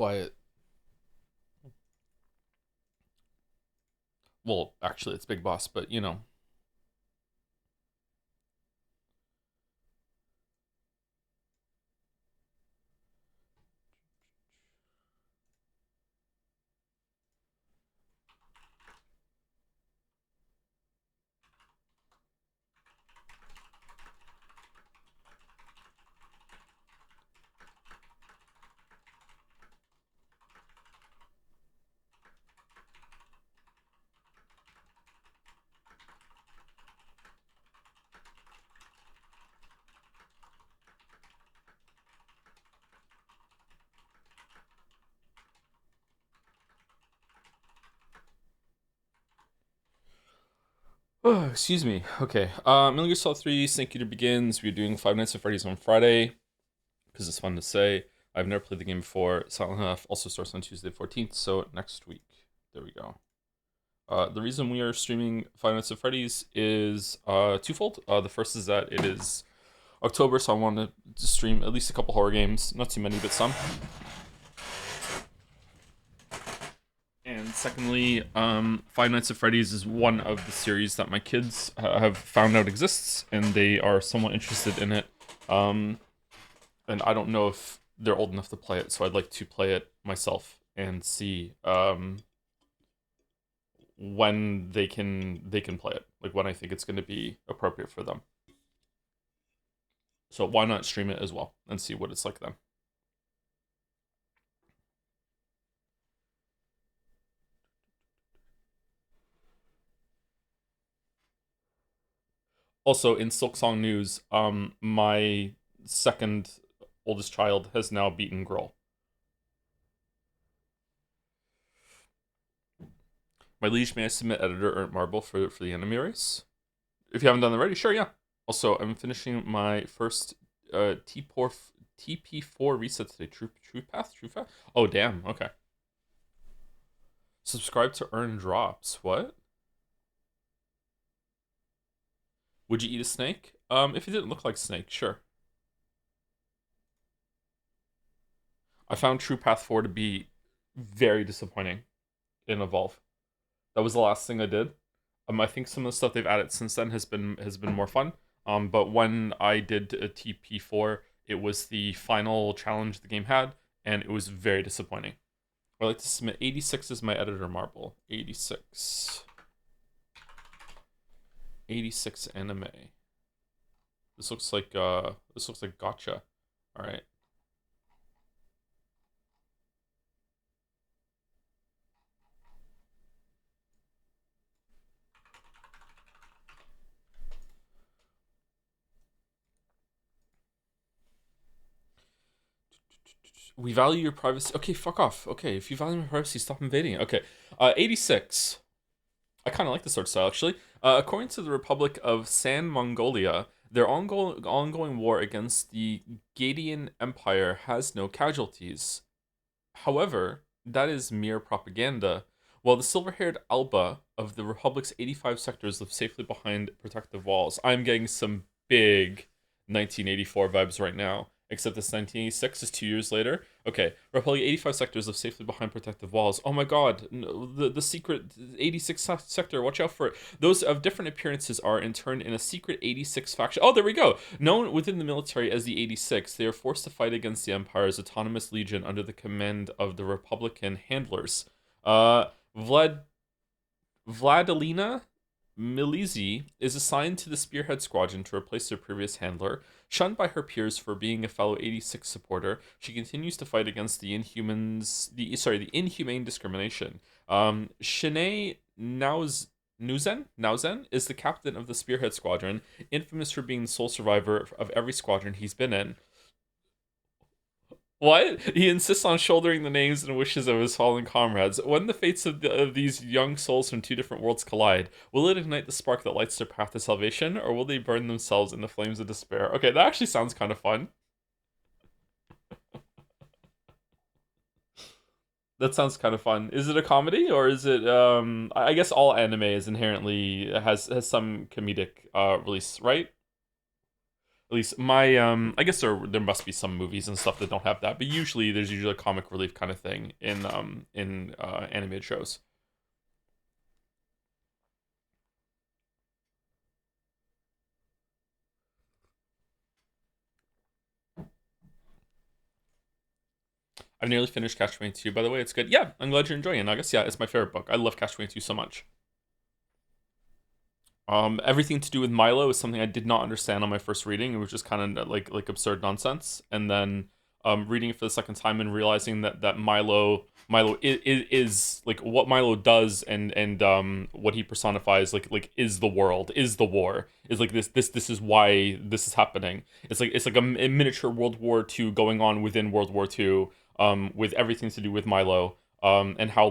quiet. Well, actually, it's Big Boss, but you know. Oh, excuse me. Okay. Metal Gear Solid 3, Snake Eater begins. We're doing Five Nights at Freddy's on Friday because it's fun to say. I've never played the game before. Silent Hill also starts on Tuesday 14th, so next week. There we go. The reason we are streaming Five Nights at Freddy's is twofold. The first is that it is October, so I wanted to stream at least a couple horror games. Not too many, but some. And secondly, Five Nights at Freddy's is one of the series that my kids have found out exists, and they are somewhat interested in it. And I don't know if they're old enough to play it, so I'd like to play it myself and see when they can play it, like when I think it's going to be appropriate for them. So why not stream it as well and see what it's like then? Also, in Silksong news, my second oldest child has now beaten Girl. My liege, may I submit editor Ernst Marble for the enemy race? If you haven't done that already, sure, yeah. Also, I'm finishing my first TP4 reset today. True Path? True Path? Oh, damn, okay. Subscribe to earn drops. What? Would you eat a snake? If it didn't look like snake, sure. I found True Path 4 to be very disappointing in Evolve. That was the last thing I did. I think some of the stuff they've added since then has been more fun. But when I did a TP4, it was the final challenge the game had, and it was very disappointing. I like to submit 86 as my editor marble. 86. 86 anime. This looks like gotcha. All right. We value your privacy. Okay, fuck off. Okay, if you value my privacy, stop invading it. Okay. 86. I kind of like this art style, actually. According to the Republic of San Mongolia, their ongoing war against the Gadian Empire has no casualties. However, that is mere propaganda. While the silver-haired Alba of the Republic's 85 sectors live safely behind protective walls, I'm getting some big 1984 vibes right now. Except this 1986 is 2 years later. Okay, Republic 85 sectors live safely behind protective walls. Oh my god, no, the secret 86 sector, watch out for it. Those of different appearances are interned in a secret 86 faction. Oh, there we go. Known within the military as the 86, they are forced to fight against the Empire's autonomous legion under the command of the Republican handlers. Vlad Vladilena Milizi is assigned to the Spearhead Squadron to replace their previous handler. Shunned by her peers for being a fellow 86 supporter, she continues to fight against the inhumane discrimination. Shanae Nauzen is the captain of the Spearhead Squadron, infamous for being the sole survivor of every squadron he's been in. What? He insists on shouldering the names and wishes of his fallen comrades. When the fates of these young souls from two different worlds collide, will it ignite the spark that lights their path to salvation, or will they burn themselves in the flames of despair? Okay, that actually sounds kind of fun. That sounds kind of fun. Is it a comedy, or is it? I guess all anime is inherently has some comedic release, right? At least my I guess there must be some movies and stuff that don't have that, but usually there's usually a comic relief kind of thing in animated shows. I've nearly finished Catch 22, by the way. It's good. Yeah, I'm glad you're enjoying it. I guess yeah, it's my favorite book. I love Catch 22 so much. Everything to do with Milo is something I did not understand on my first reading. It was just kind of like absurd nonsense, and then reading it for the second time and realizing that Milo is like what Milo does and what he personifies is the world, is the war, is like this is why this is happening. It's like a miniature World War II going on within World War II, with everything to do with Milo, and how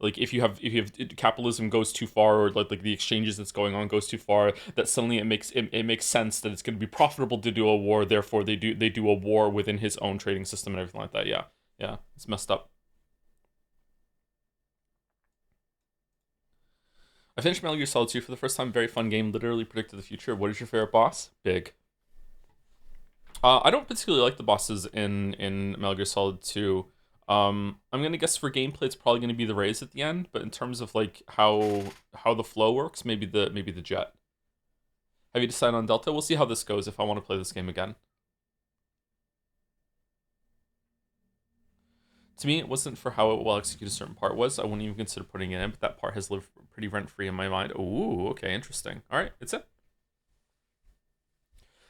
if you have capitalism goes too far, or like the exchanges that's going on goes too far, that suddenly it makes sense that it's going to be profitable to do a war, therefore they do a war within his own trading system and everything like that. Yeah, yeah, it's messed up. I finished Metal Gear Solid 2 for the first time. Very fun game, literally predicted the future. What is your favorite boss? Big. I don't particularly like the bosses in Metal Gear Solid 2. I'm gonna guess for gameplay it's probably gonna be the raise at the end, but in terms of like how the flow works, maybe the jet. Have you decided on Delta? We'll see how this goes if I want to play this game again. To me, it wasn't for how well executed a certain part was. I wouldn't even consider putting it in, but that part has lived pretty rent free in my mind. Ooh, okay, interesting. All right, it's it.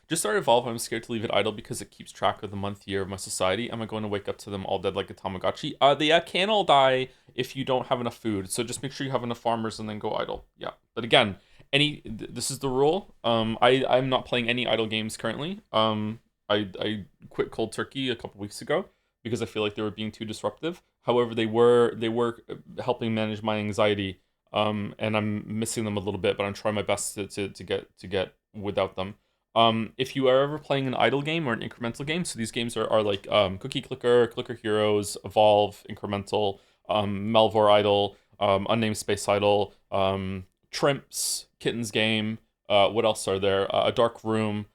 Just started Evolve. I'm scared to leave it idle because it keeps track of the month year of my society. Am I going to wake up to them all dead like a Tamagotchi? They can all die if you don't have enough food. So just make sure you have enough farmers and then go idle. Yeah. But again, this is the rule. I'm not playing any idle games currently. I quit cold turkey a couple weeks ago because I feel like they were being too disruptive. However, they were helping manage my anxiety. And I'm missing them a little bit, but I'm trying my best to get without them. If you are ever playing an idle game or an incremental game, so these games are like Cookie Clicker, Clicker Heroes, Evolve, Incremental, Melvor Idle, Unnamed Space Idle, Trimps, Kittens Game, what else are there? A Dark Room,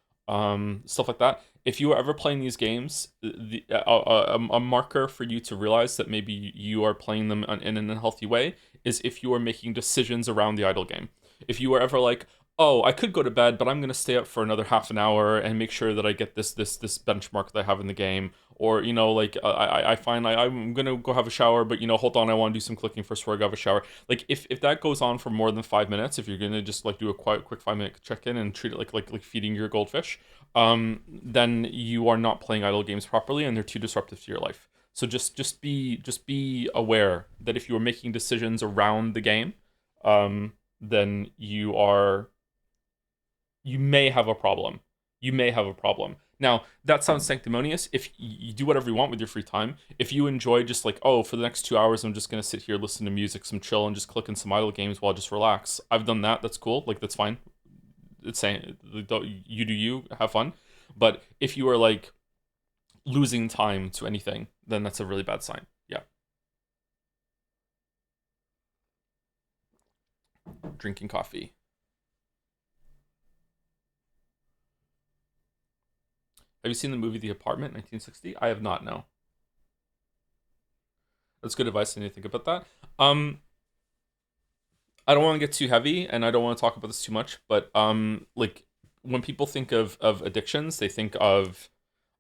stuff like that. If you are ever playing these games, a marker for you to realize that maybe you are playing them in an unhealthy way is if you are making decisions around the idle game. If you are ever like, oh, I could go to bed, but I'm gonna stay up for another half an hour and make sure that I get this benchmark that I have in the game. Or like I find I'm gonna go have a shower, but hold on, I want to do some clicking first before I go have a shower. Like if that goes on for more than 5 minutes, if you're gonna just like do a quick 5 minute check in and treat it like feeding your goldfish, then you are not playing idle games properly and they're too disruptive to your life. So just be aware that if you are making decisions around the game, then you may have a problem. You may have a problem. Now, that sounds sanctimonious. If you do whatever you want with your free time, if you enjoy just like, oh, for the next 2 hours, I'm just going to sit here, listen to music, some chill, and just click in some idle games while I just relax. I've done that. That's cool. Like, that's fine. It's saying, you do you, have fun. But if you are like losing time to anything, then that's a really bad sign. Yeah. Drinking coffee. Have you seen the movie The Apartment, 1960? I have not, no. That's good advice. I need to think about that. I don't want to get too heavy, and I don't want to talk about this too much, but like when people think of addictions, they think of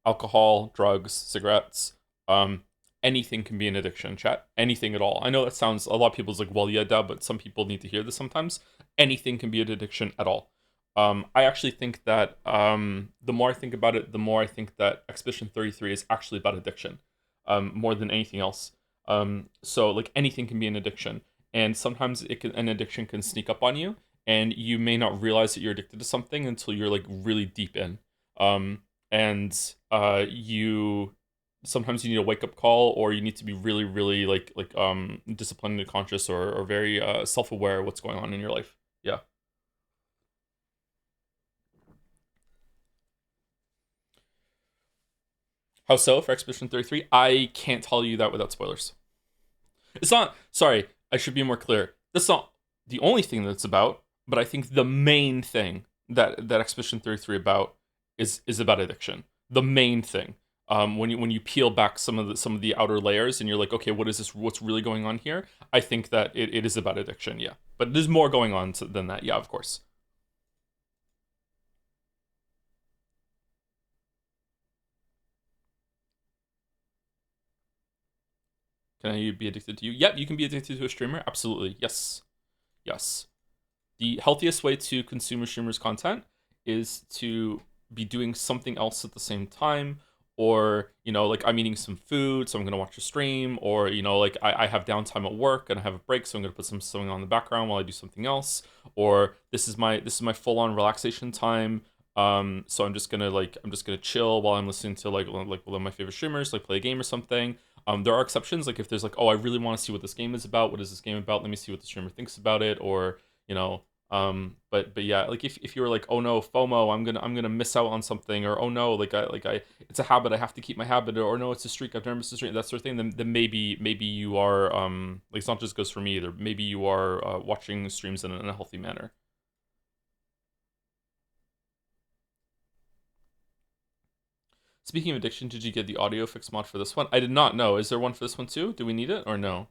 alcohol, drugs, cigarettes. Um, Anything can be an addiction. Chat, anything at all. I know that sounds a lot of people's like, well, yeah, duh, but some people need to hear this sometimes. Anything can be an addiction at all. I actually think that the more I think about it, the more I think that Expedition 33 is actually about addiction, more than anything else. So like anything can be an addiction, and sometimes an addiction can sneak up on you, and you may not realize that you're addicted to something until you're like really deep in. And you sometimes you need a wake up call, or you need to be really, really disciplined and conscious, or very self aware of what's going on in your life. Yeah. How so for Expedition 33? I can't tell you that without spoilers. It's not, sorry, I should be more clear. That's not the only thing that it's about, but I think the main thing that Expedition 33 about is about addiction. The main thing. When you peel back some of the outer layers and you're like, okay, what is this? What's really going on here? I think that it is about addiction, yeah. But there's more going on than that, yeah, of course. Can you be addicted to you? Yep, you can be addicted to a streamer. Absolutely, yes, yes. The healthiest way to consume a streamer's content is to be doing something else at the same time, or like I'm eating some food, so I'm gonna watch a stream, or like I have downtime at work and I have a break, so I'm gonna put something on the background while I do something else, or this is my full-on relaxation time. So I'm just gonna chill while I'm listening to like one of my favorite streamers, like play a game or something. There are exceptions, like if there's like, oh, I really want to see what this game is about. What is this game about? Let me see what the streamer thinks about it, or you know, but yeah, like if you were like, oh no, FOMO, I'm gonna miss out on something, or oh no, like I it's a habit, I have to keep my habit, or no, it's a streak, I've never missed a streak, that sort of thing. Then maybe you are like, it's not just goes for me either. Maybe you are watching streams in a healthy manner. Speaking of addiction, did you get the audio fix mod for this one? I did not know. Is there one for this one too? Do we need it or no?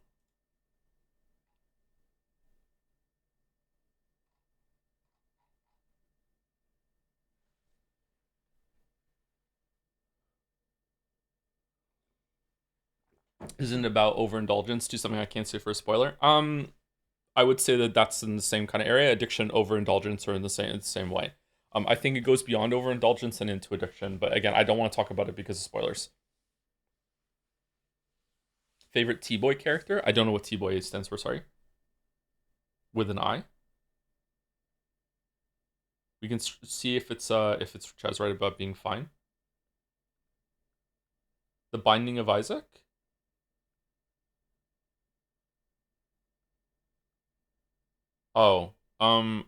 Isn't it about overindulgence? Do something I can't say for a spoiler. I would say that that's in the same kind of area. Addiction, overindulgence are in the same way. I think it goes beyond overindulgence and into addiction, but again, I don't want to talk about it because of spoilers. Favorite T-Boy character? I don't know what T-Boy stands for, sorry. With an I? We can see if it's Chaz right about being fine. The Binding of Isaac? Oh,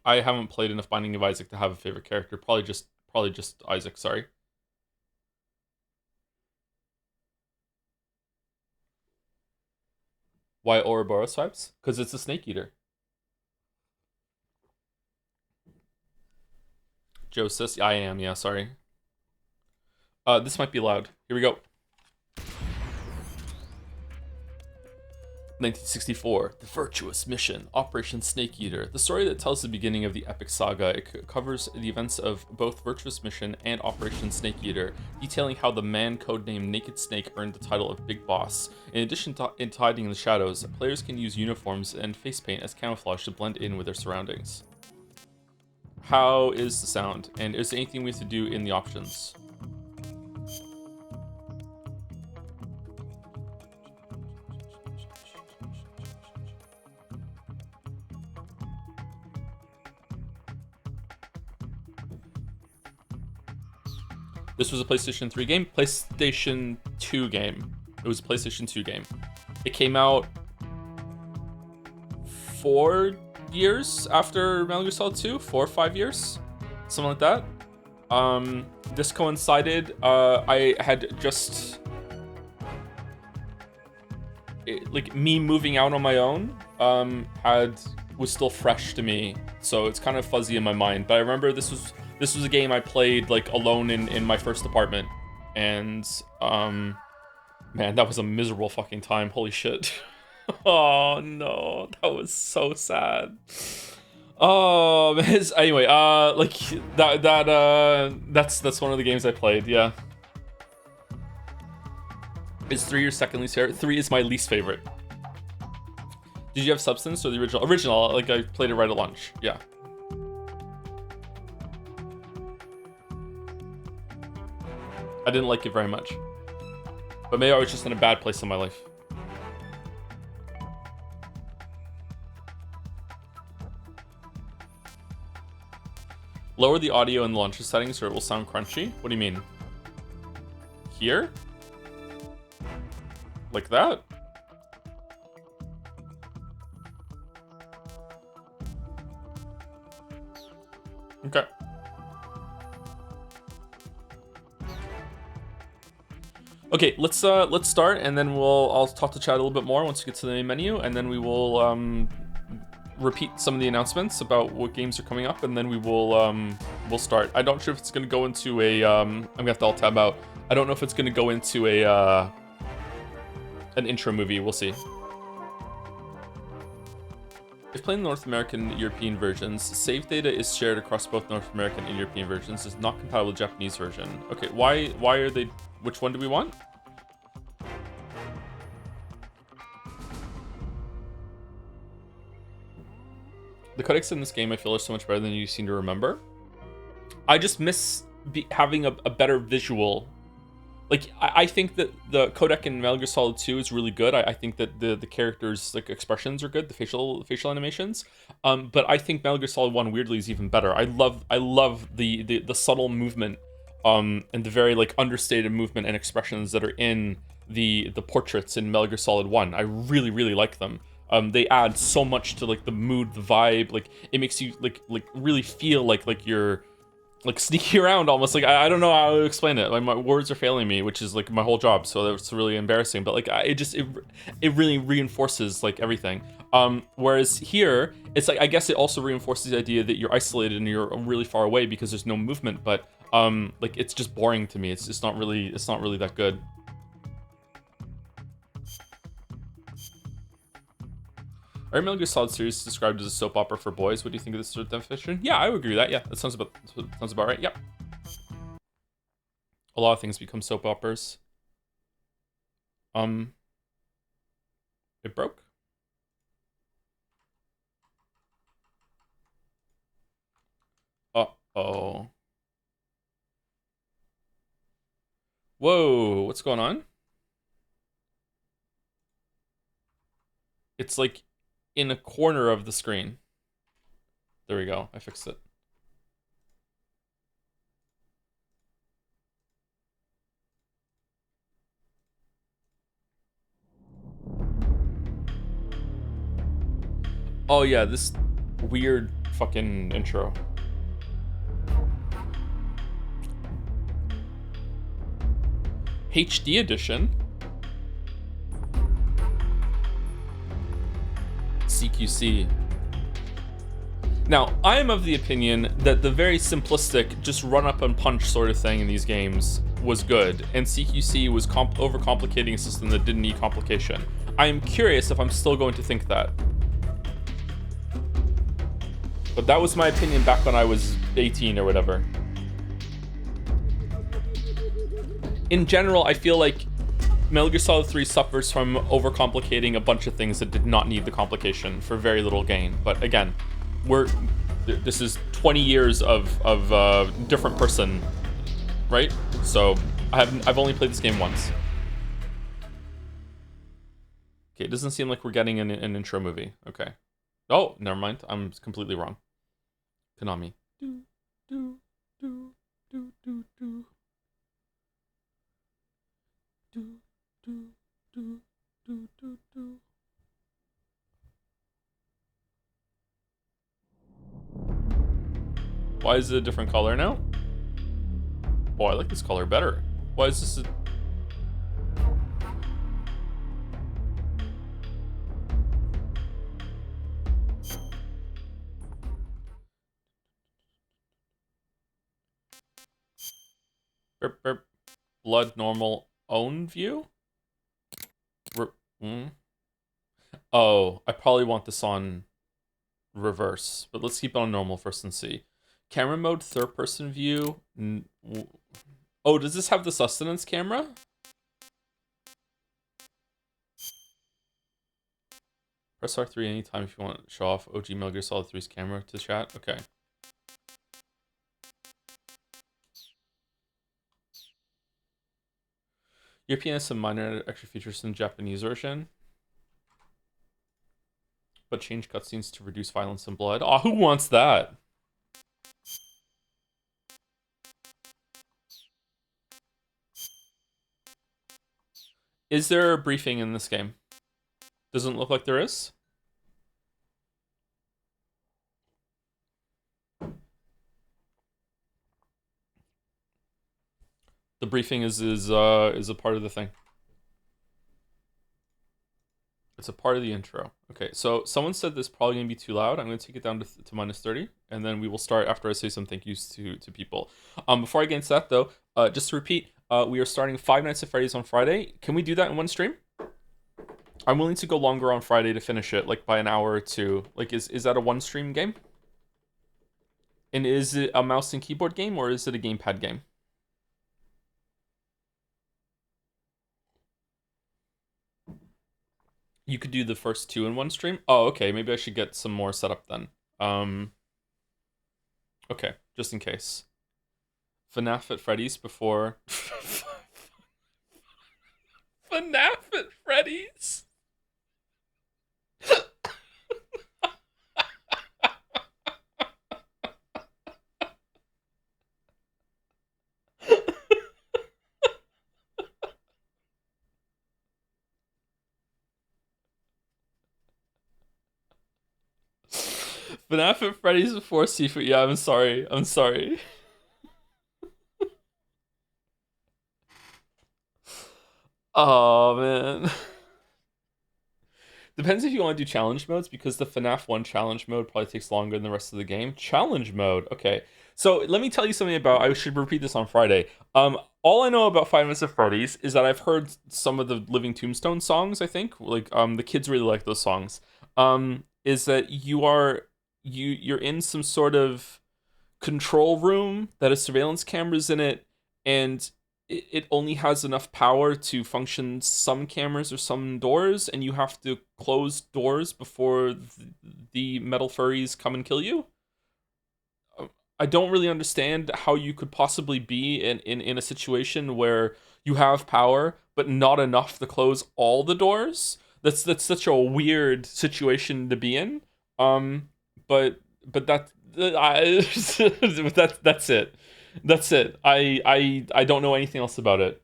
I haven't played enough Binding of Isaac to have a favorite character. Probably just Isaac, sorry. Why Ouroboros vibes? Because it's a snake eater. Joe says, I am, yeah, sorry. This might be loud. Here we go. 1964, The Virtuous Mission, Operation Snake Eater, the story that tells the beginning of the epic saga. It covers the events of both Virtuous Mission and Operation Snake Eater, detailing how the man codenamed Naked Snake earned the title of Big Boss. In addition to hiding in the shadows, players can use uniforms and face paint as camouflage to blend in with their surroundings. How is the sound? And is there anything we have to do in the options? This was a PlayStation 3 game, PlayStation 2 game. It was a PlayStation 2 game. It came out 4 years after Metal Gear Solid 2, 4 or 5 years, something like that. This coincided. I had just like me moving out on my own. Was still fresh to me, so it's kind of fuzzy in my mind. But I remember this was a game I played like alone in my first apartment, and man, that was a miserable fucking time. Holy shit. Oh no, that was so sad. Oh man. Anyway, like that's one of the games I played. Yeah. Is 3 your second least favorite? 3 is my least favorite. Did you have Substance or the original? Original, like I played it right at launch. Yeah. I didn't like it very much. But maybe I was just in a bad place in my life. Lower the audio in the launcher settings or it will sound crunchy. What do you mean? Here? Like that? Okay. Okay, let's start, and then I'll talk to chat a little bit more once we get to the main menu, and then we will repeat some of the announcements about what games are coming up, and then we'll start. I'm not sure if it's gonna go into a I'm gonna have to alt tab out. I don't know if it's gonna go into a an intro movie. We'll see. If playing North American and European versions, save data is shared across both North American and European versions. Is not compatible with Japanese version. Okay, why are they? Which one do we want? The codecs in this game I feel are so much better than you seem to remember. I just miss having a better visual. Like, I think that the codec in Metal Gear Solid 2 is really good. I think that the characters' like expressions are good, the facial animations. But I think Metal Gear Solid 1 weirdly is even better. I love the subtle movement, and the very like understated movement and expressions that are in the portraits in Metal Gear Solid 1. I really like them. They add so much to like the mood, the vibe. Like it makes you like really feel like you're like sneaking around almost. Like I don't know how to explain it. Like my words are failing me, which is like my whole job, so that's really embarrassing. But like it really reinforces like everything. Whereas here it's like I guess it also reinforces the idea that you're isolated and you're really far away because there's no movement. But like it's just boring to me. It's not really that good. Our Metal Gear Solid series is described as a soap opera for boys. What do you think of this sort of definition? Yeah, I would agree with that. Yeah, that sounds about right. Yep. A lot of things become soap operas. It broke. Uh-oh. Whoa, what's going on? It's like in a corner of the screen. There we go. I fixed it. Oh yeah, this weird fucking intro. HD edition. CQC. Now, I am of the opinion that the very simplistic, just run up and punch sort of thing in these games was good, and CQC was overcomplicating a system that didn't need complication. I am curious if I'm still going to think that. But that was my opinion back when I was 18 or whatever. In general, I feel like Metal Gear Solid 3 suffers from overcomplicating a bunch of things that did not need the complication for very little gain. But again, this is 20 years of different person, right? So I've only played this game once. Okay, it doesn't seem like we're getting an intro movie. Okay. Oh, never mind. I'm completely wrong. Konami. Do, do, do, do, do, do. Do, do, do, do, do, do. Why is it a different color now? Oh, I like this color better. Why is this burp, burp. Blood normal own view? Oh, I probably want this on reverse, but let's keep it on normal first and see. Camera mode, third person view. Oh, does this have the sustenance camera? Press R3 anytime if you want to show off OG Metal Gear Solid 3's camera to chat. Okay. European has some minor extra features in the Japanese version, but change cutscenes to reduce violence and blood. Oh, who wants that? Is there a briefing in this game? Doesn't look like there is. The briefing is a part of the thing. It's a part of the intro. Okay, so someone said this probably gonna be too loud. I'm gonna take it down to minus 30, and then we will start after I say some thank yous to people. Before I get into that though, just to repeat, we are starting Five Nights at Freddy's on Friday. Can we do that in one stream? I'm willing to go longer on Friday to finish it, like by an hour or two. Like, is that a one stream game? And is it a mouse and keyboard game or is it a gamepad game? You could do the first two in one stream. Oh, okay. Maybe I should get some more set up then. Um, okay, just in case. FNAF at Freddy's before. FNAF at Freddy's. FNAF at Freddy's before seafood. Yeah, I'm sorry. I'm sorry. Oh man. Depends if you want to do challenge modes because the FNAF 1 challenge mode probably takes longer than the rest of the game. Challenge mode. Okay. So let me tell you something about I should repeat this on Friday. All I know about Five Nights at Freddy's is that I've heard some of the Living Tombstone songs, I think. Like the kids really like those songs. Is that you're in some sort of control room that has surveillance cameras in it, and it only has enough power to function some cameras or some doors, and you have to close doors before the metal furries come and kill you. I don't really understand how you could possibly be in a situation where you have power but not enough to close all the doors. That's such a weird situation to be in. Um, but that's it. That's it. I don't know anything else about it.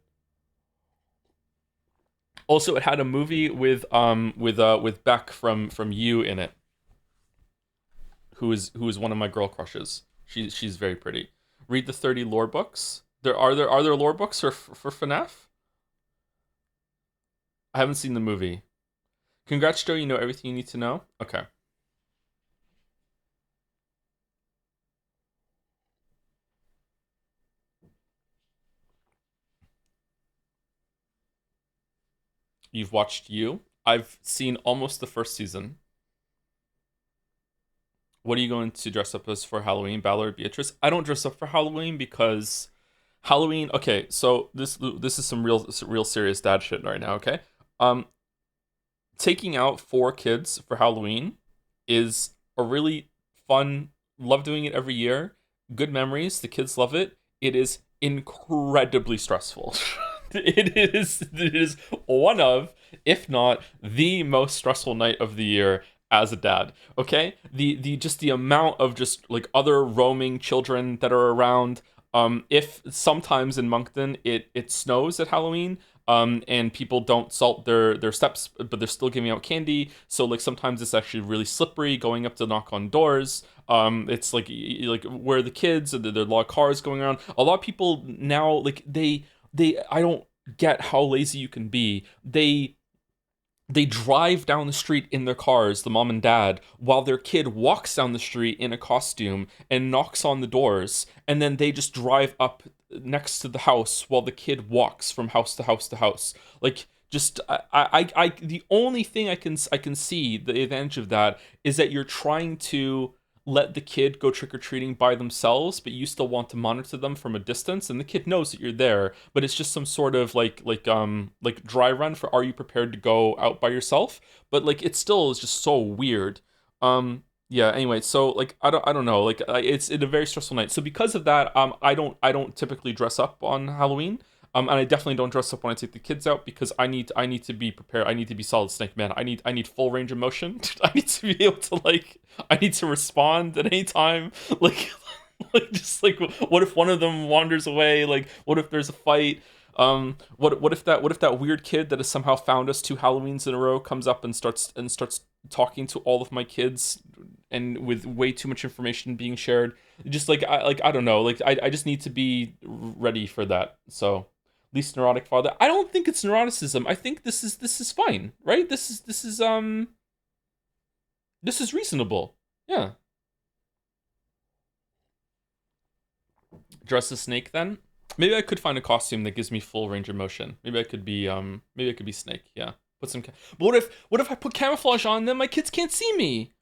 Also, it had a movie with Beck from You in it, who is one of my girl crushes. She's very pretty. Read the 30 lore books. There lore books for FNAF? I haven't seen the movie. Congrats, Joe. You know everything you need to know. Okay. You've watched You. I've seen almost the first season. What are you going to dress up as for Halloween, Bella or Beatrice? I don't dress up for Halloween because Halloween. Okay, so this is some real serious dad shit right now. Okay, um, taking out four kids for Halloween is a really fun. Love doing it every year. Good memories. The kids love it. It is incredibly stressful. It is one of, if not the most stressful night of the year as a dad. Okay, the just the amount of just like other roaming children that are around. If sometimes in Moncton it snows at Halloween, and people don't salt their steps, but they're still giving out candy. So like sometimes it's actually really slippery going up to knock on doors. It's like where are the kids? There are a lot of cars going around. A lot of people now like they I don't get how lazy you can be. They drive down the street in their cars, the mom and dad, while their kid walks down the street in a costume and knocks on the doors, and then they just drive up next to the house while the kid walks from house to house to house. Like, just the only thing I can see the advantage of that is that you're trying to let the kid go trick or treating by themselves, but you still want to monitor them from a distance, and the kid knows that you're there, but it's just some sort of like dry run for are you prepared to go out by yourself? But like it still is just so weird. Yeah, anyway, so like I don't know, like it's a very stressful night. So because of that, I don't typically dress up on Halloween. And I definitely don't dress up when I take the kids out because I need to be prepared. I need to be Solid Snake Man. I need full range of motion. I need to be able to like I need to respond at any time. Like like just like what if one of them wanders away? Like what if there's a fight? What if that weird kid that has somehow found us two Halloweens in a row comes up and starts talking to all of my kids and with way too much information being shared? Just like I don't know. Like I just need to be ready for that. So Least neurotic father. I don't think it's neuroticism. I think this is fine, right? This is reasonable. Yeah. Dress as Snake then. Maybe I could find a costume that gives me full range of motion. Maybe I could be Snake. Yeah. Put some. But what if I put camouflage on, then my kids can't see me?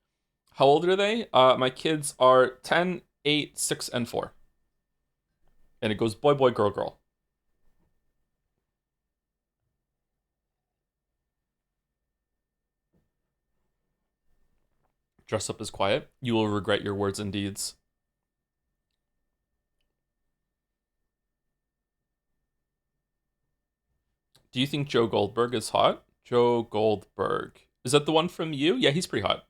How old are they? My kids are 10, 8, 6, and 4. And it goes boy, boy, girl, girl. Dress up as quiet. You will regret your words and deeds. Do you think Joe Goldberg is hot? Joe Goldberg. Is that the one from you? Yeah, he's pretty hot.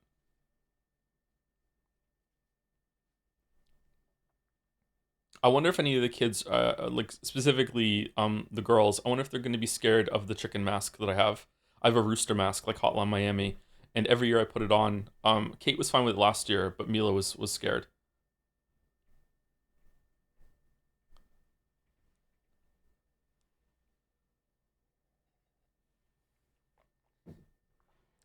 I wonder if any of the kids, like specifically the girls, I wonder if they're going to be scared of the chicken mask that I have. I have a rooster mask like Hotline Miami, and every year I put it on. Kate was fine with it last year, but Mila was scared.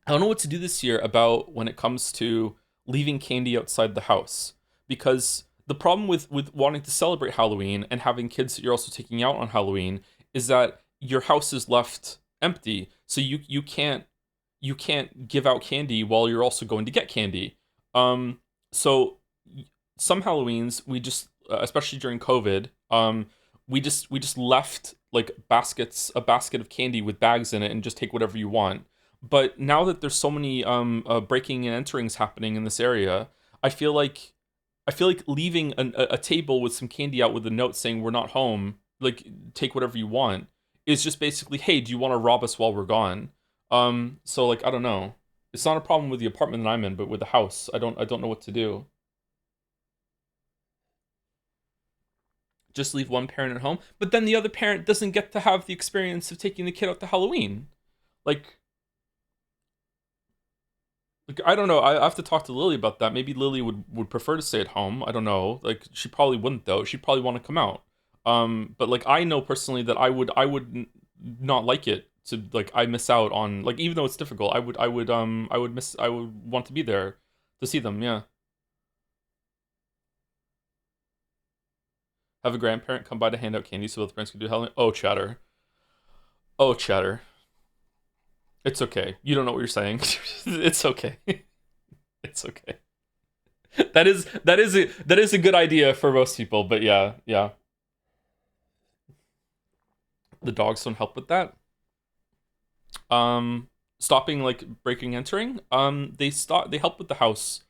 I don't know what to do this year about when it comes to leaving candy outside the house, because the problem with wanting to celebrate Halloween and having kids that you're also taking out on Halloween is that your house is left empty, so you can't give out candy while you're also going to get candy. So some Halloweens we just, especially during COVID, we just left like a basket of candy with bags in it, and just take whatever you want. But now that there's so many breaking and enterings happening in this area, I feel like I feel like leaving a table with some candy out with a note saying we're not home, like take whatever you want, is just basically, hey, do you want to rob us while we're gone? So like I don't know. It's not a problem with the apartment that I'm in, but with the house, I don't know what to do. Just leave one parent at home, but then the other parent doesn't get to have the experience of taking the kid out to Halloween. Like I don't know. I have to talk to Lily about that. Maybe Lily would prefer to stay at home. I don't know. Like she probably wouldn't though. She'd probably want to come out. But like I know personally that not like it to like I miss out on like even though it's difficult. I would want to be there to see them. Yeah. Have a grandparent come by to hand out candy so both parents can do Halloween. Oh chatter. Oh chatter. It's okay. You don't know what you're saying. It's okay. It's okay. That is a good idea for most people, but yeah, yeah. The dogs don't help with that. Stopping like breaking entering. They help with the house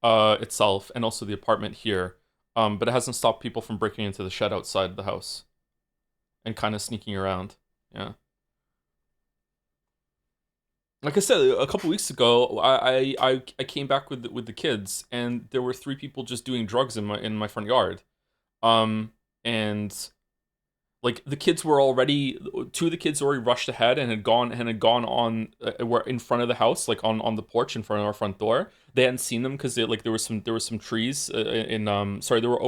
itself and also the apartment here. But it hasn't stopped people from breaking into the shed outside the house and kind of sneaking around. Yeah. Like I said, a couple weeks ago, I came back with the kids, and there were three people just doing drugs in my front yard. Um, and like the kids were already two of the kids already rushed ahead and had gone on were in front of the house, like on the porch in front of our front door. They hadn't seen them because like there was some trees in sorry, there were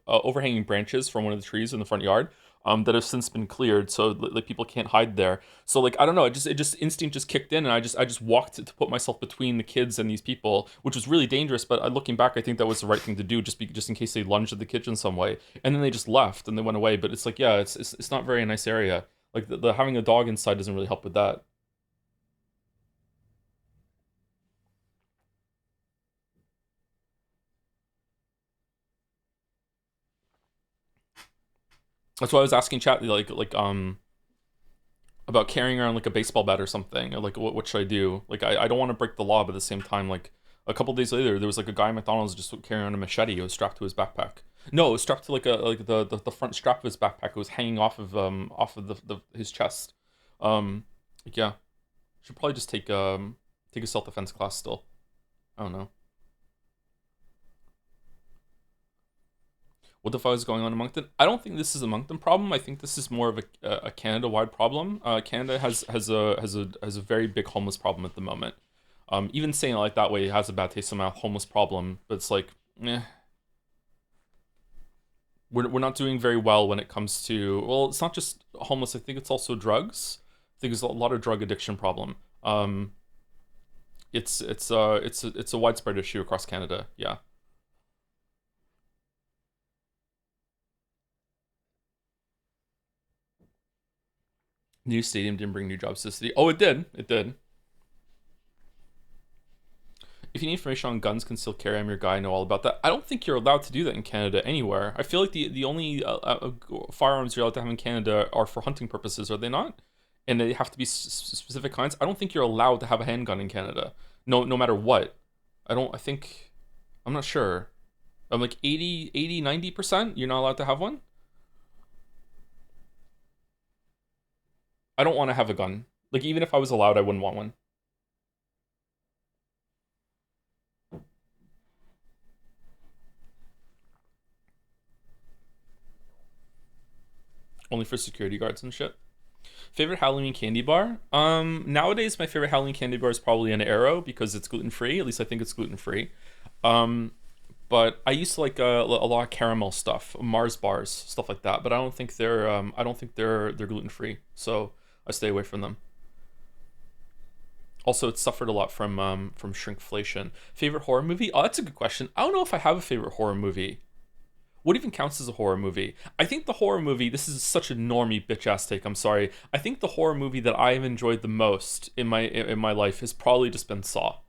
overhanging branches from one of the trees in the front yard that have since been cleared, so like people can't hide there. So like I don't know, it just instinct just kicked in, and I just walked to put myself between the kids and these people, which was really dangerous. But looking back, I think that was the right thing to do, just in case they lunged at the kids in some way, and then they just left and they went away. But it's like yeah, it's not very a nice area. Like the having a dog inside doesn't really help with that. That's why I was asking chat about carrying around like a baseball bat or something. Or, like what should I do? Like I don't want to break the law, but at the same time, like a couple days later, there was like a guy at McDonald's just carrying around a machete. It was strapped to his backpack. No, it was strapped to the front strap of his backpack. It was hanging off of the his chest. Like, yeah, should probably just take a self defense class still. I don't know. What if I was going on in Moncton? I don't think this is a Moncton problem. I think this is more of a Canada wide problem. Canada has a very big homeless problem at the moment. Even saying it like that way has a bad taste in my mouth. Homeless problem, but it's like, eh, We're not doing very well when it comes to, well, it's not just homeless. I think it's also drugs. I think there's a lot of drug addiction problem. It's a widespread issue across Canada. Yeah. New stadium didn't bring new jobs to the city. Oh, it did. It did. If you need information on guns, concealed carry, I'm your guy. I know all about that. I don't think you're allowed to do that in Canada anywhere. I feel like the only firearms you're allowed to have in Canada are for hunting purposes, are they not? And they have to be specific kinds. I don't think you're allowed to have a handgun in Canada. No matter what. I don't. I think. I'm not sure. I'm like 90%. You're not allowed to have one. I don't want to have a gun. Like even if I was allowed, I wouldn't want one. Only for security guards and shit. Favorite Halloween candy bar? Nowadays my favorite Halloween candy bar is probably an Arrow because it's gluten free. At least I think it's gluten free. Um, but I used to like a lot of caramel stuff, Mars bars, stuff like that. But I don't think they're gluten free, so I stay away from them. Also, it suffered a lot from shrinkflation. Favorite horror movie? Oh, that's a good question. I don't know if I have a favorite horror movie. What even counts as a horror movie? I think the horror movie, this is such a normie bitch ass take, I'm sorry. I think the horror movie that I have enjoyed the most in my life has probably just been Saw.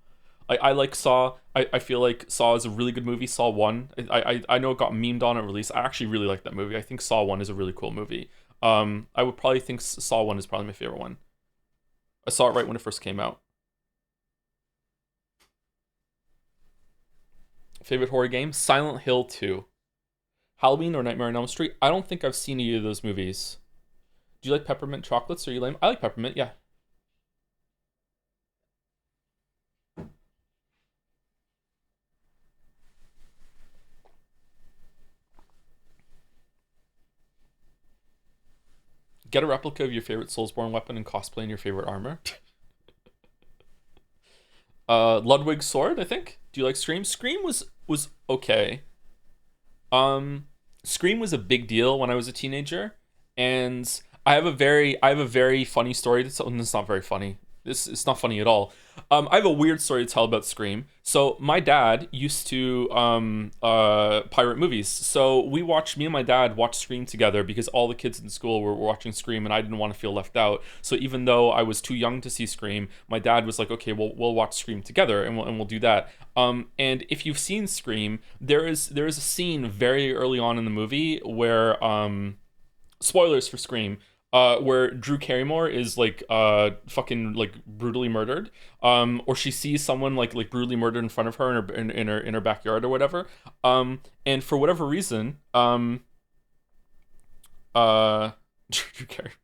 I like Saw. I feel like Saw is a really good movie. Saw 1. I know it got memed on at release. I actually really like that movie. I think Saw 1 is a really cool movie. I would probably think Saw 1 is probably my favorite one. I saw it right when it first came out. Favorite horror game? Silent Hill 2. Halloween or Nightmare on Elm Street? I don't think I've seen either of those movies. Do you like peppermint chocolates? Or you lame? I like peppermint, yeah. Get a replica of your favorite Soulsborne weapon and cosplay in your favorite armor. Ludwig's sword, I think. Do you like Scream? Scream was okay. Um, Scream was a big deal when I was a teenager, and I have a very funny story. It's not very funny. It's not funny at all. I have a weird story to tell about Scream. So my dad used to pirate movies. So me and my dad watched Scream together because all the kids in school were watching Scream, and I didn't want to feel left out. So even though I was too young to see Scream, my dad was like, "Okay, we'll watch Scream together, and we'll do that." And if you've seen Scream, there is a scene very early on in the movie where spoilers for Scream, where Drew Carrymore is like fucking like brutally murdered, or she sees someone like brutally murdered in front of her in her backyard or whatever, and for whatever reason, Drew Carrey,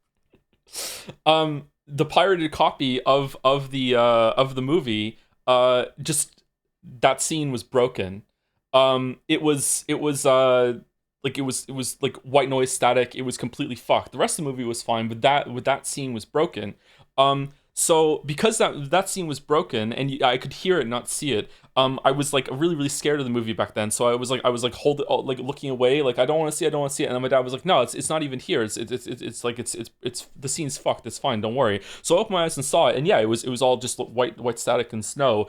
the pirated copy of the movie, just that scene was broken. It was like white noise static. It was completely fucked. The rest of the movie was fine, but that scene was broken. So because that scene was broken and I could hear it, not see it. I was like really really scared of the movie back then. So I was like like looking away, like I don't want to see it, I don't want to see it. And then my dad was like, no, it's not even here. It's the scene's fucked. It's fine. Don't worry. So I opened my eyes and saw it, and yeah, it was all just white static and snow.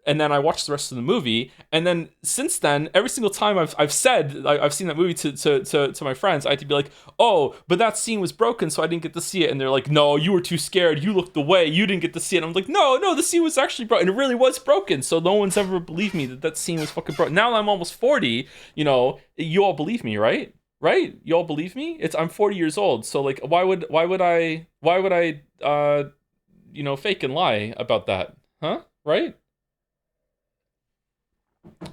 And then I watched the rest of the movie, and then since then, every single time I've said I've seen that movie to my friends, I had to be like, oh, but that scene was broken, so I didn't get to see it, and they're like, no, you were too scared, you looked away, you didn't get to see it. And I'm like, no, the scene was actually broken, and it really was broken. So no one's ever believed me that scene was fucking broken. Now that I'm almost 40, you all believe me, right? Right? You all believe me? I'm 40 years old, so like, why would I fake and lie about that, huh? Right?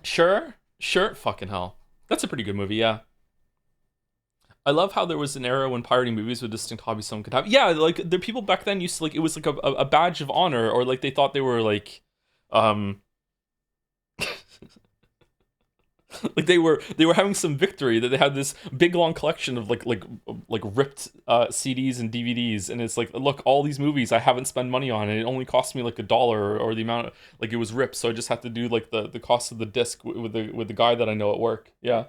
Sure, fucking hell. That's a pretty good movie, yeah. I love how there was an era when pirating movies was a distinct hobby someone could have. Yeah, like the people back then used to like it was like a badge of honor, or like they thought they were um like they were having some victory, that they had this big long collection of like ripped CDs and DVDs, and it's like, look, all these movies I haven't spent money on, and it only cost me like $1, or the amount like it was ripped, so I just had to do like the cost of the disc with the guy that I know at work. Yeah.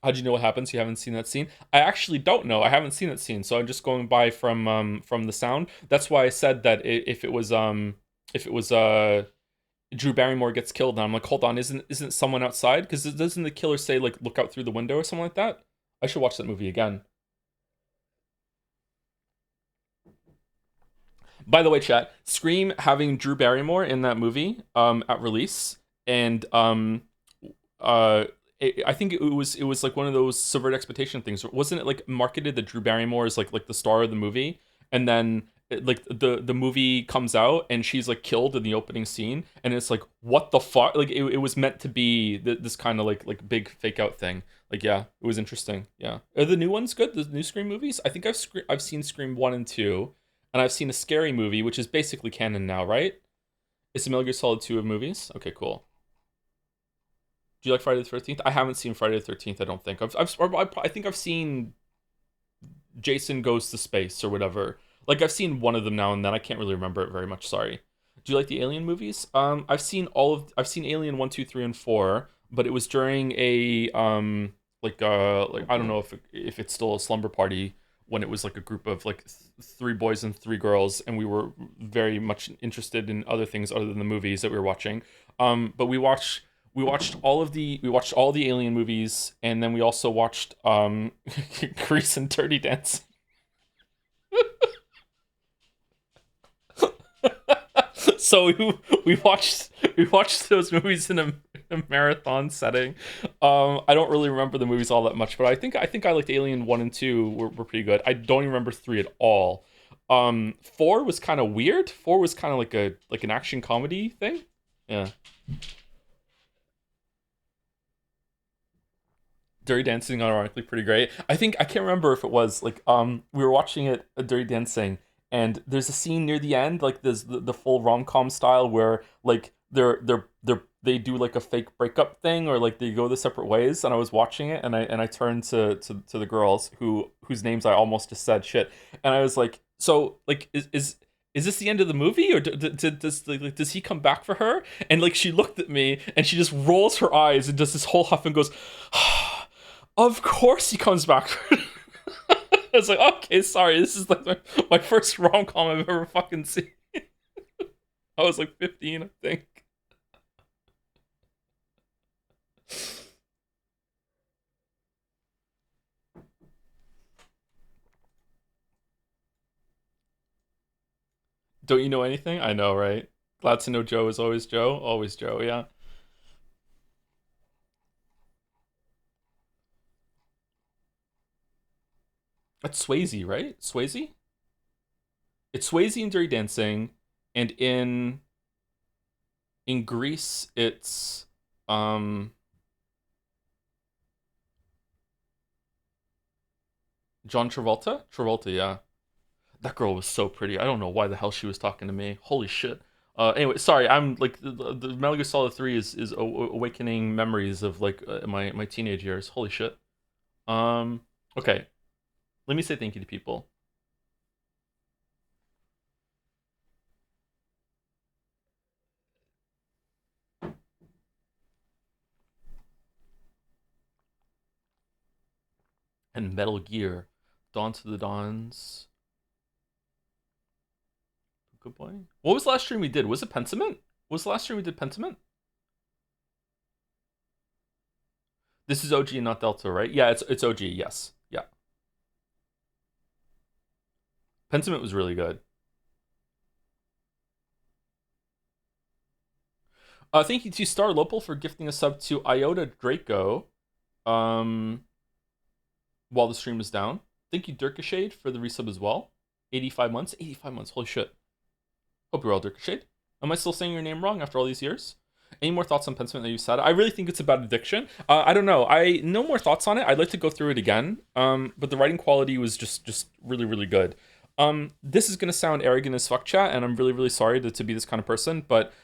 How'd you know what happens? You haven't seen that scene? I actually don't know. I haven't seen that scene, so I'm just going by from the sound. That's why I said that if it was Drew Barrymore gets killed, and I'm like, hold on, isn't someone outside? Because doesn't the killer say like look out through the window or something like that? I should watch that movie again. By the way, chat, Scream having Drew Barrymore in that movie at release, and uh I think it was like one of those subvert expectation things. Wasn't it like marketed that Drew Barrymore is like the star of the movie, and then like the movie comes out and she's like killed in the opening scene, and it's like what the fuck? Like it was meant to be this kind of like big fake out thing. Like yeah, it was interesting. Yeah, are the new ones good? The new Scream movies? I think I've seen Scream 1 and 2, and I've seen a scary movie, which is basically canon now, right? It's a Metal Gear Solid 2 of movies. Okay, cool. Do you like Friday the 13th? I haven't seen Friday the 13th. I don't think I think I've seen Jason Goes to Space or whatever. Like I've seen one of them now and then. I can't really remember it very much. Sorry. Do you like the Alien movies? I've seen Alien 1, 2, 3, and 4, but it was during a like I don't know if it's still a slumber party when it was like a group of like 3 boys and 3 girls, and we were very much interested in other things other than the movies that we were watching. But we watched all the Alien movies, and then we also watched Grease and Dirty Dancing. So we watched those movies in a marathon setting. I don't really remember the movies all that much, but I think I liked Alien 1 and 2 were pretty good. I don't even remember 3 at all. 4 was kind of weird. 4 was kind of like an action comedy thing. Yeah. Dirty Dancing, ironically pretty great. I think I can't remember if it was like we were watching it Dirty Dancing, and there's a scene near the end like there's the full rom-com style where like they do like a fake breakup thing, or like they go the separate ways, and I was watching it, and I turned to the girls whose names I almost just said shit, and I was like, so like is this the end of the movie, or does he come back for her? And like she looked at me and she just rolls her eyes and does this whole huff and goes, of course he comes back. I was like, okay, sorry, this is like my first rom com I've ever fucking seen. I was like 15, I think. Don't you know anything? I know, right? Glad to know Joe is always Joe. Always Joe, yeah. That's Swayze, right? Swayze? It's Swayze in Dirty Dancing, and in Greece it's um John Travolta? Travolta, yeah. That girl was so pretty. I don't know why the hell she was talking to me. Holy shit. Anyway, sorry. I'm like the Metal Gear Solid 3 is awakening memories of like my teenage years. Holy shit. Um. Okay. Let me say thank you to people. And Metal Gear, Dawn to the Dawns. Good boy. What was the last stream we did? Was it Pentiment? Was the last stream we did Pentiment? This is OG and not Delta, right? Yeah, it's OG. Yes. Yeah. Pentiment was really good. Thank you to Star Lopal for gifting a sub to Iota Draco. Um, while the stream is down. Thank you, Dirkashade, for the resub as well. 85 months. 85 months. Holy shit. Hope you're well, Dirkashade. Am I still saying your name wrong after all these years? Any more thoughts on Pentiment that you said? I really think it's about addiction. I don't know. I no more thoughts on it. I'd like to go through it again. But the writing quality was just really really good. This is gonna sound arrogant as fuck, chat, and I'm really really sorry to be this kind of person. But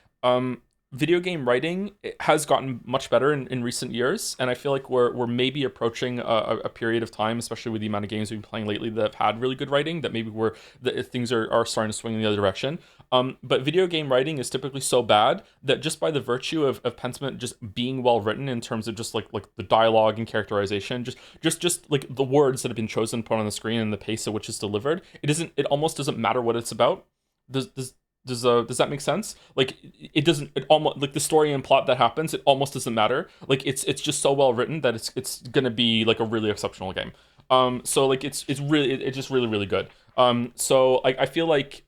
video game writing has gotten much better in recent years, and I feel like we're maybe approaching a period of time, especially with the amount of games we've been playing lately that have had really good writing, that maybe things are starting to swing in the other direction. But video game writing is typically so bad that just by the virtue of Pentiment just being well written in terms of just like the dialogue and characterization, just like the words that have been chosen put on the screen and the pace at which it's delivered, it almost doesn't matter what it's about. Does that make sense? Like it doesn't, it almost, like the story and plot that happens, it almost doesn't matter. Like it's just so well written that it's gonna be like a really exceptional game. So like it's just really really good. So I feel like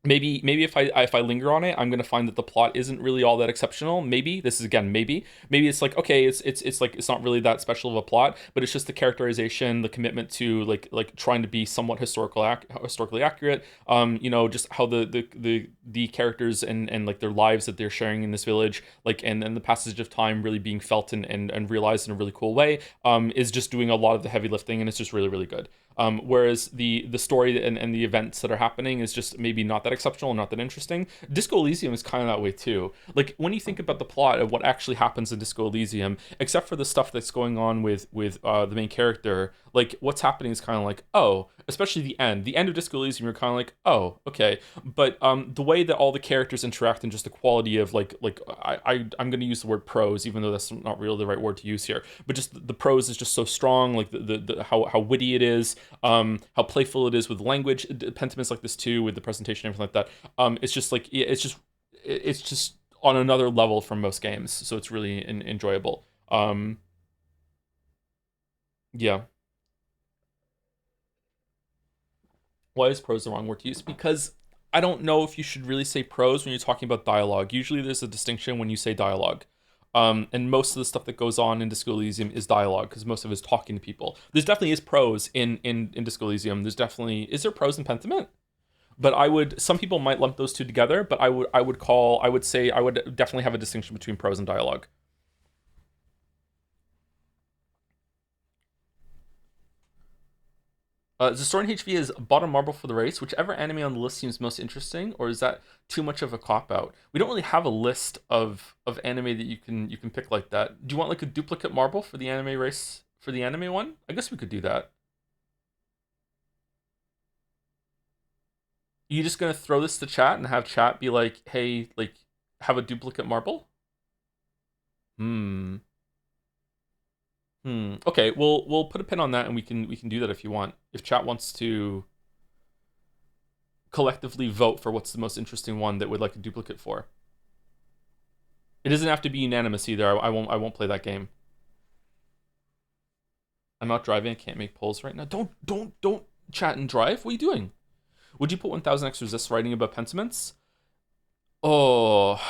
maybe if I linger on it, I'm gonna find that the plot isn't really all that exceptional. Maybe this is, again, maybe it's like, okay, it's like it's not really that special of a plot, but it's just the characterization, the commitment to like trying to be somewhat historically accurate. Just how the characters and like their lives that they're sharing in this village, like and the passage of time really being felt and realized in a really cool way, is just doing a lot of the heavy lifting, and it's just really really good. Whereas the story and the events that are happening is just maybe not that exceptional, not that interesting. Disco Elysium is kind of that way too. Like when you think about the plot of what actually happens in Disco Elysium, except for the stuff that's going on with the main character, like what's happening is kind of like, oh, especially the end of Disco Elysium, you're kind of like, oh, okay. But the way that all the characters interact and just the quality of I'm going to use the word prose, even though that's not really the right word to use here, but just the prose is just so strong, like the how witty it is, how playful it is with language. Pentiments like this too, with the presentation and everything like that. It's just like it's just on another level from most games, so it's really enjoyable. Yeah. Why is prose the wrong word to use? Because I don't know if you should really say prose when you're talking about dialogue. Usually there's a distinction when you say dialogue. And most of the stuff that goes on in Disco Elysium is dialogue, because most of it is talking to people. There's definitely is prose in Disco Elysium. Is there prose in Pentiment? But some people might lump those two together, but I would say I would definitely have a distinction between prose and dialogue. Is the story in HV is bottom marble for the race? Whichever anime on the list seems most interesting, or is that too much of a cop out? We don't really have a list of anime that you can pick like that. Do you want like a duplicate marble for the anime race, for the anime one? I guess we could do that. You just gonna throw this to chat and have chat be like, hey, like, have a duplicate marble? Hmm. Hmm. Okay, we'll put a pin on that, and we can do that if you want. If chat wants to collectively vote for what's the most interesting one that would like a duplicate for. It doesn't have to be unanimous either. I won't play that game. I'm not driving. I can't make polls right now. Don't chat and drive. What are you doing? Would you put 1000 X resist writing about pentiments? Oh,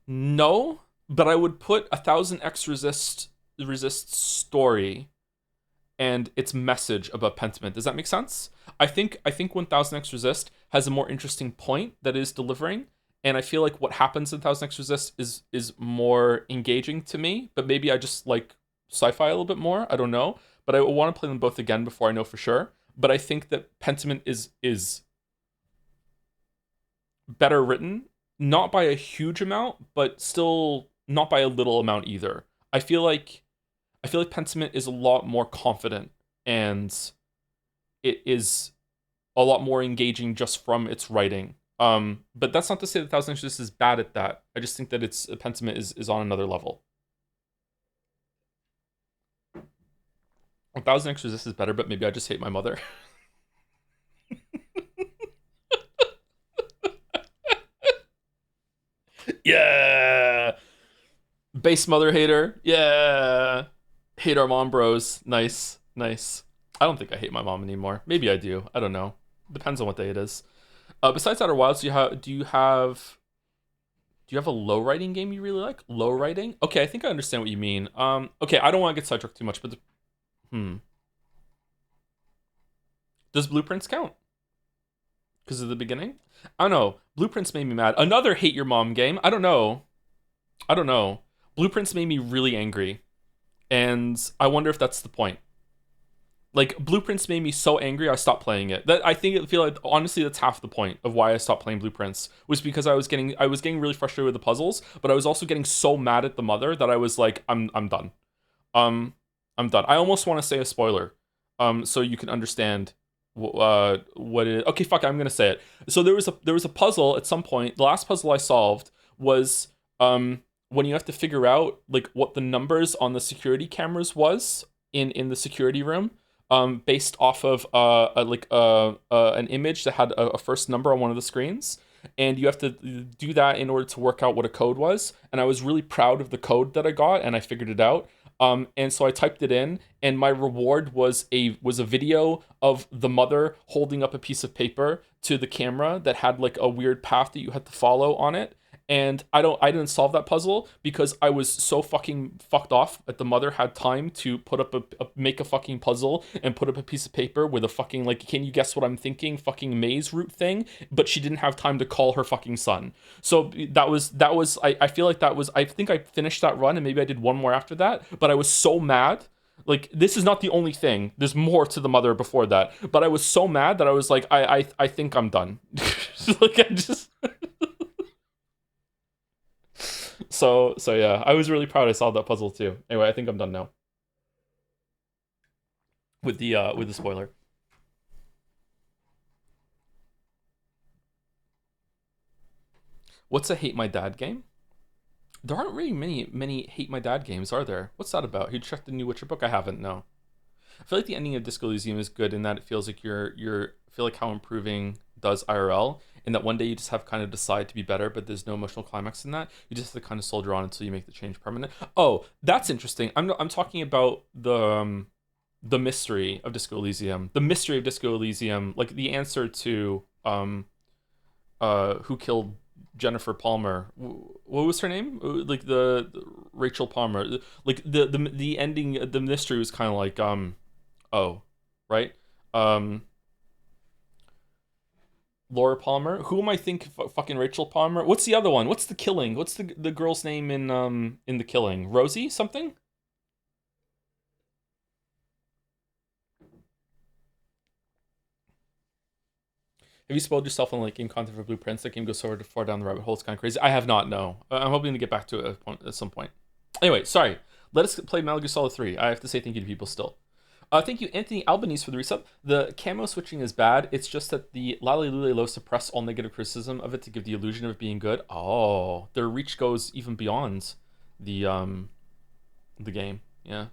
no. But I would put 1000 X resist story and its message about Pentiment. Does that make sense? I think 1000 X resist has a more interesting point that is delivering, and I feel like what happens in 1000 X resist is more engaging to me. But maybe I just like sci-fi a little bit more. I don't know, but I want to play them both again before I know for sure. But I think that Pentiment is better written, not by a huge amount, but still not by a little amount either. I feel like I feel like Pentiment is a lot more confident, and it is a lot more engaging just from its writing. But that's not to say that Thousand Inches is bad at that. I just think that its Pentiment is on another level. 1000 X Resist is better, but maybe I just hate my mother. Yeah. Base mother hater. Yeah. Hate our mom bros. Nice. Nice. I don't think I hate my mom anymore. Maybe I do. I don't know. Depends on what day it is. Besides Outer Wilds, do you have a low writing game you really like? Low writing? Okay, I think I understand what you mean. Okay, I don't want to get sidetracked too much, but hmm. Does Blueprints count? Because of the beginning? I don't know. Blueprints made me mad. Another hate your mom game. I don't know. I don't know. Blueprints made me really angry, and I wonder if that's the point. Like Blueprints made me so angry I stopped playing it. That I think, I feel like honestly that's half the point of why I stopped playing Blueprints, was because I was getting really frustrated with the puzzles, but I was also getting so mad at the mother that I was like, I'm done. Um, I'm done. I almost want to say a spoiler, so you can understand what it. Okay, fuck it, I'm gonna say it. So there was a puzzle at some point. The last puzzle I solved was when you have to figure out like what the numbers on the security cameras was in the security room, based off of an image that had a first number on one of the screens, and you have to do that in order to work out what a code was. And I was really proud of the code that I got, and I figured it out. And so I typed it in, and my reward was a video of the mother holding up a piece of paper to the camera that had like a weird path that you had to follow on it. And I didn't solve that puzzle because I was so fucking fucked off that the mother had time to put up make a fucking puzzle and put up a piece of paper with a fucking, like, can you guess what I'm thinking, fucking maze route thing, but she didn't have time to call her fucking son. So that was I feel like that was, I think I finished that run, and maybe I did one more after that, but I was so mad. Like, this is not the only thing. There's more to the mother before that. But I was so mad that I was like, I think I'm done. Like, I just so yeah, I was really proud I solved that puzzle too. Anyway, I think I'm done now with the spoiler. What's a Hate My Dad game? There aren't really many Hate My Dad games, are there? What's that about? You checked the new Witcher book? I haven't. No. I feel like the ending of Disco Elysium is good in that it feels like you're feel like how improving does IRL, and that one day you just have kind of decide to be better, but there's no emotional climax in that. You just have to kind of soldier on until you make the change permanent. Oh, that's interesting. I'm talking about the mystery of Disco Elysium. The mystery of Disco Elysium, like the answer to who killed Jennifer Palmer. What was her name? Like the Rachel Palmer. Like the ending, the mystery was kind of like oh, right? Um Laura Palmer. Who am I think fucking Rachel Palmer? What's the other one? What's the killing? What's the girl's name in the killing? Rosie something? Have you spoiled yourself on like in content for Blueprints? That game goes so far down the rabbit hole. It's kind of crazy. I have not. No, I'm hoping to get back to it at some point. Anyway, sorry. Let us play Metal Gear Solid 3. I have to say thank you to people still. Thank you, Anthony Albanese, for the resub. The camo switching is bad. It's just that the Lale Lule Lo suppress all negative criticism of it to give the illusion of it being good. Oh, their reach goes even beyond the game. Yeah.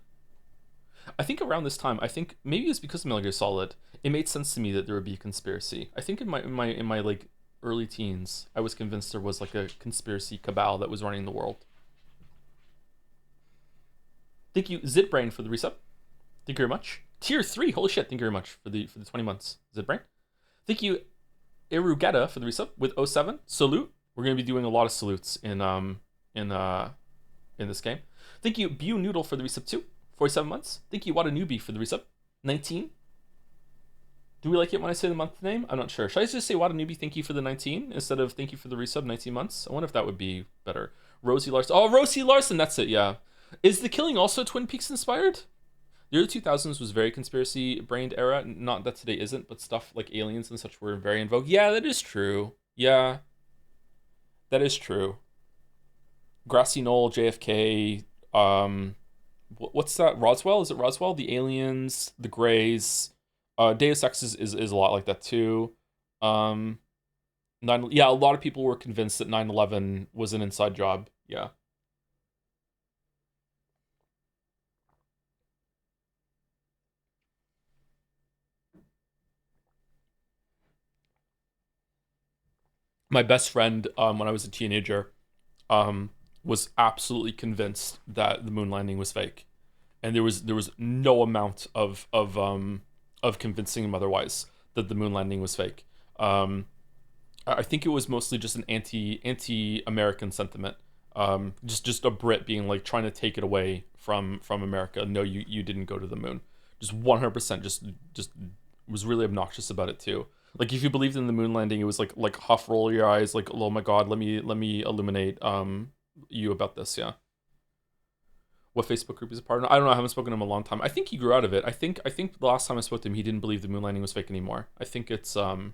I think around this time, I think maybe it's because of Metal Gear Solid, it made sense to me that there would be a conspiracy. I think in my like early teens, I was convinced there was like a conspiracy cabal that was running the world. Thank you, Zitbrain, for the resub. Thank you very much. Tier 3, holy shit, thank you very much for the 20 months, Zitbrain. Thank you, Irugeta, for the resub with '07. Salute. We're gonna be doing a lot of salutes in this game. Thank you, Bu Noodle, for the resub too. 47 months. Thank you, Watanubi, for the resub. 19. Do we like it when I say the month name? I'm not sure. Should I just say Watanubi, thank you for the 19 instead of thank you for the resub, 19 months? I wonder if that would be better. Rosie Larson. Oh, Rosie Larson, that's it, yeah. Is the killing also Twin Peaks inspired? The early 2000s was very conspiracy brained era. Not that today isn't, but stuff like aliens and such were very in vogue. Yeah, that is true. Yeah, that is true. Grassy Knoll, JFK, what's that? Roswell? Is it Roswell? The aliens, the Greys. Deus Ex is a lot like that too. Yeah, a lot of people were convinced that 9/11 was an inside job. Yeah. My best friend, when I was a teenager, um, was absolutely convinced that the moon landing was fake, and there was no amount of convincing him otherwise that the moon landing was fake. I think it was mostly just an anti American sentiment. Just a Brit being like trying to take it away from America. No, you didn't go to the moon. Just 100%. Just was really obnoxious about it too. Like if you believed in the moon landing, it was like huff, roll your eyes, like oh my god, let me illuminate you about this. Yeah. What Facebook group he's a part of? I don't know. I haven't spoken to him in a long time. I think he grew out of it. I think the last time I spoke to him, he didn't believe the moon landing was fake anymore. I think it's I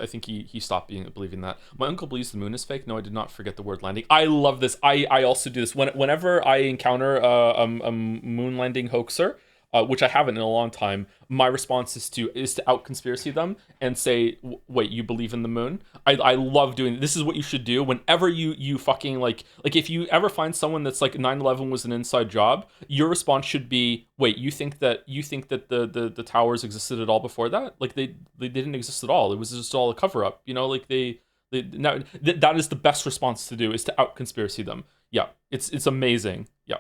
think he stopped believing that. My uncle believes the moon is fake. No, I did not forget the word landing. I love this. I also do this whenever I encounter a moon landing hoaxer, which I haven't in a long time. My response is to out conspiracy them and say, wait, you believe in the moon? I love doing this. Is what you should do whenever you fucking like if you ever find someone that's like 9/11 was an inside job, your response should be, wait, you think that the towers existed at all before that? Like they didn't exist at all. It was just all a cover up. Like they now that is the best response to do, is to out conspiracy them. Yeah, it's amazing. Yeah.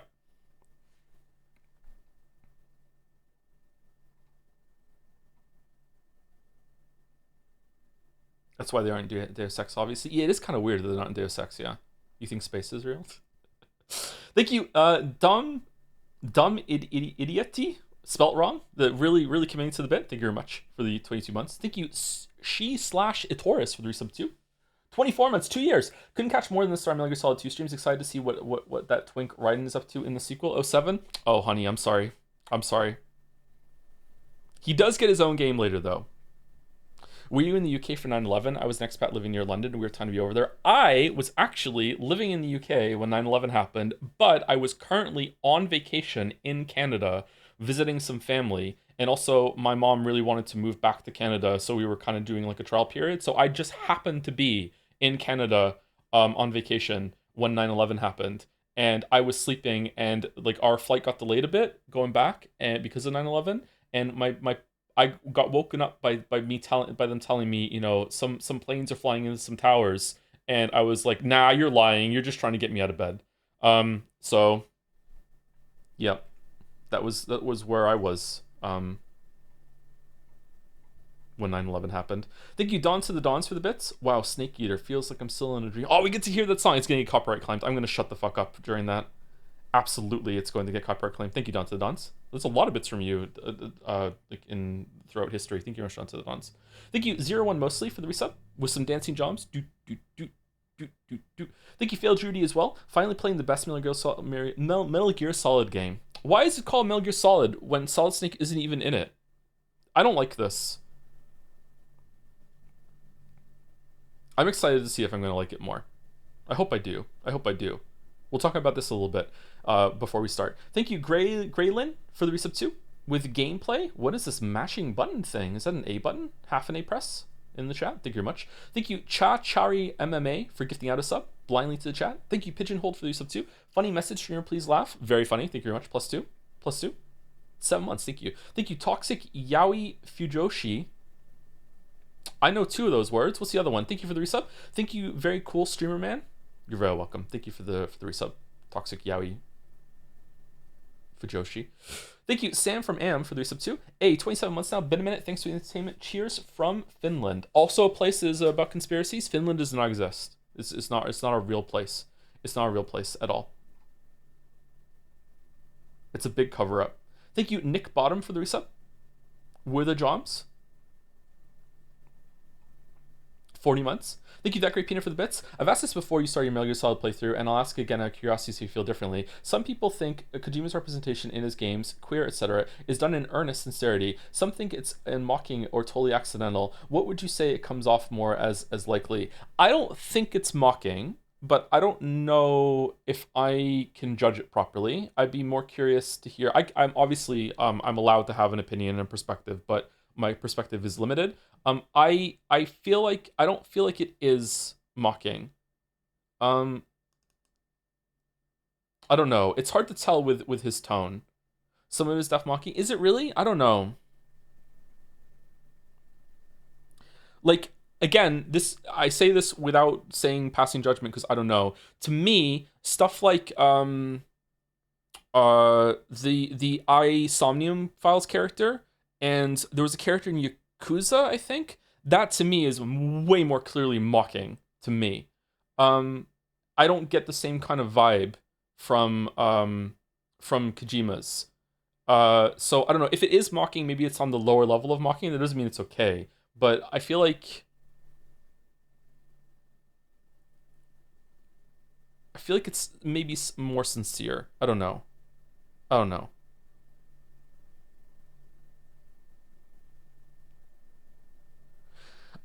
That's why they aren't in Deus Ex, obviously. Yeah, it is kind of weird that they're not in Deus Ex, yeah. You think space is real? Thank you, Idioti, spelt wrong. The really committing to the bit. Thank you very much for the 22 months. Thank you, she/Itoris for the resub 2. 24 months, 2 years. Couldn't catch more than the Star Metal Gear Solid 2 streams. Excited to see what that twink Raiden is up to in the sequel. Oh 07? Oh, honey, I'm sorry. I'm sorry. He does get his own game later, though. Were you in the UK for 9/11? I was an expat living near London, and we were trying to be over there. I was actually living in the UK when 9/11 happened, but I was currently on vacation in Canada visiting some family. And also, my mom really wanted to move back to Canada, so we were kind of doing like a trial period. So I just happened to be in Canada on vacation when 9/11 happened. And I was sleeping, and like our flight got delayed a bit going back, and because of 9/11, and my I got woken up by them telling me, some planes are flying into some towers, and I was like, nah, you're lying. You're just trying to get me out of bed. So yeah, that was where I was when 9/11 happened. Thank you, Dawn to the Dawns, for the bits. Wow, Snake Eater feels like I'm still in a dream. Oh, we get to hear that song. It's gonna get copyright claimed. I'm gonna shut the fuck up during that. Absolutely, it's going to get copyright claim. Thank you, Don to the Dons. There's a lot of bits from you, like in throughout history. Thank you, much, Don to the Dons. Thank you, 01 mostly for the resub with some dancing jobs. Thank you, Fail Judy as well. Finally playing the best Metal Gear Solid game. Why is it called Metal Gear Solid when Solid Snake isn't even in it? I don't like this. I'm excited to see if I'm going to like it more. I hope I do. We'll talk about this a little bit before we start. Thank you, Graylin, for the resub 2. With gameplay, what is this mashing button thing? Is that an A button? Half an A press in the chat. Thank you very much. Thank you, Chari MMA, for gifting out a sub blindly to the chat. Thank you, Pigeonhole, for the resub 2. Funny message, streamer, please laugh. Very funny. Thank you very much. +2. +2. 7 months. Thank you. Thank you, Toxic Yaoi Fujoshi. I know 2 of those words. What's the other one? Thank you for the resub. Thank you, very cool streamer man. You're very welcome. Thank you for the resub, Toxic Yaoi Fujoshi. Thank you, Sam from Am, for the resub too. 27 months now. Been a minute. Thanks for the entertainment. Cheers from Finland. Also, a place is about conspiracies. Finland does not exist. It's not a real place. It's not a real place at all. It's a big cover up. Thank you, Nick Bottom, for the resub. Were the jobs? 40 months. Thank you, That Great Peanut, for the bits. I've asked this before you start your Metal Gear Solid playthrough, and I'll ask again out of curiosity so you feel differently. Some people think Kojima's representation in his games, queer, etc., is done in earnest sincerity. Some think it's in mocking or totally accidental. What would you say it comes off more as likely? I don't think it's mocking, but I don't know if I can judge it properly. I'd be more curious to hear. I'm obviously I'm allowed to have an opinion and perspective, but my perspective is limited. I feel like I don't feel like it is mocking. I don't know. It's hard to tell with his tone. Some of his stuff mocking. Is it really? I don't know. Like, again, I say this without saying passing judgment because I don't know. To me, stuff like the I Somnium Files character, and there was a character in Yakuza, I think. That to me is way more clearly mocking to me. I don't get the same kind of vibe from Kojima's. So I don't know if it is mocking. Maybe it's on the lower level of mocking. That doesn't mean it's okay. But I feel like I feel like it's maybe more sincere. I don't know. I don't know.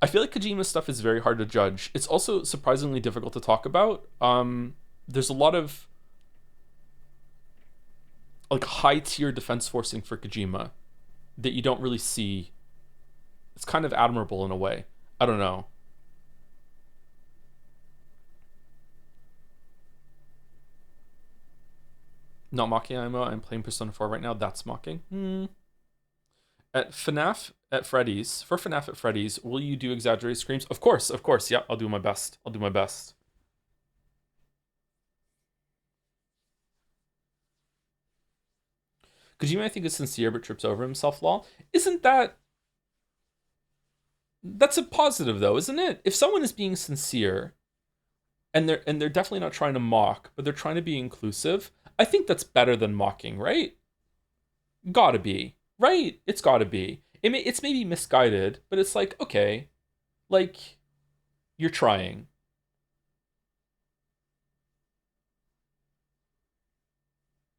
I feel like Kojima's stuff is very hard to judge. It's also surprisingly difficult to talk about. There's a lot of like high tier defense forcing for Kojima that you don't really see. It's kind of admirable in a way. I don't know. Not mocking IMO. I'm playing Persona 4 right now. That's mocking. At FNAF at Freddy's, for FNAF at Freddy's, will you do exaggerated screams? Of course, of course. Yeah, I'll do my best. I'll do my best. Kojima, I think, is sincere but trips over himself, lol. Isn't that... That's a positive, though, isn't it? If someone is being sincere, and they're definitely not trying to mock, but they're trying to be inclusive, I think that's better than mocking, right? Gotta be. Right? It's gotta be. It's maybe misguided, but it's like, okay, like, you're trying.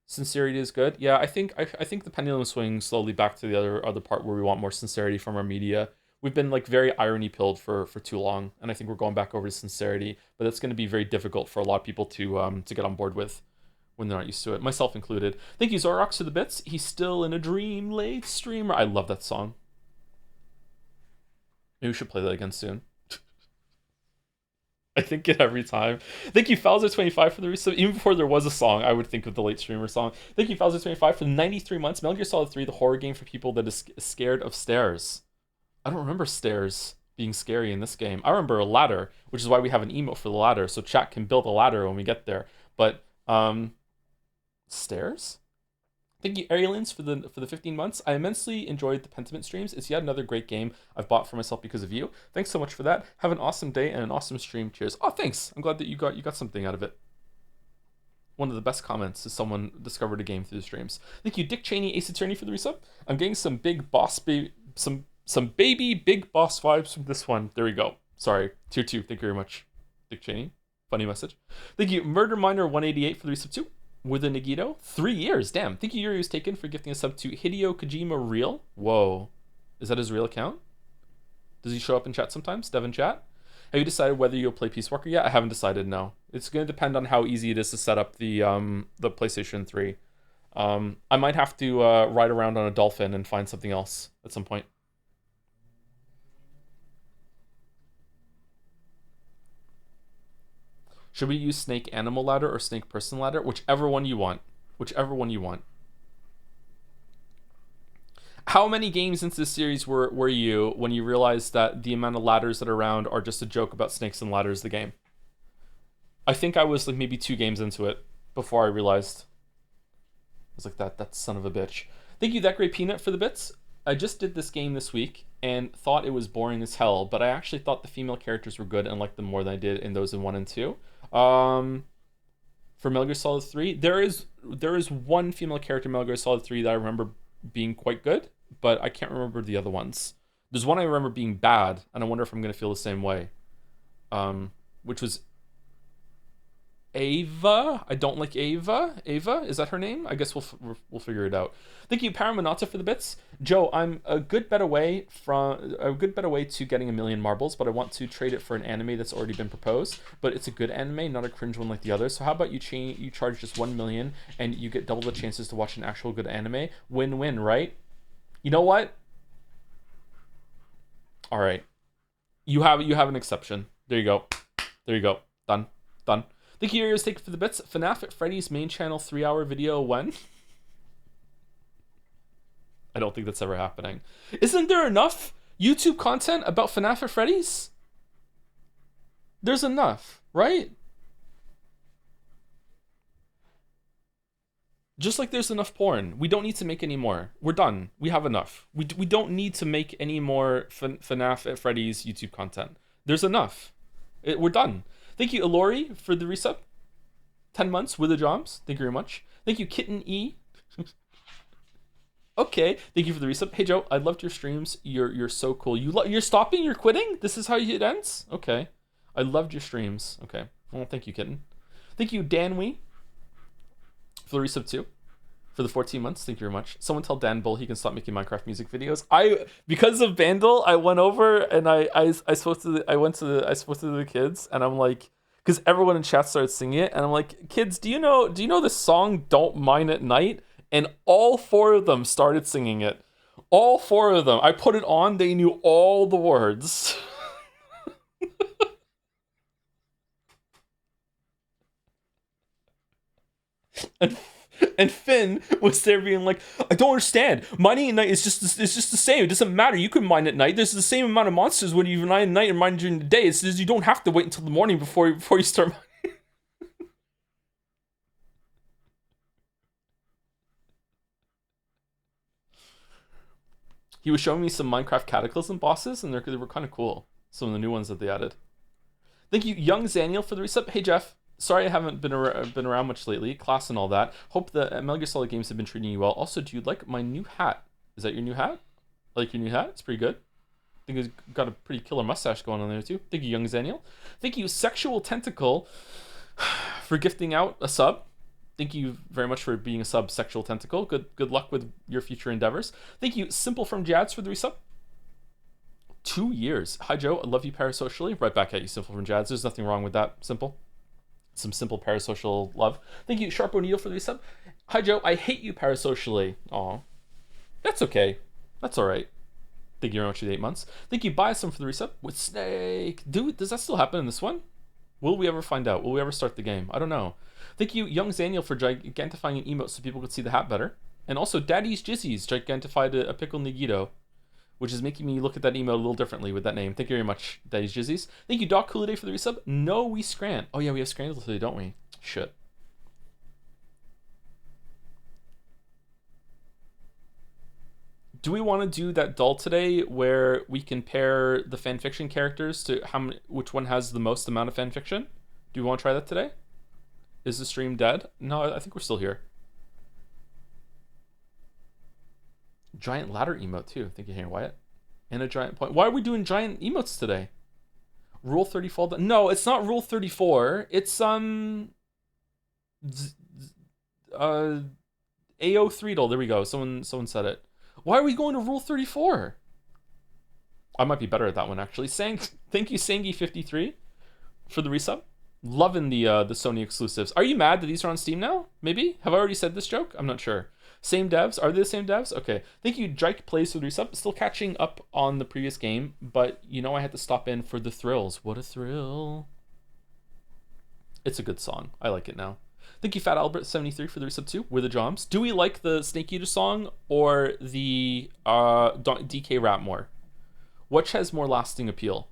Sincerity is good. Yeah, I think the pendulum swings slowly back to the other part where we want more sincerity from our media. We've been like very irony pilled for too long, and I think we're going back over to sincerity. But that's going to be very difficult for a lot of people to get on board with when they're not used to it, myself included. Thank you, Zorox, for the bits. He's still in a dream, late streamer. I love that song. Maybe we should play that again soon. I think it every time. Thank you, Falzer25, for the resub. Even before there was a song, I would think of the late streamer song. Thank you, Falzer25, for the 93 months. Metal Gear Solid 3, the horror game for people that is scared of stairs. I don't remember stairs being scary in this game. I remember a ladder, which is why we have an emote for the ladder, so chat can build a ladder when we get there. But, stairs? Thank you, Arielins, for the 15 months. I immensely enjoyed the Pentiment streams. It's yet another great game I've bought for myself because of you. Thanks so much for that. Have an awesome day and an awesome stream. Cheers. Oh, thanks. I'm glad that you got something out of it. One of the best comments is someone discovered a game through the streams. Thank you, Dick Cheney, Ace Attorney, for the resub. I'm getting some big boss some baby big boss vibes from this one. There we go. Sorry. Tier 2. Thank you very much, Dick Cheney. Funny message. Thank you, Murder Miner 188, for the resub too. With a Nagito, 3 years. Damn. Thank you, Yuri was taken, for gifting a sub to Hideo Kojima Real. Whoa. Is that his real account? Does he show up in chat sometimes? Devin chat? Have you decided whether you'll play Peace Walker yet? I haven't decided, no. It's going to depend on how easy it is to set up the PlayStation 3. I might have to ride around on a dolphin and find something else at some point. Should we use snake animal ladder or snake person ladder? Whichever one you want. Whichever one you want. How many games into the series were you when you realized that the amount of ladders that are around are just a joke about snakes and ladders, the game? I think I was like maybe 2 games into it before I realized. I was like, that son of a bitch. Thank you, That Great Peanut, for the bits. I just did this game this week and thought it was boring as hell, but I actually thought the female characters were good and liked them more than I did in those in 1 and 2. For Metal Gear Solid 3, there is one female character in Metal Gear Solid 3 that I remember being quite good, but I can't remember the other ones. There's one I remember being bad, and I wonder if I'm going to feel the same way. Which was Ava. I don't like Ava. Ava, is that her name? I guess we'll figure it out. Thank you, Paramanata, for the bits. Joe, I'm a good bet away to getting 1,000,000 marbles, but I want to trade it for an anime that's already been proposed. But it's a good anime, not a cringe one like the others. So how about you charge just 1,000,000 and you get double the chances to watch an actual good anime? Win-win, right? You know what? All right. You have an exception. There you go. There you go. Done. Thank you, Arios, for the bits. FNAF at Freddy's main channel 3-hour video when? I don't think that's ever happening. Isn't there enough YouTube content about FNAF at Freddy's? There's enough, right? Just like there's enough porn. We don't need to make any more. We're done. We have enough. We don't need to make any more FNAF at Freddy's YouTube content. There's enough. We're done. Thank you, Ilori, for the resub. 10 months with the jobs. Thank you very much. Thank you, Kitten E. Okay. Thank you for the resub. Hey, Joe, I loved your streams. You're so cool. You're stopping? You're quitting? This is how it ends? Okay. I loved your streams. Okay. Well, thank you, Kitten. Thank you, Dan Wee, for the resub 2. For the 14 months, thank you very much. Someone tell Dan Bull he can stop making Minecraft music videos. Because of Vandal, I went over and I spoke to the kids, and I'm like, because everyone in chat started singing it, and I'm like, kids, do you know this song "Don't Mine at Night"? And all 4 of them started singing it. All 4 of them. I put it on. They knew all the words. and And Finn was there being like, I don't understand. Mining at night is just the same. It doesn't matter. You can mine at night. There's the same amount of monsters when you mine at night and mine during the day. It's just you don't have to wait until the morning before you start mining. He was showing me some Minecraft Cataclysm bosses, and they were kind of cool. Some of the new ones that they added. Thank you, Young Zaniel, for the resub. Hey, Jeff. Sorry I haven't been around much lately, class and all that. Hope the Metal Gear Solid games have been treating you well. Also, do you like my new hat? Is that your new hat? I like your new hat? It's pretty good. I think it's got a pretty killer mustache going on there too. Thank you, Young Zaniel. Thank you, Sexual Tentacle, for gifting out a sub. Thank you very much for being a sub, Sexual Tentacle. Good luck with your future endeavors. Thank you, Simple from Jads, for the resub. 2 years. Hi, Joe. I love you parasocially. Right back at you, Simple from Jads. There's nothing wrong with that, Simple. Some simple parasocial love. Thank you, Sharp O'Neill, for the resub. Hi, Joe. I hate you parasocially. Aw. That's okay. That's all right. Thank you very much for the 8 months. Thank you, Biasum, for the resub. With Snake. Dude, does that still happen in this one? Will we ever find out? Will we ever start the game? I don't know. Thank you, Young Zaniel, for gigantifying an emote so people could see the hat better. And also, Daddy's Jizzies gigantified a pickle Nagito, which is making me look at that emote a little differently with that name. Thank you very much, Daddy's Jizzies. Thank you, Doc Cooliday, for the resub. No, we scran. Oh, yeah, we have scrambled today, don't we? Shit. Do we want to do that dull today where we compare the fanfiction characters to which one has the most amount of fanfiction? Do we want to try that today? Is the stream dead? No, I think we're still here. Giant ladder emote too. Thank you, Henry Wyatt. And a giant point. Why are we doing giant emotes today? Rule 34. No, it's not Rule 34. It's AO3. There we go. Someone said it. Why are we going to Rule 34? I might be better at that one actually. Thank you, Sangi53, for the resub. Loving the Sony exclusives. Are you mad that these are on Steam now? Maybe? Have I already said this joke? I'm not sure. Same devs? Are they the same devs? Okay. Thank you, Drake Plays, for the resub. Still catching up on the previous game, but you know I had to stop in for the thrills. What a thrill. It's a good song. I like it now. Thank you, Fat Albert73, for the resub too. We're the Joms. Do we like the Snake Eater song or the DK rap more? Which has more lasting appeal?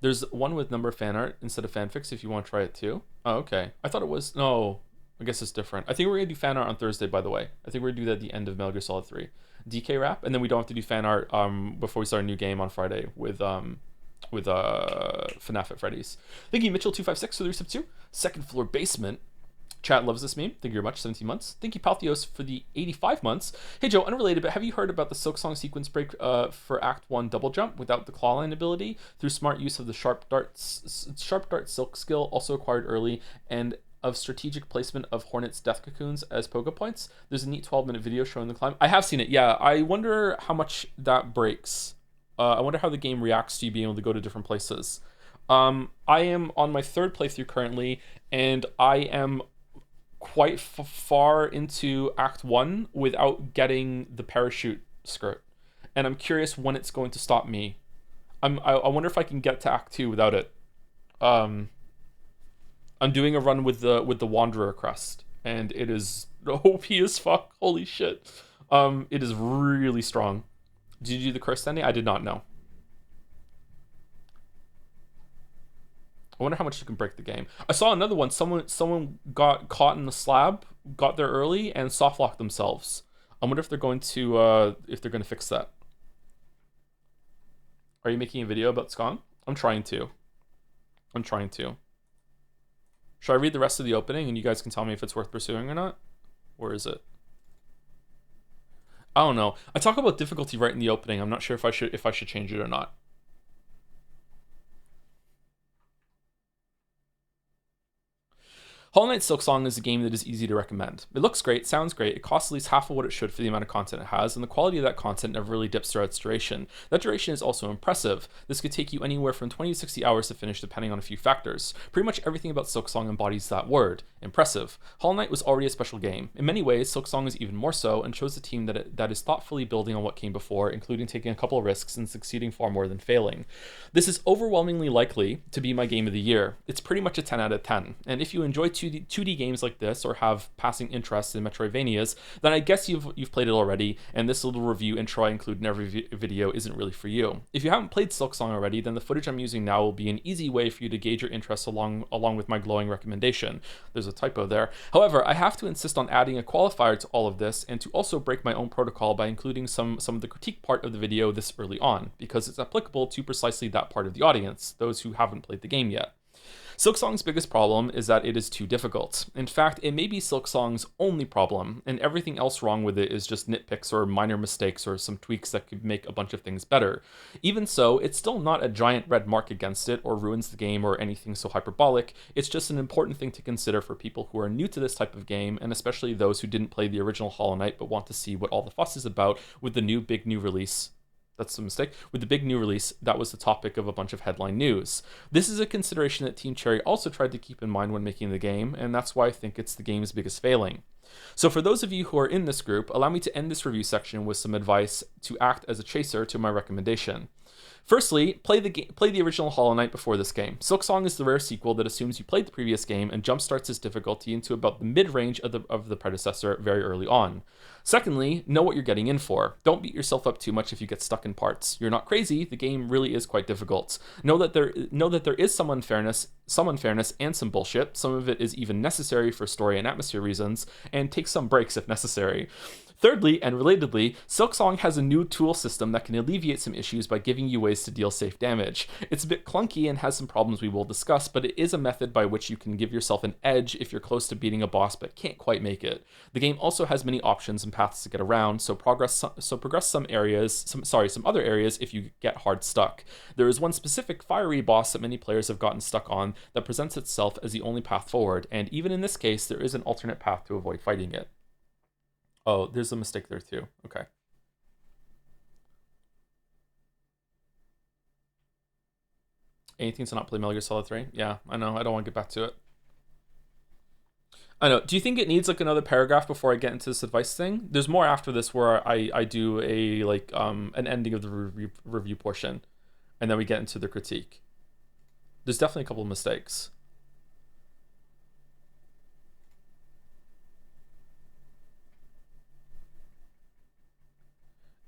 There's one with number fan art instead of fanfics if you want to try it too. Oh, okay. I thought it was... No, I guess it's different. I think we're going to do fan art on Thursday, by the way. I think we're going to do that at the end of Metal Gear Solid 3. DK rap, and then we don't have to do fan art before we start a new game on Friday with FNAF at Freddy's. Thank you, Mitchell256, for the resub 2. Second Floor Basement. Chat loves this meme. Thank you very much. 17 months. Thank you, Palthios, for the 85 months. Hey, Joe, unrelated, but have you heard about the Silk Song sequence break for Act 1 double jump without the claw line ability through smart use of the Sharp Dart Silk skill, also acquired early, and of strategic placement of Hornet's death cocoons as pogo points? There's a neat 12-minute video showing the climb. I have seen it, yeah. I wonder how much that breaks. I wonder how the game reacts to you being able to go to different places. I am on my 3rd playthrough currently, and I am quite far into Act 1 without getting the parachute skirt, and I'm curious when it's going to stop me. I wonder if I can get to Act 2 without it. I'm doing a run with the Wanderer crest, and it is OP as fuck. Holy shit. It is really strong. Did you do the curse ending? I did not know. I wonder how much you can break the game. I saw another one. Someone got caught in the slab, got there early, and soft locked themselves. I wonder if they're going to fix that. Are you making a video about Skong? I'm trying to. Should I read the rest of the opening and you guys can tell me if it's worth pursuing or not? Or is it? I don't know. I talk about difficulty right in the opening. I'm not sure if I should change it or not. Hollow Knight Silksong is a game that is easy to recommend. It looks great, sounds great, it costs at least half of what it should for the amount of content it has, and the quality of that content never really dips throughout its duration. That duration is also impressive. This could take you anywhere from 20 to 60 hours to finish depending on a few factors. Pretty much everything about Silksong embodies that word, impressive. Hollow Knight was already a special game. In many ways, Silksong is even more so, and shows a team that is thoughtfully building on what came before, including taking a couple of risks and succeeding far more than failing. This is overwhelmingly likely to be my game of the year. It's pretty much a 10 out of 10, and if you enjoy 2D games like this or have passing interest in Metroidvanias, then I guess you've played it already, and this little review intro I include in every video isn't really for you. If you haven't played Silksong already, then the footage I'm using now will be an easy way for you to gauge your interest along with my glowing recommendation. There's a typo there. However, I have to insist on adding a qualifier to all of this, and to also break my own protocol by including some of the critique part of the video this early on, because it's applicable to precisely that part of the audience, those who haven't played the game yet. Silksong's biggest problem is that it is too difficult. In fact, it may be Silksong's only problem, and everything else wrong with it is just nitpicks or minor mistakes or some tweaks that could make a bunch of things better. Even so, it's still not a giant red mark against it or ruins the game or anything so hyperbolic. It's just an important thing to consider for people who are new to this type of game, and especially those who didn't play the original Hollow Knight but want to see what all the fuss is about with the big new release. That's a mistake. With the big new release, that was the topic of a bunch of headline news. This is a consideration that Team Cherry also tried to keep in mind when making the game, and that's why I think it's the game's biggest failing. So for those of you who are in this group, allow me to end this review section with some advice to act as a chaser to my recommendation. Firstly, play the original Hollow Knight before this game. Silksong is the rare sequel that assumes you played the previous game and jumpstarts its difficulty into about the mid-range of the predecessor very early on. Secondly, know what you're getting in for. Don't beat yourself up too much if you get stuck in parts. You're not crazy, the game really is quite difficult. Know that there is some unfairness and some bullshit. Some of it is even necessary for story and atmosphere reasons, and take some breaks if necessary. Thirdly, and relatedly, Silksong has a new tool system that can alleviate some issues by giving you ways to deal safe damage. It's a bit clunky and has some problems we will discuss, but it is a method by which you can give yourself an edge if you're close to beating a boss but can't quite make it. The game also has many options and paths to get around, so progress some other areas if you get hard stuck. There is one specific fiery boss that many players have gotten stuck on that presents itself as the only path forward, and even in this case, there is an alternate path to avoid fighting it. Oh, there's a mistake there too. Okay. Anything to not play Metal Gear Solid 3? Yeah, I know. I don't want to get back to it. I know. Do you think it needs like another paragraph before I get into this advice thing? There's more after this where I do a an ending of the review portion, and then we get into the critique. There's definitely a couple of mistakes.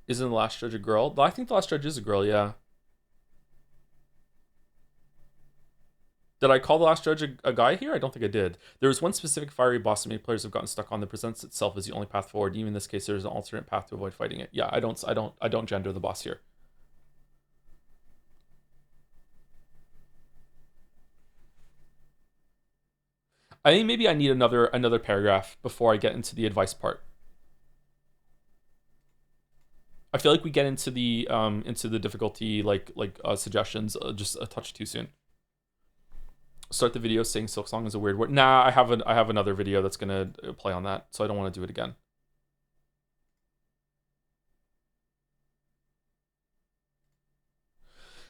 Isn't the last judge a girl? I think the last judge is a girl, yeah. Did I call the last judge a guy here? I don't think I did. There is one specific fiery boss that many players have gotten stuck on that presents itself as the only path forward. Even in this case, there's an alternate path to avoid fighting it. Yeah, I don't gender the boss here. I think maybe I need another paragraph before I get into the advice part. I feel like we get into the difficulty suggestions just a touch too soon. Start the video saying Silksong is a weird word. Nah, I have another video that's gonna play on that, so I don't want to do it again.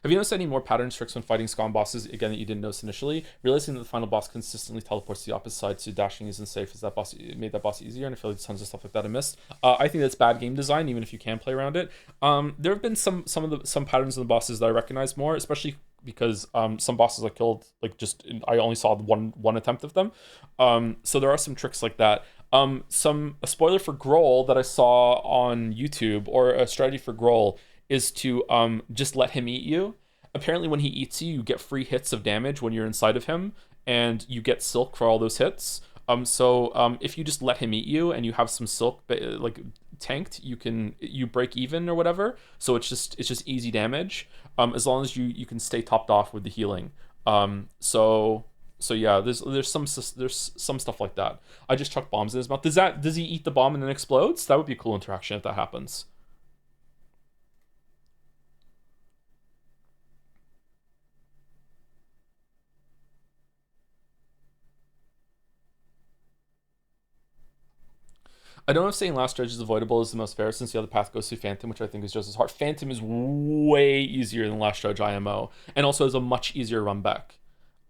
Have you noticed any more patterns, tricks when fighting Scum bosses, again, that you didn't notice initially? Realizing that the final boss consistently teleports to the opposite side, so dashing isn't safe. It made that boss easier, and I feel like there's tons of stuff like that I missed. I think that's bad game design, even if you can play around it. There have been some patterns in the bosses that I recognize more, especially because some bosses I killed, I only saw one attempt of them. So there are some tricks like that. A spoiler for Grohl that I saw on YouTube, or a strategy for Grohl, is to just let him eat you. Apparently when he eats you, you get free hits of damage when you're inside of him, and you get silk for all those hits. So if you just let him eat you and you have some silk tanked, you break even or whatever. So it's just easy damage, as long as you can stay topped off with the healing. So yeah, there's some stuff like that. I just chuck bombs in his mouth. Does he eat the bomb and then explodes? That would be a cool interaction if that happens. I don't know if saying Last Dredge is avoidable is the most fair since the other path goes through Phantom, which I think is just as hard. Phantom is way easier than Last Dredge IMO, and also has a much easier run back.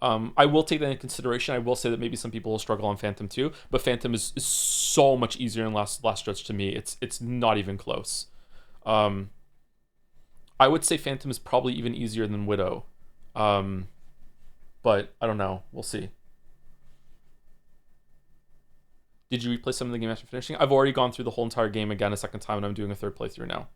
I will take that into consideration. I will say that maybe some people will struggle on Phantom too, but Phantom is so much easier than Last Dredge to me. It's not even close. Um, I would say Phantom is probably even easier than Widow, um, but I don't know. We'll see. Did you replay some of the game after finishing? I've already gone through the whole entire game again a second time, and I'm doing a third playthrough now.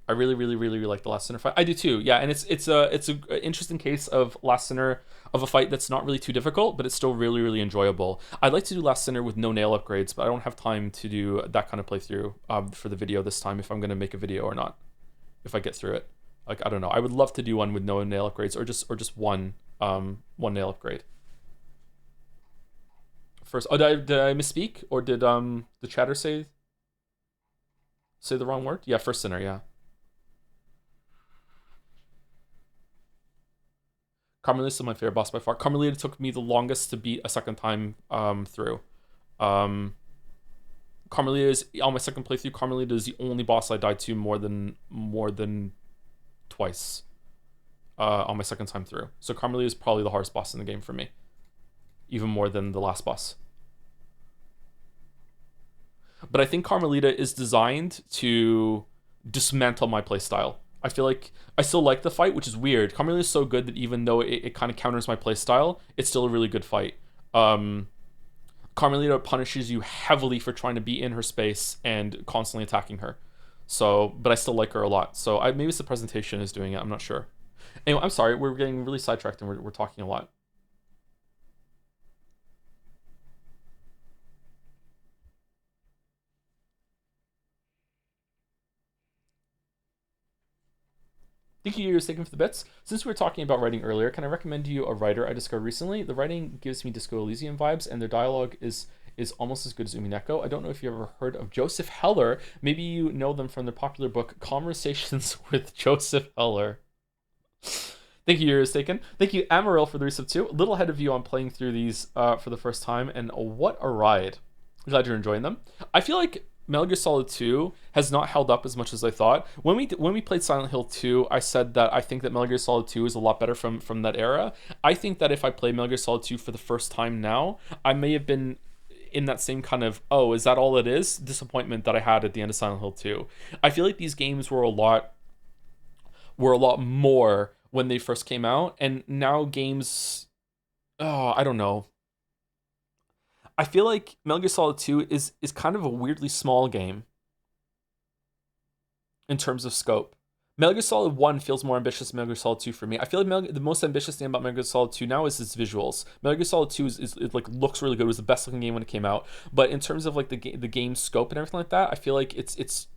I really, really, really, really like the Last Sinner fight. I do too. Yeah, and it's a interesting case of Last Sinner of a fight that's not really too difficult, but it's still really, really enjoyable. I'd like to do Last Sinner with no nail upgrades, but I don't have time to do that kind of playthrough for the video this time. If I'm gonna make a video or not, if I get through it, like I don't know. I would love to do one with no nail upgrades or just one nail upgrade. First, oh, did I misspeak or did the chatter say the wrong word? Yeah, first Sinner. Yeah. Carmelita is my favorite boss by far. Carmelita took me the longest to beat a second time through. Um, Carmelita is on my second playthrough. Carmelita is the only boss I died to more than twice on my second time through. So Carmelita is probably the hardest boss in the game for me, even more than the last boss. But I think Carmelita is designed to dismantle my playstyle. I feel like I still like the fight, which is weird. Carmelita is so good that even though it kind of counters my playstyle, it's still a really good fight. Carmelita punishes you heavily for trying to be in her space and constantly attacking her. So, but I still like her a lot. So maybe it's the presentation is doing it. I'm not sure. Anyway, I'm sorry. We're getting really sidetracked and we're talking a lot. Thank you, Taken for the bits. Since we were talking about writing earlier, can I recommend you a writer I discovered recently? The writing gives me Disco Elysium vibes, and their dialogue is almost as good as Umineko. I don't know if you ever heard of Joseph Heller. Maybe you know them from their popular book Conversations with Joseph Heller. Thank you, Yours Taken. Thank you, Amaryl, for the resub too. A little ahead of you on playing through these for the first time, and what a ride. I'm glad you're enjoying them. I feel like Metal Gear Solid 2 has not held up as much as I thought. When we played Silent Hill 2, I said that I think that Metal Gear Solid 2 is a lot better from that era. I think that if I play Metal Gear Solid 2 for the first time now, I may have been in that same kind of, oh, is that all it is? Disappointment that I had at the end of Silent Hill 2. I feel like these games were a lot more when they first came out, and now games, oh, I don't know. I feel like Metal Gear Solid 2 is kind of a weirdly small game in terms of scope. Metal Gear Solid 1 feels more ambitious than Metal Gear Solid 2 for me. I feel like the most ambitious thing about Metal Gear Solid 2 now is its visuals. Metal Gear Solid 2 is like looks really good. It was the best looking game when it came out. But in terms of like the game scope and everything like that, I feel like it's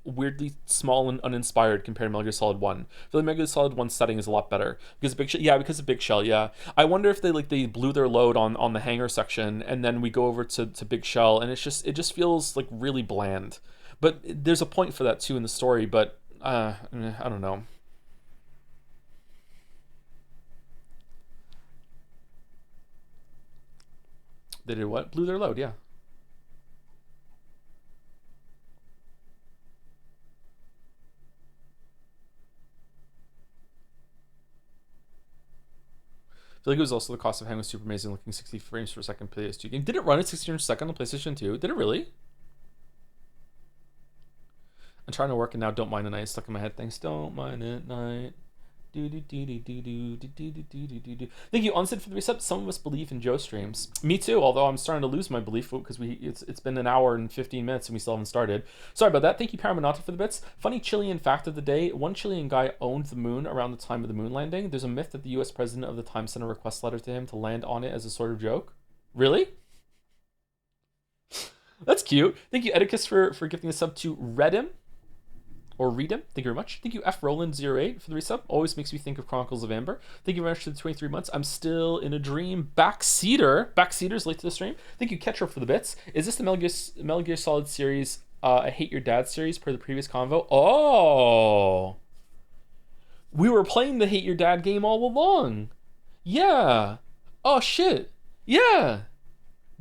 weirdly small and uninspired compared to Metal Gear Solid 1. I feel like Metal Gear Solid 1 setting is a lot better. Because because of Big Shell, yeah. I wonder if they blew their load on the hangar section and then we go over to Big Shell and it just feels like really bland. But there's a point for that too in the story, but I don't know. They did what? Blew their load, yeah. I feel like it was also the cost of having a super amazing looking 60 frames per second PS2 game. Did it run at 60 frames per second on PlayStation 2? Did it really? I'm trying to work and now don't mind at night. It's stuck in my head. Thanks. Don't mind at night. Do do do do do do do do do do do do. Thank you, Onset, for the reset. Some of us believe in Joe streams. Me too. Although I'm starting to lose my belief because it's been an hour and 15 minutes and we still haven't started. Sorry about that. Thank you, Paramonata, for the bits. Funny Chilean fact of the day: one Chilean guy owned the moon around the time of the moon landing. There's a myth that the U.S. president of the time sent a request letter to him to land on it as a sort of joke. Really? That's cute. Thank you, Edicus, for giving a sub to Redim. Or read him. Thank you very much. Thank you, F Roland08, for the resub. Always makes me think of Chronicles of Amber. Thank you very much for the 23 months. I'm still in a dream. Backseater's late to the stream. Thank you, Ketchup, for the bits. Is this the Metal Gear Solid series, I Hate Your Dad series per the previous convo? Oh! We were playing the Hate Your Dad game all along. Yeah. Oh, shit. Yeah.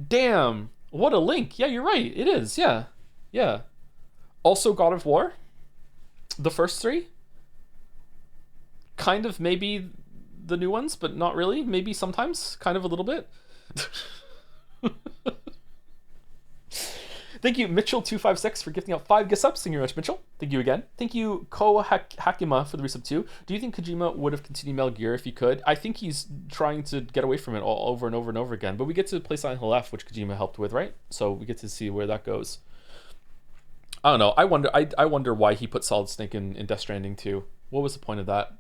Damn. What a link. Yeah, you're right. It is. Yeah. Yeah. Also God of War. The first three. Kind of maybe the new ones, but not really. Maybe sometimes. Kind of a little bit. Thank you, Mitchell256, for gifting out 5 gift subs. Thank you very much, Mitchell. Thank you again. Thank you, Ko Hakima, for the resub 2. Do you think Kojima would have continued Metal Gear if he could? I think he's trying to get away from it all over and over and over again. But we get to play Silent Hill F, which Kojima helped with, right? So we get to see where that goes. I don't know. I wonder why he put Solid Snake in Death Stranding 2. What was the point of that?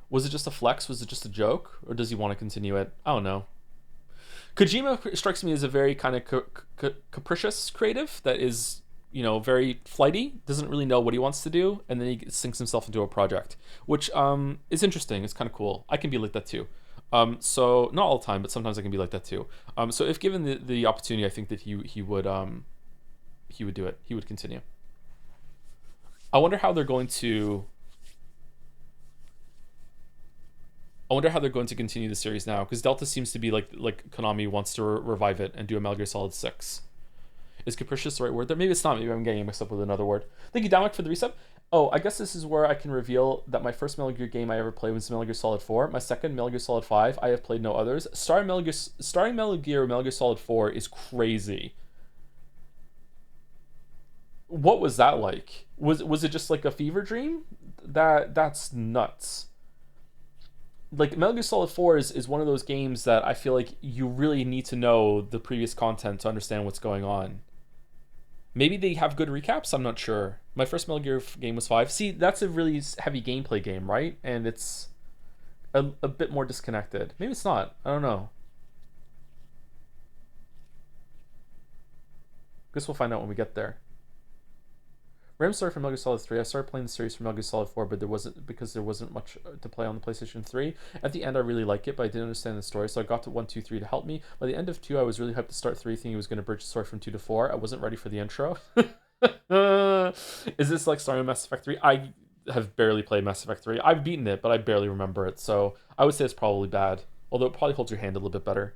Was it just a flex? Was it just a joke? Or does he want to continue it? I don't know. Kojima strikes me as a very kind of capricious creative that is, you know, very flighty, doesn't really know what he wants to do, and then he sinks himself into a project, which is interesting. It's kind of cool. I can be like that too. So not all the time, but sometimes I can be like that too. So if given the opportunity, I think that he would do it. He would continue. I wonder how they're going to continue the series now, because Delta seems to be like Konami wants to revive it and do a Metal Gear Solid 6. Is capricious the right word there? Maybe it's not. Maybe I'm getting mixed up with another word. Thank you, Damek, for the resub. Oh, I guess this is where I can reveal that my first Metal Gear game I ever played was Metal Gear Solid 4. My second, Metal Gear Solid 5. I have played no others. Starring Metal Gear Solid 4 is crazy. What was that like? Was it just like a fever dream? That's nuts. Like, Metal Gear Solid 4 is one of those games that I feel like you really need to know the previous content to understand what's going on. Maybe they have good recaps, I'm not sure. My first Metal Gear game was 5. See, that's a really heavy gameplay game, right? And it's a bit more disconnected. Maybe it's not. I don't know. Guess we'll find out when we get there. Random story from Metal Gear Solid 3. I started playing the series from Metal Gear Solid 4, but there wasn't much to play on the PlayStation 3. At the end, I really liked it, but I didn't understand the story, so I got to 1, 2, 3 to help me. By the end of 2, I was really hyped to start 3, thinking it was going to bridge the story from 2 to 4. I wasn't ready for the intro. Is this like starting Mass Effect 3? I have barely played Mass Effect 3. I've beaten it, but I barely remember it, so I would say it's probably bad. Although it probably holds your hand a little bit better.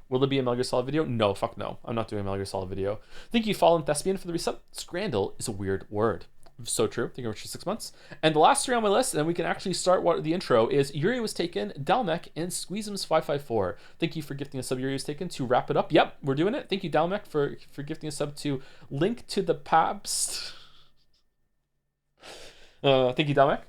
Will there be a Metal Gear Solid video? No, fuck no. I'm not doing a Metal Gear Solid video. Thank you, Fallen Thespian, for the resub. Scrandle is a weird word. So true. Thank you very much for 6 months. And the last 3 on my list, and then we can actually start what the intro is. Yuri Was Taken, Dalmec, and Squeezums554. Thank you for gifting a sub. Yuri Was Taken to wrap it up. Yep, we're doing it. Thank you, Dalmec, for gifting a sub to Link to the Pabst. Thank you, Dalmec.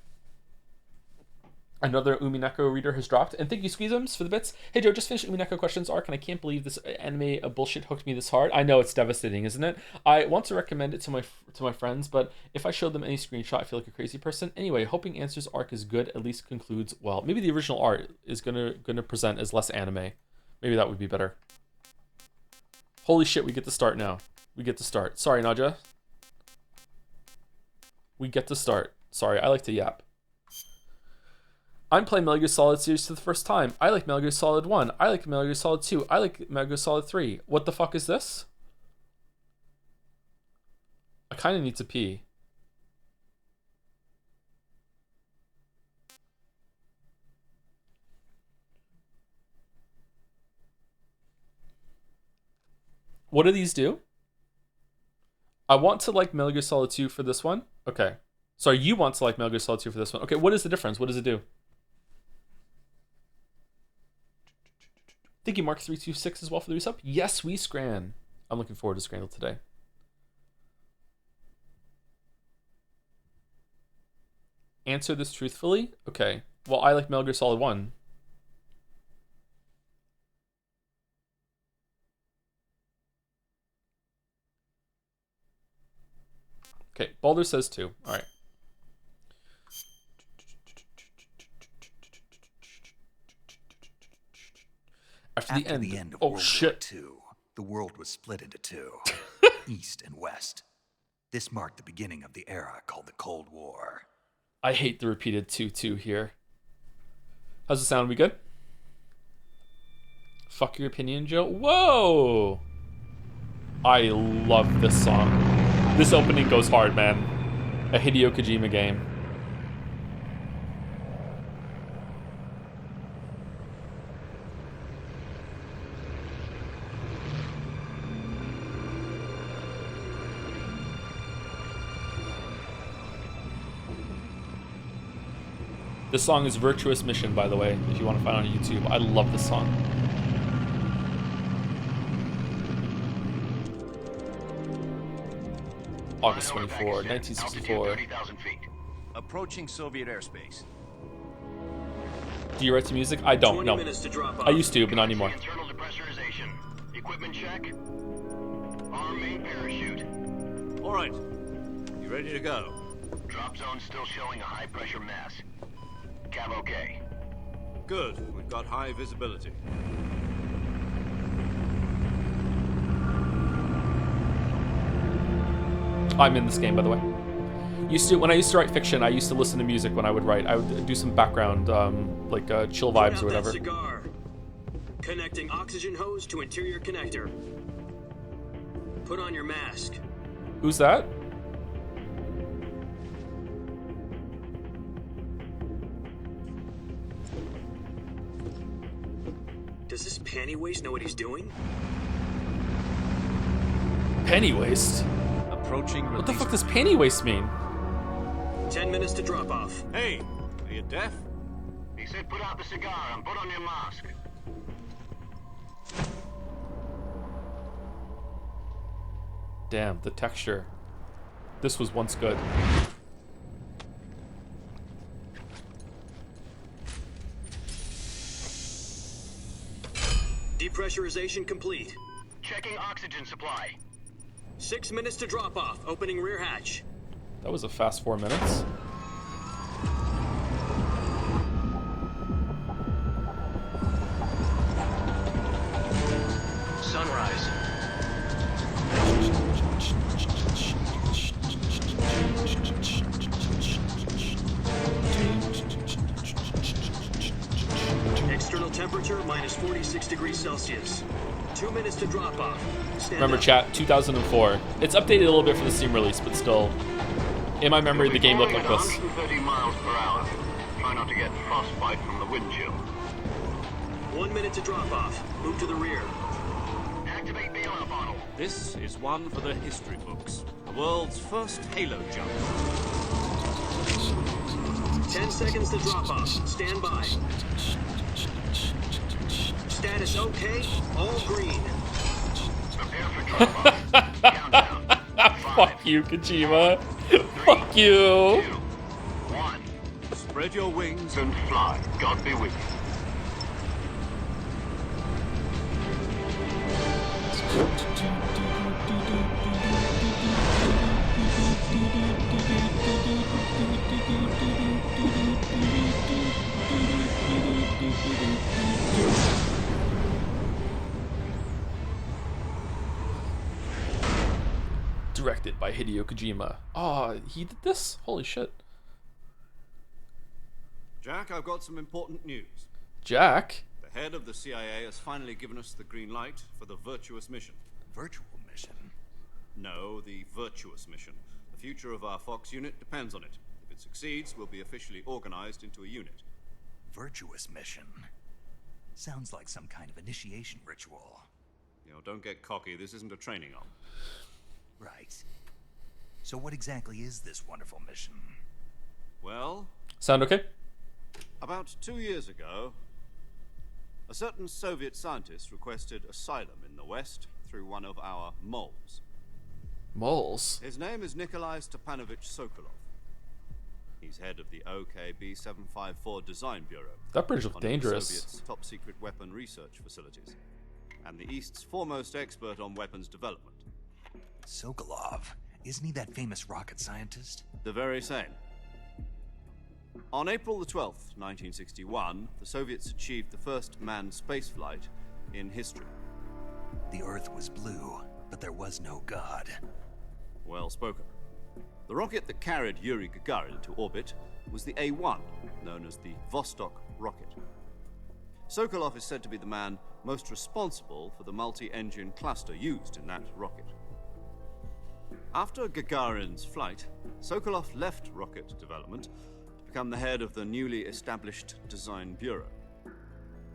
Another Umineko reader has dropped. And thank you, Squeezums, for the bits. Hey, Joe, just finished Umineko questions arc, and I can't believe this anime bullshit hooked me this hard. I know, it's devastating, isn't it? I want to recommend it to my friends, but if I showed them any screenshot, I feel like a crazy person. Anyway, hoping Answers arc is good, at least concludes well. Maybe the original art is gonna present as less anime. Maybe that would be better. Holy shit, we get to start now. We get to start. Sorry, Naja. We get to start. Sorry, I like to yap. I'm playing Metal Gear Solid series for the first time. I like Metal Gear Solid 1. I like Metal Gear Solid 2. I like Metal Gear Solid 3. What the fuck is this? I kind of need to pee. What do these do? I want to like Metal Gear Solid 2 for this one. Okay. Sorry, you want to like Metal Gear Solid 2 for this one. Okay, what is the difference? What does it do? Thank you, Mark326, as well, for the resub. Yes, we scran. I'm looking forward to Scrandle today. Answer this truthfully? Okay. Well, I like Metal Gear Solid 1. Okay, Baldur says 2. All right. After the end of oh World shit. War II, the world was split into two, East and West. This marked the beginning of the era called the Cold War. I hate the repeated 2-2 here. How's it sound? We good? Fuck your opinion, Joe. Whoa! I love this song. This opening goes hard, man. A Hideo Kojima game. This song is Virtuous Mission, by the way, if you want to find it on YouTube. I love this song. August 24, 1964. Approaching Soviet airspace. Do you write some music? I don't, no. I used to, but not anymore. Internal depressurization. Equipment check. Arm main parachute. All right. You ready to go? Drop zone still showing a high pressure mass. Cav okay. Good. We've got high visibility. I'm in this game, by the way. When I used to write fiction, I used to listen to music when I would write. I would do some background, like chill vibes or whatever. Cigar. Connecting oxygen hose to interior connector. Put on your mask. Who's that? Does this panty waste know what he's doing? Penny waste? Approaching release. What the fuck does penny waste mean? 10 minutes to drop off. Hey, are you deaf? He said put out the cigar and put on your mask. Damn, the texture. This was once good. Depressurization complete. Checking oxygen supply. 6 minutes to drop off. Opening rear hatch. That was a fast 4 minutes. Sunrise. External temperature minus 46 degrees Celsius. 2 minutes to drop off. Stand Remember, up. chat, 2004. It's updated a little bit for the Steam release, but still, in my memory, the game looked like this. 130 miles per hour. Try not to get frostbite from the wind chill. 1 minute to drop off. Move to the rear. Activate the alarm bottle. This is one for the history books. The world's first halo jump. 10 seconds to drop off. Stand by. Status okay. All green. Prepare for drop-off. Countdown. 5, Fuck you, Kojima. Fuck you. 2, 1. Spread your wings. And fly. God be with you. Directed by Hideo Kojima. Oh, he did this? Holy shit. Jack, I've got some important news. Jack? The head of the CIA has finally given us the green light for the virtuous mission. Virtual mission? No, the virtuous mission. The future of our Fox unit depends on it. If it succeeds, we'll be officially organized into a unit. Virtuous mission? Sounds like some kind of initiation ritual. You know, don't get cocky. This isn't a training arm. Right. So what exactly is this wonderful mission? Well, Sound okay? about 2 years ago, a certain Soviet scientist requested asylum in the West through one of our moles. Moles. His name is Nikolai Stepanovich Sokolov. He's head of the OKB 754 Design Bureau. That bridge looked one of the dangerous. Soviet's top secret weapon research facilities, and the East's foremost expert on weapons development. Sokolov. Isn't he that famous rocket scientist? The very same. On April the 12th, 1961, the Soviets achieved the first manned spaceflight in history. The Earth was blue, but there was no God. Well spoken. The rocket that carried Yuri Gagarin to orbit was the A-1, known as the Vostok rocket. Sokolov is said to be the man most responsible for the multi-engine cluster used in that rocket. After Gagarin's flight, Sokolov left rocket development to become the head of the newly established Design Bureau.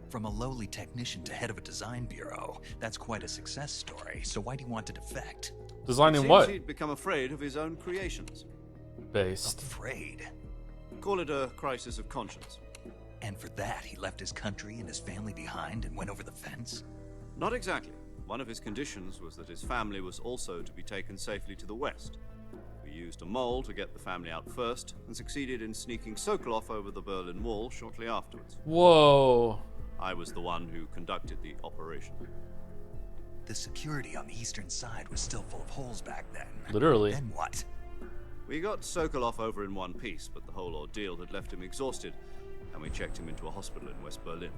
From a lowly technician to head of a design bureau, that's quite a success story. So why do you want to defect? Designing Seems what? he'd become afraid of his own creations. Based. Afraid? Call it a crisis of conscience. And for that, he left his country and his family behind and went over the fence? Not exactly. One of his conditions was that his family was also to be taken safely to the west. We used a mole to get the family out first, and succeeded in sneaking Sokolov over the Berlin Wall shortly afterwards. Whoa. I was the one who conducted the operation. The security on the eastern side was still full of holes back then. Literally. Then what? We got Sokolov over in one piece, but the whole ordeal had left him exhausted, and we checked him into a hospital in West Berlin.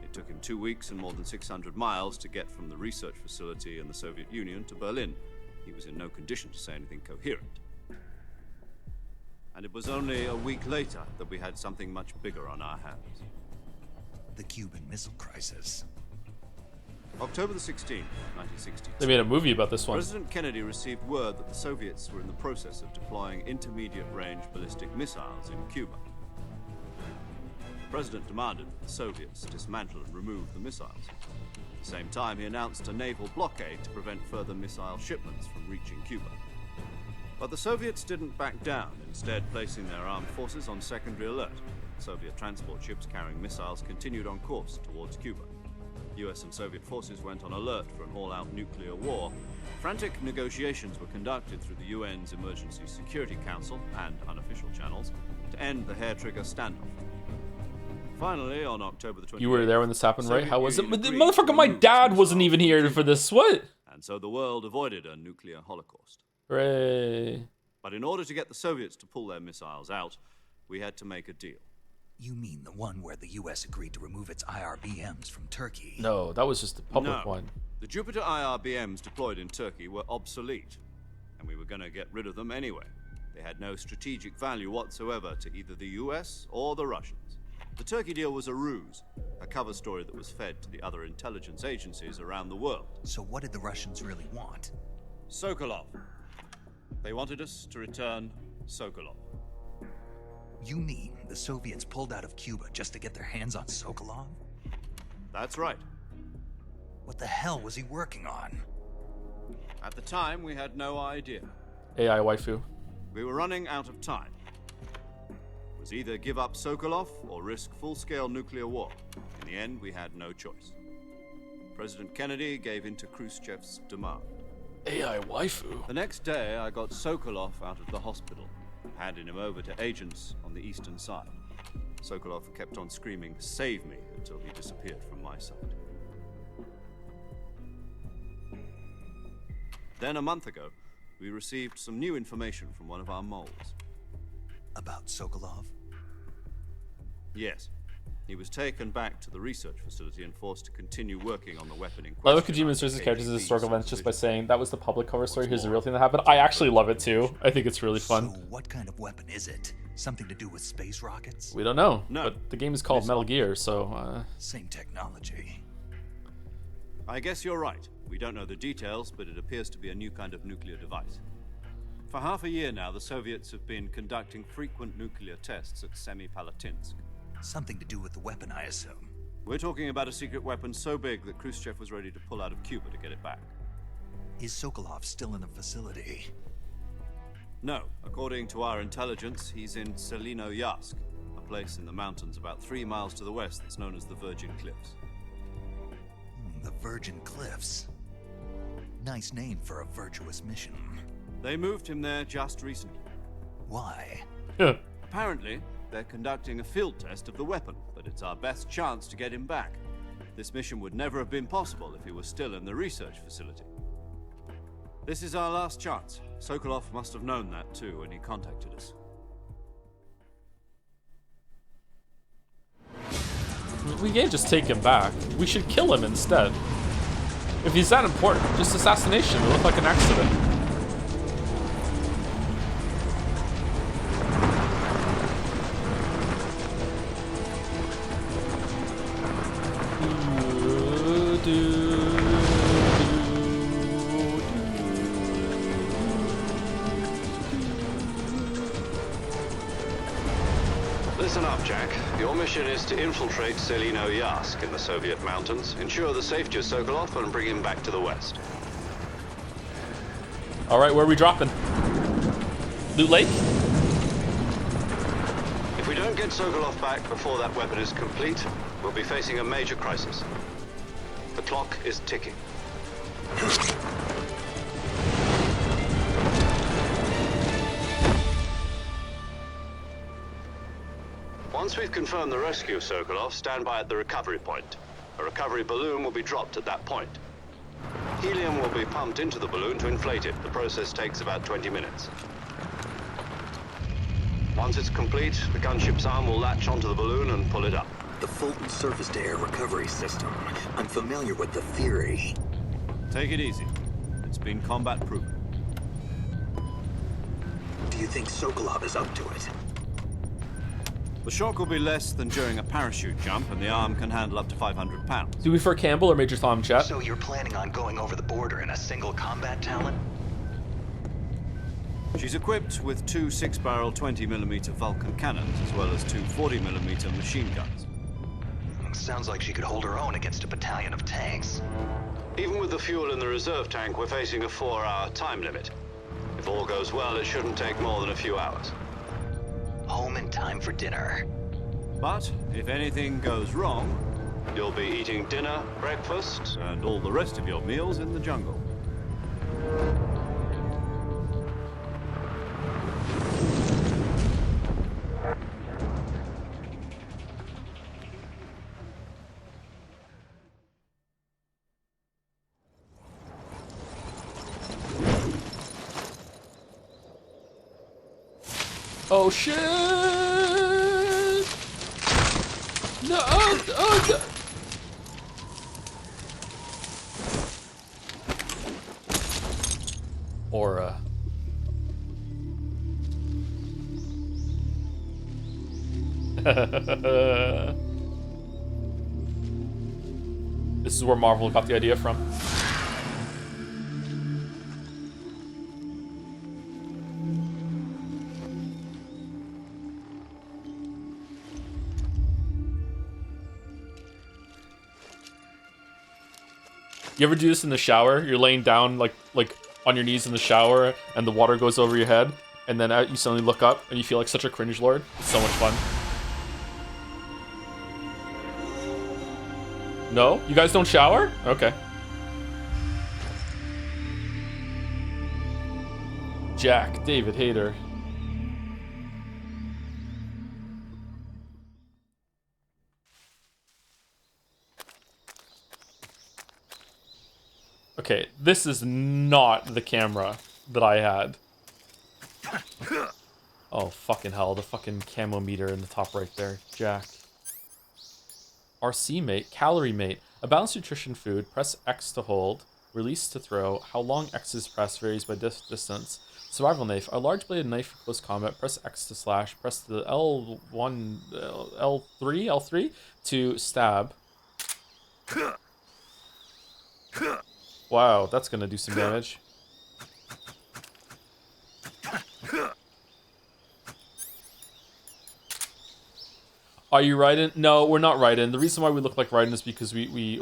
It took him 2 weeks and more than 600 miles to get from the research facility in the Soviet Union to Berlin. He was in no condition to say anything coherent. And it was only a week later that we had something much bigger on our hands. The Cuban Missile Crisis. October the 16th, 1962. They made a movie about this one. President Kennedy received word that the Soviets were in the process of deploying intermediate-range ballistic missiles in Cuba. The President demanded that the Soviets dismantle and remove the missiles. At the same time, he announced a naval blockade to prevent further missile shipments from reaching Cuba. But the Soviets didn't back down, instead placing their armed forces on secondary alert. Soviet transport ships carrying missiles continued on course towards Cuba. US and Soviet forces went on alert for an all-out nuclear war. Frantic negotiations were conducted through the UN's Emergency Security Council and unofficial channels to end the hair-trigger standoff. Finally, on October the 28th... You were there when this happened, right? How was it? Soviet Union Motherfucker, my agreed to dad remove wasn't even here missiles for this. What? And so the world avoided a nuclear holocaust. Hooray. But in order to get the Soviets to pull their missiles out, we had to make a deal. You mean the one where the US agreed to remove its IRBMs from Turkey? No, that was just the public No. one. The Jupiter IRBMs deployed in Turkey were obsolete, and we were going to get rid of them anyway. They had no strategic value whatsoever to either the US or the Russians. The Turkey deal was a ruse, a cover story that was fed to the other intelligence agencies around the world. So what did the Russians really want? Sokolov. They wanted us to return Sokolov. You mean the Soviets pulled out of Cuba just to get their hands on Sokolov? That's right. What the hell was he working on? At the time, we had no idea. AI waifu. We were running out of time. It was either give up Sokolov or risk full-scale nuclear war. In the end, we had no choice. President Kennedy gave in to Khrushchev's demand. AI waifu? The next day, I got Sokolov out of the hospital, handing him over to agents on the eastern side. Sokolov kept on screaming, "Save me," until he disappeared from my sight. Then, a month ago, we received some new information from one of our moles. About Sokolov? Yes. He was taken back to the research facility and forced to continue working on the weapon in I love question. Kojima inserts his characters as KGB historical events just by supervision. saying that was the public cover story, here's the real thing that happened. I actually love it too. I think it's really fun. So what kind of weapon is it? Something to do with space rockets? We don't know, No. but the game is called Metal Gear, so Same technology. I guess you're right. We don't know the details, but it appears to be a new kind of nuclear device. For half a year now, the Soviets have been conducting frequent nuclear tests at Semipalatinsk. Something to do with the weapon, I assume. We're talking about a secret weapon so big that Khrushchev was ready to pull out of Cuba to get it back. Is Sokolov still in the facility? No, according to our intelligence, he's in Selino-Yarsk, a place in the mountains about 3 miles to the west that's known as the Virgin Cliffs. The Virgin Cliffs. Nice name for a virtuous mission. They moved him there just recently. Why? Apparently, they're conducting a field test of the weapon, but it's our best chance to get him back. This mission would never have been possible if he was still in the research facility. This is our last chance. Sokolov must have known that too when he contacted us. we can't just take him back. We should kill him instead. If he's that important, just assassination. It looked like an accident. Listen up, Jack. Your mission is to infiltrate Selino-Yarsk in the Soviet mountains, ensure the safety of Sokolov, and bring him back to the west. All right, where are we dropping? Loot Lake? get Sokolov back before that weapon is complete, we'll be facing a major crisis. The clock is ticking. Once we've confirmed the rescue of Sokolov, stand by at the recovery point. A recovery balloon will be dropped at that point. Helium will be pumped into the balloon to inflate it. The process takes about 20 minutes. Once it's complete, the gunship's arm will latch onto the balloon and pull it up. The Fulton surface-to-air recovery system. I'm familiar with the theory. Take it easy. It's been combat-proven. Do you think Sokolov is up to it? The shock will be less than during a parachute jump, and the arm can handle up to 500 pounds. Do we prefer Campbell or Major Tom, chat? So you're planning on going over the border in a single combat talon? She's equipped with two 6-barrel 20mm Vulcan cannons, as well as two 40mm machine guns. Sounds like she could hold her own against a battalion of tanks. Even with the fuel in the reserve tank, we're facing a 4-hour time limit. If all goes well, it shouldn't take more than a few hours. Home in time for dinner. But if anything goes wrong, you'll be eating dinner, breakfast, and all the rest of your meals in the jungle. Oh shit! No! Oh, no. Aura. This is where Marvel got the idea from. You ever do this in the shower? You're laying down like on your knees in the shower and the water goes over your head and then you suddenly look up and you feel like such a cringe lord. It's so much fun. No? You guys don't shower? Okay. Jack, David Hayter. Okay, this is not the camera that I had. Oh, fucking hell. The fucking camo meter in the top right there. Jack. RC mate. Calorie mate. A balanced nutrition food. Press X to hold. Release to throw. How long X is pressed varies by distance. Survival knife. A large bladed knife for close combat. Press X to slash. Press the L1, L3 to stab. Wow, that's gonna do some damage. Are you Raiden? No, we're not Raiden. The reason why we look like Raiden is because we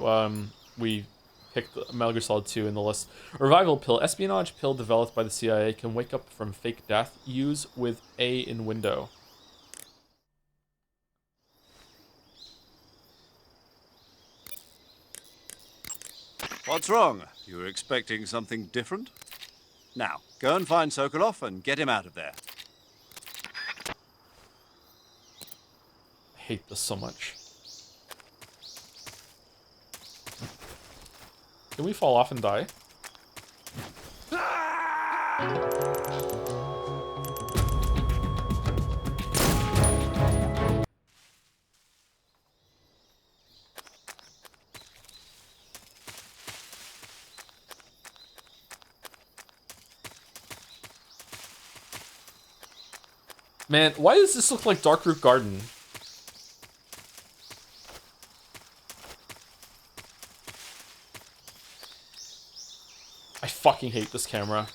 picked Metal Gear Solid 2 in the list. Revival pill. Espionage pill developed by the CIA can wake up from fake death. Use with A in window. What's wrong? You were expecting something different? Now, go and find Sokolov and get him out of there. I hate this so much. Can we fall off and die? Man, why does this look like Darkroot Garden? I fucking hate this camera.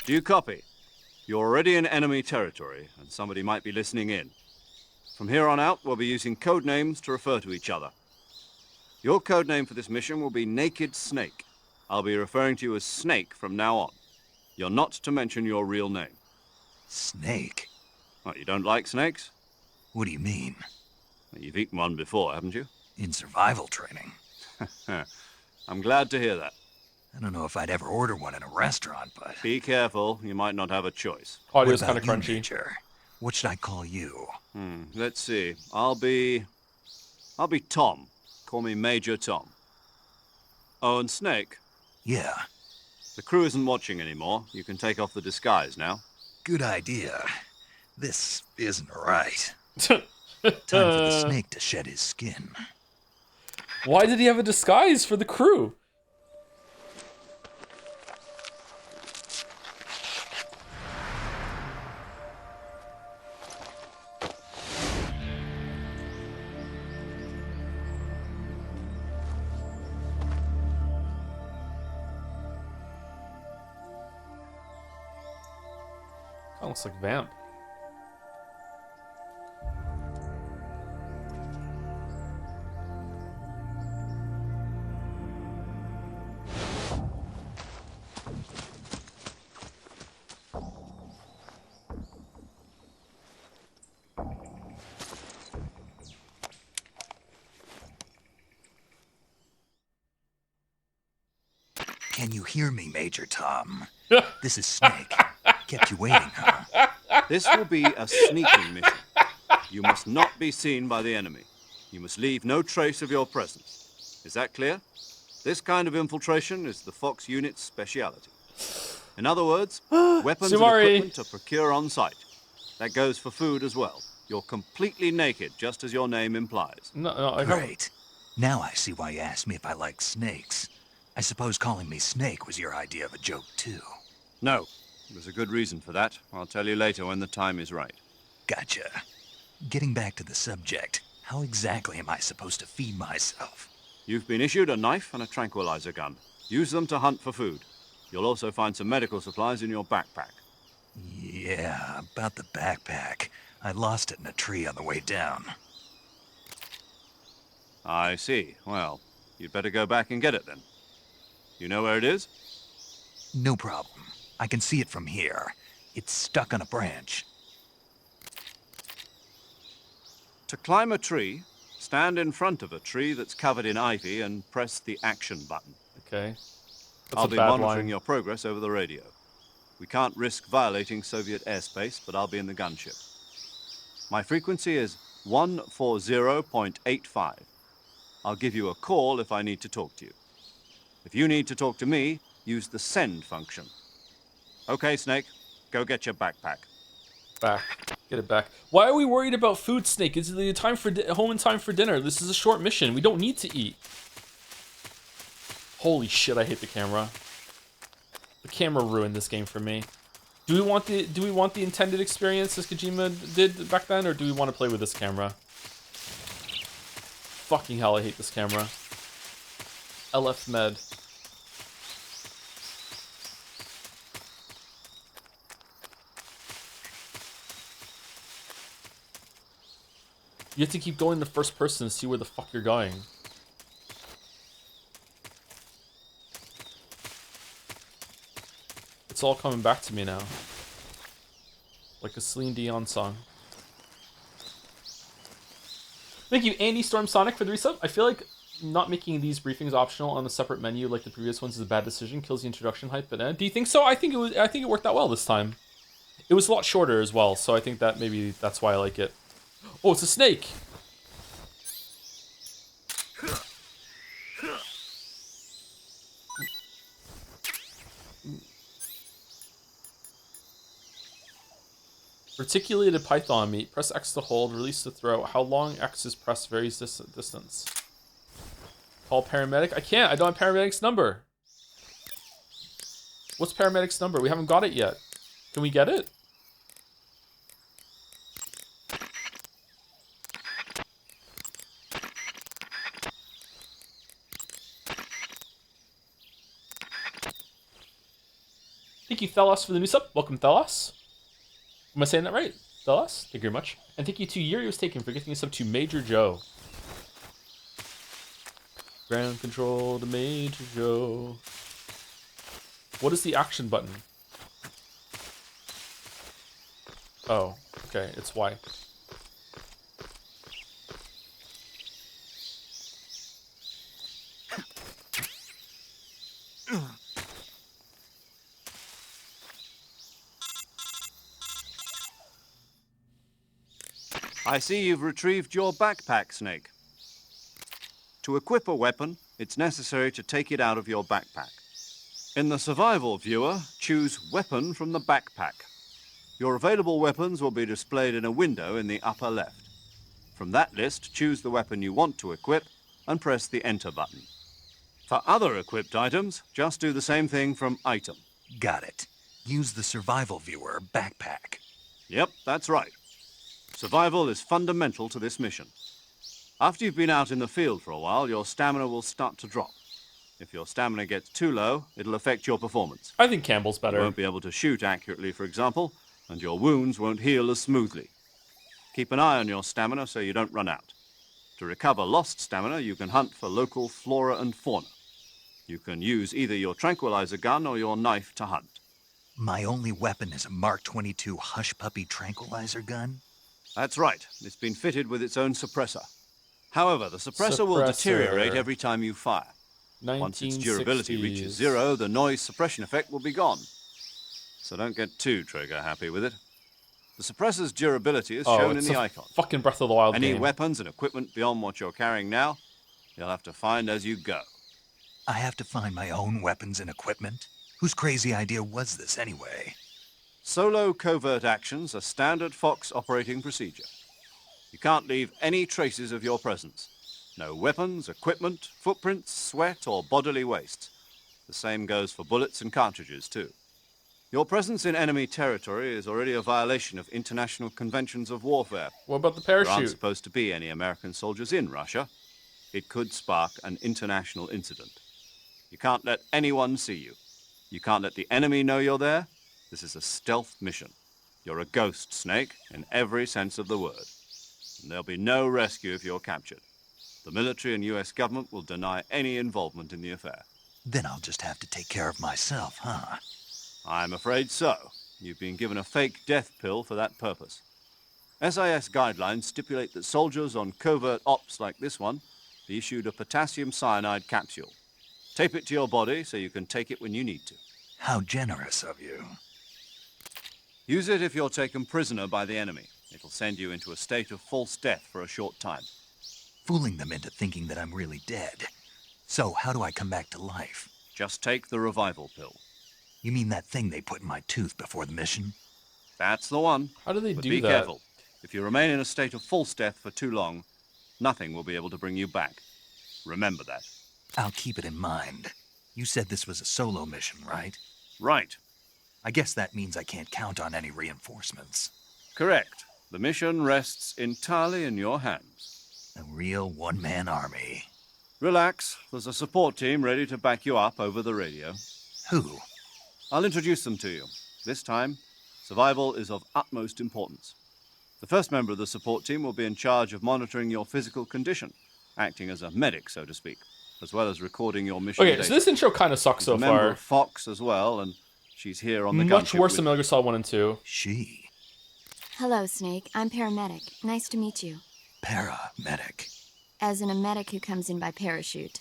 Do you copy? You're already in enemy territory, and somebody might be listening in. From here on out, we'll be using code names to refer to each other. Your code name for this mission will be Naked Snake. I'll be referring to you as Snake from now on. You're not to mention your real name. Snake? What, you don't like snakes? What do you mean? Well, you've eaten one before, haven't you? In survival training? I'm glad to hear that. I don't know if I'd ever order one in a restaurant, but... Be careful, you might not have a choice. Audio's What kind of about you, crunchy. Major? What should I call you? Let's see. I'll be Tom. Call me Major Tom. Oh, and Snake. Yeah, The crew isn't watching anymore. You can take off the disguise now. good idea. This isn't right. Time for the snake to shed his skin. Why did he have a disguise for the crew? That looks like Vamp. Can you hear me, Major Tom? This is Snake. Kept you waiting, huh? This will be a sneaking mission. You must not be seen by the enemy. You must leave no trace of your presence. Is that clear? This kind of infiltration is the Fox unit's speciality. In other words, weapons and Sumari. equipment are procure on site. That goes for food as well. You're completely naked, just as your name implies. No, I haven't. Great. Now I see why you asked me if I like snakes. I suppose calling me Snake was your idea of a joke, too. No, there's a good reason for that. I'll tell you later when the time is right. Gotcha. Getting back to the subject, how exactly am I supposed to feed myself? You've been issued a knife and a tranquilizer gun. Use them to hunt for food. You'll also find some medical supplies in your backpack. Yeah, about the backpack. I lost it in a tree on the way down. I see. Well, you'd better go back and get it then. You know where it is? No problem. I can see it from here. It's stuck on a branch. To climb a tree, stand in front of a tree that's covered in ivy and press the action button. Okay. That's I'll a be bad monitoring line. your progress over the radio. We can't risk violating Soviet airspace, but I'll be in the gunship. My frequency is 140.85. I'll give you a call if I need to talk to you. If you need to talk to me, use the send function. Okay, Snake, go get your backpack. Back. Get it back. Why are we worried about food, Snake? It's the time for home in time for dinner. This is a short mission. We don't need to eat. Holy shit, I hate the camera. The camera ruined this game for me. Do we want the intended experience as Kojima did back then, or do we want to play with this camera? Fucking hell, I hate this camera. LF Med. You have to keep going to first person to see where the fuck you're going. It's all coming back to me now. Like a Celine Dion song. Thank you, Andy Storm Sonic, for the resub. I feel like not making these briefings optional on a separate menu like the previous ones is a bad decision. Kills the introduction hype. But do you think so? I think it worked out well this time. It was a lot shorter as well, so I think that maybe that's why I like it. Oh, it's a snake. Reticulated python meat. Press X to hold. Release to throw. How long X is pressed varies distance. Call paramedic. I can't. I don't have paramedic's number. What's paramedic's number? We haven't got it yet. Can we get it? Thank you, Thelos, for the new sub. Welcome, Thelos. Am I saying that right? Thelos? Thank you very much. And thank you to Yuri was taken for getting us up to Major Joe. Ground control to Major Joe. What is the action button? Oh, okay, it's Y. I see you've retrieved your backpack, Snake. To equip a weapon, it's necessary to take it out of your backpack. In the survival viewer, choose Weapon from the backpack. Your available weapons will be displayed in a window in the upper left. From that list, choose the weapon you want to equip and press the Enter button. For other equipped items, just do the same thing from Item. Got it. Use the survival viewer backpack. Yep, that's right. Survival is fundamental to this mission. After you've been out in the field for a while, your stamina will start to drop. If your stamina gets too low, it'll affect your performance. I think Campbell's better. You won't be able to shoot accurately, for example, and your wounds won't heal as smoothly. Keep an eye on your stamina so you don't run out. To recover lost stamina, you can hunt for local flora and fauna. You can use either your tranquilizer gun or your knife to hunt. My only weapon is a Mark 22 Hush Puppy tranquilizer gun? That's right. It's been fitted with its own suppressor. However, the suppressor will deteriorate every time you fire. Once its durability reaches 0, the noise suppression effect will be gone. So don't get too trigger-happy with it. The suppressor's durability is shown in the icon. Fucking Breath of the Wild Any game. weapons and equipment beyond what you're carrying now, you'll have to find as you go. I have to find my own weapons and equipment? Whose crazy idea was this anyway? Solo covert actions are standard Fox operating procedure. You can't leave any traces of your presence. No weapons, equipment, footprints, sweat, or bodily waste. The same goes for bullets and cartridges, too. Your presence in enemy territory is already a violation of international conventions of warfare. What about the There aren't parachute? supposed to be any American soldiers in Russia. It could spark an international incident. You can't let anyone see you. You can't let the enemy know you're there. This is a stealth mission. You're a ghost, Snake, in every sense of the word. And there'll be no rescue if you're captured. The military and US government will deny any involvement in the affair. Then I'll just have to take care of myself, huh? I'm afraid so. You've been given a fake death pill for that purpose. SIS guidelines stipulate that soldiers on covert ops like this one be issued a potassium cyanide capsule. Tape it to your body so you can take it when you need to. How generous of you. Use it if you're taken prisoner by the enemy. It'll send you into a state of false death for a short time. Fooling them into thinking that I'm really dead. So, how do I come back to life? Just take the revival pill. You mean that thing they put in my tooth before the mission? That's the one. How do they But do be that? careful. If you remain in a state of false death for too long, nothing will be able to bring you back. Remember that. I'll keep it in mind. You said this was a solo mission, right? Right. I guess that means I can't count on any reinforcements. Correct. The mission rests entirely in your hands. A real one-man army. Relax. There's a support team ready to back you up over the radio. Who? I'll introduce them to you. This time, survival is of utmost importance. The first member of the support team will be in charge of monitoring your physical condition, acting as a medic, so to speak, as well as recording your mission Okay, data. so this intro kind of sucks She's so a member far. of Fox as well, and she's here on the Much gunship worse with than Metal Gear Solid 1 and 2. She. Hello, Snake. I'm paramedic. Nice to meet you. Paramedic. As in a medic who comes in by parachute.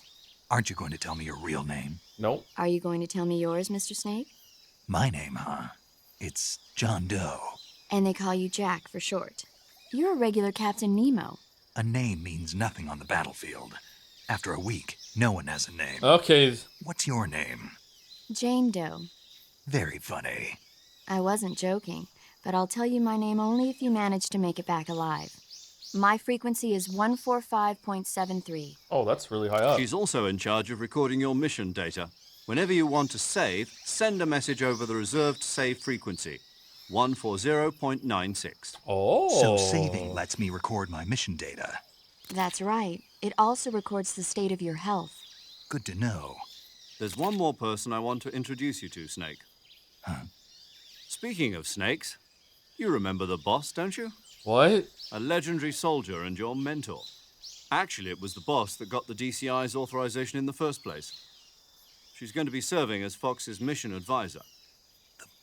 Aren't you going to tell me your real name? Nope. Are you going to tell me yours, Mr. Snake? My name, huh? It's John Doe. And they call you Jack for short. You're a regular Captain Nemo. A name means nothing on the battlefield. After a week, no one has a name. Okay. What's your name? Jane Doe. Very funny. I wasn't joking, but I'll tell you my name only if you manage to make it back alive. My frequency is 145.73. Oh, that's really high up. She's also in charge of recording your mission data. Whenever you want to save, send a message over the reserved save frequency, 140.96. Oh. So saving lets me record my mission data. That's right. It also records the state of your health. Good to know. There's one more person I want to introduce you to, Snake. Huh? Speaking of snakes, you remember the boss, don't you? What? A legendary soldier and your mentor. Actually, it was the boss that got the DCI's authorization in the first place. She's going to be serving as Fox's mission advisor.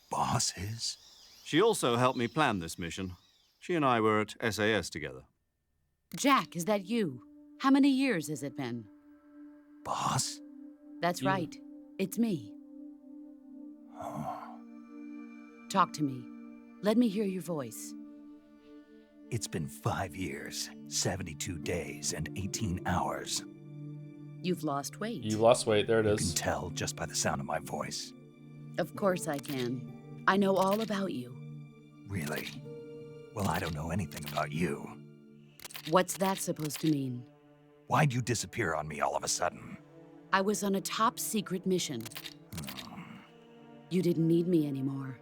Boss is? She also helped me plan this mission. She and I were at SAS together. Jack, is that you? How many years has it been? Boss? That's Yeah. right. It's me. Talk to me. Let me hear your voice. It's been 5 years, 72 days, and 18 hours. You've lost weight. You lost weight. There it You can is. tell just by the sound of my voice. Of course I can. I know all about you. Really? Well, I don't know anything about you. What's that supposed to mean? Why'd you disappear on me all of a sudden? I was on a top secret mission. You didn't need me anymore.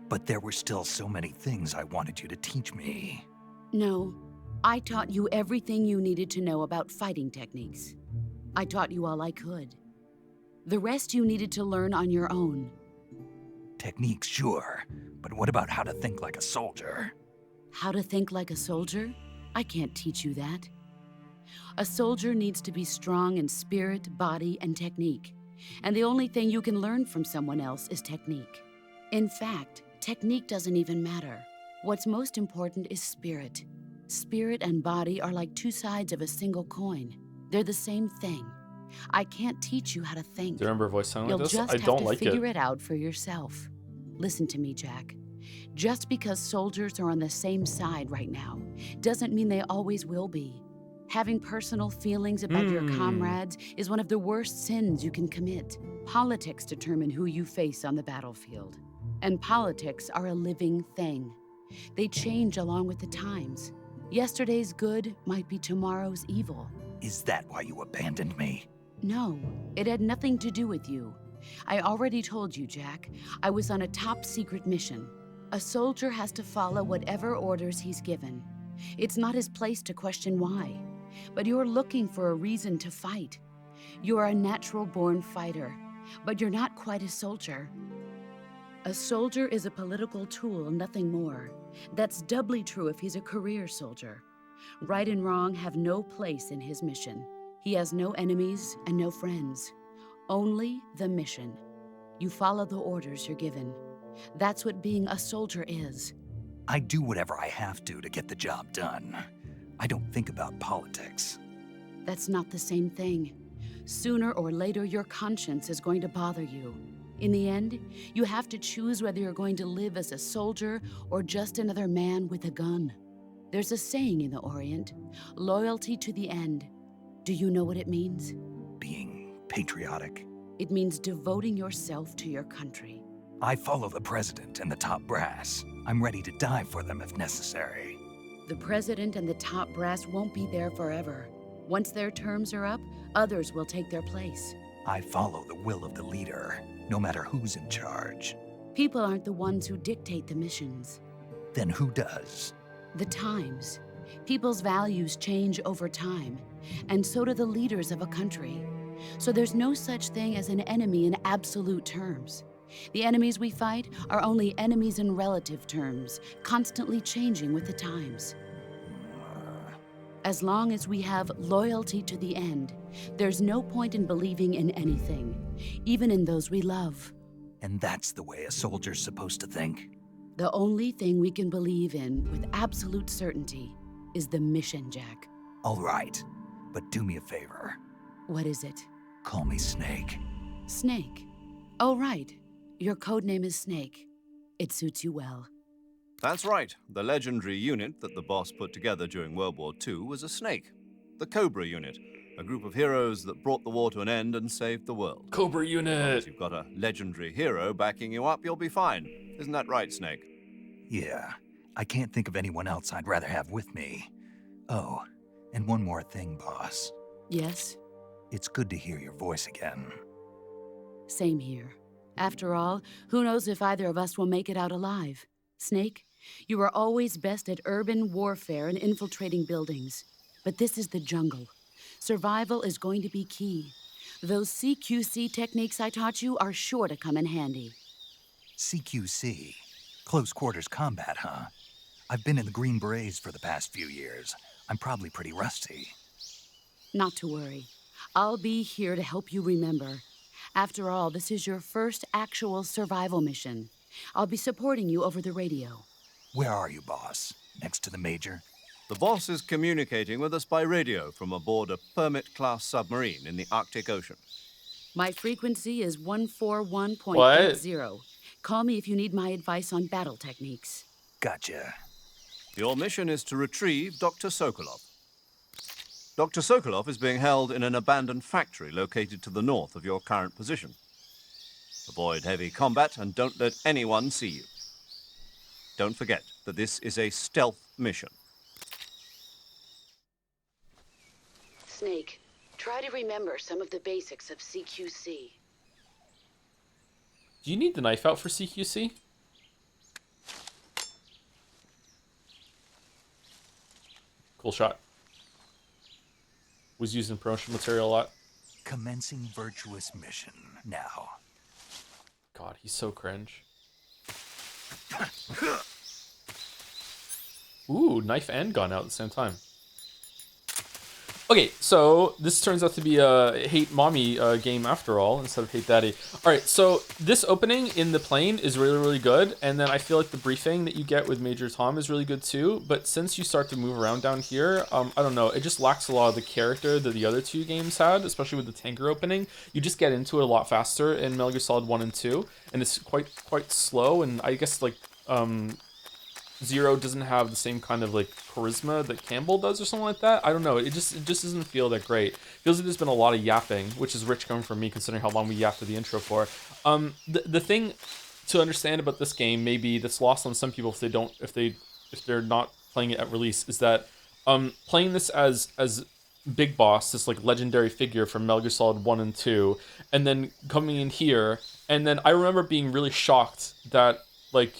But there were still so many things I wanted you to teach me. No, I taught you everything you needed to know about fighting techniques. I taught you all I could. The rest you needed to learn on your own. Techniques, sure. But what about how to think like a soldier? How to think like a soldier? I can't teach you that. A soldier needs to be strong in spirit, body, and technique. And the only thing you can learn from someone else is technique. In fact, technique doesn't even matter. What's most important is spirit. Spirit and body are like two sides of a single coin. They're the same thing. I can't teach you how to think. Do you remember a voice sounding You'll like this? just I have don't to like figure it. it out for yourself. Listen to me, Jack. Just because soldiers are on the same side right now doesn't mean they always will be. Having personal feelings about your comrades is one of the worst sins you can commit. Politics determine who you face on the battlefield. And politics are a living thing. They change along with the times. Yesterday's good might be tomorrow's evil. Is that why you abandoned me? No, it had nothing to do with you. I already told you, Jack. I was on a top secret mission. A soldier has to follow whatever orders he's given. It's not his place to question why. But you're looking for a reason to fight. You're a natural-born fighter, but you're not quite a soldier. A soldier is a political tool, nothing more. That's doubly true if he's a career soldier. Right and wrong have no place in his mission. He has no enemies and no friends. Only the mission. You follow the orders you're given. That's what being a soldier is. I do whatever I have to get the job done. I don't think about politics. That's not the same thing. Sooner or later, your conscience is going to bother you. In the end, you have to choose whether you're going to live as a soldier or just another man with a gun. There's a saying in the Orient, loyalty to the end. Do you know what it means? Being patriotic. It means devoting yourself to your country. I follow the president and the top brass. I'm ready to die for them if necessary. The president and the top brass won't be there forever. Once their terms are up, others will take their place. I follow the will of the leader, no matter who's in charge. People aren't the ones who dictate the missions. Then who does? The times. People's values change over time, and so do the leaders of a country. So there's no such thing as an enemy in absolute terms. The enemies we fight are only enemies in relative terms, constantly changing with the times. As long as we have loyalty to the end, there's no point in believing in anything, even in those we love. And that's the way a soldier's supposed to think? The only thing we can believe in with absolute certainty is the mission, Jack. All right, but do me a favor. What is it? Call me Snake. Snake. Oh, right. Your code name is Snake. It suits you well. That's right. The legendary unit that the boss put together during World War II was a snake. The Cobra unit, a group of heroes that brought the war to an end and saved the world. Cobra As long unit. as you've got a legendary hero backing you up, you'll be fine. Isn't that right, Snake? Yeah, I can't think of anyone else I'd rather have with me. Oh, and one more thing, boss. Yes? It's good to hear your voice again. Same here. After all, who knows if either of us will make it out alive? Snake, you are always best at urban warfare and infiltrating buildings. But this is the jungle. Survival is going to be key. Those CQC techniques I taught you are sure to come in handy. CQC. Close quarters combat, huh? I've been in the Green Berets for the past few years. I'm probably pretty rusty. Not to worry. I'll be here to help you remember. After all, this is your first actual survival mission. I'll be supporting you over the radio. Where are you, boss? Next to the Major? The boss is communicating with us by radio from aboard a Permit-class submarine in the Arctic Ocean. My frequency is 141.80. What? Call me if you need my advice on battle techniques. Gotcha. Your mission is to retrieve Dr. Sokolov. Dr. Sokolov is being held in an abandoned factory located to the north of your current position. Avoid heavy combat and don't let anyone see you. Don't forget that this is a stealth mission. Snake, try to remember some of the basics of CQC. Do you need the knife out for CQC? Cool shot. Was used in promotional material a lot. Commencing virtuous mission now. God, he's so cringe. Ooh, knife and gun out at the same time. Okay, so this turns out to be a Hate Mommy game after all, instead of Hate Daddy. Alright, so this opening in the plane is really, really good, and then I feel like the briefing that you get with Major Tom is really good too, but since you start to move around down here, I don't know, it just lacks a lot of the character that the other two games had, especially with the tanker opening. You just get into it a lot faster in Metal Gear Solid 1 and 2, and it's quite slow, and I guess, like, Zero doesn't have the same kind of like charisma that Campbell does or something like that. I don't know. It just doesn't feel that great. It feels like there's been a lot of yapping, which is rich coming from me considering how long we yapped at the intro for. The thing to understand about this game, maybe that's lost on some people if they're not playing it at release, is that playing this as Big Boss, this like legendary figure from Metal Gear Solid 1 and 2, and then coming in here, and then I remember being really shocked that like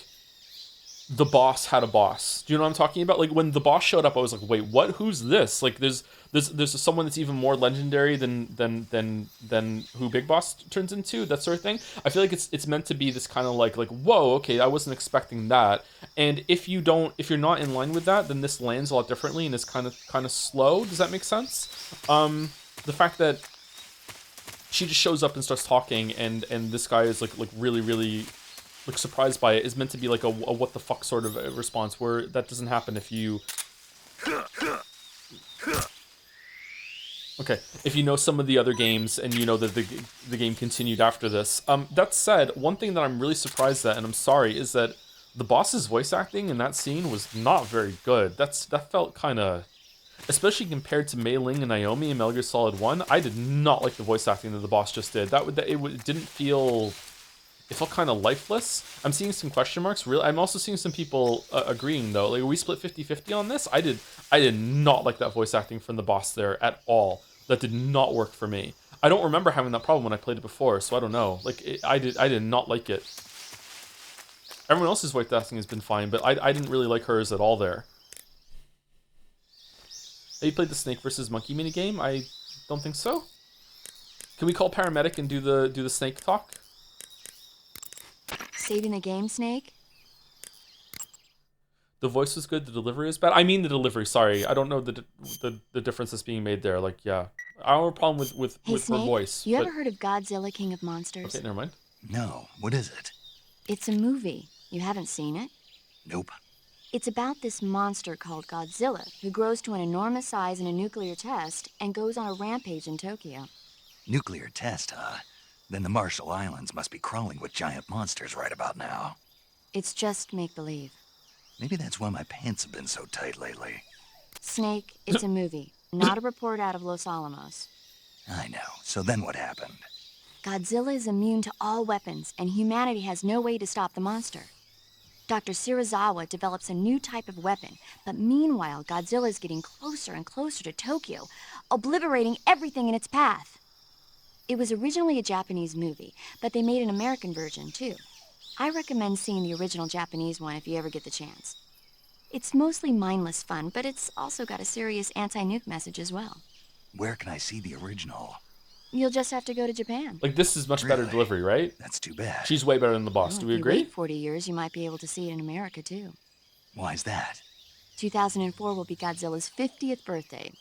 the boss had a boss. Do you know what I'm talking about? Like when the boss showed up, I was like, wait, what? Who's this? Like there's someone that's even more legendary than who Big Boss turns into, that sort of thing. I feel like it's meant to be this kind of like whoa, okay, I wasn't expecting that. And if you're not in line with that, then this lands a lot differently and is kind of slow. Does that make sense? The fact that she just shows up and starts talking, and this guy is like really like surprised by it, is meant to be like a what the fuck sort of a response, where that doesn't happen if you if you know some of the other games and you know that the game continued after this. That said, one thing that I'm really surprised at, and I'm sorry, is that the boss's voice acting in that scene was not very good. That felt kind of, especially compared to Mei Ling and Naomi in Metal Gear Solid 1, I did not like the voice acting that the boss just did. It didn't feel. It felt kind of lifeless. I'm seeing some question marks. I'm also seeing some people agreeing, though. Like, we split 50-50 on this. I did not like that voice acting from the boss there at all. That did not work for me. I don't remember having that problem when I played it before, so I don't know. Like, I did not like it. Everyone else's voice acting has been fine, but I didn't really like hers at all there. Have you played the Snake versus Monkey minigame? I don't think so. Can we call paramedic and do the snake talk? Saving the game, Snake? The voice was good, the delivery is bad. I mean the delivery, sorry. I don't know the difference that's being made there. Like, yeah. I don't have a problem with Hey, her Snake, voice. you ever heard of Godzilla, King of Monsters? Okay, never mind. No, what is it? It's a movie. You haven't seen it? Nope. It's about this monster called Godzilla, who grows to an enormous size in a nuclear test and goes on a rampage in Tokyo. Nuclear test, huh? Then the Marshall Islands must be crawling with giant monsters right about now. It's just make-believe. Maybe that's why my pants have been so tight lately. Snake, it's a movie, not a report out of Los Alamos. I know. So then what happened? Godzilla is immune to all weapons, and humanity has no way to stop the monster. Dr. Shirazawa develops a new type of weapon, but meanwhile, Godzilla is getting closer and closer to Tokyo, obliterating everything in its path. It was originally a Japanese movie, but they made an American version, too. I recommend seeing the original Japanese one if you ever get the chance. It's mostly mindless fun, but it's also got a serious anti-nuke message as well. Where can I see the original? You'll just have to go to Japan. Like, this is much better delivery, right? That's too bad. She's way better than the boss. Well, Do we if you agree? wait 40 years, you might be able to see it in America, too. Why's that? 2004 will be Godzilla's 50th birthday.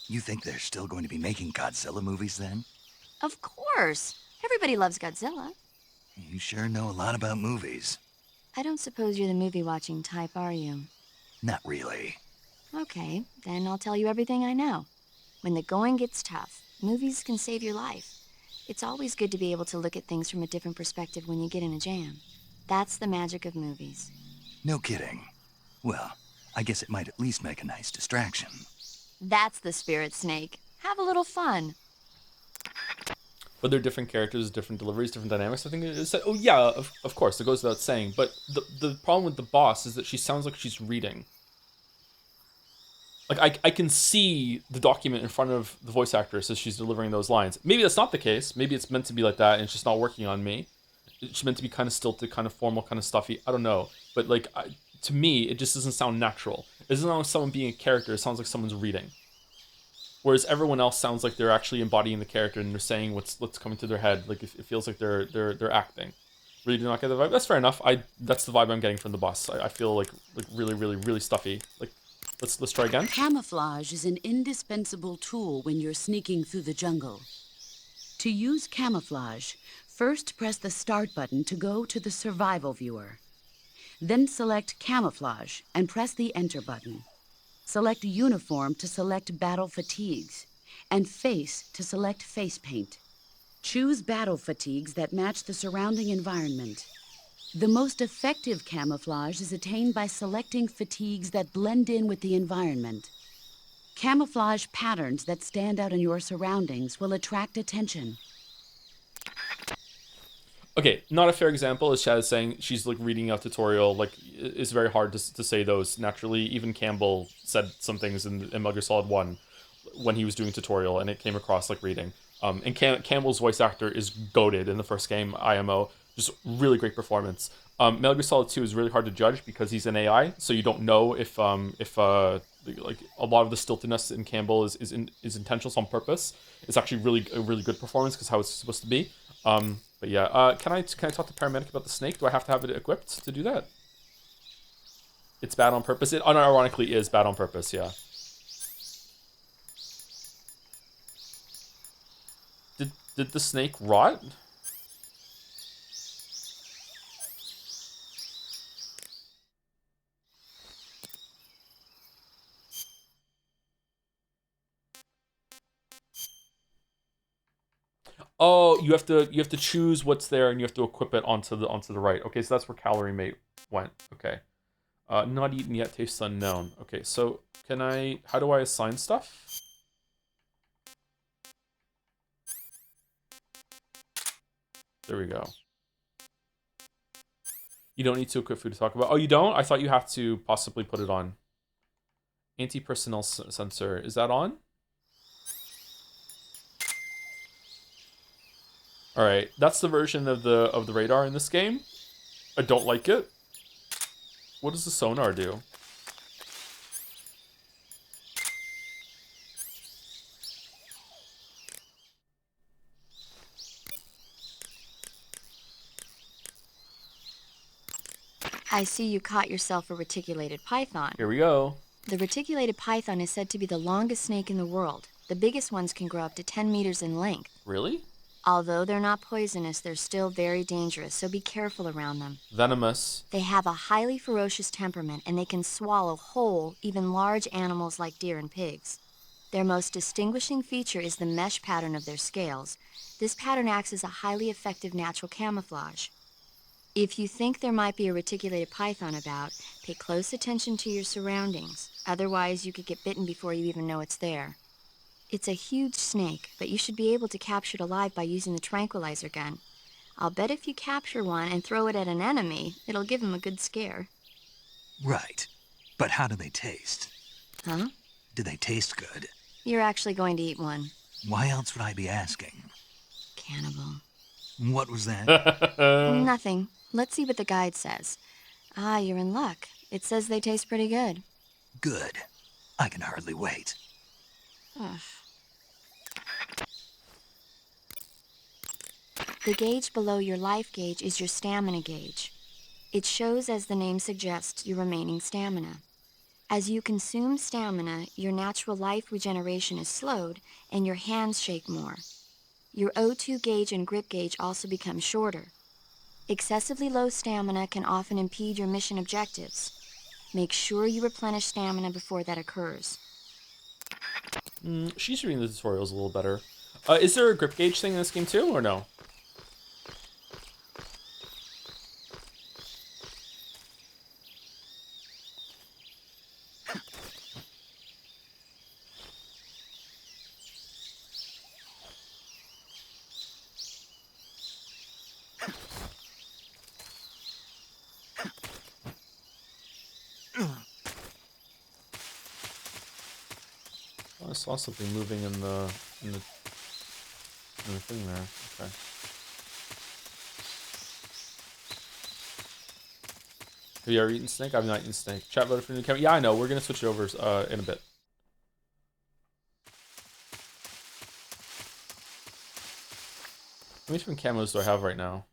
You think they're still going to be making Godzilla movies then? Of course. Everybody loves Godzilla. You sure know a lot about movies. I don't suppose you're the movie-watching type, are you? Not really. Okay, then I'll tell you everything I know. When the going gets tough, movies can save your life. It's always good to be able to look at things from a different perspective when you get in a jam. That's the magic of movies. No kidding. Well, I guess it might at least make a nice distraction. That's the spirit, Snake. Have a little fun. But they're different characters, different deliveries, different dynamics. I think it said, oh yeah, of course, it goes without saying. But the problem with the boss is that she sounds like she's reading. Like, I can see the document in front of the voice actress as she's delivering those lines. Maybe that's not the case. Maybe it's meant to be like that and it's just not working on me. It's meant to be kind of stilted, kind of formal, kind of stuffy. I don't know. But, like, to me, it just doesn't sound natural. It doesn't sound like someone being a character. It sounds like someone's reading. Whereas everyone else sounds like they're actually embodying the character and they're saying what's coming to their head. Like, it feels like they're acting. Really do not get the vibe. That's fair enough. That's the vibe I'm getting from the boss. I feel like really, really, really stuffy. Like, let's try again. Camouflage is an indispensable tool when you're sneaking through the jungle. To use camouflage, first press the start button to go to the survival viewer. Then select camouflage and press the enter button. Select uniform to select battle fatigues, and face to select face paint. Choose battle fatigues that match the surrounding environment. The most effective camouflage is attained by selecting fatigues that blend in with the environment. Camouflage patterns that stand out in your surroundings will attract attention. Okay, not a fair example is Chad saying she's like reading a tutorial. Like, it's very hard to say those naturally. Even Campbell said some things in Metal Gear Solid 1 when he was doing a tutorial, and it came across like reading. And Campbell's voice actor is goated in the first game, IMO. Just really great performance. Metal Gear Solid 2 is really hard to judge because he's an AI, so you don't know if like a lot of the stiltedness in Campbell is intentional, on purpose. It's actually a really good performance because how it's supposed to be. But yeah, can I talk to paramedic about the snake? Do I have to have it equipped to do that? It's bad on purpose. It unironically is bad on purpose. Yeah. Did the snake rot? Oh, you have to choose what's there and you have to equip it onto the right. Okay, so that's where calorie mate went. Okay. Not eaten yet, tastes unknown. Okay, so how do I assign stuff? There we go. You don't need to equip food to talk about. Oh, you don't? I thought you have to possibly put it on. Anti-personnel sensor. Is that on? All right, that's the version of the radar in this game. I don't like it. What does the sonar do? I see you caught yourself a reticulated python. Here we go. The reticulated python is said to be the longest snake in the world. The biggest ones can grow up to 10 meters in length. Really? Although they're not poisonous, they're still very dangerous, so be careful around them. Venomous. They have a highly ferocious temperament, and they can swallow whole, even large animals like deer and pigs. Their most distinguishing feature is the mesh pattern of their scales. This pattern acts as a highly effective natural camouflage. If you think there might be a reticulated python about, pay close attention to your surroundings. Otherwise, you could get bitten before you even know it's there. It's a huge snake, but you should be able to capture it alive by using the tranquilizer gun. I'll bet if you capture one and throw it at an enemy, it'll give him a good scare. Right. But how do they taste? Huh? Do they taste good? You're actually going to eat one. Why else would I be asking? Cannibal. What was that? Nothing. Let's see what the guide says. Ah, you're in luck. It says they taste pretty good. Good. I can hardly wait. Ugh. The gauge below your life gauge is your stamina gauge. It shows, as the name suggests, your remaining stamina. As you consume stamina, your natural life regeneration is slowed and your hands shake more. Your O2 gauge and grip gauge also become shorter. Excessively low stamina can often impede your mission objectives. Make sure you replenish stamina before that occurs. She's reading the tutorials a little better. Is there a grip gauge thing in this game too, or no? Oh, I saw something moving in the thing there. Okay. Have you ever eaten snake? I've not eaten snake. Chat voted for new camera. Yeah, I know. We're gonna switch it over in a bit. How many different camos do I have right now?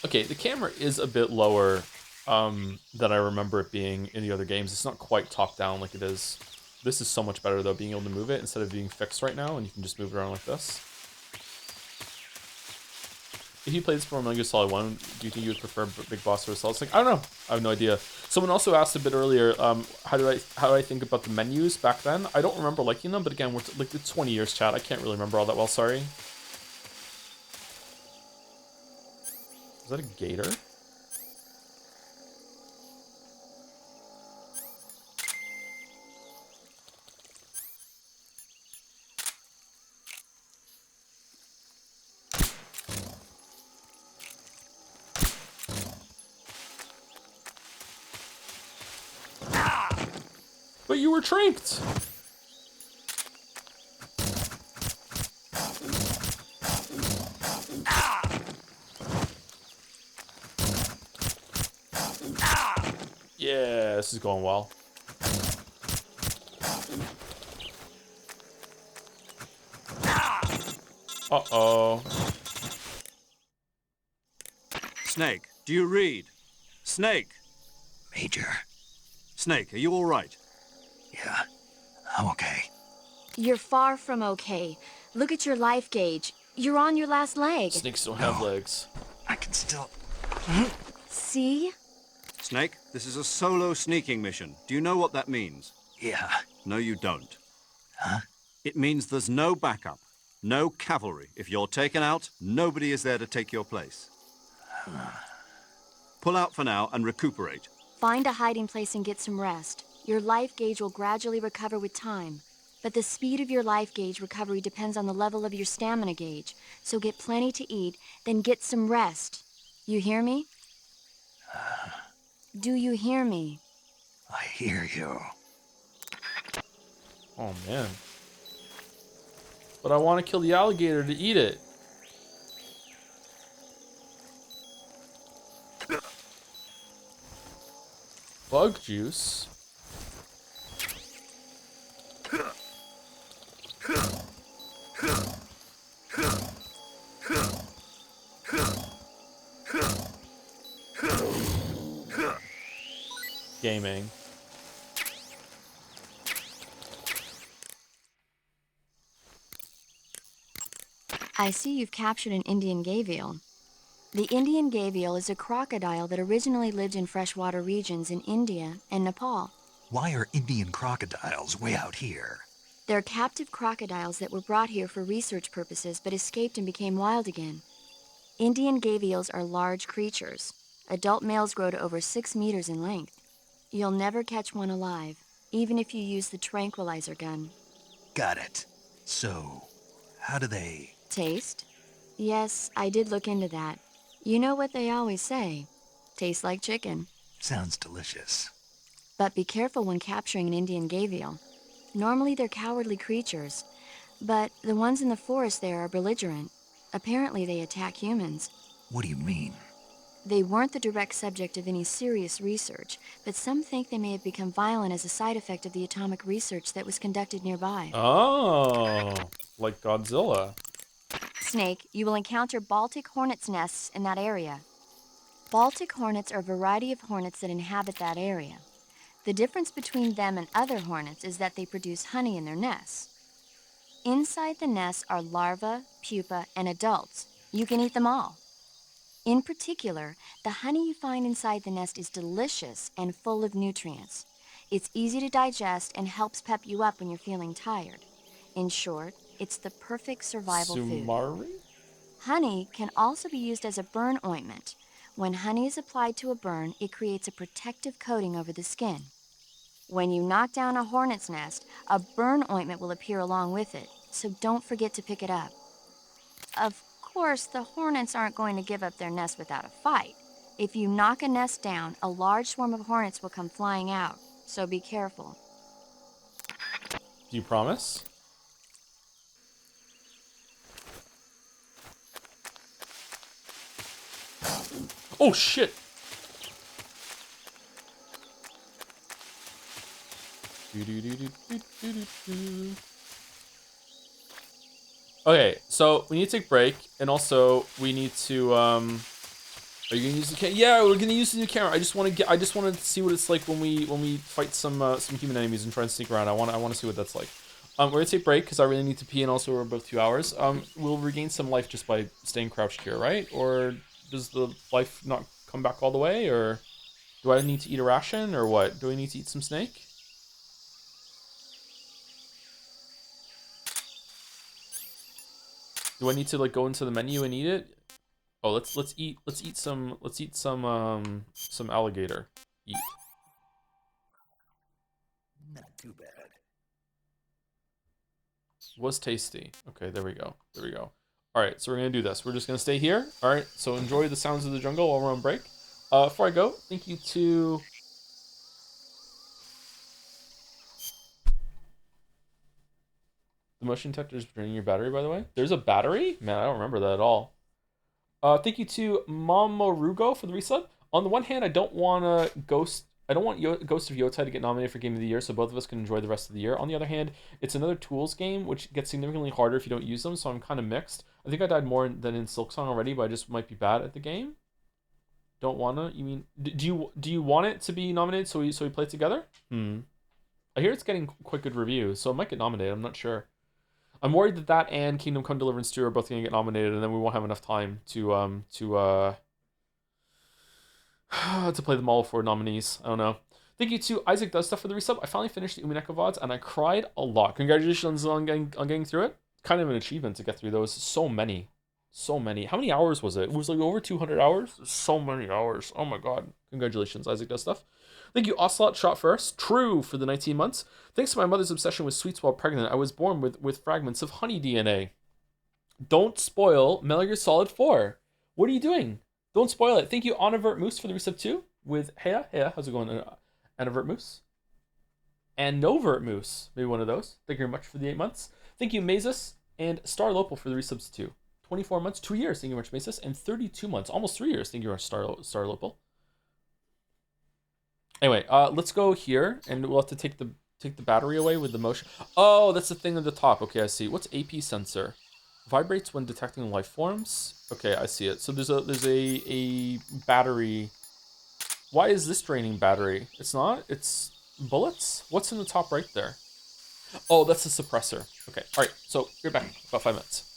Okay, the camera is a bit lower than I remember it being in the other games. It's not quite top down like it is. This is so much better though, being able to move it instead of being fixed right now, and you can just move it around like this. If you played this for Metal Gear Solid 1, do you think you would prefer Big Boss or Solid Snake? I don't know. I have no idea. Someone also asked a bit earlier, how do I think about the menus back then? I don't remember liking them, but again, we're like it's 20 years, chat. I can't really remember all that well. Sorry. Is that a gator? But you were tranked. Yeah, this is going well. Uh-oh. Snake, do you read? Snake! Major. Snake, are you all right? Yeah, I'm okay. You're far from okay. Look at your life gauge. You're on your last leg. Snakes don't have legs. I can still... See? Snake, this is a solo sneaking mission. Do you know what that means? Yeah. No, you don't. Huh? It means there's no backup, no cavalry. If you're taken out, nobody is there to take your place. Pull out for now and recuperate. Find a hiding place and get some rest. Your life gauge will gradually recover with time. But the speed of your life gauge recovery depends on the level of your stamina gauge. So get plenty to eat, then get some rest. You hear me? Do you hear me? I hear you. Oh, man. But I want to kill the alligator to eat it. Bug juice. Gaming. I see you've captured an Indian gavial. The Indian gavial is a crocodile that originally lived in freshwater regions in India and Nepal. Why are Indian crocodiles way out here? They're captive crocodiles that were brought here for research purposes but escaped and became wild again. Indian gavials are large creatures. Adult males grow to over 6 meters in length. You'll never catch one alive, even if you use the tranquilizer gun. Got it. So, how do they... Taste? Yes, I did look into that. You know what they always say, tastes like chicken. Sounds delicious. But be careful when capturing an Indian gavial. Normally they're cowardly creatures, but the ones in the forest there are belligerent. Apparently they attack humans. What do you mean? They weren't the direct subject of any serious research, but some think they may have become violent as a side effect of the atomic research that was conducted nearby. Oh, like Godzilla. Snake, you will encounter Baltic hornets' nests in that area. Baltic hornets are a variety of hornets that inhabit that area. The difference between them and other hornets is that they produce honey in their nests. Inside the nests are larvae, pupa, and adults. You can eat them all. In particular, the honey you find inside the nest is delicious and full of nutrients. It's easy to digest and helps pep you up when you're feeling tired. In short, it's the perfect survival food. Sumari? Honey can also be used as a burn ointment. When honey is applied to a burn, it creates a protective coating over the skin. When you knock down a hornet's nest, a burn ointment will appear along with it, so don't forget to pick it up. Of course, the hornets aren't going to give up their nest without a fight. If you knock a nest down, a large swarm of hornets will come flying out, so be careful. Do you promise? Oh shit! Okay, so we need to take a break, and also we need to are you gonna use the camera? Yeah, we're gonna use the new camera. I just want to see what it's like when we fight some human enemies and try and sneak around. I want to see what that's like. We're gonna take a break because I really need to pee, and also we're about 2 hours. We'll regain some life just by staying crouched here, right? Or does the life not come back all the way, or do I need to eat a ration, or what? Do I need to eat some snake? Do I need to like go into the menu and eat it? Oh, let's eat some alligator. Eat. Not too bad. Was tasty. Okay, there we go. There we go. All right, so we're gonna do this. We're just gonna stay here. All right, so enjoy the sounds of the jungle while we're on break. Before I go, thank you to the motion detector is draining your battery. By the way, there's a battery. Man, I don't remember that at all. Thank you to Mamorugo for the resub. On the one hand, I don't want Ghost of Yotai to get nominated for Game of the Year, so both of us can enjoy the rest of the year. On the other hand, it's another Tools game, which gets significantly harder if you don't use them, so I'm kind of mixed. I think I died more than in Silksong already, but I just might be bad at the game. Don't wanna? You mean do you want it to be nominated so we play it together? I hear it's getting quite good reviews, so it might get nominated. I'm not sure. I'm worried that and Kingdom Come Deliverance 2 are both going to get nominated, and then we won't have enough time to play them all for nominees. I don't know. Thank you to Isaac Does Stuff for the resub. I finally finished the Umineko VODs, and I cried a lot. Congratulations on getting through it. Kind of an achievement to get through those. So many. How many hours was it? It was like over 200 hours. So many hours. Oh my god. Congratulations, Isaac Does Stuff. Thank you, Ocelot Shot First. True for the 19 months. Thanks to my mother's obsession with sweets while pregnant, I was born with fragments of honey DNA. Don't spoil Metal Gear Solid 4. What are you doing? Don't spoil it. Thank you, Anavert Moose, for the resub 2 with Heya. Heya, how's it going, Anavert Moose? And Novert Moose, maybe one of those. Thank you very much for the 8 months. Thank you, Mazes and Star Lopal for the resubs 2. 24 months, 2 years. Thank you very much, Mazes. And 32 months, almost 3 years. Thank you very much, Star Lopal. Anyway, let's go here, and we'll have to take the battery away with the motion. Oh, that's the thing at the top. Okay, I see. What's AP sensor? Vibrates when detecting life forms. Okay, I see it. So there's a battery. Why is this draining battery? It's not. It's bullets. What's in the top right there? Oh, that's the suppressor. Okay. All right. So be right back. About 5 minutes.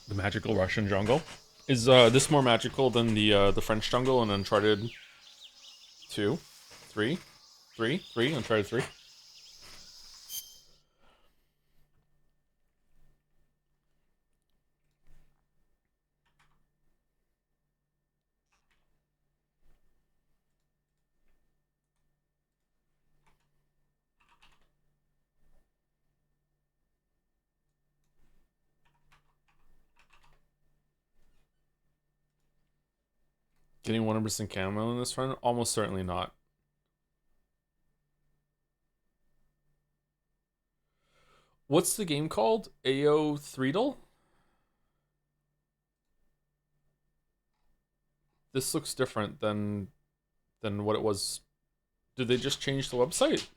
The magical Russian jungle. Is this more magical than the French jungle in Uncharted 2? 3? 3? Uncharted 3? Getting 100% camo in this run? Almost certainly not. What's the game called? AO Threedle? This looks different than what it was. Did they just change the website?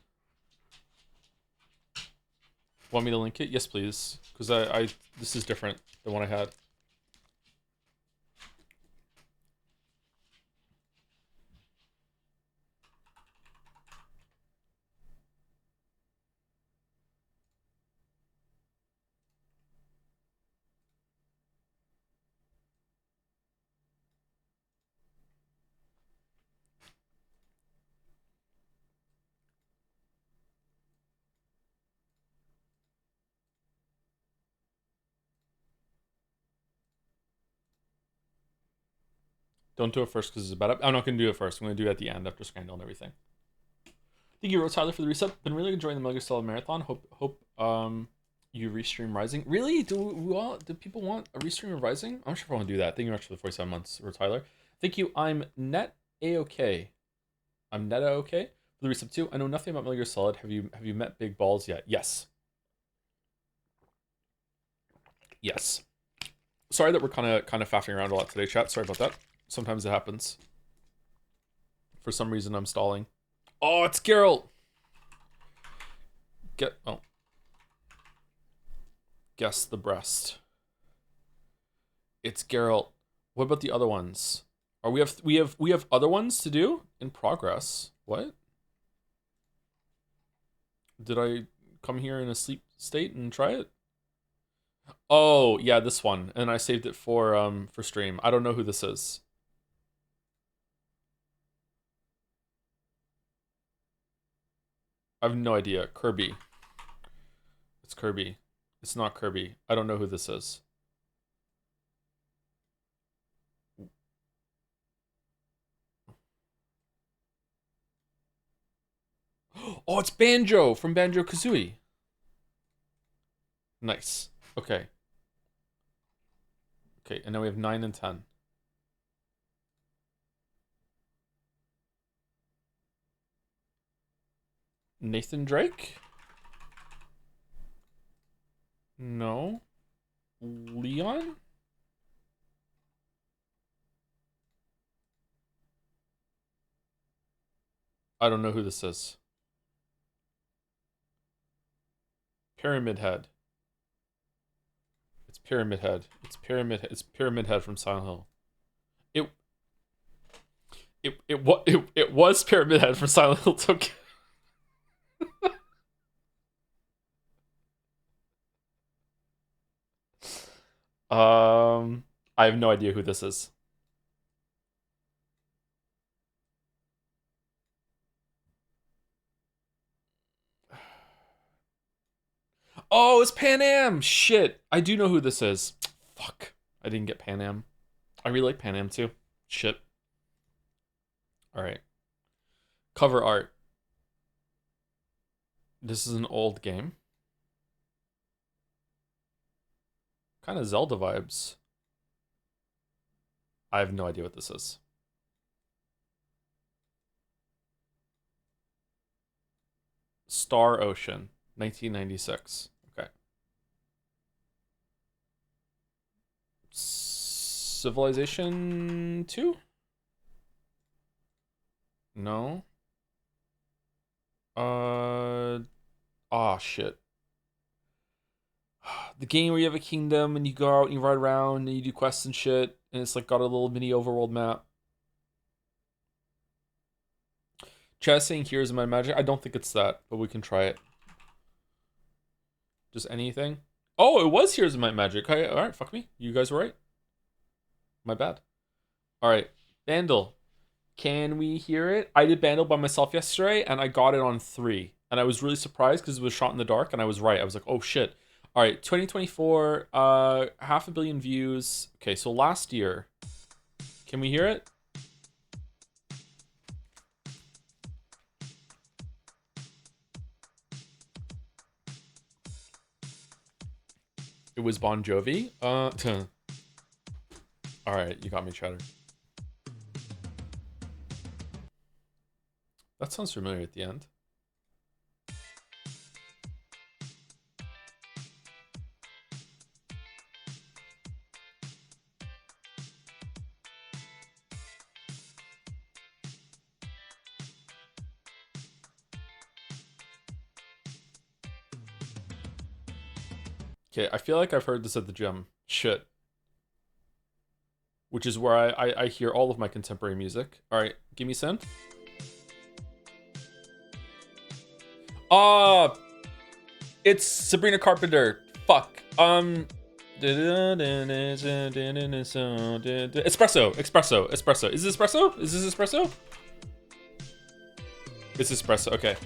Want me to link it? Yes, please. Because I this is different than what I had. Don't do it first because it's bad. I'm not going to do it first. I'm going to do it at the end after Scandal and everything. Thank you, Tyler, for the reset. Been really enjoying the Metal Gear Solid Marathon. Hope you restream Rising. Really? Do people want a restream of Rising? I'm sure I want to do that. Thank you very much for the 47 months, Tyler. Thank you. I'm net a-okay. I'm net a-okay for the reset too. I know nothing about Metal Gear Solid. Have you met Big Balls yet? Yes. Yes. Sorry that we're kind of faffing around a lot today, chat. Sorry about that. Sometimes it happens. For some reason, I'm stalling. Oh, it's Geralt. Guess the breast. It's Geralt. What about the other ones? We have other ones to do in progress. What? Did I come here in a sleep state and try it? Oh, yeah, this one. And I saved it for stream. I don't know who this is. I have no idea. Kirby. It's Kirby. It's not Kirby. I don't know who this is. Oh, it's Banjo from Banjo-Kazooie. Nice. Okay. Okay, and now we have 9 and 10. Nathan Drake? No. Leon? I don't know who this is. Pyramid Head. It's Pyramid Head. It's Pyramid Head from Silent Hill. It was Pyramid Head from Silent Hill Tokyo. I have no idea who this is. Oh, it's Pan Am! Shit. I do know who this is. Fuck. I didn't get Pan Am. I really like Pan Am too. Shit. Alright. Cover art. This is an old game. Kind of Zelda vibes. I have no idea what this is. Star Ocean, 1996. Okay. Civilization 2? No. Shit. The game where you have a kingdom and you go out and you ride around and you do quests and shit, and it's like got a little mini overworld map. Chat saying Heroes of Might and Magic. I don't think it's that, but we can try it. Just anything. Oh, it was Heroes of Might and Magic. Okay, all right, fuck me. You guys were right. My bad. All right, Vandal. Can we hear it? I did Vandal by myself yesterday, and I got it on 3. And I was really surprised because it was shot in the dark, and I was right. I was like, oh shit. All right, 2024, 500 million views. Okay, so last year. Can we hear it? It was Bon Jovi. All right, you got me, Cheddar. That sounds familiar at the end. Okay, I feel like I've heard this at the gym. Shit. Which is where I hear all of my contemporary music. All right, give me synth. It's Sabrina Carpenter. Fuck. Espresso. Is this espresso? It's espresso. Okay.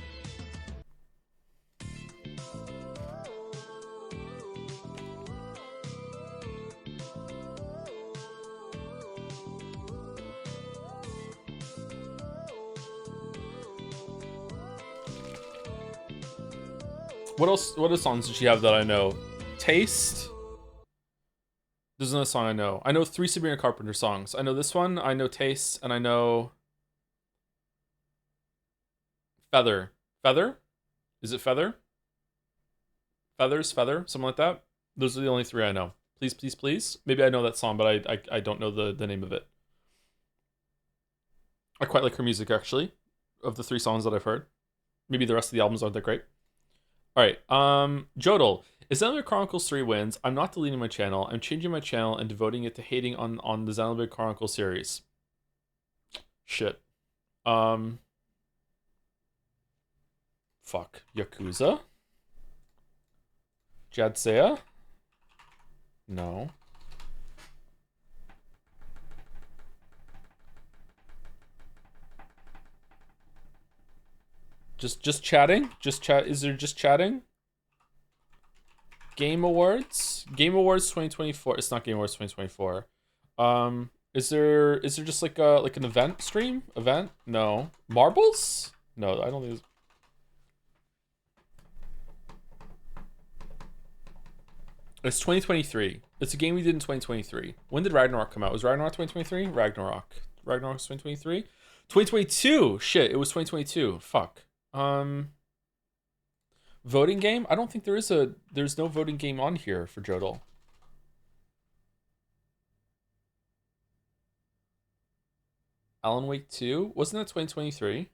What else? What other songs did she have that I know? Taste. There's another song I know. I know 3 Sabrina Carpenter songs. I know this one. I know Taste, and I know Feather. Feather? Is it Feather? Feathers, Feather, something like that. Those are the only 3 I know. Please, please, please. Maybe I know that song, but I don't know the name of it. I quite like her music actually. Of the 3 songs that I've heard, maybe the rest of the albums aren't that great. All right, Jodel. If Xenoblade Chronicles 3 wins, I'm not deleting my channel. I'm changing my channel and devoting it to hating on the Xenoblade Chronicles series. Shit. Fuck. Yakuza? Jadseya? No. Just chatting? Just chat. Is there just chatting? Game Awards? Game Awards 2024. It's not Game Awards 2024. Is there just like an event stream? Event? No. Marbles? No, I don't think it's 2023. It's a game we did in 2023. When did Ragnarok come out? Was Ragnarok 2023? Ragnarok 2023? 2022. Shit, it was 2022. Fuck. Voting game? I don't think there's no voting game on here for Jodel. Alan Wake 2? Wasn't that 2023?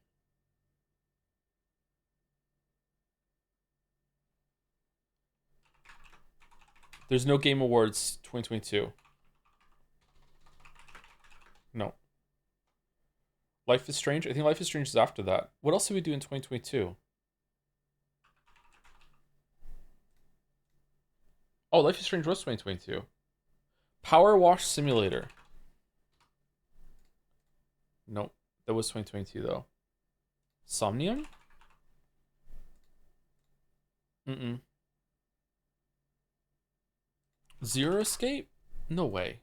There's no Game Awards 2022. No. Life is Strange? I think Life is Strange is after that. What else did we do in 2022? Oh, Life is Strange was 2022. Power Wash Simulator. Nope. That was 2022 though. Somnium? Zero Escape? No way.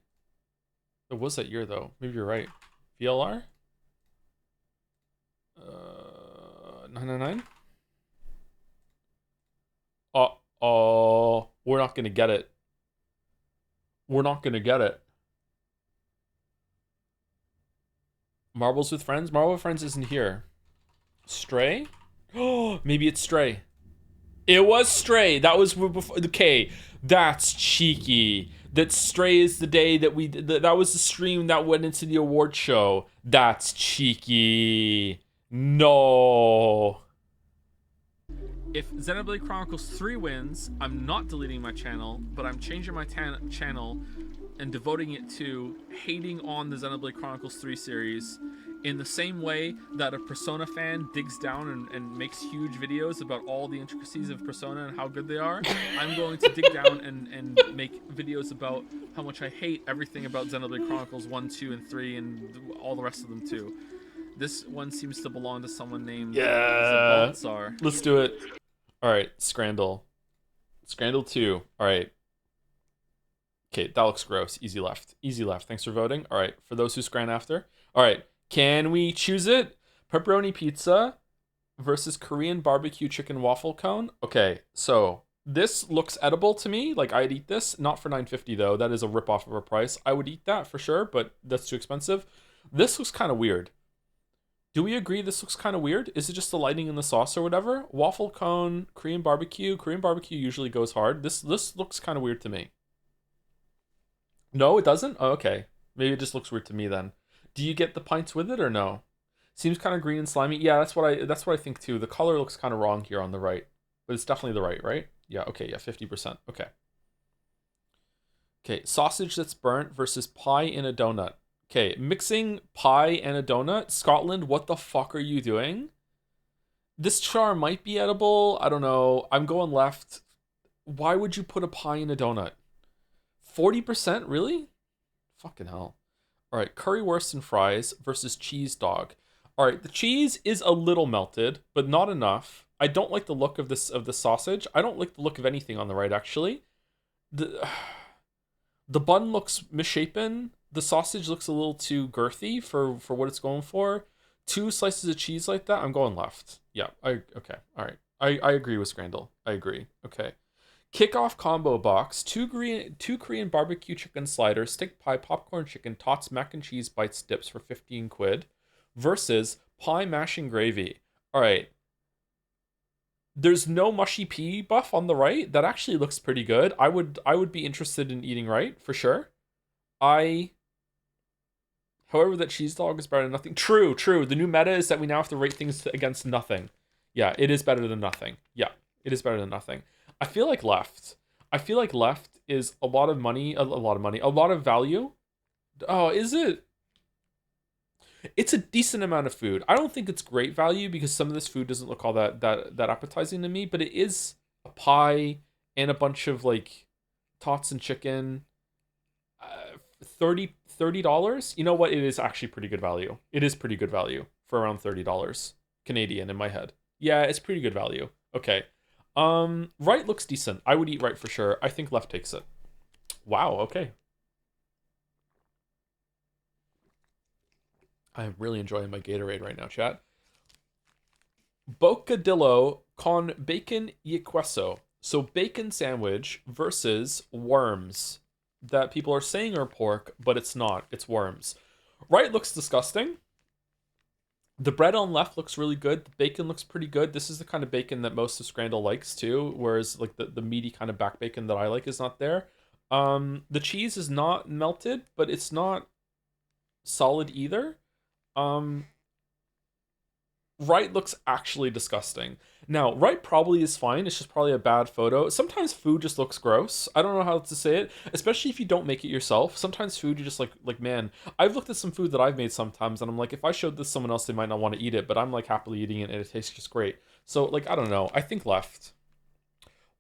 It was that year though. Maybe you're right. VLR? 999? Oh, we're not gonna get it. We're not gonna get it. Marbles with Friends? Marble with Friends isn't here. Stray? Oh, maybe it's Stray. It was Stray. That was before. Okay, that's cheeky. That Stray is the day that we. That was the stream that went into the award show. That's cheeky. No. If Xenoblade Chronicles 3 wins, I'm not deleting my channel, but I'm changing my channel and devoting it to hating on the Xenoblade Chronicles 3 series In the same way that a Persona fan digs down and makes huge videos about all the intricacies of Persona and how good they are, I'm going to dig down and make videos about how much I hate everything about Xenoblade Chronicles 1, 2, and 3, and all the rest of them too. This one seems to belong to someone named Zabaltzar. Let's do it. All right, Scrandle. Scrandle 2. All right. Okay, that looks gross. Easy left. Easy left. Thanks for voting. All right, for those who scran after. All right, can we choose it? Pepperoni pizza versus Korean barbecue chicken waffle cone. Okay, so this looks edible to me. Like, I'd eat this. Not for $9.50 though. That is a ripoff of a price. I would eat that for sure, but that's too expensive. This looks kind of weird. Do we agree this looks kind of weird? Is it just the lighting in the sauce or whatever? Waffle cone, Korean barbecue. Korean barbecue usually goes hard. This looks kind of weird to me. No, it doesn't? Oh, okay. Maybe it just looks weird to me then. Do you get the pints with it or no? Seems kind of green and slimy. Yeah, that's what I think too. The color looks kind of wrong here on the right. But it's definitely the right? Yeah, okay, yeah, 50%. Okay. Okay, sausage that's burnt versus pie in a donut. Okay, mixing pie and a donut. Scotland, what the fuck are you doing? This char might be edible. I don't know. I'm going left. Why would you put a pie in a donut? 40%? Really? Fucking hell. All right, currywurst and fries versus cheese dog. All right, the cheese is a little melted, but not enough. I don't like the look of the sausage. I don't like the look of anything on the right, actually. The bun looks misshapen. The sausage looks a little too girthy for what it's going for. 2 slices of cheese like that, I'm going left. Yeah, okay, all right. I agree with Scrandle. I agree. Okay. Kickoff combo box, two Korean barbecue chicken sliders, steak pie, popcorn chicken, tots, mac and cheese bites dips for 15 quid versus pie mash and gravy. All right. There's no mushy pea buff on the right. That actually looks pretty good. I would be interested in eating right for sure. However, that cheese dog is better than nothing. True. The new meta is that we now have to rate things against nothing. Yeah, it is better than nothing. Yeah, it is better than nothing. I feel like left is a lot of money, a lot of value. Oh, is it? It's a decent amount of food. I don't think it's great value because some of this food doesn't look all that appetizing to me, but it is a pie and a bunch of like tots and chicken. $30. You know what? It is actually pretty good value. It is pretty good value for around $30 Canadian in my head. Yeah, it's pretty good value. Okay. Right looks decent. I would eat right for sure. I think left takes it. Wow, okay. I'm really enjoying my Gatorade right now, chat. Bocadillo con bacon y queso. So bacon sandwich versus worms that people are saying are pork, but it's not. It's worms. Right looks disgusting. The bread on left looks really good. The bacon looks pretty good. This is the kind of bacon that most of Scrandle likes too, whereas like the meaty kind of back bacon that I like is not there. The cheese is not melted, but it's not solid either. Right looks actually disgusting. Now, right probably is fine. It's just probably a bad photo. Sometimes food just looks gross. I don't know how to say it, especially if you don't make it yourself. Sometimes food, you're just like, man, I've looked at some food that I've made sometimes, and I'm like, if I showed this to someone else, they might not want to eat it, but I'm like happily eating it, and it tastes just great. So, like, I don't know. I think left.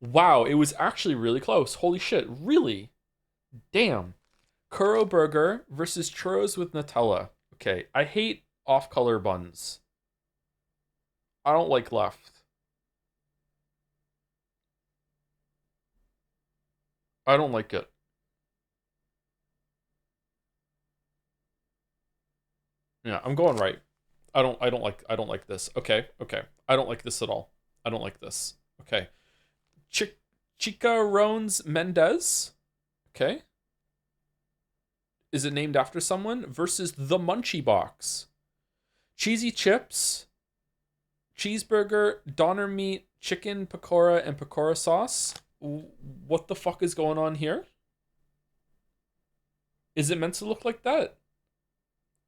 Wow, it was actually really close. Holy shit, really? Damn. Churro burger versus churros with Nutella. Okay, I hate off-color buns. I don't like left. I don't like it. Yeah, I'm going right. I don't like this. Okay. I don't like this at all. I don't like this. Okay. Chicarones Mendez. Okay. Is it named after someone? Versus the Munchie Box. Cheesy chips, cheeseburger, doner meat, chicken pakora, and pakora sauce. What the fuck is going on here? Is it meant to look like that?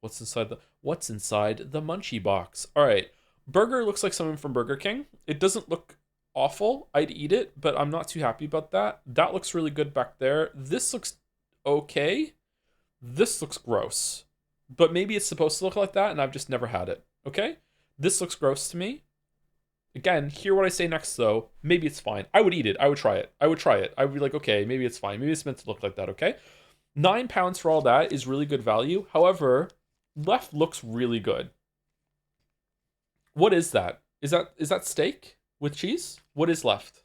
What's inside the Munchie Box? All right. Burger looks like something from Burger King. It doesn't look awful. I'd eat it, but I'm not too happy about that. That looks really good back there. This looks okay. This looks gross. but maybe it's supposed to look like that, and I've just never had it. Okay, this looks gross to me. Again, hear what I say next though. Maybe it's fine. I would eat it. I would try it. I would try it. I would be like, okay, maybe it's fine. Maybe it's meant to look like that. Okay, £9 for all that is really good value. However, left looks really good. What is that? Is that steak with cheese? What is left?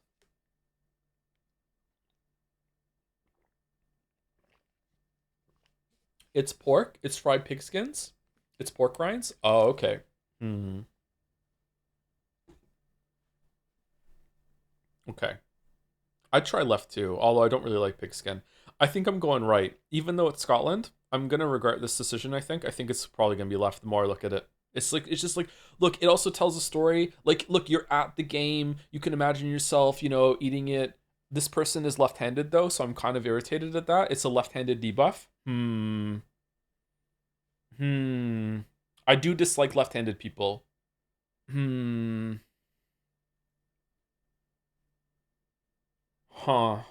It's pork. It's fried pig skins. It's pork rinds. Oh, okay. Okay. I'd try left too, although I don't really like pig skin. I think I'm going right. Even though it's Scotland, I'm gonna regret this decision, I think. I think it's probably gonna be left the more I look at it. It's just like, look, it also tells a story. Like, look, you're at the game. You can imagine yourself, eating it. This person is left-handed though, so I'm kind of irritated at that. It's a left-handed debuff. I do dislike left-handed people. Huh.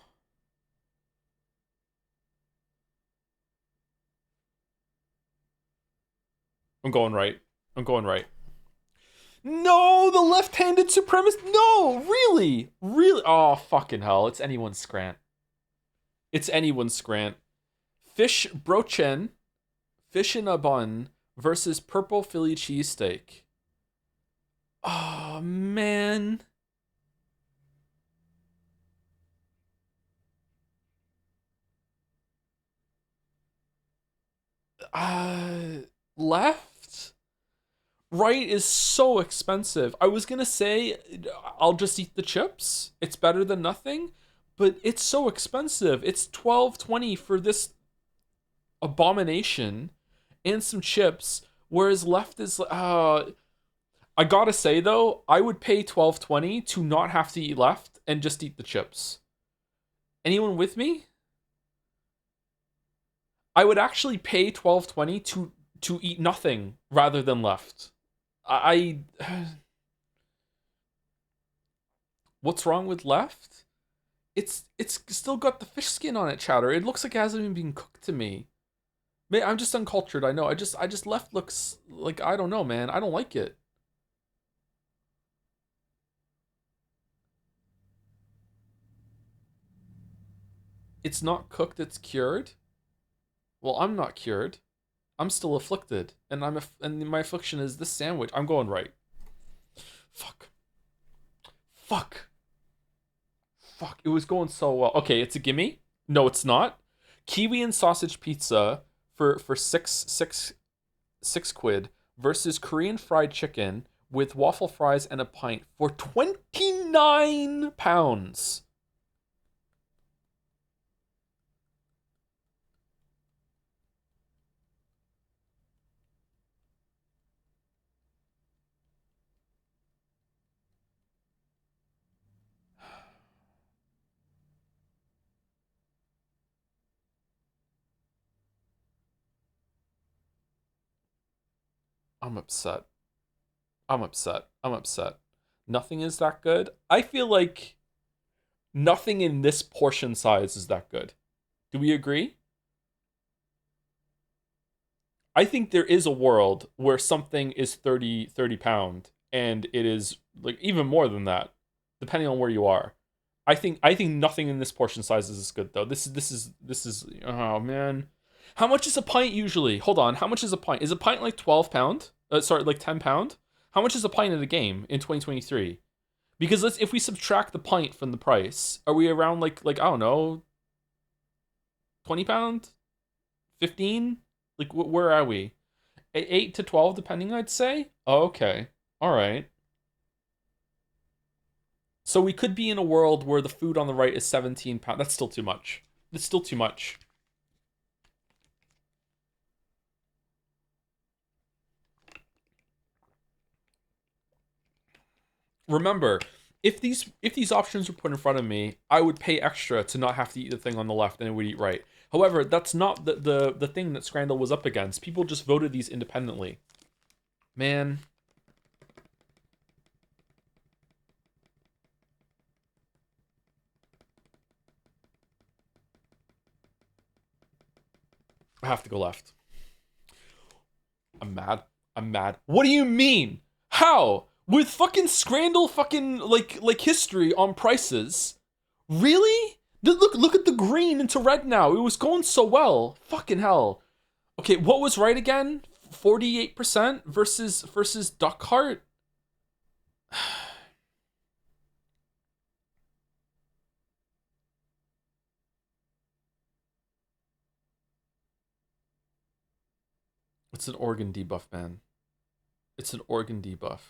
I'm going right. I'm going right. No, the left-handed supremacist. No, really? Really? Oh, fucking hell. It's anyone's scrant. It's anyone's scrant. Fish brochen, fish in a bun versus purple Philly cheesesteak. Oh, man. Left? Right is so expensive. I was gonna say I'll just eat the chips. It's better than nothing, but it's so expensive. It's $12.20 for this abomination and some chips, whereas left is I gotta say though, I would pay $12.20 to not have to eat left and just eat the chips. Anyone with me? I would actually pay $12.20 to eat nothing rather than left. I What's wrong with left? It's still got the fish skin on it, Chowder. It looks like it hasn't even been cooked to me. I'm just uncultured, I know. I just left looks like, I don't know, man. I don't like it. It's not cooked, it's cured. Well, I'm not cured. I'm still afflicted, and and my affliction is this sandwich. I'm going right. Fuck. Fuck. Fuck. It was going so well. Okay, it's a gimme. No, it's not. Kiwi and sausage pizza for six quid versus Korean fried chicken with waffle fries and a pint for £29. I'm upset. I'm upset. I'm upset. Nothing is that good. I feel like nothing in this portion size is that good. Do we agree? I think there is a world where something is 30 pound and it is like even more than that, depending on where you are. I think nothing in this portion size is good though. This is oh man. How much is a pint usually? Hold on. How much is a pint? Is a pint like 12 pound? Sorry, like 10 pound? How much is a pint in a game in 2023? Because if we subtract the pint from the price, are we around like I don't know, 20 pound? 15? Like where are we? 8 to 12 depending, I'd say. Oh, okay. All right. So we could be in a world where the food on the right is 17 pounds. That's still too much. It's still too much. Remember, if these options were put in front of me, I would pay extra to not have to eat the thing on the left and it would eat right. However, that's not the thing that Scrandal was up against. People just voted these independently. Man. I have to go left. I'm mad. I'm mad. What do you mean? How? With fucking Scrandal fucking like history on prices? Really? Look at the green into red now. It was going so well. Fucking hell. Okay, what was right again? 48% versus Duck Heart? It's an organ debuff, man. It's an organ debuff.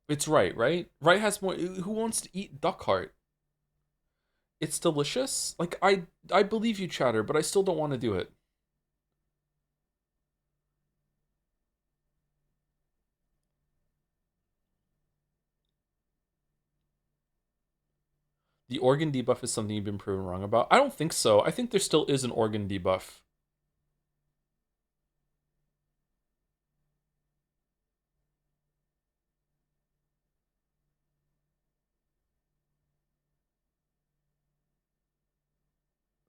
It's right? Right has more. Who wants to eat duck heart? It's delicious. Like I believe you, Chatter, but I still don't want to do it. The organ debuff is something you've been proven wrong about. I don't think so. I think there still is an organ debuff.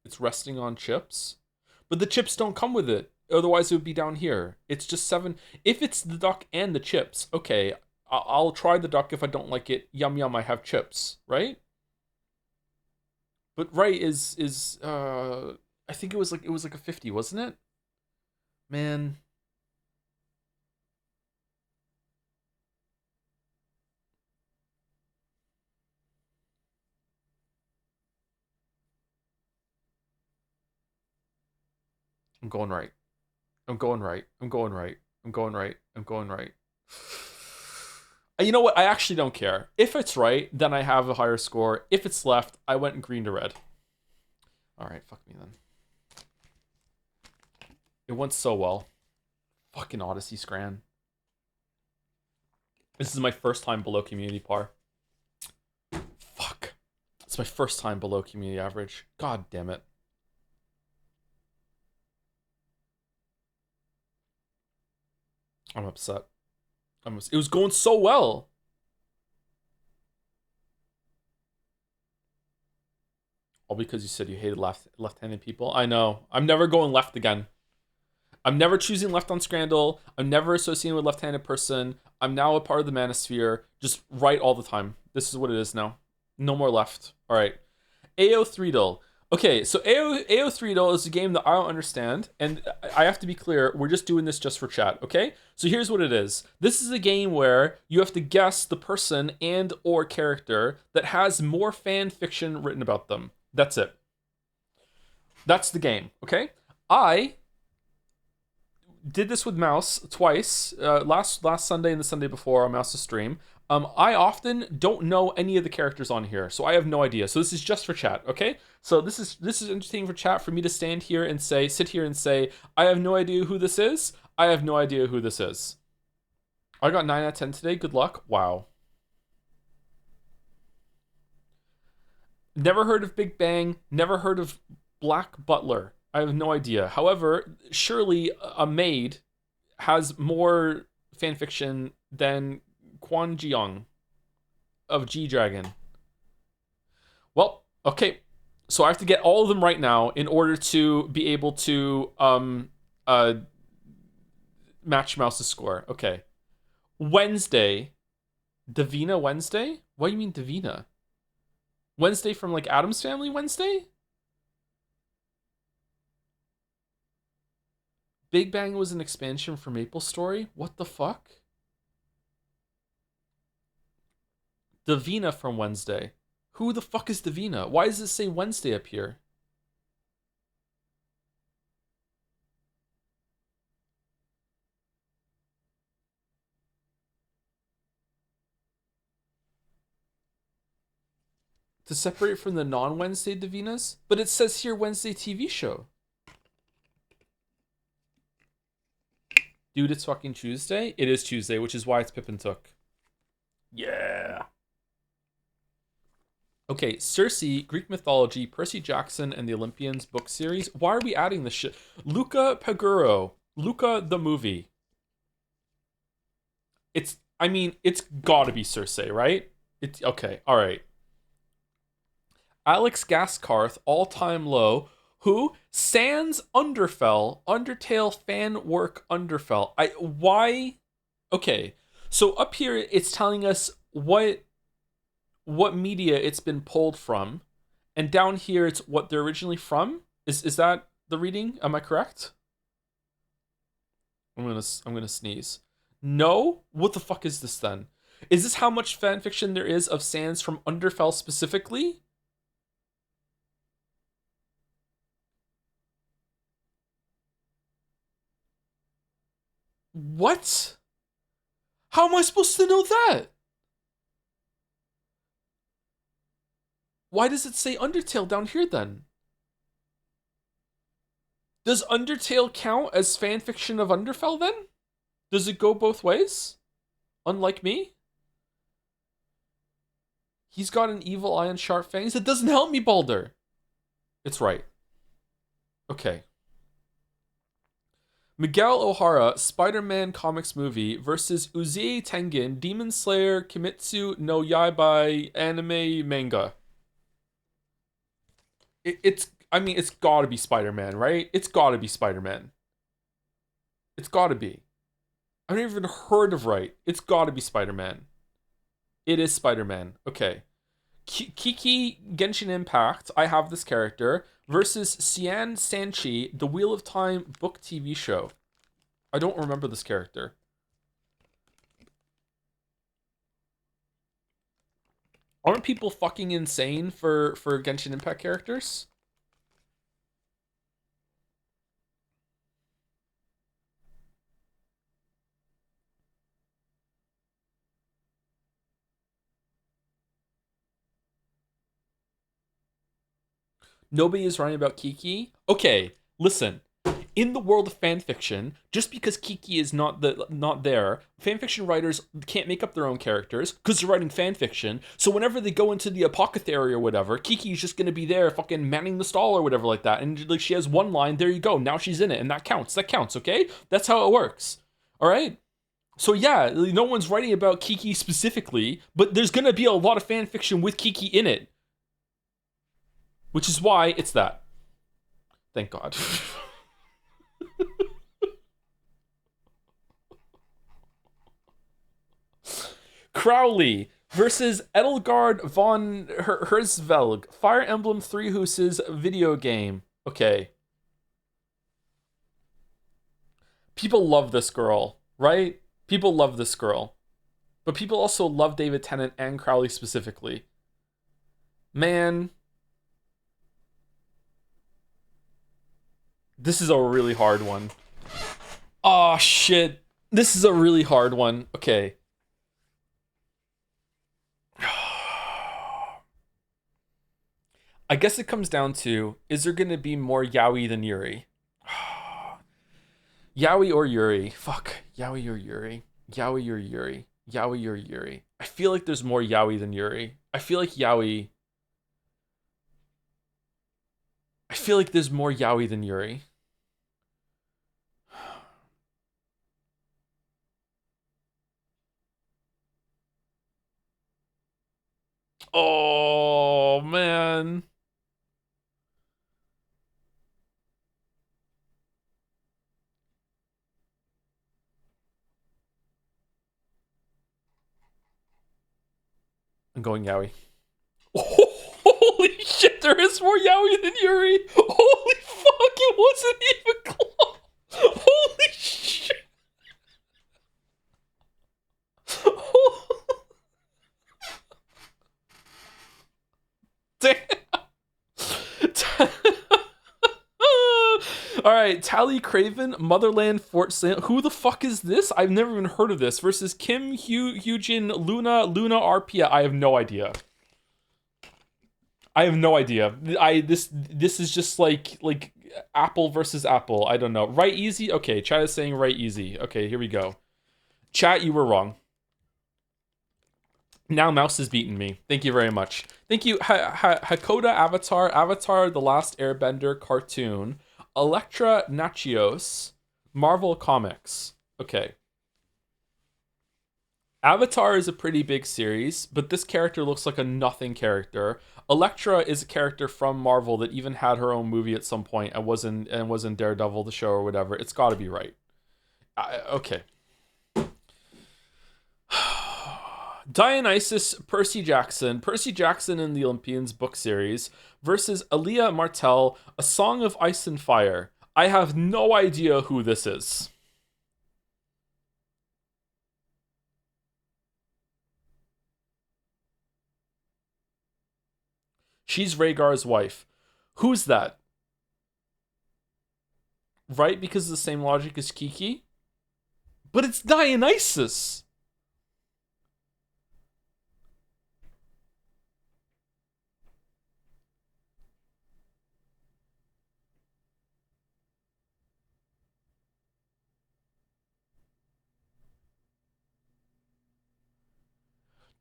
It's resting on chips. But the chips don't come with it. Otherwise, it would be down here. It's just 7. If it's the duck and the chips, okay, I'll try the duck. If I don't like it, yum yum, I have chips, right? But right is I think it was like a 50, wasn't it? Man. I'm going right. I'm going right. I'm going right. I'm going right. I'm going right. You know what? I actually don't care. If it's right, then I have a higher score. If it's left, I went green to red. Alright, fuck me then. It went so well. Fucking Odyssey Scran. This is my first time below community par. Fuck. It's my first time below community average. God damn it. I'm upset. It was going so well. All because you said you hated left-handed people. I know. I'm never going left again. I'm never choosing left on Scrandal. I'm never associating with left-handed person. I'm now a part of the Manosphere. Just right all the time. This is what it is now. No more left. All right. AO Threedle. Okay, so AO Threedle is a game that I don't understand, and I have to be clear, we're just doing this just for chat, okay? So here's what it is. This is a game where you have to guess the person and or character that has more fan fiction written about them. That's it. That's the game, okay? I did this with Mouse twice, last Sunday and the Sunday before on Mouse's stream. I often don't know any of the characters on here, so I have no idea. So this is just for chat, okay? So this is interesting for chat, for me to sit here and say, I have no idea who this is. I have no idea who this is. I got 9 out of 10 today. Good luck. Wow. Never heard of Big Bang. Never heard of Black Butler. I have no idea. However, surely a maid has more fanfiction than Quan Jiong of G-Dragon. Well, okay. So I have to get all of them right now in order to be able to match Mouse's score. Okay. Wednesday. Davina Wednesday? What do you mean Davina? Wednesday from like Addams Family Wednesday? Big Bang was an expansion for Maple Story? What the fuck? Davina from Wednesday. Who the fuck is Davina? Why does it say Wednesday up here? To separate from the non-Wednesday Davinas? But it says here Wednesday TV show. Dude, it's fucking Tuesday? It is Tuesday, which is why it's Pippin Took. Yeah. Okay, Circe, Greek mythology, Percy Jackson, and the Olympians book series. Why are we adding this shit? Luca Paguro. Luca the movie. It's gotta be Circe, right? It's okay, alright. Alex Gaskarth, all-time low. Who? Sans Undertale fan work Underfell. Why? Okay, so up here it's telling us what media it's been pulled from, and down here it's what they're originally from. Is that the reading? Am I correct? I'm gonna sneeze. No? What the fuck is this then? Is this how much fan fiction there is of Sans from Underfell specifically? What? How am I supposed to know that? Why does it say Undertale down here then? Does Undertale count as fanfiction of Underfell then? Does it go both ways? Unlike me? He's got an evil eye and sharp fangs. It doesn't help me, Balder. It's right. Okay. Miguel O'Hara, Spider-Man comics movie versus Uzie Tengen, Demon Slayer, Kimetsu no Yaiba anime manga. It's gotta be Spider-Man, right? It's gotta be Spider-Man. It's gotta be. I've never even heard of right. It's gotta be Spider-Man. It is Spider-Man. Okay. Kiki Genshin Impact, I have this character, versus Cian Sanchi, the Wheel of Time book TV show. I don't remember this character. Aren't people fucking insane for Genshin Impact characters? Nobody is writing about Kiki. Okay, listen. In the world of fanfiction, just because Kiki is not there, fanfiction writers can't make up their own characters because they're writing fanfiction. So whenever they go into the apothecary or whatever, Kiki is just gonna be there, fucking manning the stall or whatever like that. And like she has one line, there you go. Now she's in it, and that counts. That counts. Okay, that's how it works. All right. So yeah, no one's writing about Kiki specifically, but there's gonna be a lot of fanfiction with Kiki in it. Which is why it's that. Thank God. Crowley versus Edelgard von Herzvelg. Fire Emblem Three Houses video game. Okay. People love this girl, right? People love this girl. But people also love David Tennant and Crowley specifically. Man. This is a really hard one. Oh, shit. This is a really hard one. Okay. I guess it comes down to, is there going to be more Yaoi than Yuri? Yaoi or Yuri? Fuck. Yaoi or Yuri? Yaoi or Yuri? Yaoi or Yuri? I feel like there's more Yaoi than Yuri. I feel like Yaoi... I feel like there's more Yaoi than Yuri. Oh, man. I'm going Yaoi. Holy shit, there is more Yaoi than Yuri. Holy fuck, it wasn't even close. Holy shit. Damn. All right, Tally Craven, Motherland, Fort St. Who the fuck is this? I've never even heard of this. Versus Kim Hyujin, Luna Arpia. I have no idea. I have no idea. This is just like Apple versus Apple. I don't know. Right easy? Okay, chat is saying right easy. Okay, here we go. Chat, you were wrong. Now Mouse is beating me. Thank you very much. Thank you, Hakoda Avatar, The Last Airbender cartoon, Electra Nachios, Marvel Comics. Okay. Avatar is a pretty big series, but this character looks like a nothing character. Elektra is a character from Marvel that even had her own movie at some point and was in Daredevil the show or whatever. It's got to be right. Okay. Dionysus, Percy Jackson in the Olympians book series versus Aaliyah Martell, A Song of Ice and Fire. I have no idea who this is. She's Rhaegar's wife. Who's that? Right, because of the same logic as Kiki? But it's Dionysus!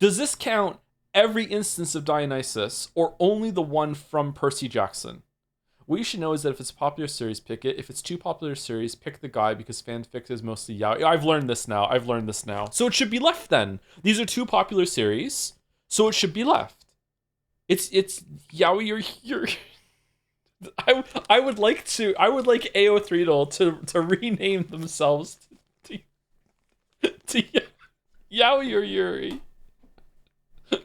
Does this count every instance of Dionysus, or only the one from Percy Jackson? What you should know is that if it's a popular series, pick it. If it's too popular series, pick the guy because fanfic is mostly yaoi. I've learned this now. So it should be left then. These are two popular series, so it should be left. It's yaoi or you're I would like AO3 to rename themselves to yaoi or Yuri.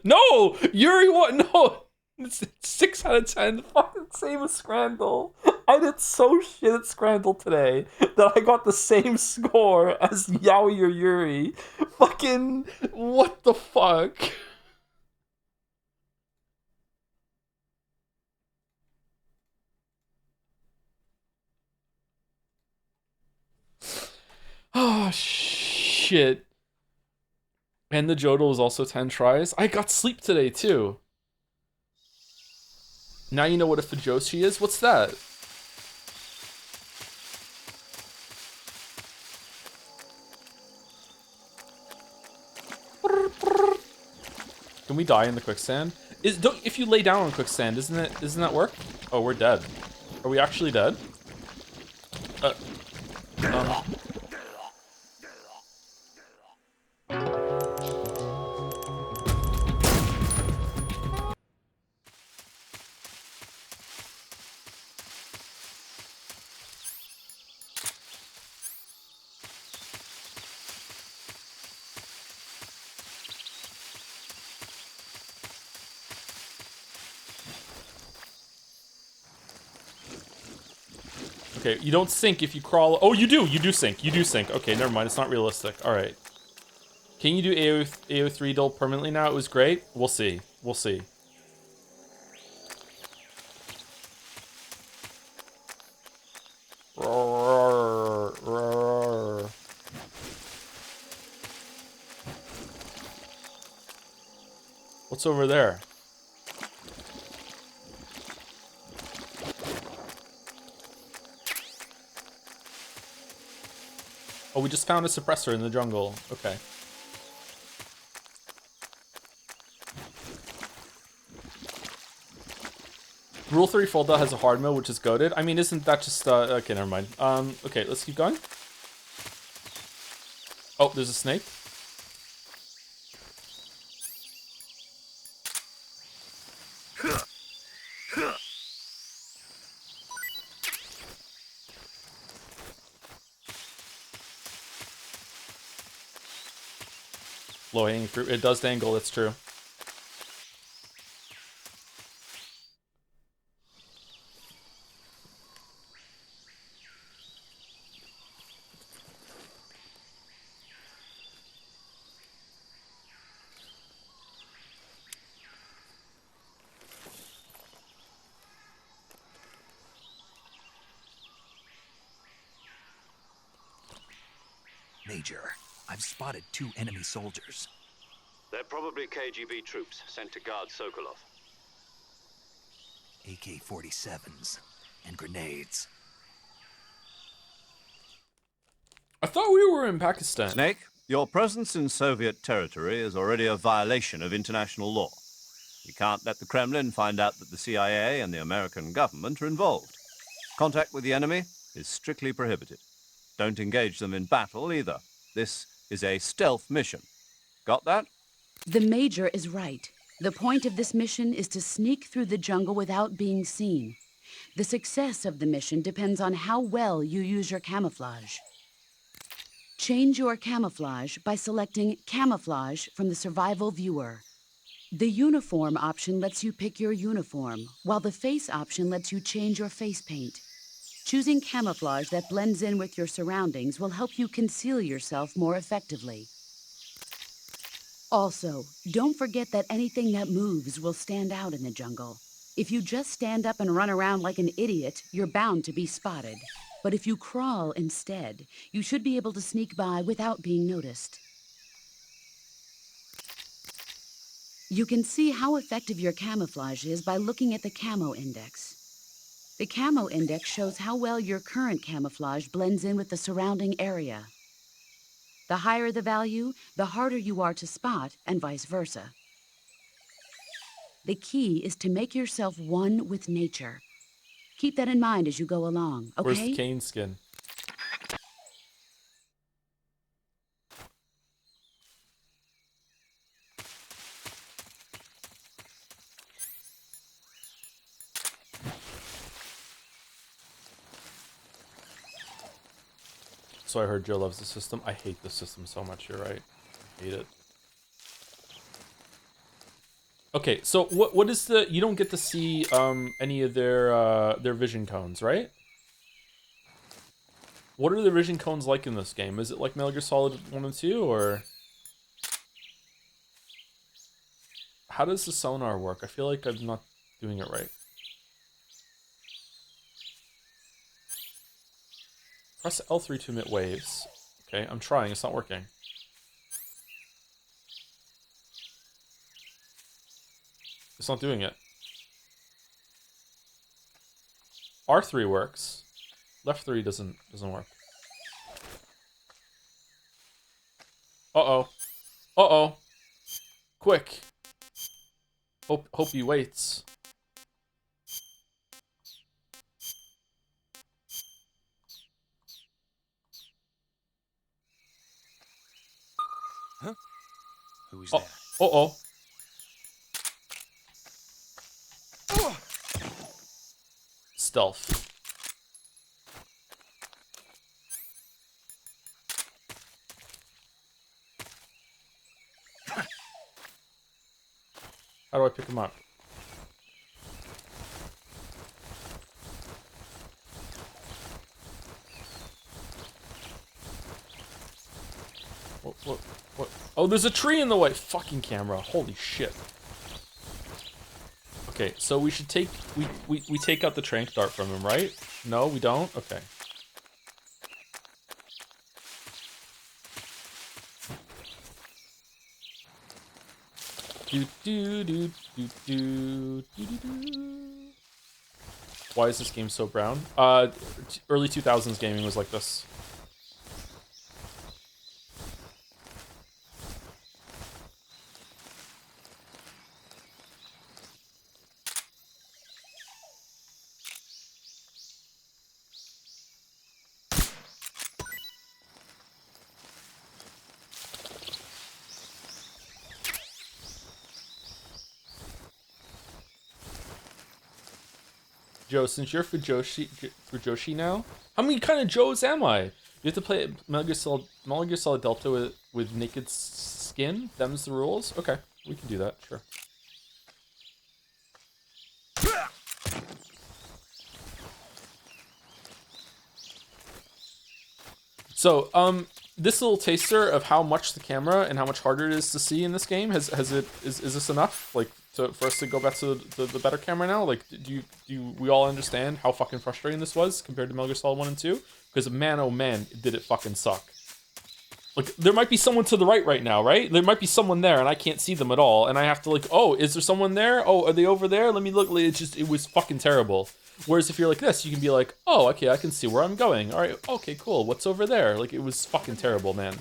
No! Yuri, what? No! It's 6 out of 10. Fucking same as Scrandle. I did so shit at Scrandle today that I got the same score as Yaoi or Yuri. Fucking, what the fuck? Oh, shit. And the Jodel was also 10 tries. I got sleep today, too. Now you know what a Fujoshi is? What's that? Can we die in the quicksand? If you lay down on quicksand, doesn't that work? Oh, we're dead. Are we actually dead? Okay, you don't sink if you crawl. Oh, you do sink. You do sink. Okay, never mind. It's not realistic. All right. Can you do AO3 dull permanently now? It was great. We'll see. We'll see. What's over there? Oh, we just found a suppressor in the jungle. Okay. Rule 3 Folda has a hard mode, which is goated. I mean, isn't that just, okay, never mind. Okay, let's keep going. Oh, there's a snake. Low-hanging fruit. It does dangle, that's true. Major, I've spotted 2 enemy soldiers. They're probably KGB troops sent to guard Sokolov. AK-47s and grenades. I thought we were in Pakistan. Snake, your presence in Soviet territory is already a violation of international law. We can't let the Kremlin find out that the CIA and the American government are involved. Contact with the enemy is strictly prohibited. Don't engage them in battle either. This is a stealth mission. Got that? The Major is right. The point of this mission is to sneak through the jungle without being seen. The success of the mission depends on how well you use your camouflage. Change your camouflage by selecting Camouflage from the Survival Viewer. The Uniform option lets you pick your uniform, while the Face option lets you change your face paint. Choosing camouflage that blends in with your surroundings will help you conceal yourself more effectively. Also, don't forget that anything that moves will stand out in the jungle. If you just stand up and run around like an idiot, you're bound to be spotted. But if you crawl instead, you should be able to sneak by without being noticed. You can see how effective your camouflage is by looking at the Camo Index. The Camo Index shows how well your current camouflage blends in with the surrounding area. The higher the value, the harder you are to spot, and vice versa. The key is to make yourself one with nature. Keep that in mind as you go along, okay? Where's the cane skin? So I heard Joe loves the system. I hate the system so much, you're right. I hate it. Okay, so what is the... You don't get to see any of their vision cones, right? What are the vision cones like in this game? Is it like Metal Gear Solid 1 and 2, or... How does the sonar work? I feel like I'm not doing it right. Press L3 to emit waves. Okay, I'm trying, it's not working. It's not doing it. R3 works. Left 3 doesn't work. Uh-oh. Uh-oh. Quick. Hope he waits. Huh? Who's that? Uh-oh. Stealth. How do I pick him up? What? Oh, there's a tree in the way. Fucking camera. Holy shit. Okay, so we should take... We take out the trank dart from him, right? No, we don't? Okay. Why is this game so brown? Early 2000s gaming was like this. Joe, since you're Fujoshi now, how many kind of Joes am I? You have to play Metal Gear Solid Delta with naked skin? Them's the rules? Okay, we can do that, sure. So, this little taster of how much the camera and how much harder it is to see in this game, is this enough? Like, for us to go back to the better camera now? Like, do we all understand how fucking frustrating this was compared to Metal Gear Solid 1 and 2? Because man, oh man, did it fucking suck. Like, there might be someone to the right now, right? There might be someone there, and I can't see them at all, and I have to, like, oh, is there someone there? Oh, are they over there? Let me look. It was fucking terrible. Whereas if you're like this, you can be like, oh, okay, I can see where I'm going. All right, okay, cool. What's over there? Like, it was fucking terrible, man.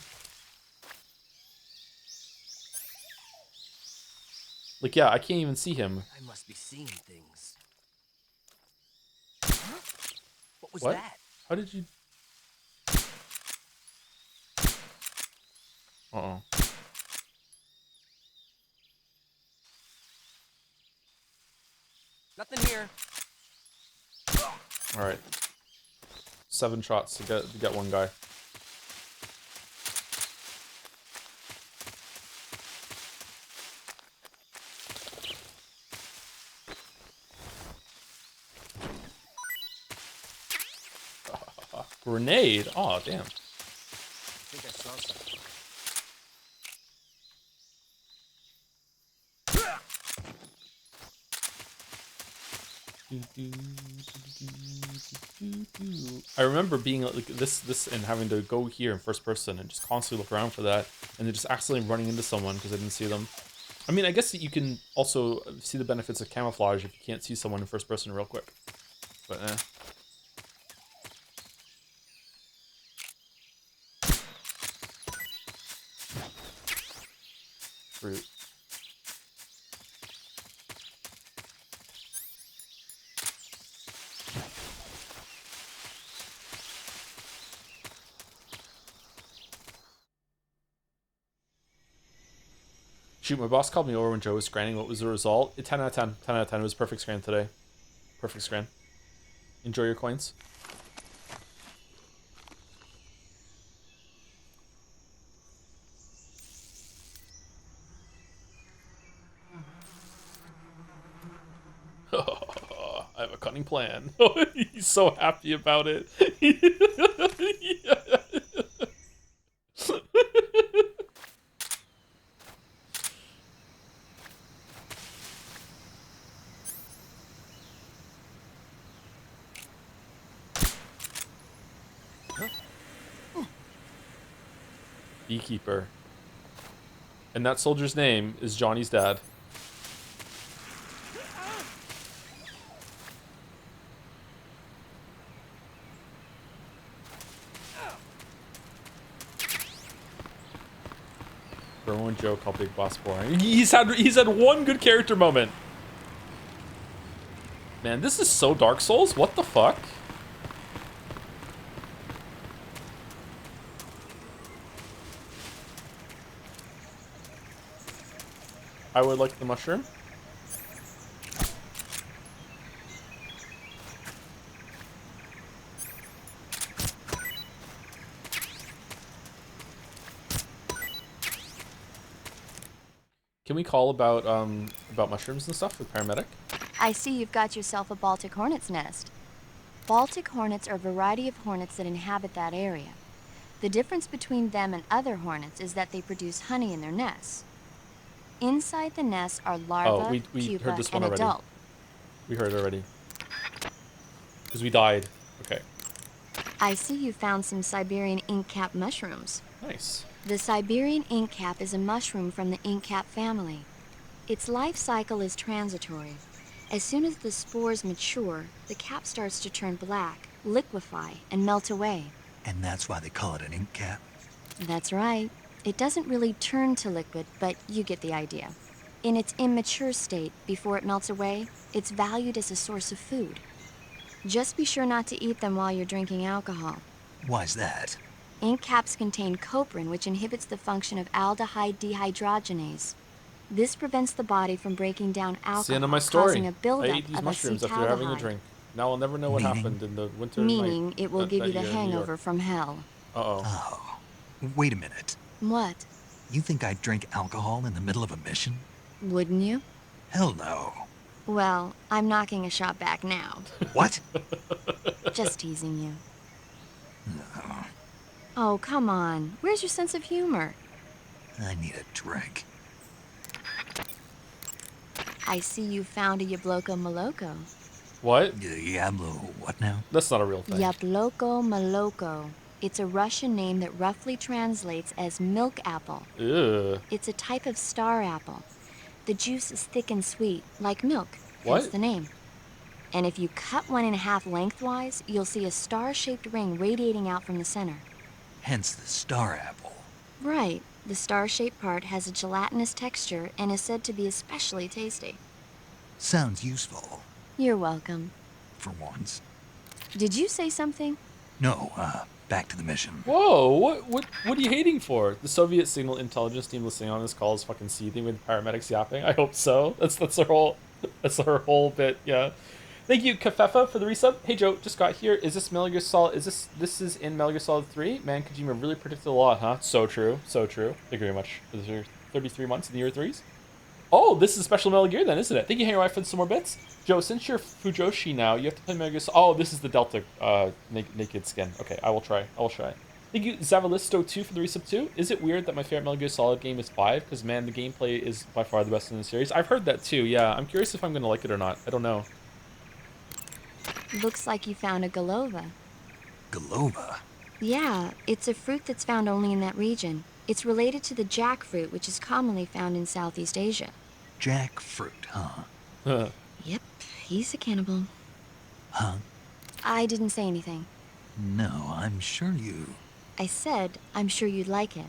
Like, yeah, I can't even see him. I must be seeing things. What was What? that? How did you... Uh-oh. Nothing here. All right. 7 shots to get one guy. Grenade? Oh, damn. I think I saw something. I remember being like this and having to go here in first person and just constantly look around for that, and then just accidentally running into someone because I didn't see them. I mean, I guess that you can also see the benefits of camouflage if you can't see someone in first person real quick. But Fruit. Shoot, my boss called me over when Joe was scanning. What was the result? 10 out of 10. 10 out of 10. It was a perfect scan today. Perfect scan. Enjoy your coins. I have a cunning plan. He's so happy about it. Beekeeper. And that soldier's name is Johnny's dad. Bro and Joe call Big Boss boring. He's had one good character moment. Man, this is so Dark Souls. What the fuck? I would like the mushroom. Can we call about mushrooms and stuff with paramedic? I see you've got yourself a Baltic hornet's nest. Baltic hornets are a variety of hornets that inhabit that area. The difference between them and other hornets is that they produce honey in their nests. Inside the nest are larvae, we pupa, heard this one and already. adult. We heard it already. Because we died. Okay. I see you found some Siberian inkcap mushrooms. Nice. The Siberian inkcap is a mushroom from the inkcap family. Its life cycle is transitory. As soon as the spores mature, the cap starts to turn black, liquefy, and melt away. And that's why they call it an ink cap. That's right. It doesn't really turn to liquid, but you get the idea. In its immature state, before it melts away, it's valued as a source of food. Just be sure not to eat them while you're drinking alcohol. Why's that? Ink caps contain coprin, which inhibits the function of aldehyde dehydrogenase. This prevents the body from breaking down alcohol, It's the end of my story. causing a buildup I ate these of mushrooms after having a acetaldehyde. drink. Now I'll never know what Meaning? happened in the winter. Meaning it will that give you year the in New York. hangover from hell. Uh-oh. Oh, wait a minute. What? You think I'd drink alcohol in the middle of a mission? Wouldn't you? Hell no. Well, I'm knocking a shot back now. What? Just teasing you. No, Oh, come on. Where's your sense of humor? I need a drink. I see you found a Yabloko Maloko. What? Diablo, what now? That's not a real thing. Yabloko Maloko. It's a Russian name that roughly translates as milk apple. Ew. It's a type of star apple. The juice is thick and sweet, like milk. What? Hence the name. And if you cut one in half lengthwise, you'll see a star-shaped ring radiating out from the center. Hence the star apple. Right. The star-shaped part has a gelatinous texture and is said to be especially tasty. Sounds useful, You're welcome. for once. Did you say something? No, back to the mission. Whoa, what are you hating for? The Soviet signal intelligence team listening on this call is fucking seething with paramedics yapping. I hope so. That's their whole That's her whole bit, yeah. Thank you, Kafefa, for the resub. Hey Joe, just got here. Is this Metal Gear Solid? This is in Metal Gear Solid 3? Man, Kojima really predicted a lot, huh? So true, so true. Thank you very much for the 33 months in the year threes. Oh, this is special Metal Gear then, isn't it? Thank you, Hangar for some more bits. Joe, since you're Fujoshi now, you have to play Metal Gear Solid. Oh, this is the Delta naked skin. Okay, I will try. Thank you, Zavalisto2 for the resub 2. Is it weird that my favorite Metal Gear Solid game is 5? Because, man, the gameplay is by far the best in the series. I've heard that too, yeah. I'm curious if I'm going to like it or not. I don't know. Looks like you found a Golova. Golova? Yeah, it's a fruit that's found only in that region. It's related to the jackfruit, which is commonly found in Southeast Asia. Jackfruit, huh? Yep, he's a cannibal. Huh? I didn't say anything. No, I'm sure you... I said, I'm sure you'd like it.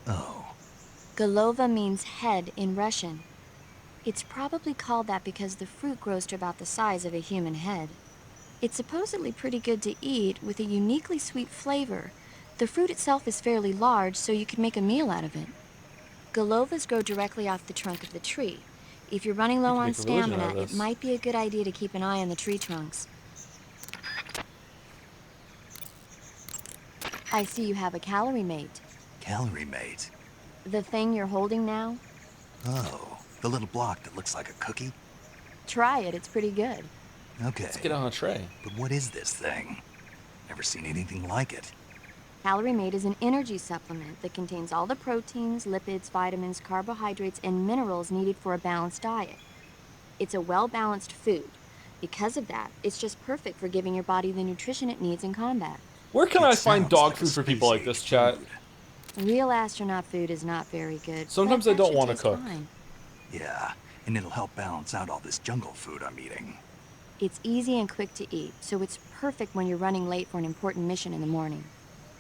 Oh. Golova means head in Russian. It's probably called that because the fruit grows to about the size of a human head. It's supposedly pretty good to eat, with a uniquely sweet flavor. The fruit itself is fairly large, so you can make a meal out of it. Golovas grow directly off the trunk of the tree. If you're running low on stamina, it might be a good idea to keep an eye on the tree trunks. I see you have a calorie mate. Calorie mate? The thing you're holding now? Oh, the little block that looks like a cookie? Try it, it's pretty good. Okay. Let's get on a tray. But what is this thing? Never seen anything like it. Calorie Mate is an energy supplement that contains all the proteins, lipids, vitamins, carbohydrates, and minerals needed for a balanced diet. It's a well-balanced food. Because of that, it's just perfect for giving your body the nutrition it needs in combat. Where can I find dog food for people like this, chat? Real astronaut food is not very good. Sometimes I don't want to cook. Fine. Yeah, and it'll help balance out all this jungle food I'm eating. It's easy and quick to eat, so it's perfect when you're running late for an important mission in the morning.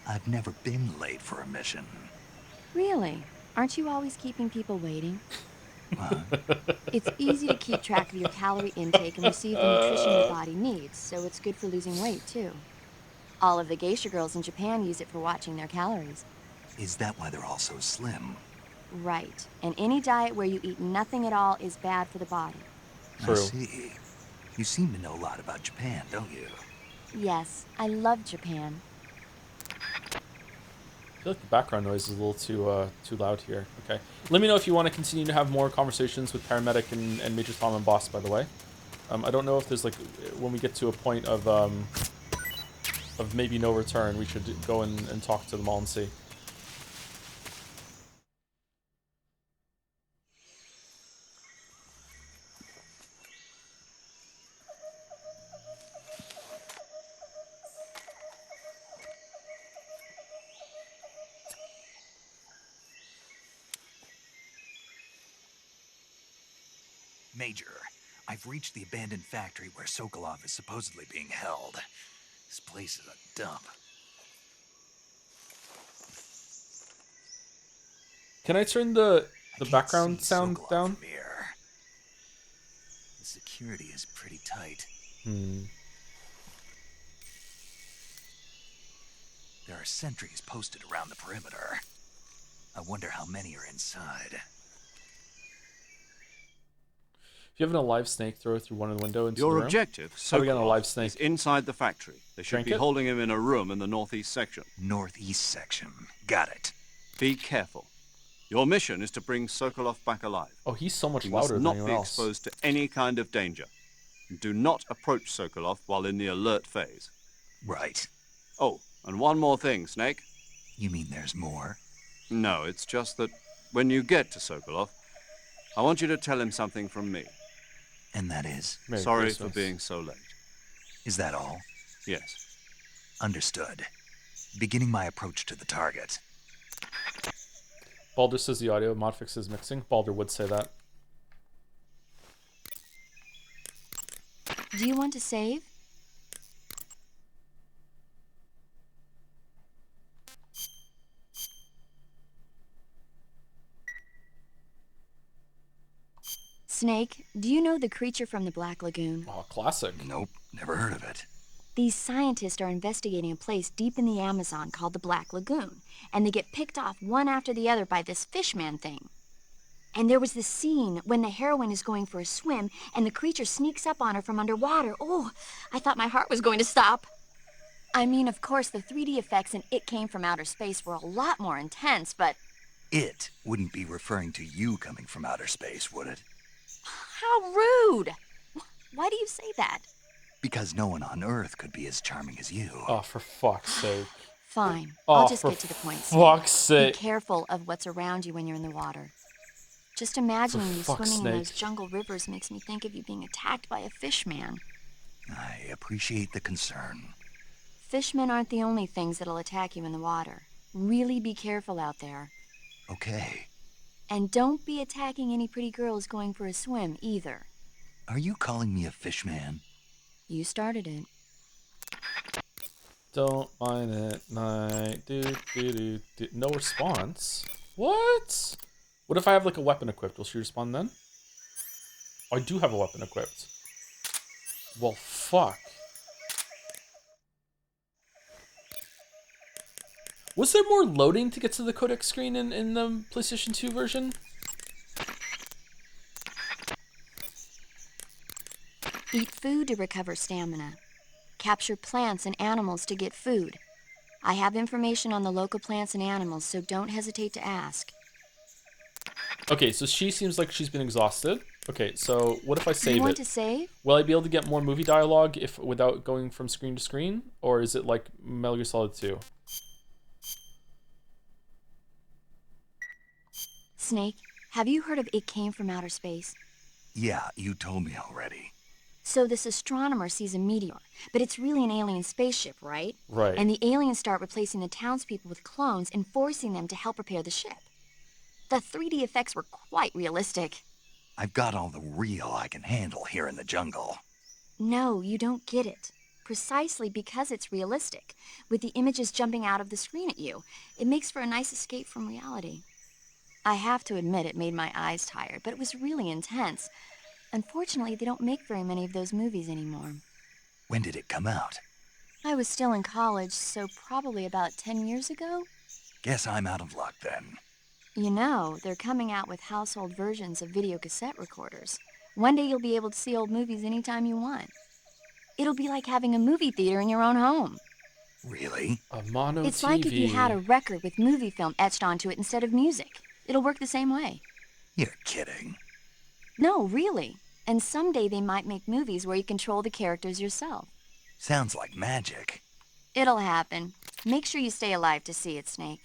I've never been late for a mission. Really? Aren't you always keeping people waiting? It's easy to keep track of your calorie intake and receive the nutrition your body needs, so it's good for losing weight, too. All of the geisha girls in Japan use it for watching their calories. Is that why they're all so slim? Right. And any diet where you eat nothing at all is bad for the body. True. I see. You seem to know a lot about Japan, don't you? Yes, I love Japan. I feel like the background noise is a little too loud here. Okay. Let me know if you want to continue to have more conversations with Paramedic and Major Tom and Boss, by the way. I don't know if there's like, when we get to a point of maybe no return, we should go and talk to them all and see. Major, I've reached the abandoned factory where Sokolov is supposedly being held. This place is a dump. Can I turn the background sound down? From here. The security is pretty tight. There are sentries posted around the perimeter. I wonder how many are inside. If you have a live snake, throw it through one of the window into the room. Your objective, How do we get on a live snake? is inside the factory. They should be holding him in a room in the northeast section. Northeast section. Got it. Be careful. Your mission is to bring Sokolov back alive. Oh, he's so much He louder must than not anyone be else. exposed to any kind of danger. And do not approach Sokolov while in the alert phase. Right. Oh, and one more thing, Snake. You mean there's more? No, it's just that when you get to Sokolov, I want you to tell him something from me. And that is? Merry Sorry Christmas. for being so late. Is that all? Yes. Understood. Beginning my approach to the target. Baldur says the audio, Modfix is mixing. Baldur would say that. Do you want to save? Snake, do you know the creature from the Black Lagoon? Oh, classic. Nope, never heard of it. These scientists are investigating a place deep in the Amazon called the Black Lagoon, and they get picked off one after the other by this fishman thing. And there was this scene when the heroine is going for a swim and the creature sneaks up on her from underwater. Oh, I thought my heart was going to stop. I mean, of course, the 3D effects in It Came from Outer Space were a lot more intense, but... It wouldn't be referring to you coming from outer space, would it? How rude! Why do you say that? Because no one on Earth could be as charming as you. Oh, for fuck's sake. Fine. Oh, I'll just for get to the point. fuck's sake. Be careful of what's around you when you're in the water. Just imagining you swimming in those jungle rivers makes me think of you being attacked by a fish man. I appreciate the concern. Fishmen aren't the only things that'll attack you in the water. Really be careful out there. Okay. And don't be attacking any pretty girls going for a swim, either. Are you calling me a fish man? You started it. Don't mind it, night. No response? What? What if I have like a weapon equipped? Will she respond then? Oh, I do have a weapon equipped. Well, fuck. Was there more loading to get to the codec screen in the PlayStation 2 version? Eat food to recover stamina. Capture plants and animals to get food. I have information on the local plants and animals, so don't hesitate to ask. Okay, so she seems like she's been exhausted. Okay, so what if I save it? You want to save? Will I be able to get more movie dialogue if without going from screen to screen? Or is it like Metal Gear Solid 2? Snake, have you heard of It Came from Outer Space? Yeah, you told me already. So this astronomer sees a meteor, but it's really an alien spaceship, right? Right. And the aliens start replacing the townspeople with clones and forcing them to help repair the ship. The 3D effects were quite realistic. I've got all the real I can handle here in the jungle. No, you don't get it. Precisely because it's realistic, with the images jumping out of the screen at you, it makes for a nice escape from reality. I have to admit it made my eyes tired, but it was really intense. Unfortunately, they don't make very many of those movies anymore. When did it come out? I was still in college, so probably about 10 years ago? Guess I'm out of luck then. You know, they're coming out with household versions of video cassette recorders. One day you'll be able to see old movies anytime you want. It'll be like having a movie theater in your own home. Really? A mono It's TV. like if you had a record with movie film etched onto it instead of music. It'll work the same way. You're kidding. No, really. And someday they might make movies where you control the characters yourself. Sounds like magic. It'll happen. Make sure you stay alive to see it, Snake.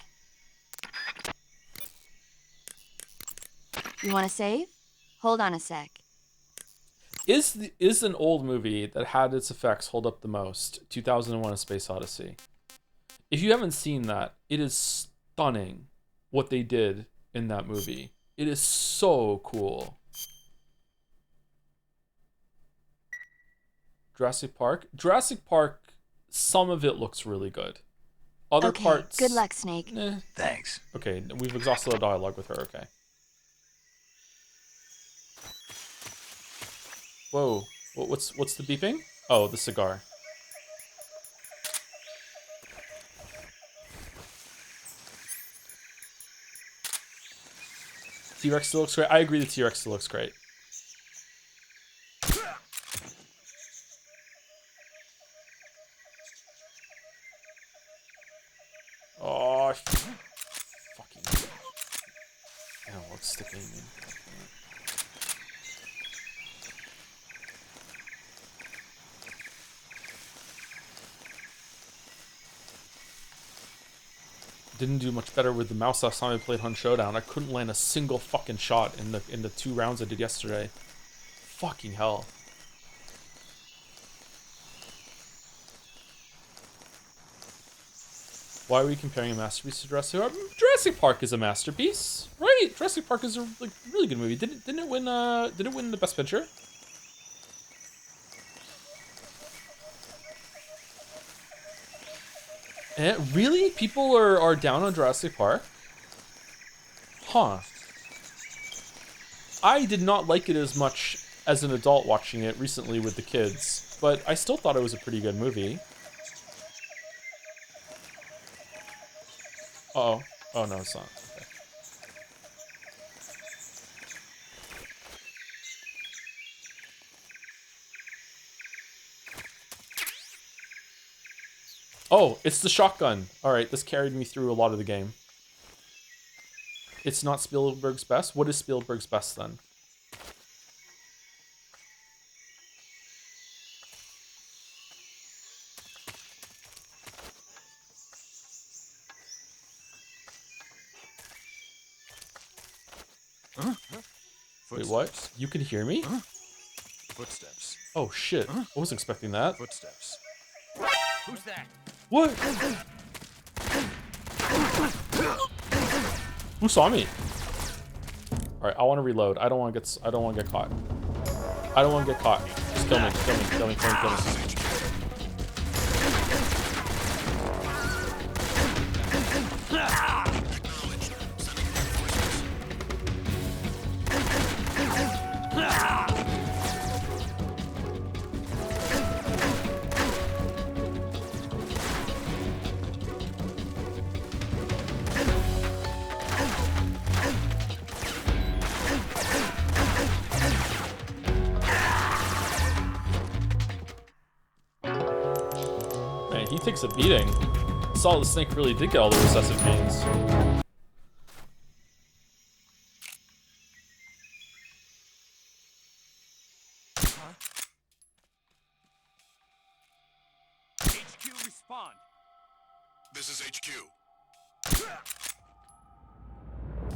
You want to save? Hold on a sec. Is an old movie that had its effects hold up the most 2001: A Space Odyssey? If you haven't seen that, it is stunning what they did in that movie. It is so cool. Jurassic Park, some of it looks really good. Other okay, parts... good luck, Snake. Thanks. Okay, we've exhausted our dialogue with her, okay. Whoa, what's the beeping? Oh, the cigar. T-Rex still looks great. I agree the T-Rex still looks great. Oh, fucking... Oh, let's stick aiming. Didn't do much better with the mouse last time I played Hunt Showdown. I couldn't land a single fucking shot in the 2 rounds I did yesterday. Fucking hell. Why are we comparing a masterpiece to Jurassic Park? Jurassic Park is a masterpiece, right? Jurassic Park is a really good movie. Didn't it win the Best Picture? Really? People are down on Jurassic Park? Huh. I did not like it as much as an adult watching it recently with the kids, but I still thought it was a pretty good movie. Uh-oh. Oh, no, it's not. Okay. Oh, it's the shotgun. All right, this carried me through a lot of the game. It's not Spielberg's best. What is Spielberg's best then? Wait, what? You can hear me? Footsteps. Oh shit! I wasn't expecting that. Footsteps. Who's that? What? Who saw me? All right, I want to reload. I don't want to get. I don't want to get caught. I don't want to get caught. Just kill me. Kill me. Kill me. Kill me. Kill me. Man, he takes a beating. Solid Snake really did get all the recessive genes. HQ respond. This is HQ.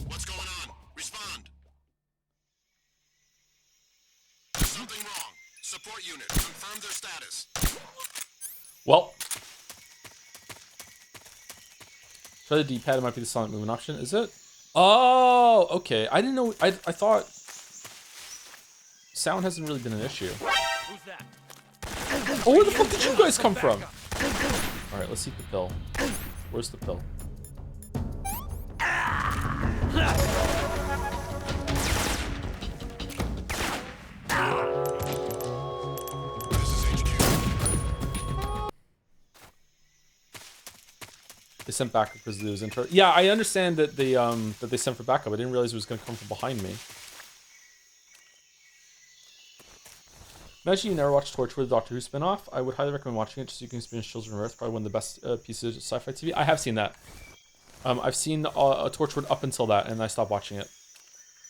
What's going on? Respond. There's something wrong. Support unit, confirm their status. Well, try the D-pad. It might be the silent movement option. Is it? Oh, okay. I didn't know. I thought sound hasn't really been an issue. Who's that? Oh, where the fuck did you guys come from? All right, let's see the pill. Where's the pill? They sent backup because it was intro. Yeah, I understand that they sent for backup. I didn't realize it was going to come from behind me. Imagine you never watched Torchwood, the Doctor Who spinoff. I would highly recommend watching it just so you can experience Children of Earth. Probably one of the best pieces of sci-fi TV. I have seen that. I've seen Torchwood up until that, and I stopped watching it.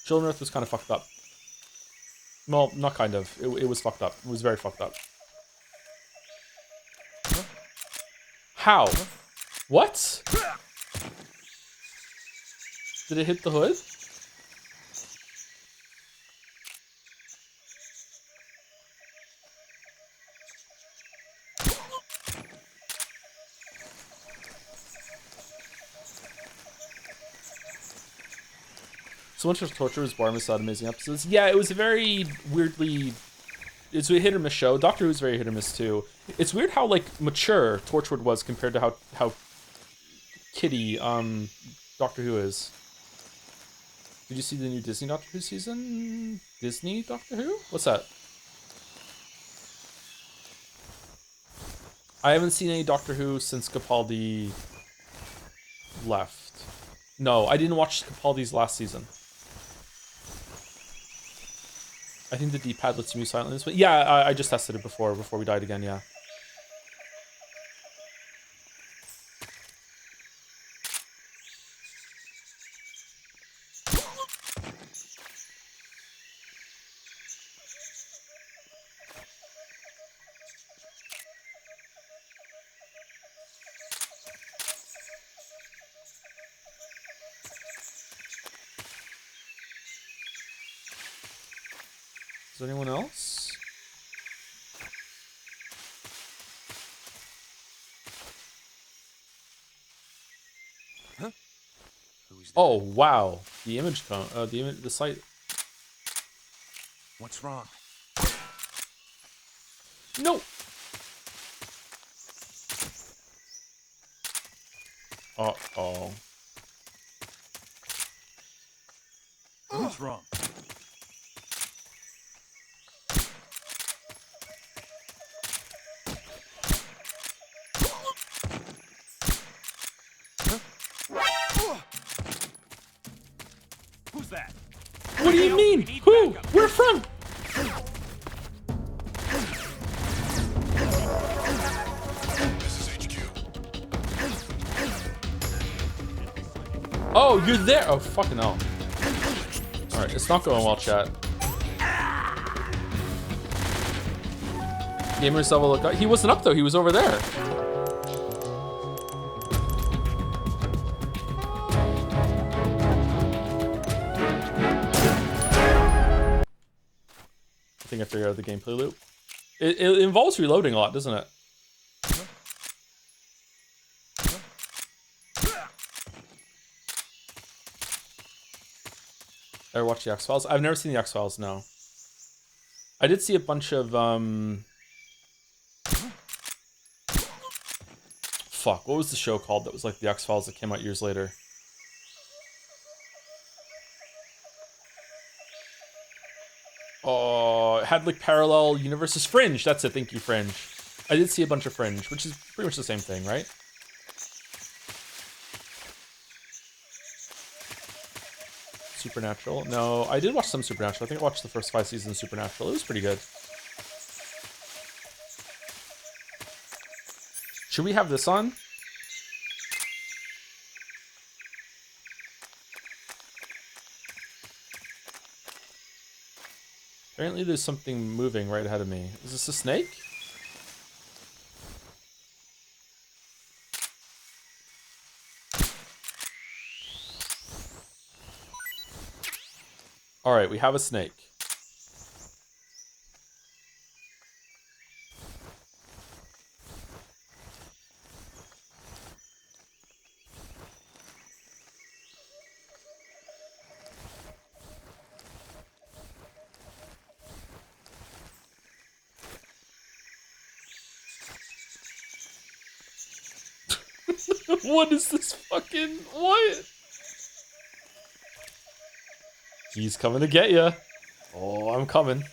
Children of Earth was kind of fucked up. Well, not kind of. It was fucked up. It was very fucked up. How? What? Did it hit the hood? So much of Torture was Barmas had amazing episodes. Yeah, it was a very weirdly... It's a hit or miss show. Doctor Who's very hit or miss too. It's weird how like mature Torchwood was compared to how kiddie Doctor Who is. Did you see the new Disney Doctor Who season? Disney Doctor Who? What's that? I haven't seen any Doctor Who since Capaldi left. No, I didn't watch Capaldi's last season. I think the D-pad lets you move silently this way. Yeah, I just tested it before we died again, yeah. Is anyone else? Huh? Who's Oh wow, the image the site. What's wrong? No. Uh-oh. What's wrong? Who's that? What do you mean? Who? Where from? This is HQ. Oh, you're there. Oh, fucking hell. All right, it's not going well, chat. Gamers level look up. He wasn't up though. He was over there. I think I figured out the gameplay loop. It involves reloading a lot, doesn't it? Ever watch the X-Files? I've never seen the X-Files, no. I did see a bunch of, fuck, what was the show called that was like the X-Files that came out years later? Oh, it had like parallel universes. Fringe, that's it, thank you, Fringe. I did see a bunch of Fringe, which is pretty much the same thing, right? Supernatural? No, I did watch some Supernatural. I think I watched the first 5 seasons of Supernatural. It was pretty good. Should we have this on? Apparently there's something moving right ahead of me. Is this a snake? All right, we have a snake. What is this fucking... What? He's coming to get you. Oh, I'm coming.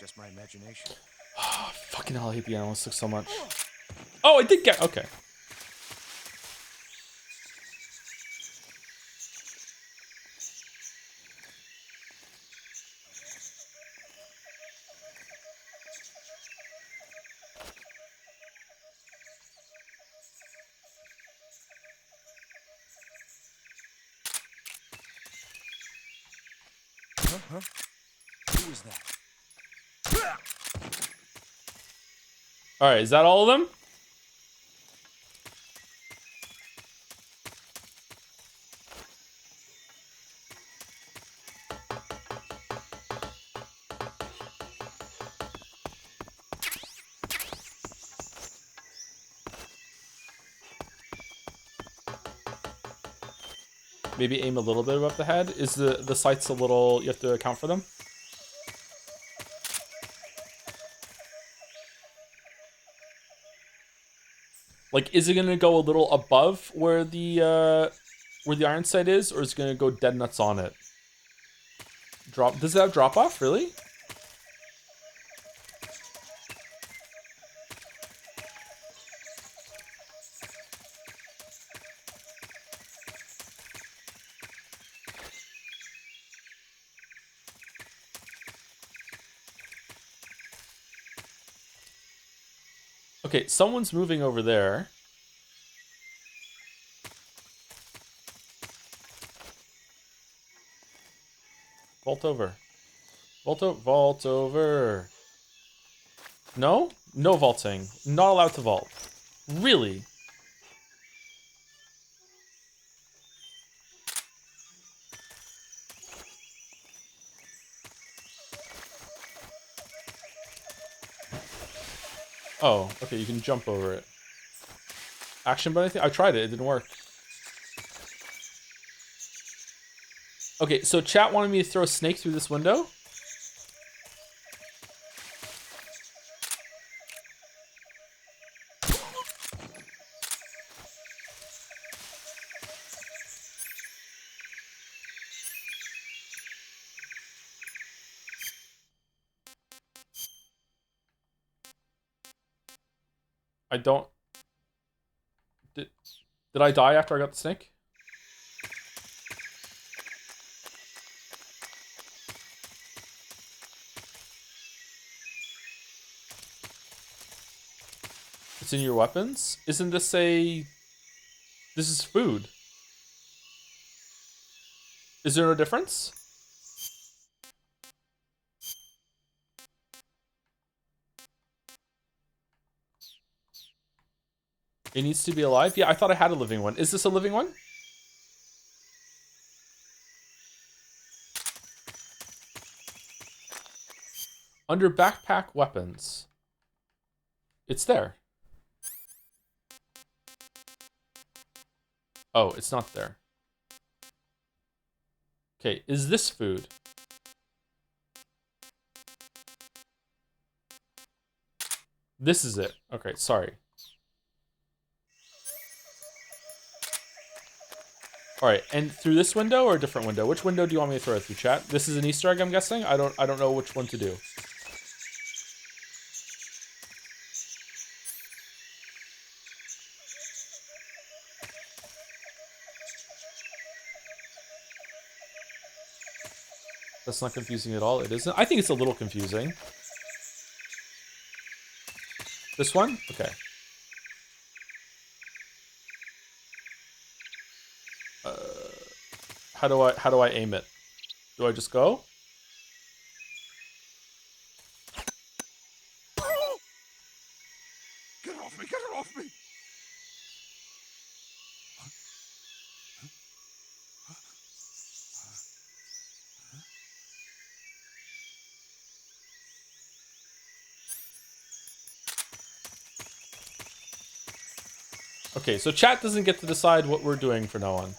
Just my imagination. Oh, fucking hell, I hate the analysts so much. Oh, I did get... Okay. Huh? Who was that? All right, is that all of them? Maybe aim a little bit above the head. Is the sights a little... You have to account for them? Like, is it gonna go a little above where the iron sight is, or is it gonna go dead nuts on it? Drop? Does it have drop off? Really? Okay, someone's moving over there. Vault over. Vault over. No? No vaulting. Not allowed to vault. Really? Oh, okay, you can jump over it. Action button, I think? I tried it, it didn't work. Okay, so chat wanted me to throw a snake through this window. I don't... Did I die after I got the snake? It's in your weapons? Isn't this a... This is food. Is there no difference? It needs to be alive? Yeah, I thought I had a living one. Is this a living one? Under backpack weapons. It's there. Oh, it's not there. Okay, is this food? This is it. Okay, sorry. Alright, and through this window or a different window? Which window do you want me to throw it through, chat? This is an Easter egg, I'm guessing? I don't know which one to do. That's not confusing at all. It isn't. I think it's a little confusing. This one? Okay. How do I aim it? Do I just go? Get off me! Get her off me! Okay, so chat doesn't get to decide what we're doing from now on.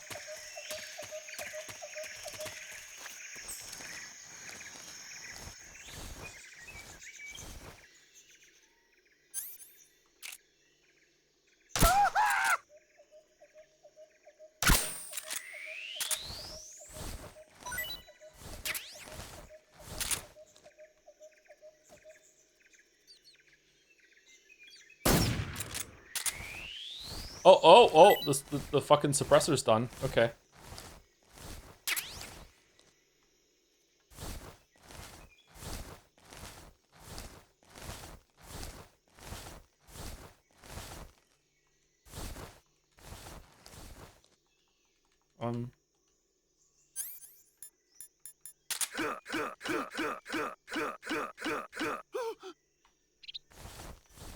Oh, the fucking suppressor's done. Okay.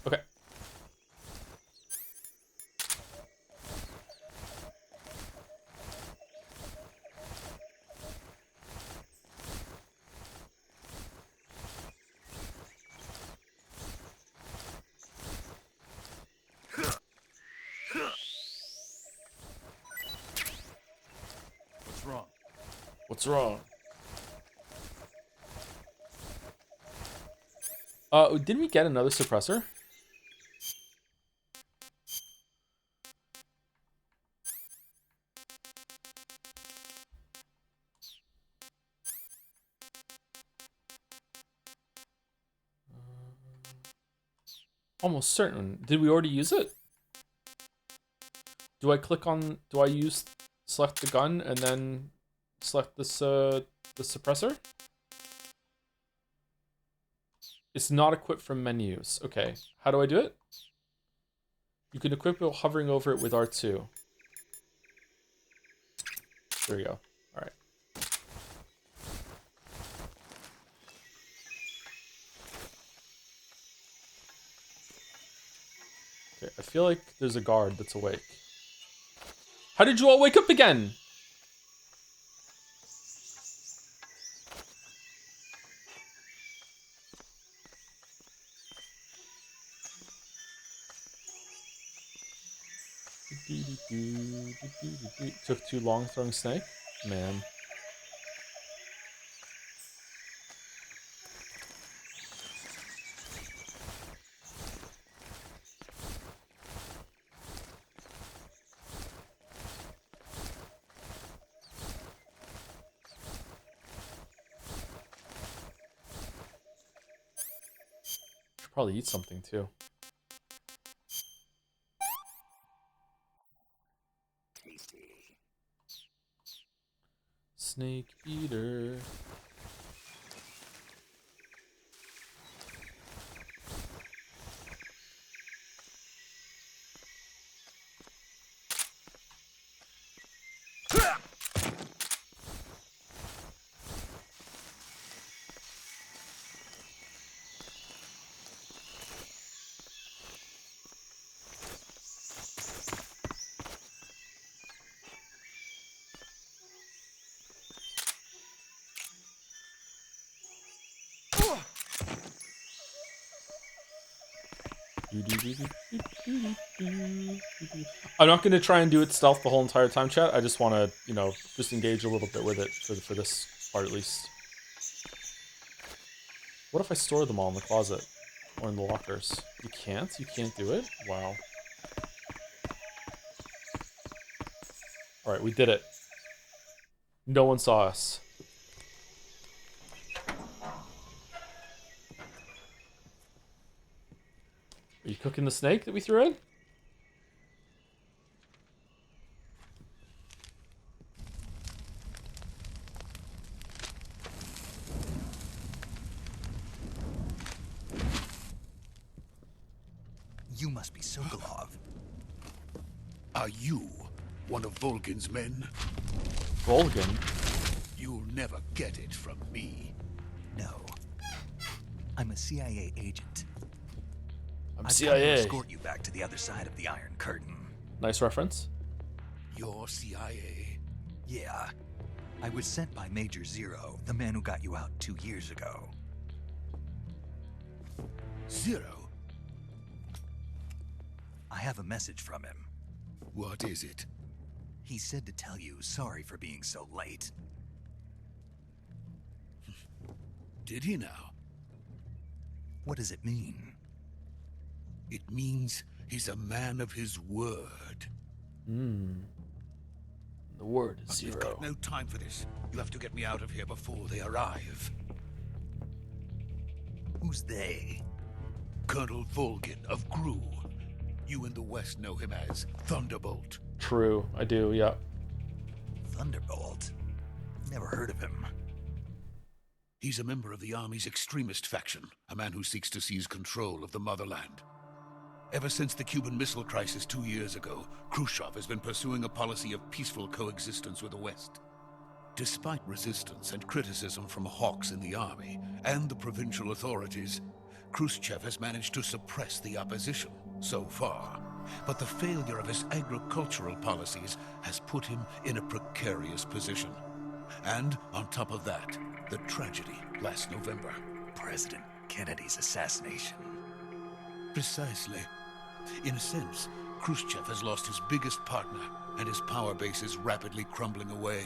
Okay. What's wrong? What's wrong? Didn't we get another suppressor? Almost certain. Did we already use it? Do I click on... Do I use... Select the gun and then select this, the suppressor? It's not equipped from menus. Okay. How do I do it? You can equip it while hovering over it with R2. There we go. Alright. Okay, I feel like there's a guard that's awake. How did you all wake up again? Took too long throwing snake? Man. Should probably eat something too. snake eater. I'm not going to try and do it stealth the whole entire time, chat. I just want to, you know, just engage a little bit with it for this part at least. What if I store them all in the closet or in the lockers? You can't? You can't do it? Wow. Alright, we did it. No one saw us. Are you cooking the snake that we threw in? You must be Sokolov. Are you one of Volgin's men? Volgin? You'll never get it from me. No. I'm a CIA agent. I'm I've CIA. come to escort you back to the other side of the Iron Curtain. Nice reference. You're CIA? Yeah. I was sent by Major Zero, the man who got you out 2 years ago. Zero? I have a message from him. What is it? He said to tell you sorry for being so late. Did he now? What does it mean? It means he's a man of his word. The word is But zero. we've got no time for this. You have to get me out of here before they arrive. Who's they? Colonel Volgin of Gru. You in the West know him as Thunderbolt. True, I do, yeah. Thunderbolt? Never heard of him. He's a member of the Army's extremist faction, a man who seeks to seize control of the motherland. Ever since the Cuban Missile Crisis 2 years ago, Khrushchev has been pursuing a policy of peaceful coexistence with the West. Despite resistance and criticism from hawks in the army and the provincial authorities, Khrushchev has managed to suppress the opposition so far. But the failure of his agricultural policies has put him in a precarious position. And on top of that, the tragedy last November. President Kennedy's assassination. Precisely. In a sense, Khrushchev has lost his biggest partner, and his power base is rapidly crumbling away.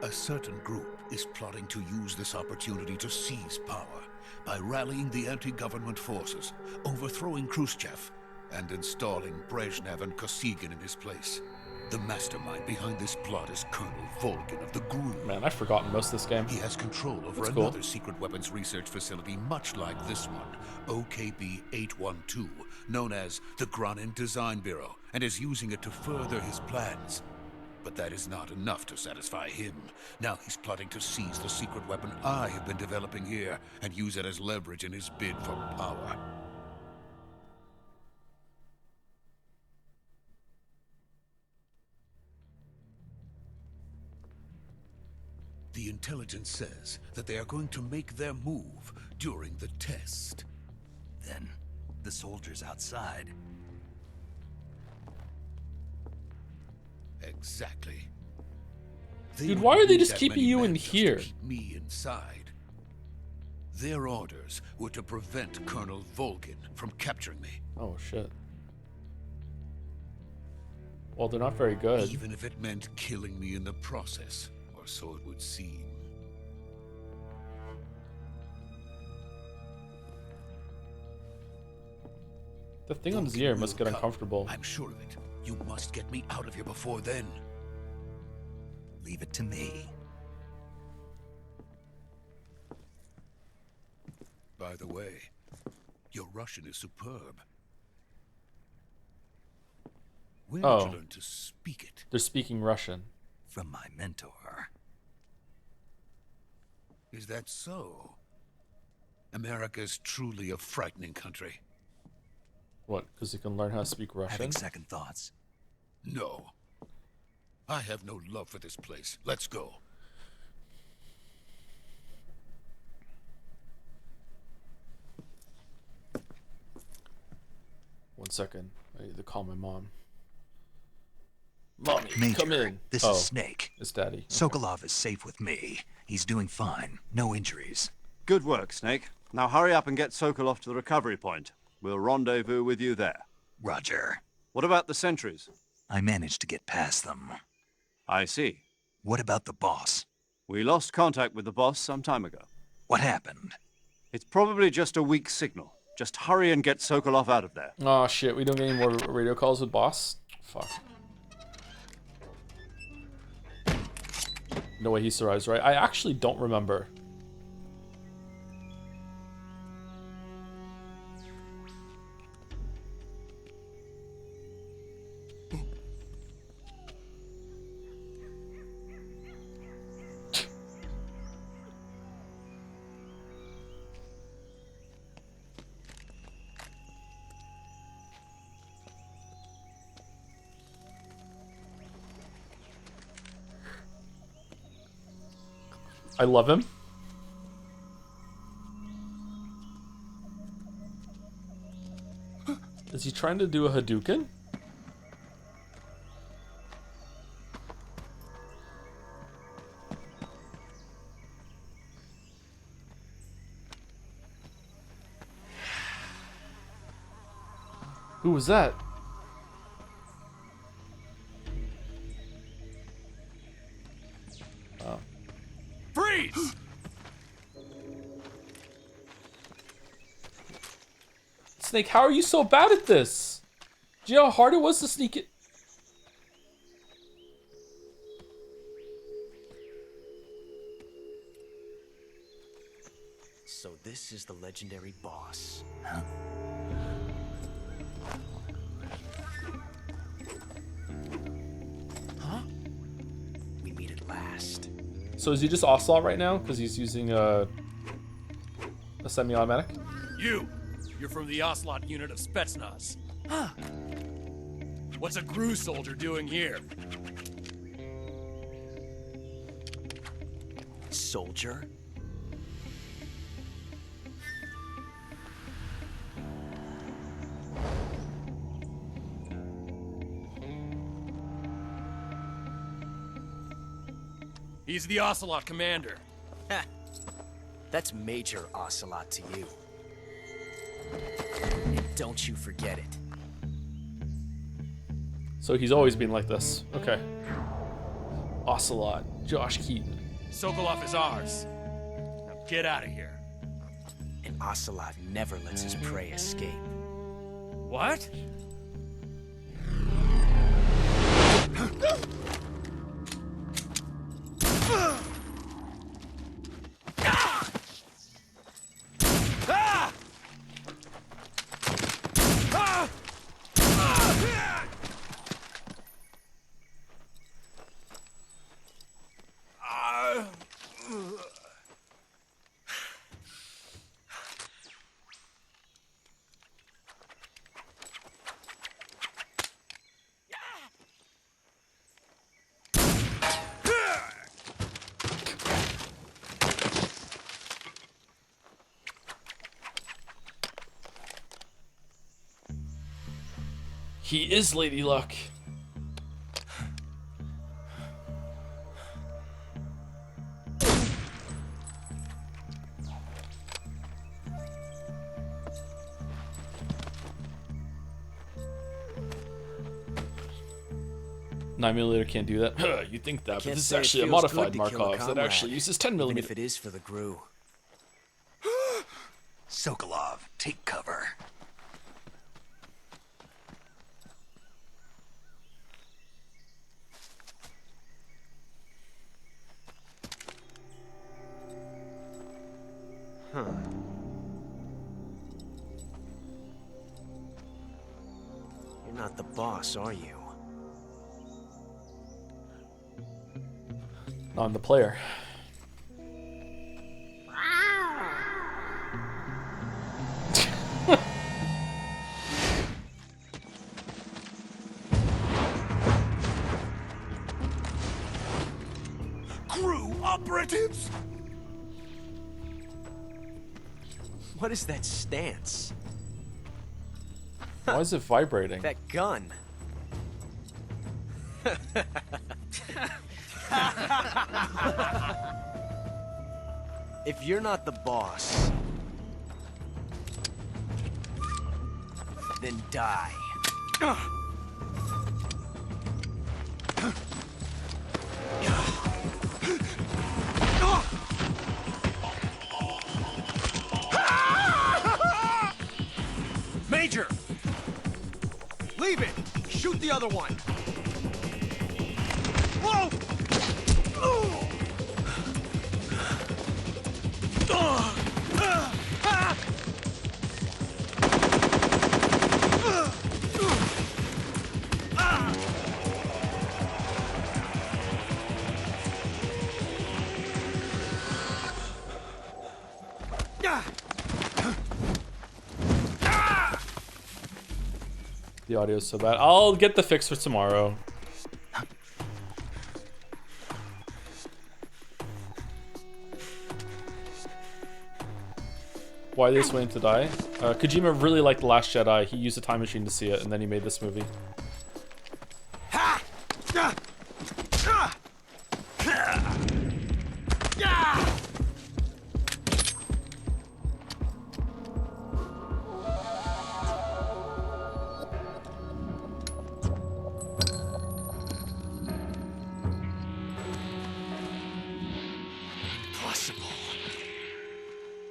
A certain group is plotting to use this opportunity to seize power by rallying the anti-government forces, overthrowing Khrushchev, and installing Brezhnev and Kosygin in his place. The mastermind behind this plot is Colonel Volgin of the GRU. Man, I've forgotten most of this game. He has control over That's cool. another secret weapons research facility much like this one, OKB-812, known as the Granin Design Bureau, and is using it to further his plans. But that is not enough to satisfy him. Now he's plotting to seize the secret weapon I have been developing here and use it as leverage in his bid for power. The intelligence says that they are going to make their move during the test. Then, the soldiers outside. Exactly. Dude, why are they just keeping you in here? To keep me inside. Their orders were to prevent Colonel Volgin from capturing me. Oh, shit. Well, they're not very good. Even if it meant killing me in the process, or so it would seem. The thing on his Volgin ear will must get come. uncomfortable. I'm sure of it. You must get me out of here before then. Leave it to me. By the way, your Russian is superb. Where did you learn to speak it? They're speaking Russian. From my mentor. Is that so? America's truly a frightening country. What? Because he can learn how to speak Russian? Having second thoughts? No. I have no love for this place. Let's go. One second. I need to call my mom. Mommy, Major, come in. this Oh, is Snake. it's Daddy. Okay. Sokolov is safe with me. He's doing fine. No injuries. Good work, Snake. Now hurry up and get Sokolov to the recovery point. We'll rendezvous with you there. Roger. What about the sentries? I managed to get past them. I see. What about the boss? We lost contact with the boss some time ago. What happened? It's probably just a weak signal. Just hurry and get Sokolov out of there. Oh shit, we don't get any more radio calls with boss? Fuck. No way he survives, right? I actually don't remember. I love him. Is he trying to do a Hadouken? Who was that? Oh. Freeze! Snake, how are you so bad at this? Do you know how hard it was to sneak it? So this is the legendary boss. Huh? Huh? We meet at last. So is he just Ocelot right now? Because he's using a semi-automatic? You're from the Ocelot unit of Spetsnaz. Huh. What's a GRU soldier doing here? Soldier? He's the Ocelot commander. Ha! That's Major Ocelot to you. And don't you forget it. So he's always been like this. Okay. Ocelot. Josh Keaton. Sokolov is ours. Now get out of here. And Ocelot never lets his prey escape. What? He is Lady Luck. $9mm can't do that. You think that, but this is actually a modified Markov that actually uses 10mm. Even if it is for the GRU. Sokolov, take cover. Huh. You're not the boss, are you? I'm the player. Crew operatives? What is that stance? Why is it vibrating? That gun. If you're not the boss, then die. Major! Leave it! Shoot the other one! Whoa! The audio's so bad. I'll get the fix for tomorrow. Why this waiting to die? Kojima really liked The Last Jedi. He used a time machine to see it, and then he made this movie.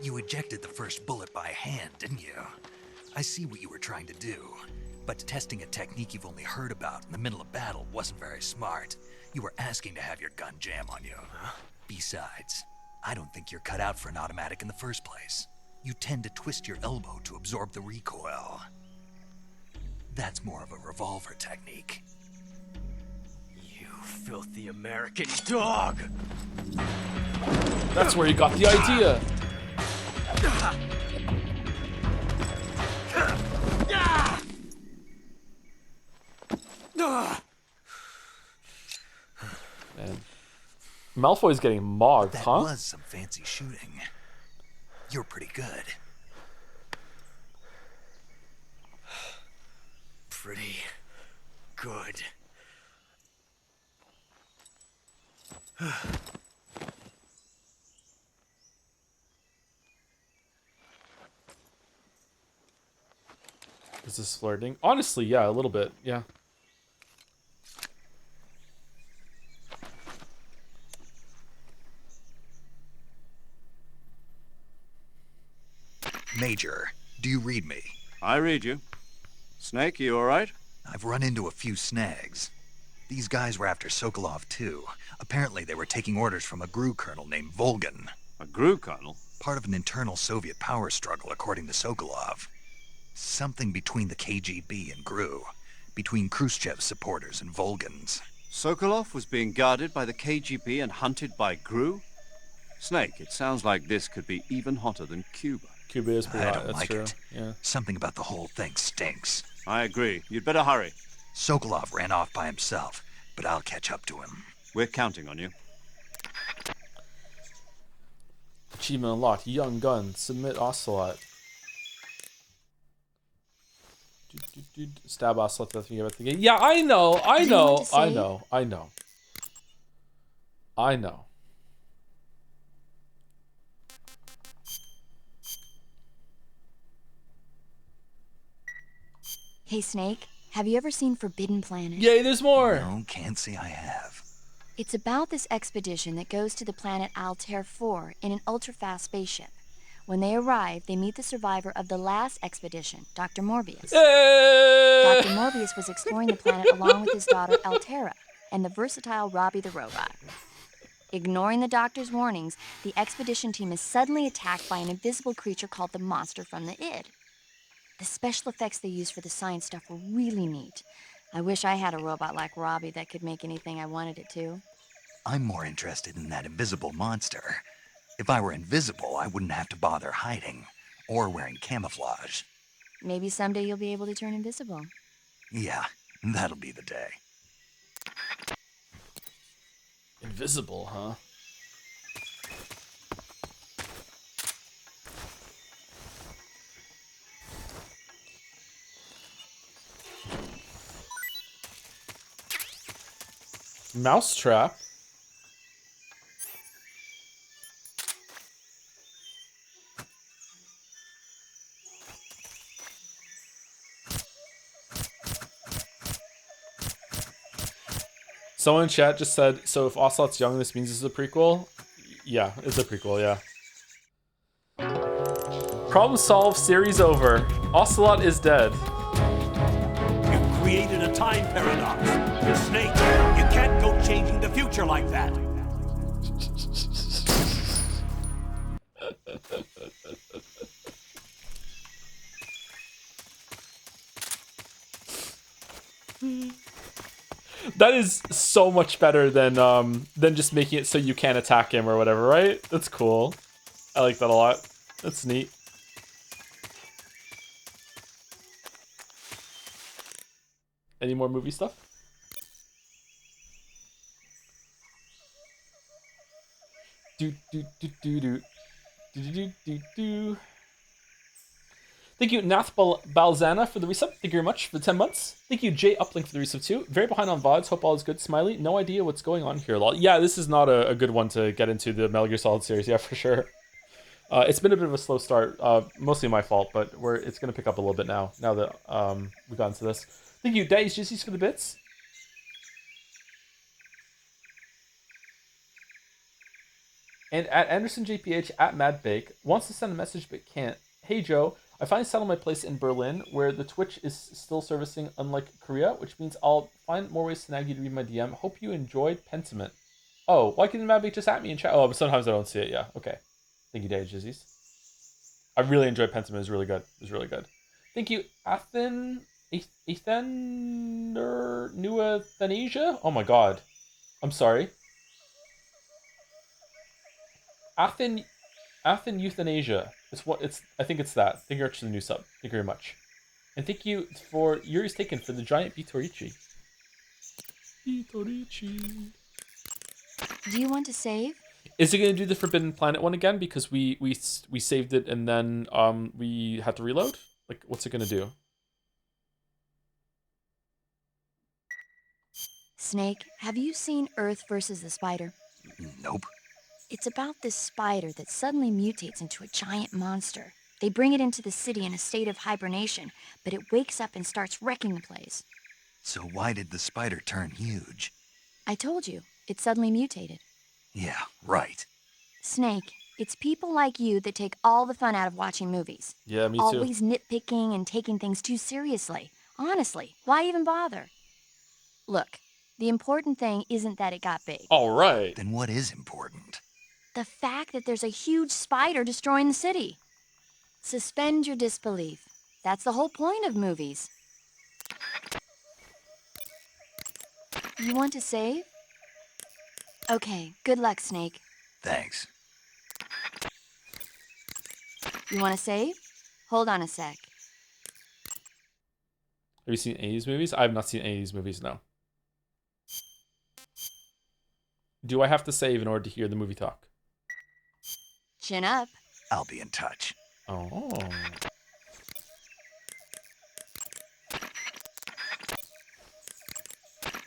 You ejected the first bullet by hand, didn't you? I see what you were trying to do, but testing a technique you've only heard about in the middle of battle wasn't very smart. You were asking to have your gun jam on you. Besides, I don't think you're cut out for an automatic in the first place. You tend to twist your elbow to absorb the recoil. That's more of a revolver technique. You filthy American dog! That's where you got the idea. Man. Malfoy's getting mogged, that huh? That was some fancy shooting. You're pretty good. Pretty good. Is this flirting? Honestly, yeah, a little bit, yeah. Major, do you read me? I read you. Snake, you all right? I've run into a few snags. These guys were after Sokolov, too. Apparently they were taking orders from a GRU colonel named Volgan. A GRU colonel? Part of an internal Soviet power struggle, according to Sokolov. Something between the KGB and GRU. Between Khrushchev's supporters and Volgan's. Sokolov was being guarded by the KGB and hunted by GRU? Snake, it sounds like this could be even hotter than Cuba. Cuba is pretty hot, I don't that's like true. it. Yeah. Something about the whole thing stinks. I agree. You'd better hurry. Sokolov ran off by himself, but I'll catch up to him. We're counting on you. Achievement unlocked. Young gun. Submit Ocelot. Stab Ocelot. That's what you get the game. Yeah, I know. I know. I know. I know. I know. Hey, Snake, have you ever seen Forbidden Planet? Yay, there's more! No, can't say I have. It's about this expedition that goes to the planet Altair 4 in an ultra-fast spaceship. When they arrive, they meet the survivor of the last expedition, Dr. Morbius. Dr. Morbius was exploring the planet along with his daughter Altera and the versatile Robbie the robot. Ignoring the doctor's warnings, the expedition team is suddenly attacked by an invisible creature called the Monster from the Id. The special effects they used for the science stuff were really neat. I wish I had a robot like Robbie that could make anything I wanted it to. I'm more interested in that invisible monster. If I were invisible, I wouldn't have to bother hiding or wearing camouflage. Maybe someday you'll be able to turn invisible. Yeah, that'll be the day. Invisible, huh? Mousetrap. Someone in chat just said, so if Ocelot's young, this means it's a prequel? Yeah, it's a prequel, yeah. Problem solved, series over. Ocelot is dead. You've created a time paradox. Snake, you can't go changing the future like that. That is so much better than just making it so you can't attack him or whatever, right? That's cool. I like that a lot. That's neat. Any more movie stuff? Thank you, Nath Balzana, for the resub. Thank you very much for the 10 months. Thank you, Jay Uplink, for the resub too. Very behind on VODs. Hope all is good. Smiley. No idea what's going on here. Lol. Yeah, this is not a good one to get into the Metal Gear Solid series. Yeah, for sure. It's been a bit of a slow start. Mostly my fault, but it's going to pick up a little bit now that we've gotten to this. Thank you, Dice Jizzys, for the bits. And at AndersonJPH at MadBake wants to send a message but can't. Hey Joe, I finally settled my place in Berlin where the Twitch is still servicing unlike Korea, which means I'll find more ways to nag you to read my DM. Hope you enjoyed Pentiment. Oh, why couldn't MadBake just at me in chat? Oh, but sometimes I don't see it. Yeah, okay. Thank you, Dave Jizzies. I really enjoyed Pentiment. It was really good. It was really good. Thank you, Ethan Nuathanasia? Oh my god. I'm sorry. Athen Euthanasia. I think it's that. Thank you for the new sub. Thank you very much. And thank you for Yuri's Taken for the giant Bitorichi. Bitorichi. Do you want to save? Is it gonna do the Forbidden Planet one again? Because we saved it and then we had to reload? Like, what's it gonna do? Snake, have you seen Earth versus the Spider? Nope. It's about this spider that suddenly mutates into a giant monster. They bring it into the city in a state of hibernation, but it wakes up and starts wrecking the place. So why did the spider turn huge? I told you, it suddenly mutated. Yeah, right. Snake, it's people like you that take all the fun out of watching movies. Yeah, me too. Always nitpicking and taking things too seriously. Honestly, why even bother? Look, the important thing isn't that it got big. All right. Then what is important? The fact that there's a huge spider destroying the city. Suspend your disbelief. That's the whole point of movies. You want to save? Okay, good luck, Snake. Thanks. You want to save? Hold on a sec. Have you seen any of these movies? I have not seen any of these movies, no. Do I have to save in order to hear the movie talk? Chin up. I'll be in touch. Oh.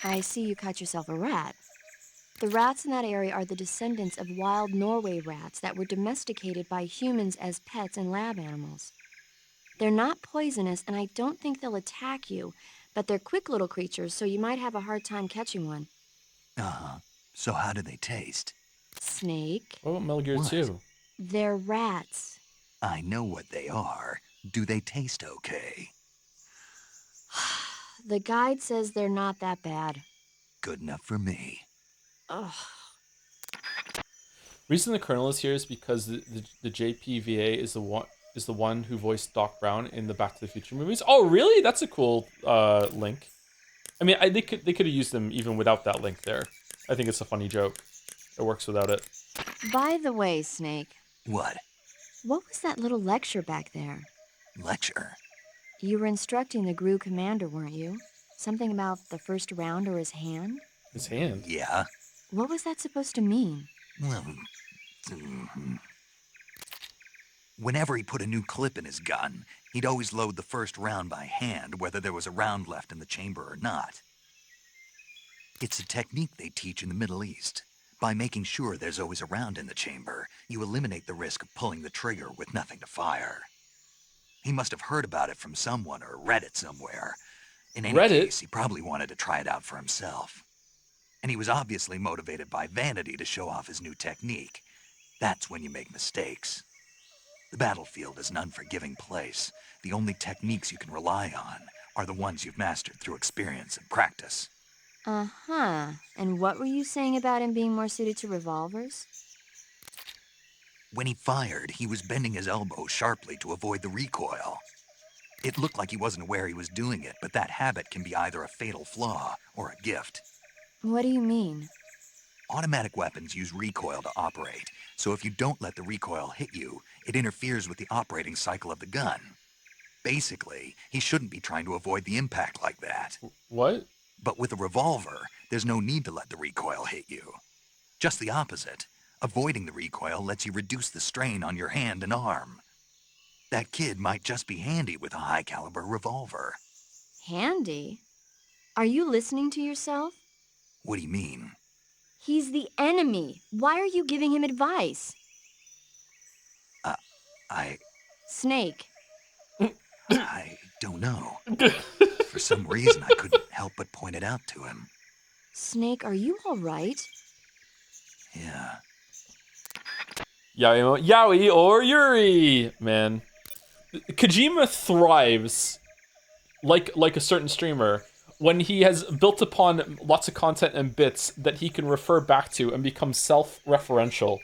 I see you caught yourself a rat. The rats in that area are the descendants of wild Norway rats that were domesticated by humans as pets and lab animals. They're not poisonous, and I don't think they'll attack you, but they're quick little creatures, so you might have a hard time catching one. Uh-huh. So how do they taste? Snake. What about Metal Gear 2? They're rats. I know what they are. Do they taste okay? The guide says they're not that bad. Good enough for me. Ugh. Reason the Colonel is here is because the JPVA is the one who voiced Doc Brown in the Back to the Future movies. Oh, really? That's a cool link. I mean, they could have used them even without that link there. I think it's a funny joke. It works without it. By the way, Snake. What? What was that little lecture back there? Lecture? You were instructing the GRU commander, weren't you? Something about the first round or his hand? His hand? Yeah. What was that supposed to mean? Well, whenever he put a new clip in his gun, he'd always load the first round by hand, whether there was a round left in the chamber or not. It's a technique they teach in the Middle East. By making sure there's always a round in the chamber, you eliminate the risk of pulling the trigger with nothing to fire. He must have heard about it from someone or read it somewhere. In any case, he probably wanted to try it out for himself. And he was obviously motivated by vanity to show off his new technique. That's when you make mistakes. The battlefield is an unforgiving place. The only techniques you can rely on are the ones you've mastered through experience and practice. Uh-huh. And what were you saying about him being more suited to revolvers? When he fired, he was bending his elbow sharply to avoid the recoil. It looked like he wasn't aware he was doing it, but that habit can be either a fatal flaw or a gift. What do you mean? Automatic weapons use recoil to operate, so if you don't let the recoil hit you, it interferes with the operating cycle of the gun. Basically, he shouldn't be trying to avoid the impact like that. What? But with a revolver, there's no need to let the recoil hit you. Just the opposite. Avoiding the recoil lets you reduce the strain on your hand and arm. That kid might just be handy with a high-caliber revolver. Handy? Are you listening to yourself? What do you mean? He's the enemy. Why are you giving him advice? Snake. I don't know. For some reason, I couldn't help but point it out to him. Snake, are you all right? Yeah. Yaoi or Yuri, man. Kojima thrives like a certain streamer when he has built upon lots of content and bits that he can refer back to and become self-referential.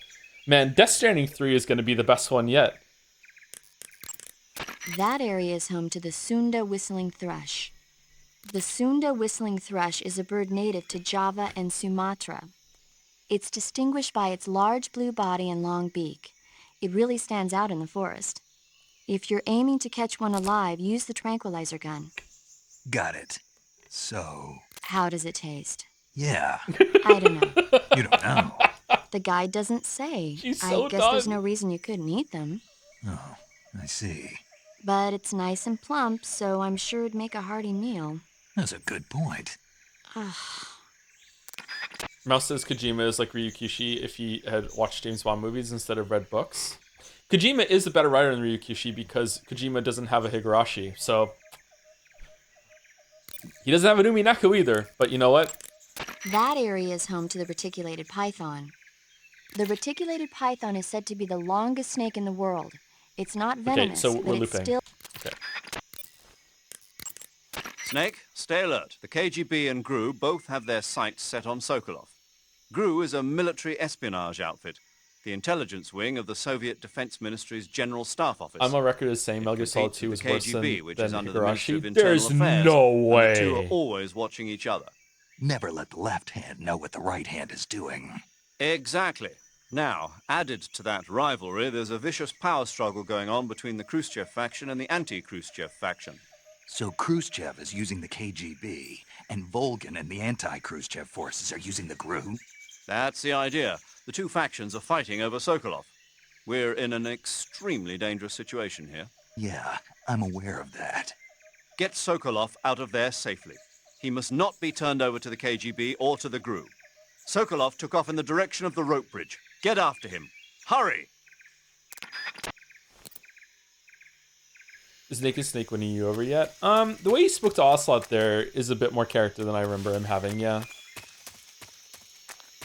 Man, Death Stranding 3 is going to be the best one yet. That area is home to the Sunda whistling thrush. The Sunda whistling thrush is a bird native to Java and Sumatra. It's distinguished by its large blue body and long beak. It really stands out in the forest. If you're aiming to catch one alive, use the tranquilizer gun. Got it. So... How does it taste? Yeah. I don't know. You don't know. The guide doesn't say. She's so I guess done. there's no reason you couldn't eat them. Oh, I see. But it's nice and plump, so I'm sure it'd make a hearty meal. That's a good point. Mouse says Kojima is like Ryukishi if he had watched James Bond movies instead of read books. Kojima is a better writer than Ryukishi because Kojima doesn't have a Higurashi, so... He doesn't have a Uminaku either, but you know what? That area is home to the reticulated python. The reticulated python is said to be the longest snake in the world. It's not venomous, okay, so we're but it's looping. still... Okay. Snake, stay alert. The KGB and GRU both have their sights set on Sokolov. GRU is a military espionage outfit, the intelligence wing of the Soviet Defense Ministry's General Staff Office. I'm on record as saying Metal Gear Solid 2 is worse KGB, than which is under the Ministry of Higurashi. Internal There's Affairs, no and way. the two are always watching each other. Never let the left hand know what the right hand is doing. Exactly. Now, added to that rivalry, there's a vicious power struggle going on between the Khrushchev faction and the anti-Khrushchev faction. So Khrushchev is using the KGB, and Volgin and the anti-Khrushchev forces are using the GRU? That's the idea. The two factions are fighting over Sokolov. We're in an extremely dangerous situation here. Yeah, I'm aware of that. Get Sokolov out of there safely. He must not be turned over to the KGB or to the GRU. Sokolov took off in the direction of the rope bridge. Get after him. Hurry! Is Naked Snake winning you over yet? The way he spoke to Ocelot there is a bit more character than I remember him having, yeah.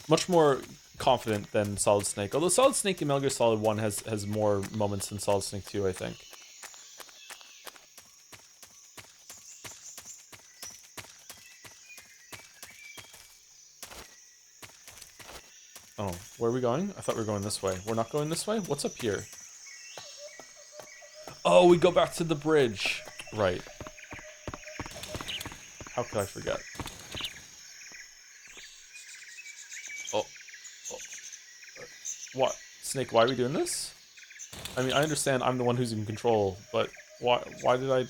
Much more confident than Solid Snake. Although Solid Snake in Metal Gear Solid 1 has more moments than Solid Snake 2, I think. Oh, where are we going? I thought we were going this way. We're not going this way? What's up here? Oh, we go back to the bridge. Right. How could I forget? Oh. What? Snake, why are we doing this? I mean, I understand I'm the one who's in control, but why did I...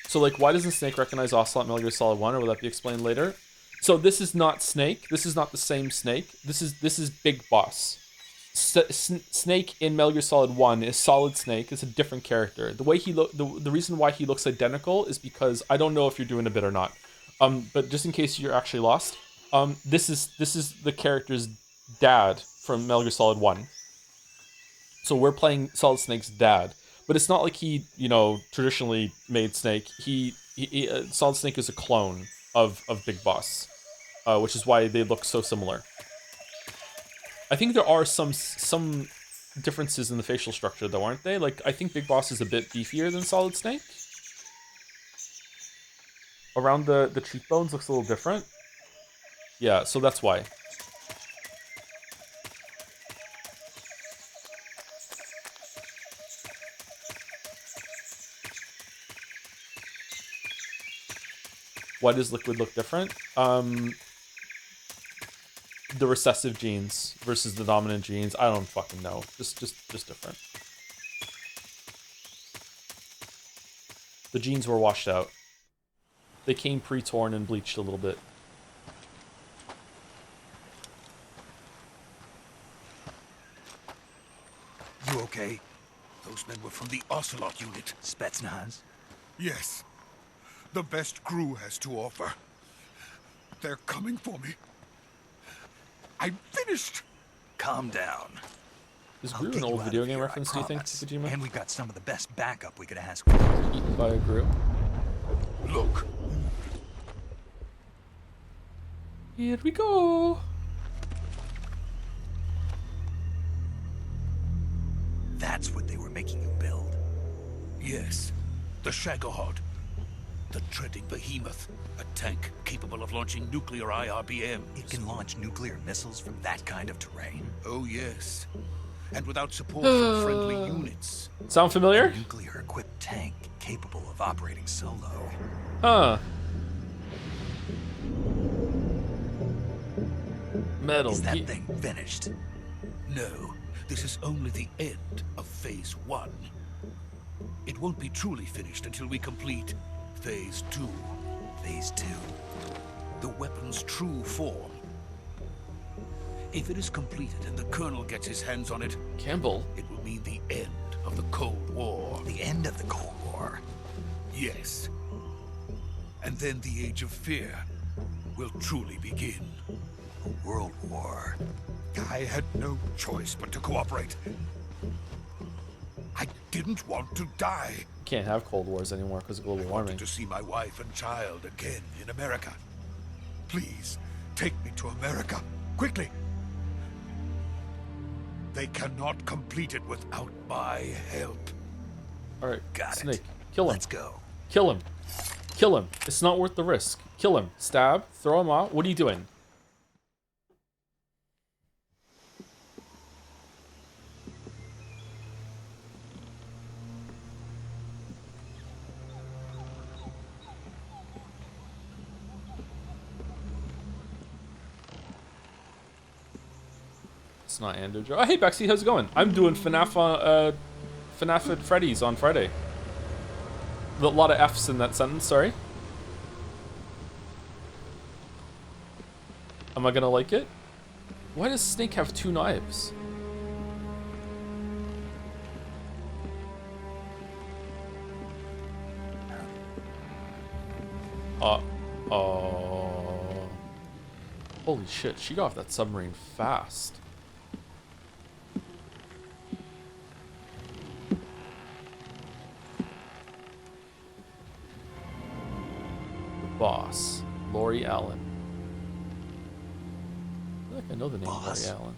So, like, why doesn't Snake recognize Ocelot in Metal Gear Solid 1, or will that be explained later? So this is not Snake. This is not the same Snake. This is Big Boss. Snake in Metal Gear Solid 1 is Solid Snake. It's a different character. The way he the reason why he looks identical is because I don't know if you're doing a bit or not. But just in case you're actually lost, this is the character's dad from Metal Gear Solid 1. So we're playing Solid Snake's dad, but it's not like he, traditionally made Snake. Solid Snake is a clone of Big Boss, which is why they look so similar. I think there are some differences in the facial structure, though, aren't they? Like, I think Big Boss is a bit beefier than Solid Snake. Around the cheekbones looks a little different. Yeah, so that's why. Why does Liquid look different? The recessive genes versus the dominant genes. I don't fucking know. Just different. The genes were washed out. They came pre-torn and bleached a little bit. You okay? Those men were from the Ocelot unit. Spetsnaz? Yes. The best crew has to offer. They're coming for me. I'm finished. Calm down. Is Gru an old video game reference, do you think, Kojima? And we've got some of the best backup we could ask. Eaten by a Gru. Look. Here we go. That's what they were making you build. Yes. The Shagohod. The treading behemoth. A tank capable of launching nuclear IRBMs. It can launch nuclear missiles from that kind of terrain? Oh, yes. And without support from friendly units. Sound familiar? A nuclear-equipped tank capable of operating solo. Huh. Metal Is that thing finished? No. This is only the end of Phase 1. It won't be truly finished until we complete Phase 2. Phase 2? The weapon's true form. If it is completed and the Colonel gets his hands on it, Campbell, it will mean the end of the Cold War. The end of the Cold War? Yes. And then the Age of Fear will truly begin. A world war. I had no choice but to cooperate. I didn't want to die. Can't have Cold Wars anymore because of global warming. To see my wife and child again in America. Please, take me to America. Quickly. They cannot complete it without my help. Alright, Got Snake. it. Kill him. Let's go. Kill him. Kill him. It's not worth the risk. Kill him. Stab. Throw him out. What are you doing? It's not Ando Joe. Oh, hey, Bexy, how's it going? I'm doing FNAF at Freddy's on Friday. A lot of F's in that sentence, sorry. Am I gonna like it? Why does Snake have 2 knives? Oh. Holy shit, she got off that submarine fast. Boss, Lori Allen. I feel like I know the name Boss. Lori Allen.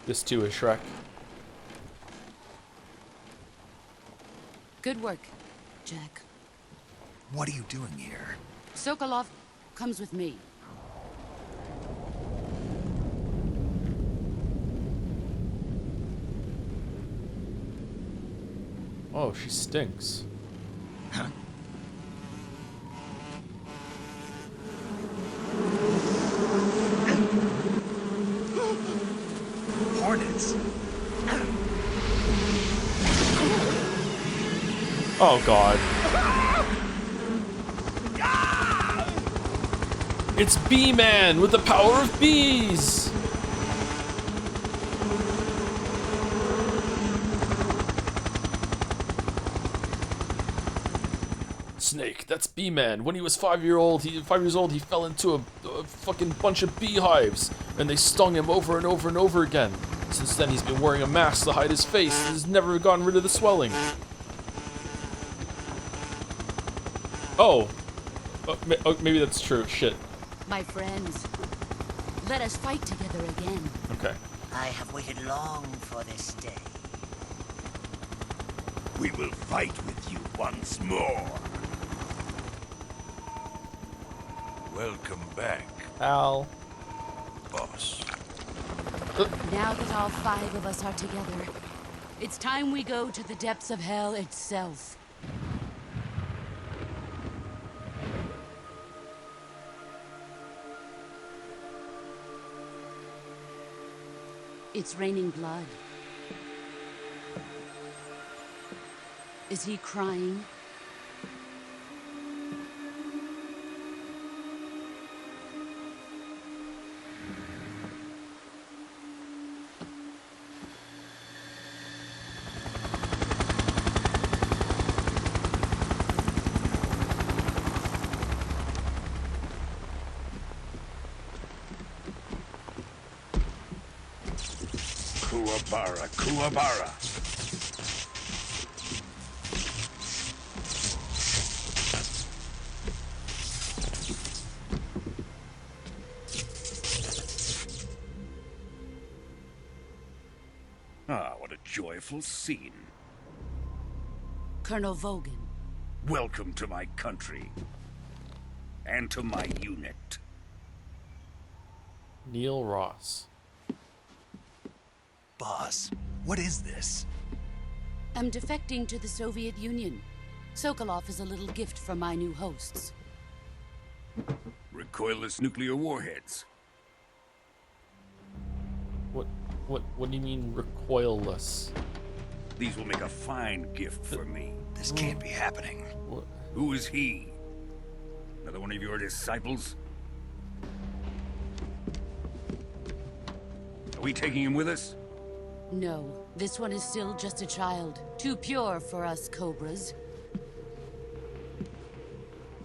This too is Shrek. Good work, Jack. What are you doing here? Sokolov comes with me. Oh, she stinks. Huh? Hornets. Oh god. It's Bee-Man with the power of bees! Snake, that's Bee-Man. When he was 5 years old, he fell into a fucking bunch of beehives, and they stung him over and over and over again. Since then, he's been wearing a mask to hide his face, and has never gotten rid of the swelling. Oh, maybe that's true. Shit. My friends, let us fight together again. Okay. I have waited long for this day. We will fight with you once more. Welcome back, Al. boss. Now that all 5 of us are together, it's time we go to the depths of hell itself. It's raining blood. Is he crying? Kuwabara, Kuwabara. Ah, what a joyful scene. Colonel Vogan. Welcome to my country. And to my unit. Neil Ross. Boss, what is this? I'm defecting to the Soviet Union. Sokolov is a little gift from my new hosts. Recoilless nuclear warheads. What do you mean recoilless? These will make a fine gift for me. This can't be happening. What? Who is he? Another one of your disciples? Are we taking him with us? No, this one is still just a child. Too pure for us Cobras.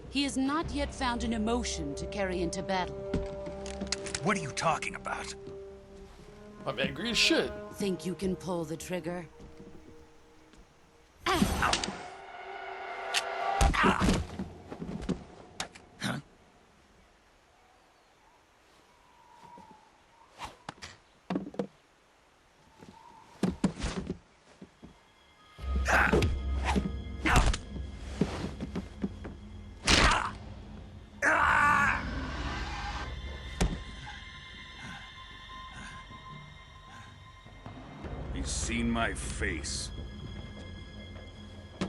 He has not yet found an emotion to carry into battle. What are you talking about? I'm angry as shit. Think you can pull the trigger? He's seen my face. We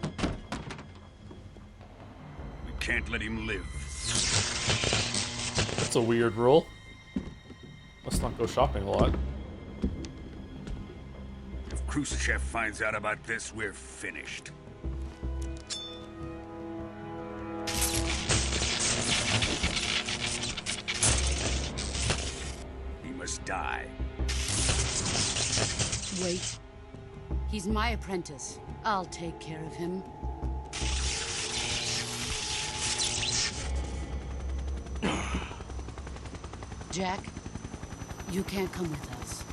can't let him live. That's a weird rule. Let's not go shopping a lot. If Khrushchev finds out about this, we're finished. He must die. Wait. He's my apprentice. I'll take care of him. Jack, you can't come with us.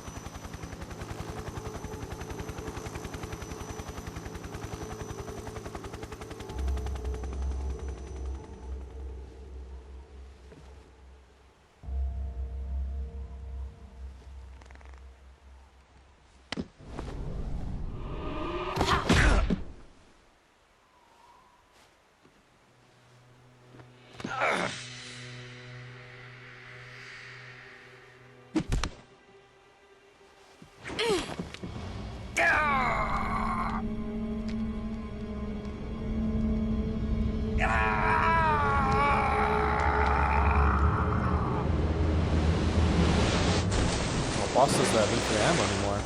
Boss doesn't have infinite ammo anymore.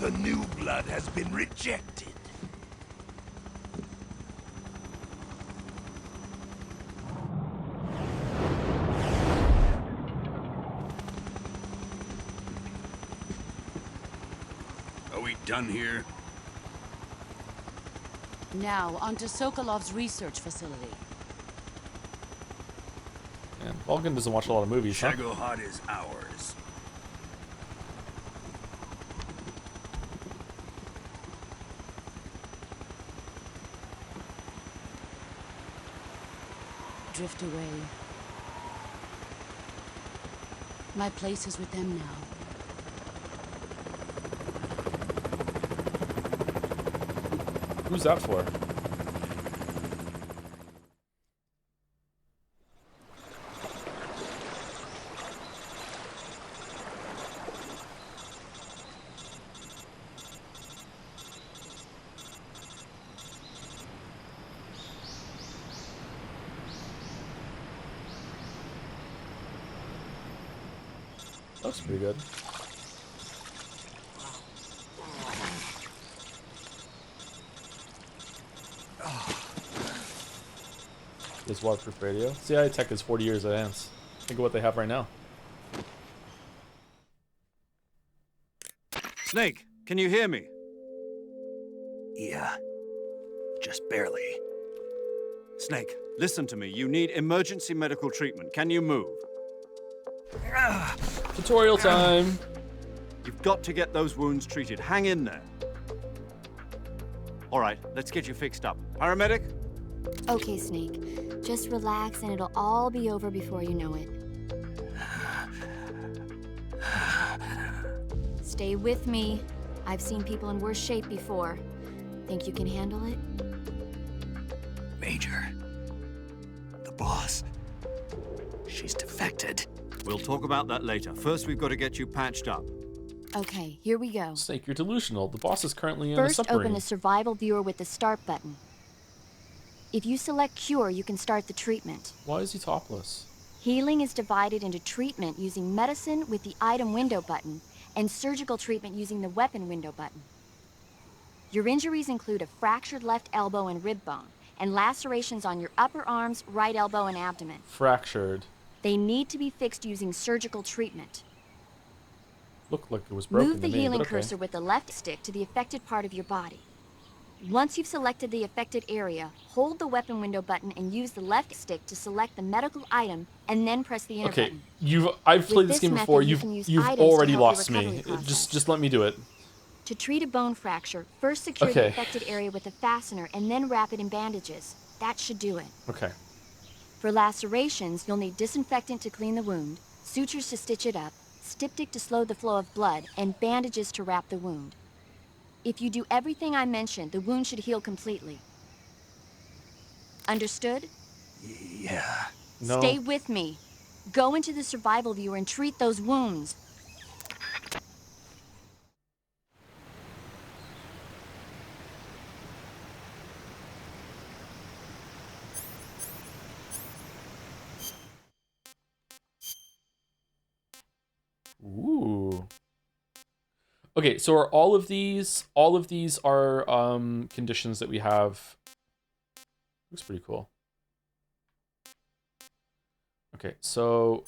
The new blood has been rejected. we done here? Now, onto Sokolov's research facility. And Vulcan doesn't watch a lot of movies, huh? Shagohod is ours. Drift away. My place is with them now. Who's that for? Looks pretty good. This waterproof radio. CIA tech is 40 years advanced. Think of what they have right now. Snake, can you hear me? Yeah. Just barely. Snake, listen to me. You need emergency medical treatment. Can you move? Tutorial time. You've got to get those wounds treated. Hang in there. All right, let's get you fixed up. Paramedic? Okay, Snake. Just relax and it'll all be over before you know it. Stay with me. I've seen people in worse shape before. Think you can handle it? Major. The boss. She's defected. We'll talk about that later. First, we've got to get you patched up. Okay, here we go. Snake, you're delusional. The boss is currently in a First, submarine. open the survival viewer with the start button. If you select cure, you can start the treatment. Why is he topless? Healing is divided into treatment using medicine with the item window button and surgical treatment using the weapon window button. Your injuries include a fractured left elbow and rib bone, and lacerations on your upper arms, right elbow, and abdomen. Fractured. They need to be fixed using surgical treatment. Looked like it was broken. Move the to me, healing but okay. cursor with the left stick to the affected part of your body. Once you've selected the affected area, hold the weapon window button and use the left stick to select the medical item, and then press the enter Okay, button. I've played With this this game before. method, you You've can use you've items to already help your lost me. recovery process. Just let me do it. To treat a bone fracture, first secure the Okay. affected area with a fastener and then wrap it in bandages. That should do it. Okay. For lacerations, you'll need disinfectant to clean the wound, sutures to stitch it up, styptic to slow the flow of blood, and bandages to wrap the wound. If you do everything I mentioned, the wound should heal completely. Understood? Yeah. No. Stay with me. Go into the survival viewer and treat those wounds. Ooh. Okay, so are all of these are conditions that we have. Looks pretty cool. Okay, so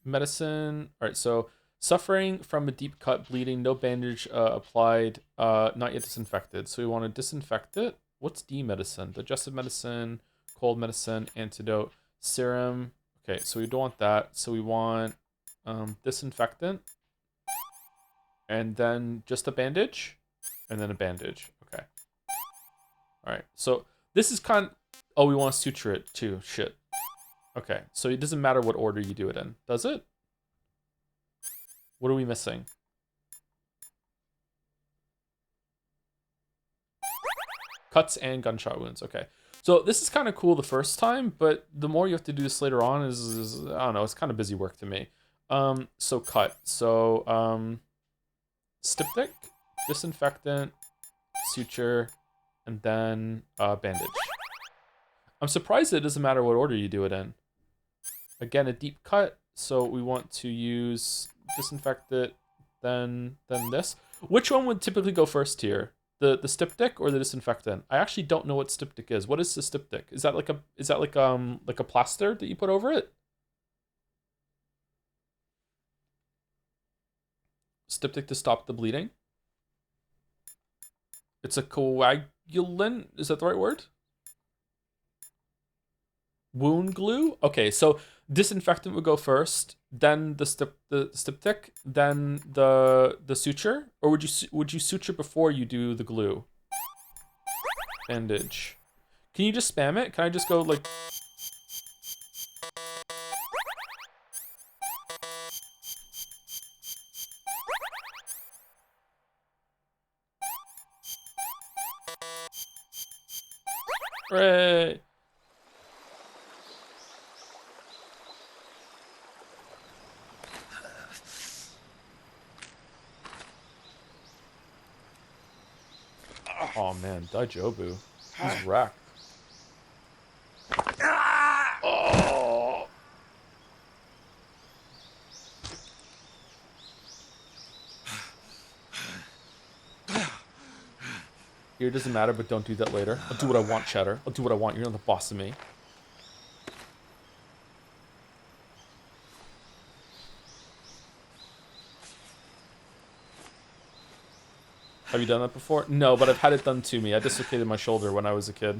medicine. All right, so suffering from a deep cut, bleeding, no bandage applied, not yet disinfected. So we want to disinfect it. What's D medicine? Digestive medicine, cold medicine, antidote, serum. Okay, so we don't want that. So we want disinfectant, and then just a bandage, and then a bandage. Okay. All right. So this is kind of, oh, we want to suture it too. Shit. Okay. So it doesn't matter what order you do it in, does it? What are we missing? Cuts and gunshot wounds. Okay. So this is kind of cool the first time, but the more you have to do this later on is I don't know, it's kind of busy work to me. So cut. So styptic, disinfectant, suture, and then bandage. I'm surprised it doesn't matter what order you do it in. Again, a deep cut, so we want to use disinfect it, then this. Which one would typically go first here? The styptic or the disinfectant? I actually don't know what styptic is. What is the styptic? Is that like a plaster that you put over it? Styptic to stop the bleeding. It's a coagulant. Is that the right word? Wound glue? Okay, so disinfectant would go first, then the styptic, then the suture, or would you suture before you do the glue? Bandage. Can you just spam it? Can I just go like? Right. Oh man, Daijobu. He's wrecked. Oh. Here doesn't matter, but don't do that later. I'll do what I want, Cheddar. I'll do what I want. You're not the boss of me. Have you done that before? No, but I've had it done to me. I dislocated my shoulder when I was a kid.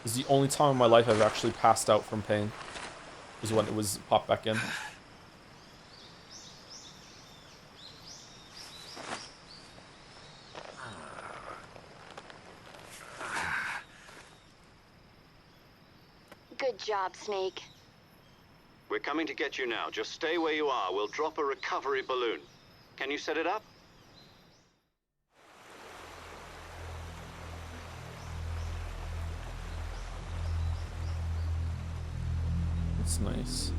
This is the only time in my life I've actually passed out from pain. Is when it was popped back in. Good job, Snake. We're coming to get you now. Just stay where you are. We'll drop a recovery balloon. Can you set it up? That's nice.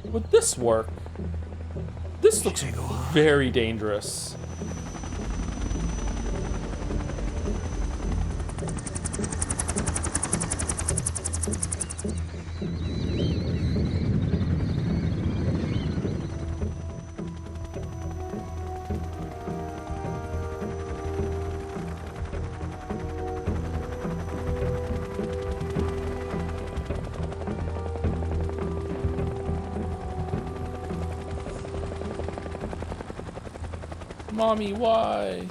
Would this work? This looks very dangerous. Mommy, why?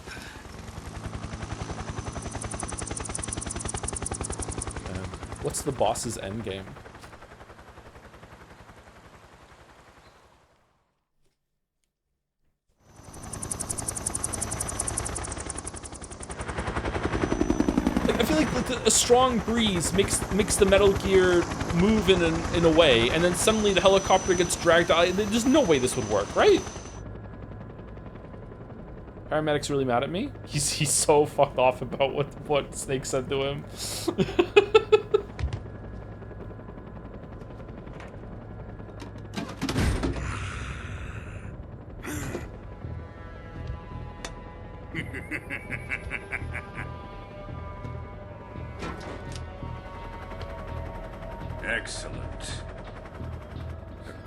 What's the boss's endgame? Like, I feel like a strong breeze makes the Metal Gear move in a way, and then suddenly the helicopter gets dragged out. There's no way this would work, right? Paramedic's really mad at me. He's so fucked off about what Snake said to him. Excellent.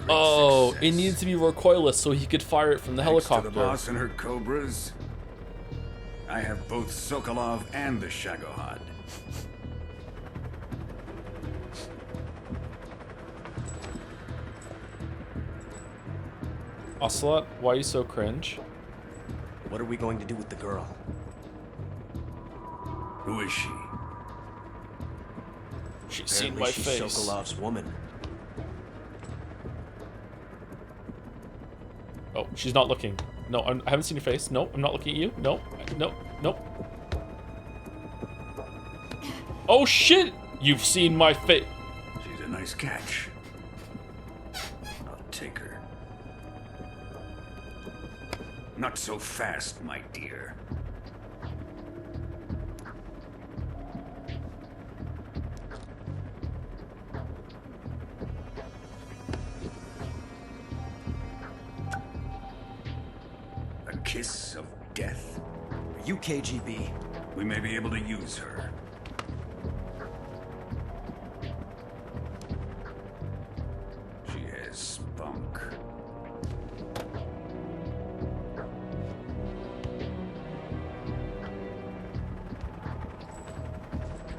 Oh, it needed to be recoilless so he could fire it from the helicopter. To the boss and her cobras, I have both Sokolov and the Shagohod. Ocelot, why are you so cringe? What are we going to do with the girl? Who is she? She's seen Apparently my she's face. Sokolov's woman. Oh, she's not looking. No, I haven't seen your face. No, I'm not looking at you. No, no, no. Oh shit! You've seen my face. She's a nice catch. I'll take her. Not so fast, my dear. A kiss of death. Are you KGB? We may be able to use her. She has spunk.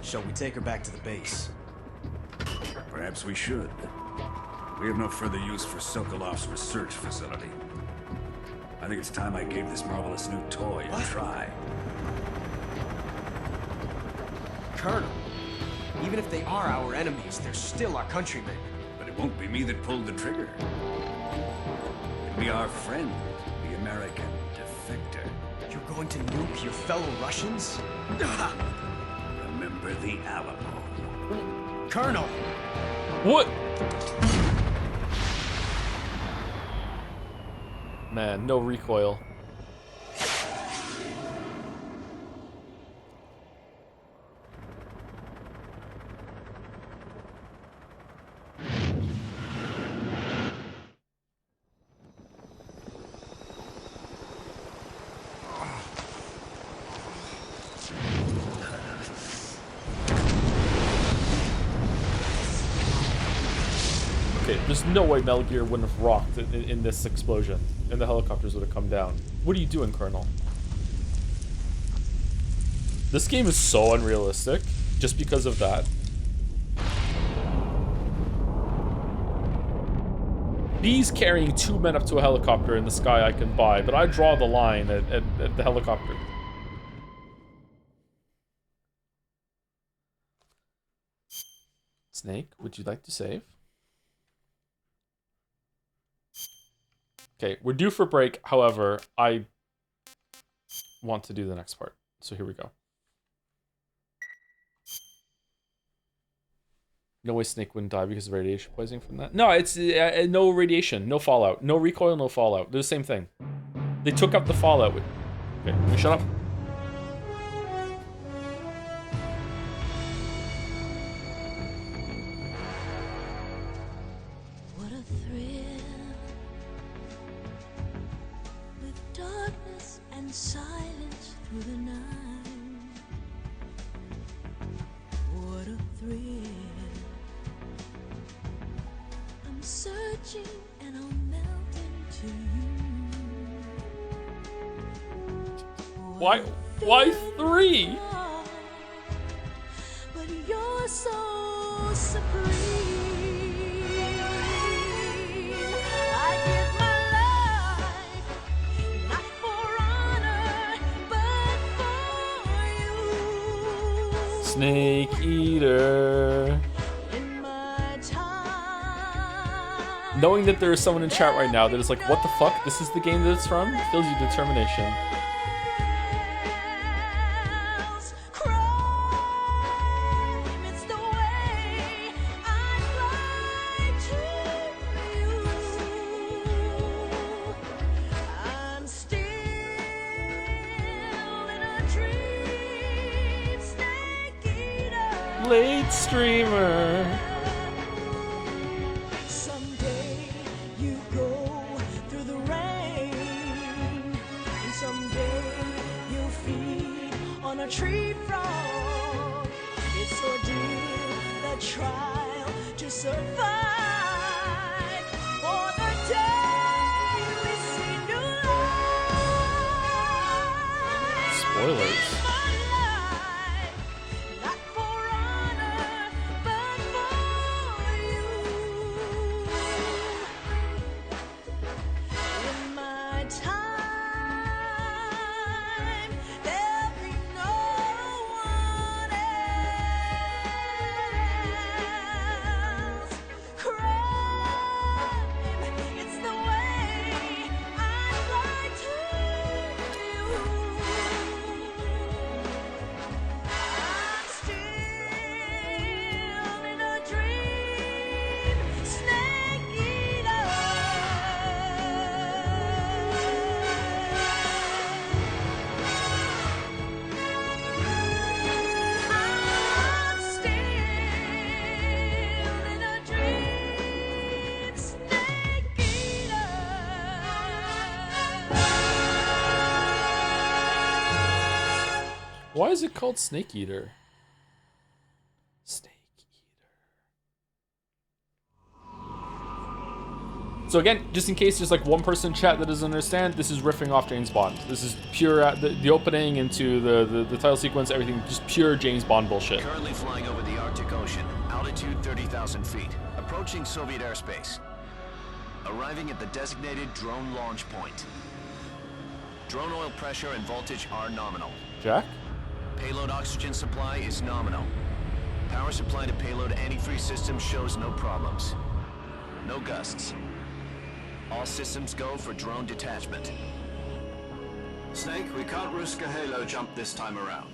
Shall we take her back to the base? Perhaps we should. We have no further use for Sokolov's research facility. I think it's time I gave this marvelous new toy a try. Colonel, even if they are our enemies, they're still our countrymen. But it won't be me that pulled the trigger. It'll be our friend, the American defector. You're going to nuke your fellow Russians? Remember the Alamo. Colonel! What? Man, no recoil. Okay, there's no way Metal Gear wouldn't have rocked in this explosion, and the helicopters would have come down. What are you doing, Colonel? This game is so unrealistic, just because of that. Bees carrying 2 men up to a helicopter in the sky I can buy, but I draw the line at the helicopter. Snake, would you like to save? Okay, we're due for break. However, I want to do the next part. So here we go. No way Snake wouldn't die because of radiation poisoning from that. No, it's no radiation, no fallout. No recoil, no fallout. They're the same thing. They took up the fallout. Okay, can you shut up? What a thrill, with darkness and silence through the night. What a thrill. I'm searching and I'll melt into you. Why 3? But you're so supreme. I give my life, not for honor, but for you. Snake Eater. Knowing that there is someone in chat right now that is like, what the fuck? This is the game that it's from? It fills you determination. Late streamer. Someday you go through the rain, and someday you'll feed on a tree frog. It's ordeal, the trial to survive. For the day we see new life. Spoilers. Why is it called Snake Eater? Snake Eater. So again, just in case there's like one person in chat that doesn't understand, this is riffing off James Bond. This is pure, the opening into the title sequence, everything, just pure James Bond bullshit. Currently flying over the Arctic Ocean, altitude 30,000 feet, approaching Soviet airspace. Arriving at the designated drone launch point. Drone oil pressure and voltage are nominal. Jack? Payload oxygen supply is nominal. Power supply to payload antifreeze system shows no problems. No gusts. All systems go for drone detachment. Snake, we can't risk a halo jump this time around.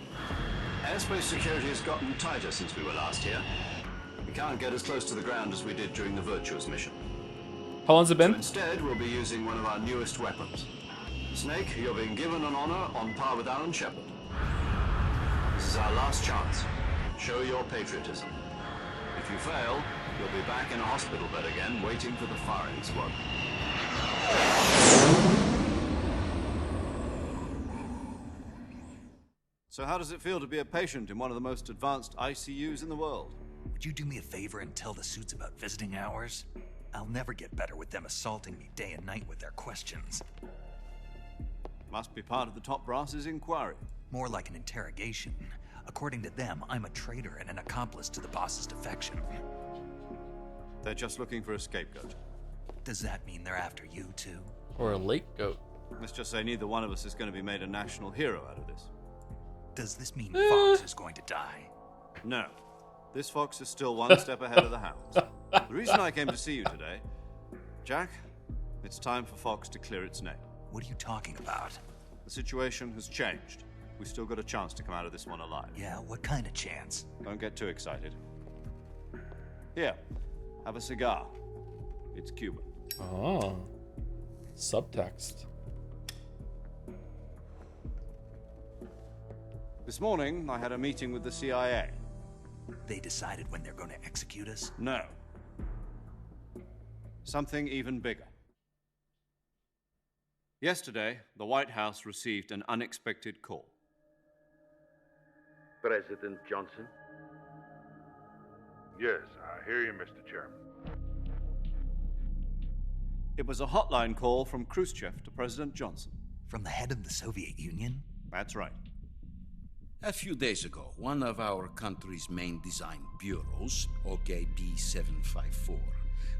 Airspace security has gotten tighter since we were last here. We can't get as close to the ground as we did during the Virtuous mission. How long's it been? So instead, we'll be using one of our newest weapons. Snake, you're being given an honor on par with Alan Shepard. This is our last chance. Show your patriotism. If you fail, you'll be back in a hospital bed again, waiting for the firing squad. So how does it feel to be a patient in one of the most advanced ICUs in the world? Would you do me a favor and tell the suits about visiting hours? I'll never get better with them assaulting me day and night with their questions. Must be part of the top brass's inquiry. More like an interrogation. According to them, I'm a traitor and an accomplice to the boss's defection. They're just looking for a scapegoat. Does that mean they're after you, too? Or a lake goat. Let's just say neither one of us is going to be made a national hero out of this. Does this mean Fox is going to die? No. This fox is still one step ahead of the hounds. The reason I came to see you today, Jack, it's time for Fox to clear its name. What are you talking about? The situation has changed. We've still got a chance to come out of this one alive. Yeah, what kind of chance? Don't get too excited. Here, have a cigar. It's Cuban. Oh. Subtext. This morning, I had a meeting with the CIA. They decided when they're going to execute us? No. Something even bigger. Yesterday, the White House received an unexpected call. President Johnson? Yes, I hear you, Mr. Chairman. It was a hotline call from Khrushchev to President Johnson. From the head of the Soviet Union? That's right. A few days ago, one of our country's main design bureaus, OKB 754,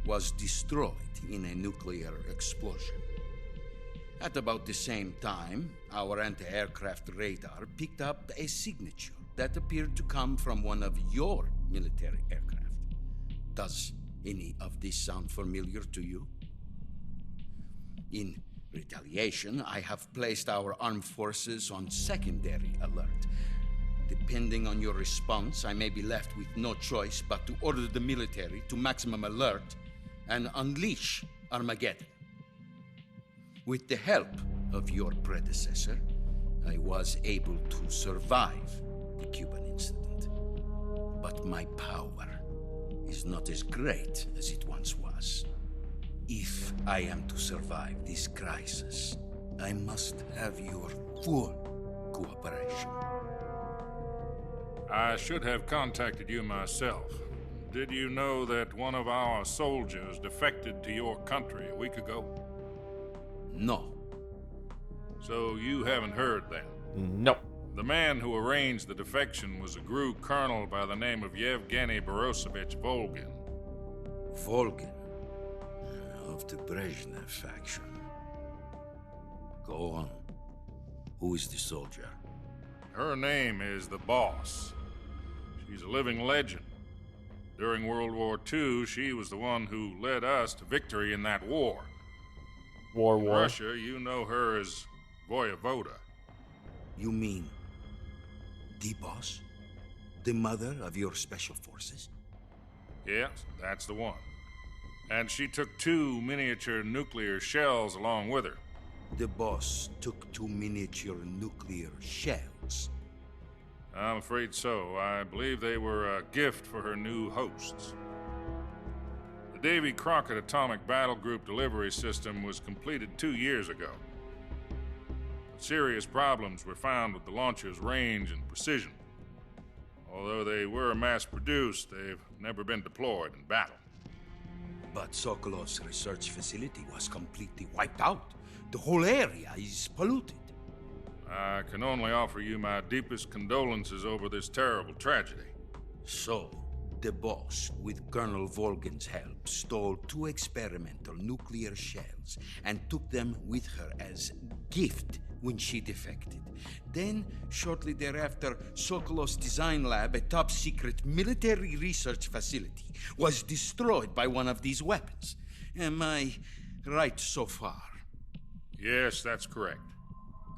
was destroyed in a nuclear explosion. At about the same time, our anti-aircraft radar picked up a signature that appeared to come from one of your military aircraft. Does any of this sound familiar to you? In retaliation, I have placed our armed forces on secondary alert. Depending on your response, I may be left with no choice but to order the military to maximum alert and unleash Armageddon. With the help of your predecessor, I was able to survive the Cuban incident. But my power is not as great as it once was. If I am to survive this crisis, I must have your full cooperation. I should have contacted you myself. Did you know that one of our soldiers defected to your country a week ago? No. So you haven't heard then? No. The man who arranged the defection was a GRU colonel by the name of Yevgeny Borosovich Volgin. Volgin? Of the Brezhnev faction. Go on. Who is the soldier? Her name is the Boss. She's a living legend. During World War II, she was the one who led us to victory in that war. War. Russia, you know her as Voyevoda. You mean the Boss? The mother of your special forces? Yes, that's the one. And she took 2 miniature nuclear shells along with her. The Boss took 2 miniature nuclear shells? I'm afraid so. I believe they were a gift for her new hosts. The Davy Crockett Atomic Battle Group delivery system was completed 2 years ago. But serious problems were found with the launcher's range and precision. Although they were mass-produced, they've never been deployed in battle. But Sokolov's research facility was completely wiped out. The whole area is polluted. I can only offer you my deepest condolences over this terrible tragedy. So, the boss, with Colonel Volgin's help, stole 2 experimental nuclear shells and took them with her as gift when she defected. Then, shortly thereafter, Sokolov's design lab, a top-secret military research facility, was destroyed by one of these weapons. Am I right so far? Yes, that's correct.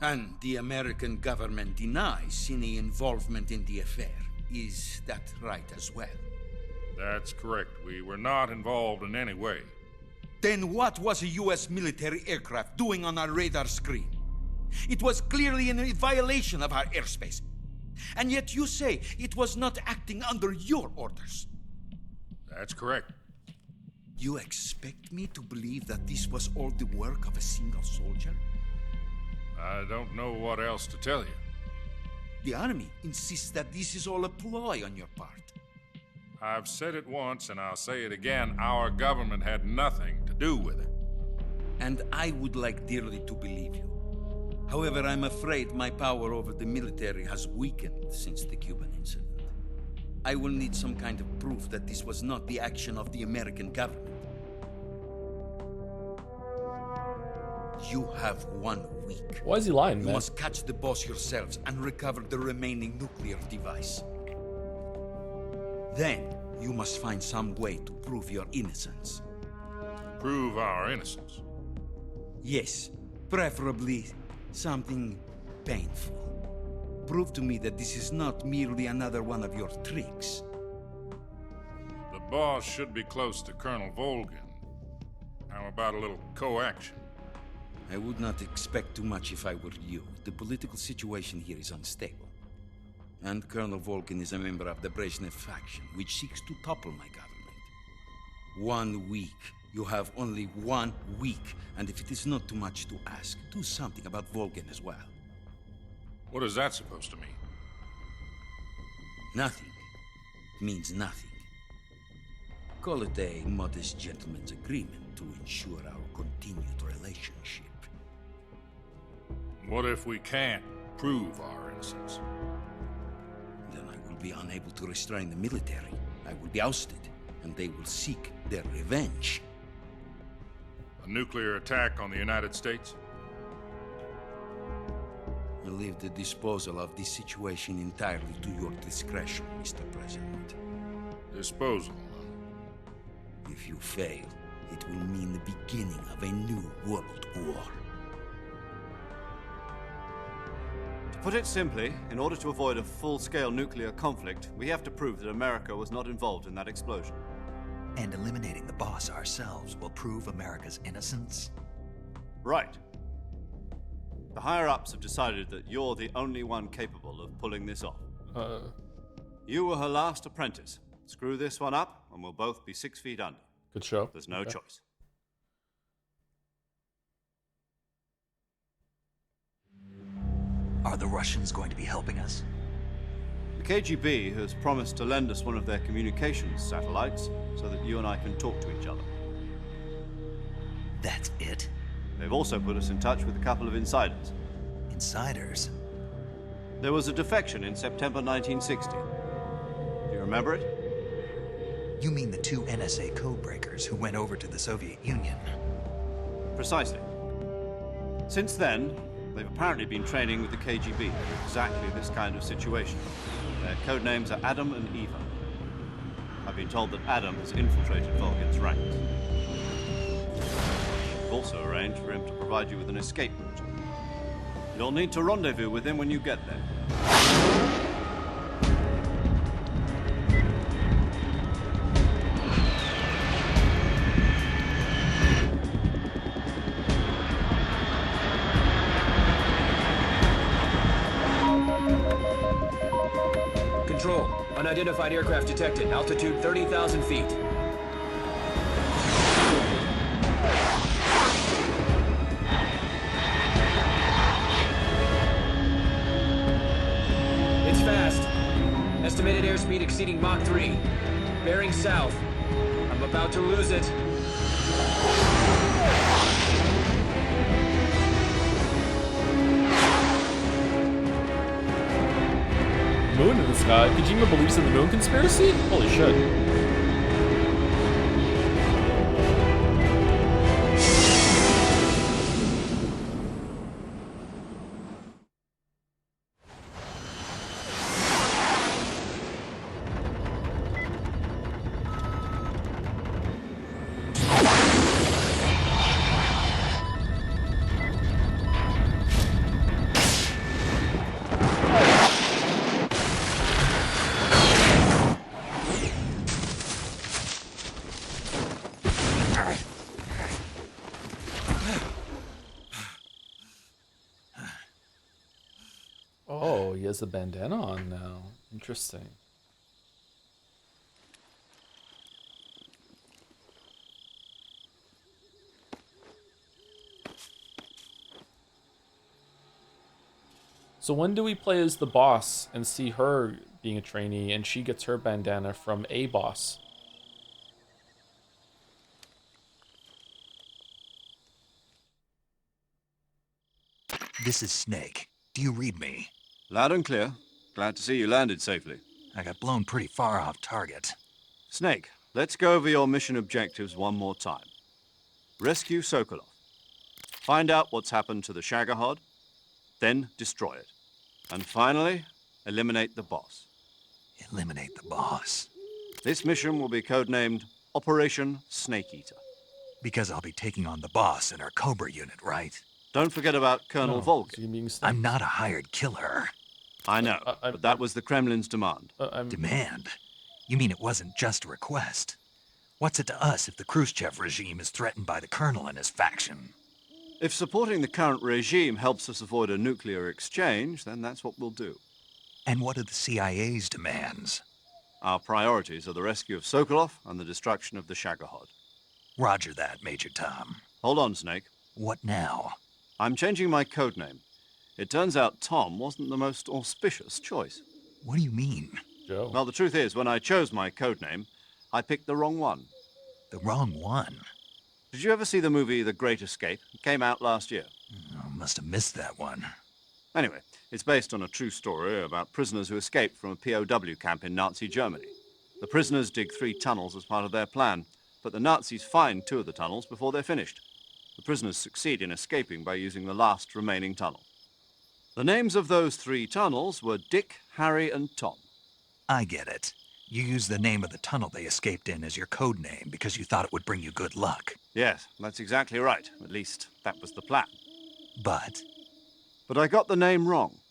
And the American government denies any involvement in the affair. Is that right as well? That's correct. We were not involved in any way. Then what was a U.S. military aircraft doing on our radar screen? It was clearly in violation of our airspace. And yet you say it was not acting under your orders. That's correct. You expect me to believe that this was all the work of a single soldier? I don't know what else to tell you. The army insists that this is all a ploy on your part. I've said it once and I'll say it again. Our government had nothing to do with it. And I would like dearly to believe you. However, I'm afraid my power over the military has weakened since the Cuban incident. I will need some kind of proof that this was not the action of the American government. You have 1 week. Why is he lying, man? You must catch the boss yourselves and recover the remaining nuclear device. Then, you must find some way to prove your innocence. Prove our innocence? Yes, preferably something painful. Prove to me that this is not merely another one of your tricks. The boss should be close to Colonel Volgin. How about a little co-action? I would not expect too much if I were you. The political situation here is unstable. And Colonel Volgin is a member of the Brezhnev faction, which seeks to topple my government. 1 week. You have only 1 week. And if it is not too much to ask, do something about Volgin as well. What is that supposed to mean? Nothing. It means nothing. Call it a modest gentleman's agreement to ensure our continued relationship. What if we can't prove our innocence? Then I will be unable to restrain the military. I will be ousted, and they will seek their revenge. A nuclear attack on the United States? I leave the disposal of this situation entirely to your discretion, Mr. President. Disposal? If you fail, it will mean the beginning of a new world war. To put it simply, in order to avoid a full-scale nuclear conflict, we have to prove that America was not involved in that explosion. And eliminating the boss ourselves will prove America's innocence? Right. The higher-ups have decided that you're the only one capable of pulling this off. You were her last apprentice. Screw this one up, and we'll both be 6 feet under. Good show. There's no choice. Are the Russians going to be helping us? The KGB has promised to lend us one of their communications satellites so that you and I can talk to each other. That's it? They've also put us in touch with a couple of insiders. Insiders? There was a defection in September 1960. Do you remember it? You mean the 2 NSA codebreakers who went over to the Soviet Union? Precisely. Since then, they've apparently been training with the KGB for exactly this kind of situation. Their code names are Adam and Eva. I've been told that Adam has infiltrated Volgin's ranks. We've also arranged for him to provide you with an escape route. You'll need to rendezvous with him when you get there. Control. Unidentified aircraft detected. Altitude 30,000 feet. It's fast. Estimated airspeed exceeding Mach 3. Bearing south. I'm about to lose it. Kojima believes in the moon conspiracy? Holy shit. Oh, he has a bandana on now. Interesting. So when do we play as the boss and see her being a trainee and she gets her bandana from a boss? This is Snake. Do you read me? Loud and clear. Glad to see you landed safely. I got blown pretty far off target. Snake, let's go over your mission objectives one more time. Rescue Sokolov. Find out what's happened to the Shagohod, then destroy it. And finally, eliminate the boss. Eliminate the boss. This mission will be codenamed Operation Snake Eater. Because I'll be taking on the boss in our Cobra unit, right? Don't forget about Colonel Volkin. I'm not a hired killer. I know, but that was the Kremlin's demand. Demand? You mean it wasn't just a request? What's it to us if the Khrushchev regime is threatened by the Colonel and his faction? If supporting the current regime helps us avoid a nuclear exchange, then that's what we'll do. And what are the CIA's demands? Our priorities are the rescue of Sokolov and the destruction of the Shagohod. Roger that, Major Tom. Hold on, Snake. What now? I'm changing my codename. It turns out Tom wasn't the most auspicious choice. What do you mean? Joe. Well, the truth is, when I chose my codename, I picked the wrong one. The wrong one? Did you ever see the movie The Great Escape? It came out last year. Oh, must have missed that one. Anyway, it's based on a true story about prisoners who escaped from a POW camp in Nazi Germany. The prisoners dig 3 tunnels as part of their plan, but the Nazis find 2 of the tunnels before they're finished. The prisoners succeed in escaping by using the last remaining tunnel. The names of those 3 tunnels were Dick, Harry, and Tom. I get it. You used the name of the tunnel they escaped in as your code name because you thought it would bring you good luck. Yes, that's exactly right. At least, that was the plan. But I got the name wrong.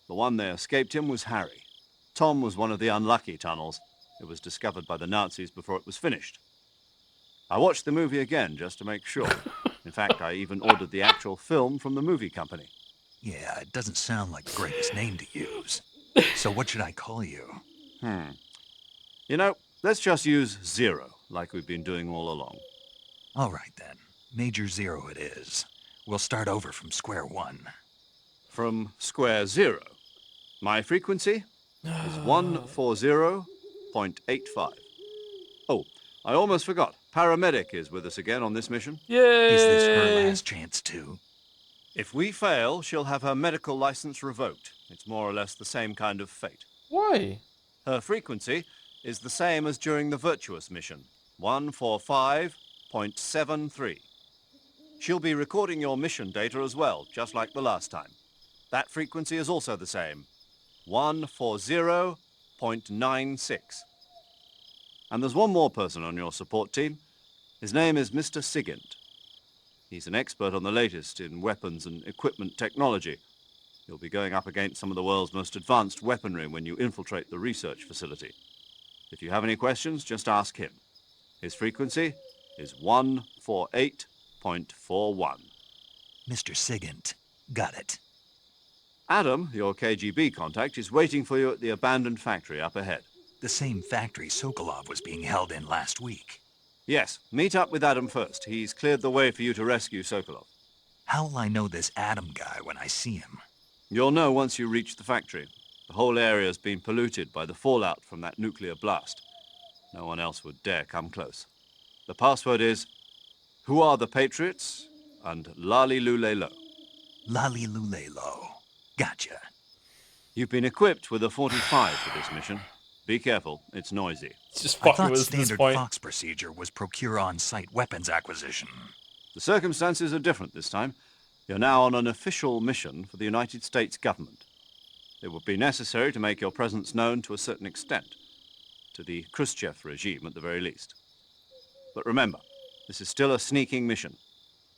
The one they escaped in was Harry. Tom was one of the unlucky tunnels. It was discovered by the Nazis before it was finished. I watched the movie again just to make sure. In fact, I even ordered the actual film from the movie company. yeah, it doesn't sound like the greatest name to use. So what should I call you? You know, let's just use Zero, like we've been doing all along. All right, then. Major Zero it is. We'll start over from square one. From square zero. My frequency is 140.85. Oh, I almost forgot. Paramedic is with us again on this mission. Yay! Is this her last chance, too? If we fail, she'll have her medical license revoked. It's more or less the same kind of fate. Why? Her frequency is the same as during the Virtuous mission, 145.73. She'll be recording your mission data as well, just like the last time. That frequency is also the same, 140.96. And there's one more person on your support team. His name is Mr. Sigint. He's an expert on the latest in weapons and equipment technology. You'll be going up against some of the world's most advanced weaponry when you infiltrate the research facility. If you have any questions, just ask him. His frequency is 148.41. Mr. Sigint. Got it. Adam, your KGB contact, is waiting for you at the abandoned factory up ahead. The same factory Sokolov was being held in last week. Yes, meet up with Adam first. He's cleared the way for you to rescue Sokolov. How will I know this Adam guy when I see him? You'll know once you reach the factory. The whole area's been polluted by the fallout from that nuclear blast. No one else would dare come close. The password is, "Who are the Patriots?" and Lali Lule Lo. Lali Lule Lo. Gotcha. You've been equipped with a 45 for this mission. Be careful, it's noisy. It's just I thought standard Fox procedure was procure on-site weapons acquisition. The circumstances are different this time. You're now on an official mission for the United States government. It would be necessary to make your presence known to a certain extent, to the Khrushchev regime at the very least. But remember, this is still a sneaking mission.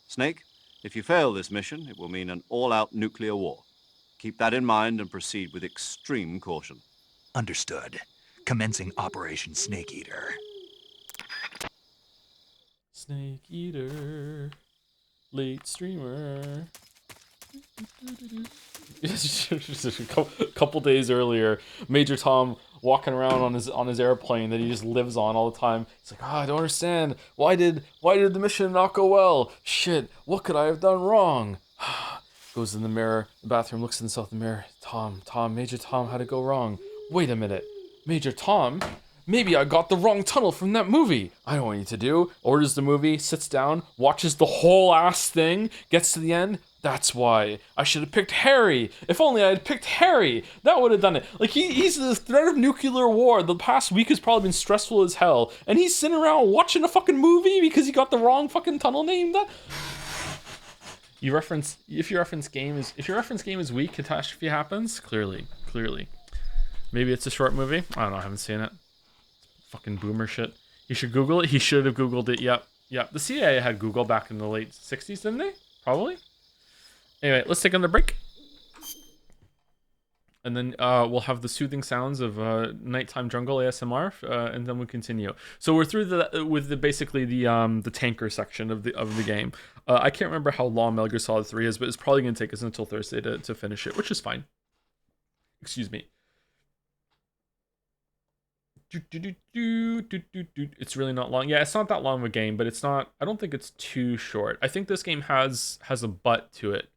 Snake, if you fail this mission, it will mean an all-out nuclear war. Keep that in mind and proceed with extreme caution. Understood. Commencing Operation Snake Eater. Snake Eater, late streamer. A couple days earlier, Major Tom walking around on his airplane that he just lives on all the time. He's like, I don't understand. Why did the mission not go well? Shit, what could I have done wrong? Goes in the mirror, the bathroom, looks in himself in the mirror. Tom, Major Tom, how'd it go wrong? Wait a minute, Major Tom. Maybe I got the wrong tunnel from that movie. I know what I need to do. Orders the movie, sits down, watches the whole ass thing, gets to the end. That's why I should have picked Harry. If only I had picked Harry, that would have done it. Like he's the threat of nuclear war. The past week has probably been stressful as hell, and he's sitting around watching a fucking movie because he got the wrong fucking tunnel name. That if your reference game is weak, catastrophe happens. Clearly. Maybe it's a short movie. I don't know. I haven't seen it. Fucking boomer shit. You should Google it. He should have Googled it. Yep. The CIA had Google back in the late 60s, didn't they? Probably. Anyway, let's take another break. And then we'll have the soothing sounds of nighttime jungle ASMR, and then we'll continue. So we're through basically the tanker section of the game. I can't remember how long Metal Gear Solid 3 is, but it's probably going to take us until Thursday to finish it, which is fine. Excuse me. It's really not long. Yeah, it's not that long of a game, but it's not. I don't think it's too short. I think this game has a butt to it.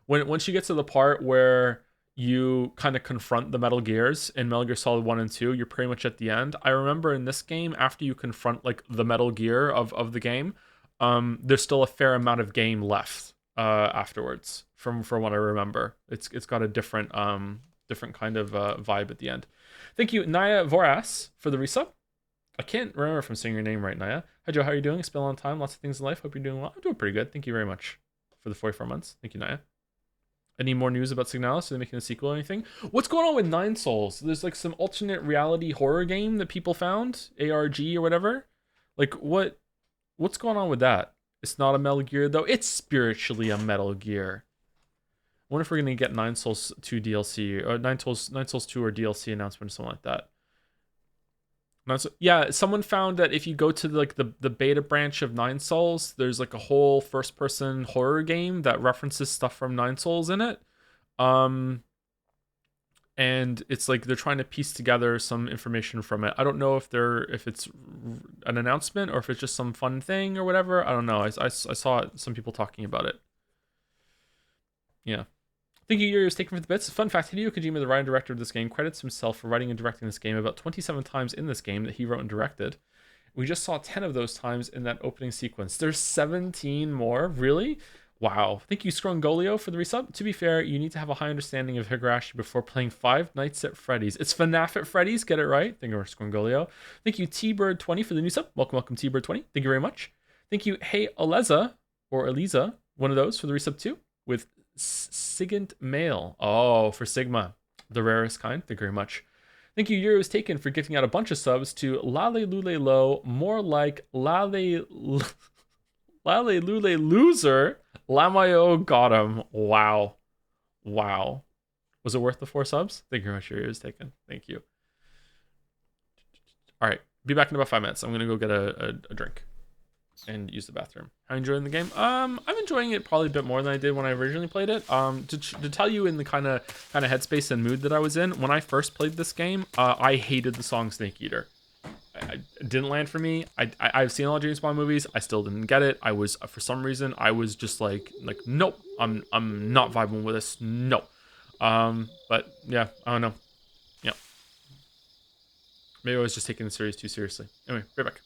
Once you get to the part where you kind of confront the Metal Gears in Metal Gear Solid 1 and 2, you're pretty much at the end. I remember in this game, after you confront like the Metal Gear of the game, there's still a fair amount of game left afterwards. From what I remember, it's got a different kind of vibe at the end. Thank you, Naya Voras, for the resub. I can't remember if I'm saying your name right, Naya. Hi, Joe. How are you doing? It's been a long time. Lots of things in life. Hope you're doing well. I'm doing pretty good. Thank you very much for the 44 months. Thank you, Naya. Any more news about Signalis? Are they making a sequel or anything? What's going on with Nine Souls? There's like some alternate reality horror game that people found, ARG or whatever. Like what's going on with that? It's not a Metal Gear though. It's spiritually a Metal Gear. I wonder if we're gonna get Nine Souls 2 DLC or Nine Souls 2 or DLC announcement or something like that. Yeah, someone found that if you go to the beta branch of Nine Souls, there's like a whole first-person horror game that references stuff from Nine Souls in it. And it's like they're trying to piece together some information from it. I don't know if it's an announcement or if it's just some fun thing or whatever. I don't know. I saw some people talking about it. Yeah. Thank you, Yuri, was taken for the bits. Fun fact, Hideo Kojima, the writer and director of this game, credits himself for writing and directing this game about 27 times in this game that he wrote and directed. We just saw 10 of those times in that opening sequence. There's 17 more? Really? Wow. Thank you, Scrongolio, for the resub. To be fair, you need to have a high understanding of Higurashi before playing Five Nights at Freddy's. It's FNAF at Freddy's, get it right. Thank you, Scrongolio. Thank you, T-Bird20, for the new sub. Welcome, T-Bird20. Thank you very much. Thank you, Hey Eliza, or Eliza, one of those, for the resub too, with Sigint Mail. Oh, for Sigma, the rarest kind. Thank you very much. Thank you, Yuri was taken, for gifting out a bunch of subs to Lale Lule Lo, more like Lale Lule Loser. Lamayo got him. Wow. Was it worth the 4 subs? Thank you very much, Yuri was taken. Thank you. All right, be back in about 5 minutes. I'm gonna go get a drink and use the bathroom. How are you enjoying the game? I'm enjoying it probably a bit more than I did when I originally played it. To tell you in the kind of headspace and mood that I was in when I first played this game, I hated the song Snake Eater. It didn't land for me. I've seen a lot of James Bond movies. I still didn't get it. I was, for some reason, I was just like nope. I'm not vibing with this. No. But yeah, I don't know. Yeah. Maybe I was just taking the series too seriously. Anyway, right back.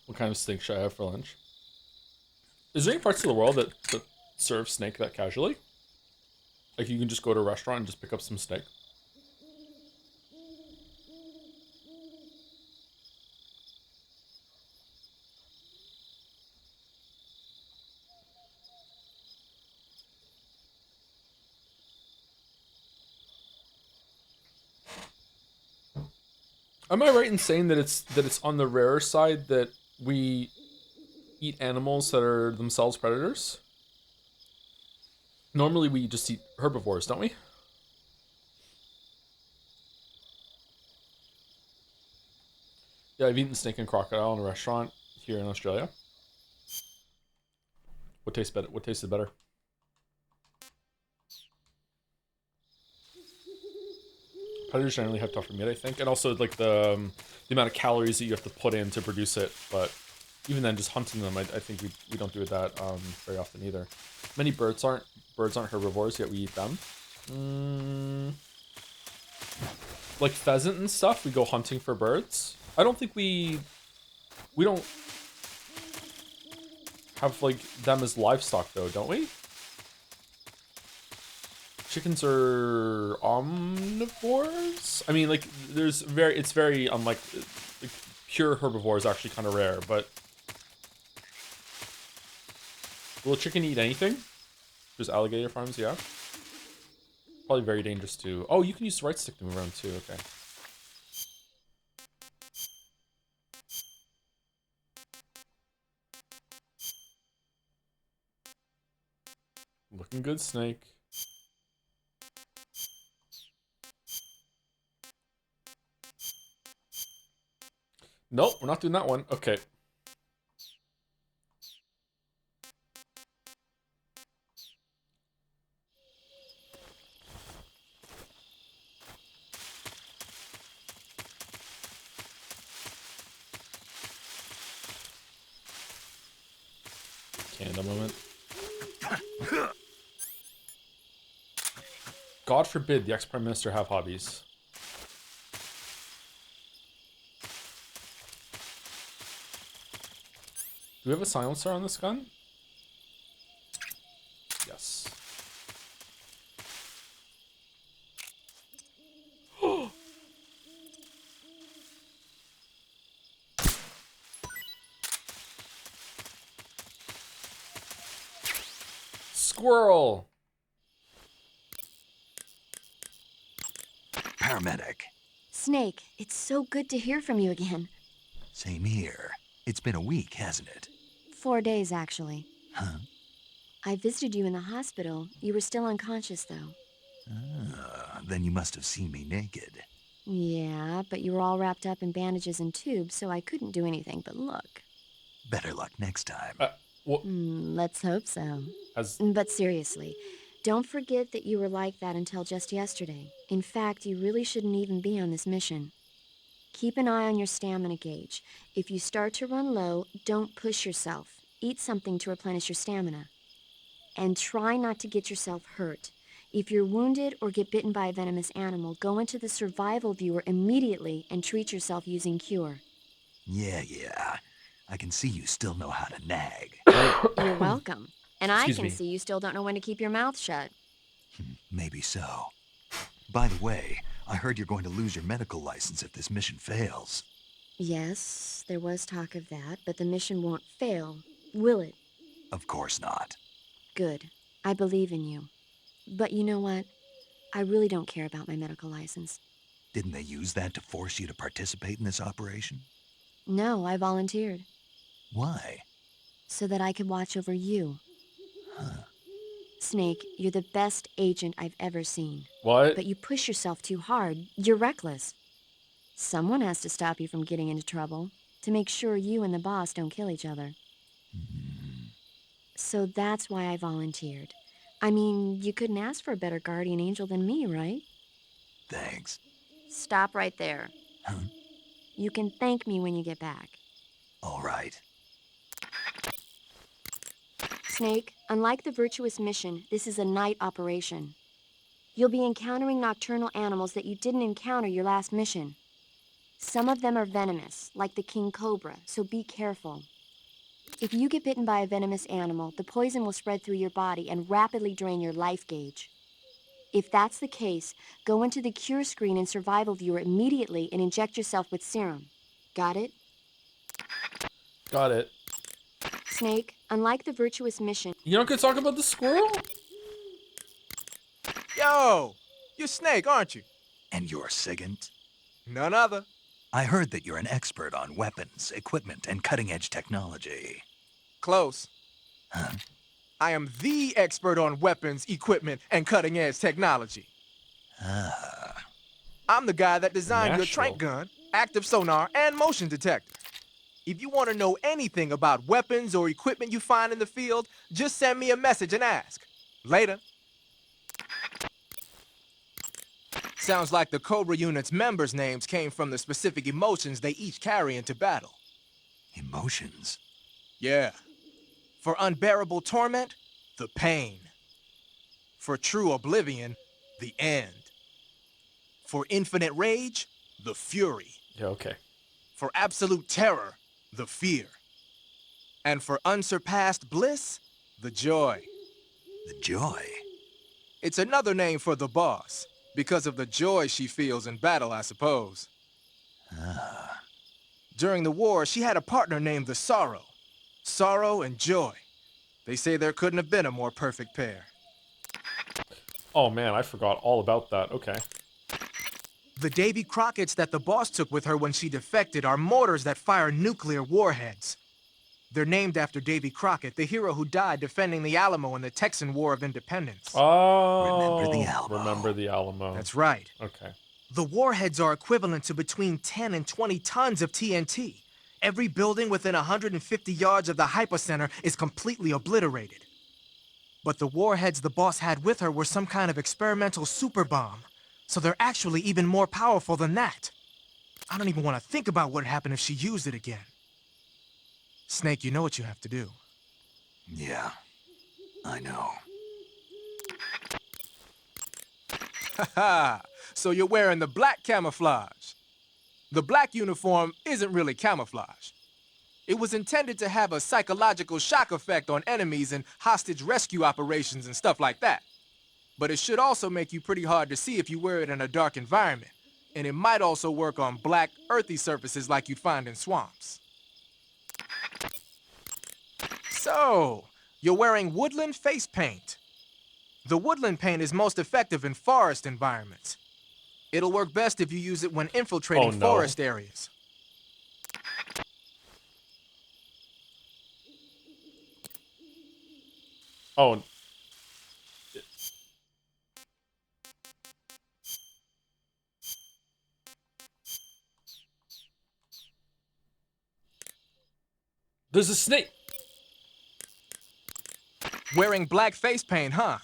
What kind of steak should I have for lunch? Is there any parts of the world that serve snake that casually? Like you can just go to a restaurant and just pick up some steak? Am I right in saying that it's on the rarer side that we eat animals that are themselves predators? Normally we just eat herbivores, don't we? Yeah, I've eaten snake and crocodile in a restaurant here in Australia. What tastes better? What tasted better? Predators generally have tougher meat, I think, and also like the amount of calories that you have to put in to produce it. But even then, just hunting them, I think we don't do that very often either. Many birds aren't herbivores, yet we eat them. Like pheasant and stuff, we go hunting for birds. I don't think we don't have like them as livestock though, don't we? Chickens are omnivores. I mean, like it's very unlike like, pure herbivore is actually kind of rare. But will a chicken eat anything? There's alligator farms, yeah. Probably very dangerous too. Oh, you can use the right stick to move around too. Okay. Looking good, snake. Nope, we're not doing that one. Okay. Candle moment. God forbid the ex-prime minister have hobbies. Do we have a silencer on this gun? Yes. Squirrel! Paramedic. Snake, it's so good to hear from you again. Same here. It's been a week, hasn't it? 4 days, actually. Huh? I visited you in the hospital. You were still unconscious, though. Then you must have seen me naked. Yeah, but you were all wrapped up in bandages and tubes, so I couldn't do anything but look. Better luck next time. Let's hope so. But seriously, don't forget that you were like that until just yesterday. In fact, you really shouldn't even be on this mission. Keep an eye on your stamina gauge. If you start to run low, don't push yourself. Eat something to replenish your stamina. And try not to get yourself hurt. If you're wounded or get bitten by a venomous animal, go into the survival viewer immediately and treat yourself using Cure. Yeah. I can see you still know how to nag. You're welcome. And I Excuse can me. see you still don't know when to keep your mouth shut. Maybe so. By the way, I heard you're going to lose your medical license if this mission fails. Yes, there was talk of that, but the mission won't fail, will it? Of course not. Good. I believe in you. But you know what? I really don't care about my medical license. Didn't they use that to force you to participate in this operation? No, I volunteered. Why? So that I could watch over you. Snake, you're the best agent I've ever seen. What? But you push yourself too hard. You're reckless. Someone has to stop you from getting into trouble, to make sure you and the boss don't kill each other. So that's why I volunteered. I mean, you couldn't ask for a better guardian angel than me, right? Thanks. Stop right there. You can thank me when you get back. All right. Snake, unlike the Virtuous Mission, this is a night operation. You'll be encountering nocturnal animals that you didn't encounter your last mission. Some of them are venomous, like the king cobra, so be careful. If you get bitten by a venomous animal, the poison will spread through your body and rapidly drain your life gauge. If that's the case, go into the cure screen and survival viewer immediately and inject yourself with serum. Got it? Got it. Snake, unlike the Virtuous Mission... You not gonna talk about the squirrel? Yo! You're Snake, aren't you? And you're Sigint? None other. I heard that you're an expert on weapons, equipment, and cutting-edge technology. Close. Huh? I am the expert on weapons, equipment, and cutting-edge technology. Ah. I'm the guy that designed your Nashville. trank gun, active sonar, and motion detector. If you want to know anything about weapons or equipment you find in the field, just send me a message and ask. Later. Sounds like the Cobra Unit's members' names came from the specific emotions they each carry into battle. Emotions? Yeah. For unbearable torment, the pain. For true oblivion, the end. For infinite rage, the fury. Yeah, okay. For absolute terror, the fear. And for unsurpassed bliss, the joy. The joy? It's another name for the boss, because of the joy she feels in battle, I suppose. Ah. During the war, she had a partner named the Sorrow. Sorrow and joy. They say there couldn't have been a more perfect pair. Oh man, I forgot all about that. Okay. The Davy Crockett's that the boss took with her when she defected are mortars that fire nuclear warheads. They're named after Davy Crockett, the hero who died defending the Alamo in the Texan War of Independence. Oh, Remember the Alamo. Remember the Alamo. That's right. Okay. The warheads are equivalent to between 10 and 20 tons of TNT. Every building within 150 yards of the hypocenter is completely obliterated. But the warheads the boss had with her were some kind of experimental super bomb, so they're actually even more powerful than that. I don't even want to think about what would happen if she used it again. Snake, you know what you have to do. Yeah, I know. Haha, so you're wearing the black camouflage. The black uniform isn't really camouflage. It was intended to have a psychological shock effect on enemies in hostage rescue operations and stuff like that. But it should also make you pretty hard to see if you wear it in a dark environment. And it might also work on black, earthy surfaces like you'd find in swamps. So, you're wearing woodland face paint. The woodland paint is most effective in forest environments. It'll work best if you use it when infiltrating forest areas. Oh. There's a snake. Wearing black face paint, huh?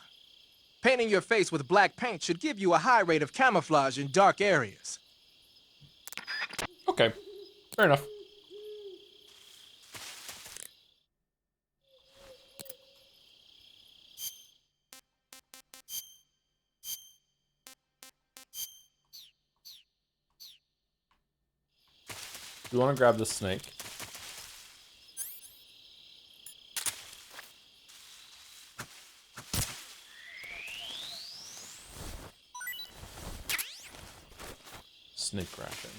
Painting your face with black paint should give you a high rate of camouflage in dark areas. Okay, fair enough. You want to grab the snake? Snake ration.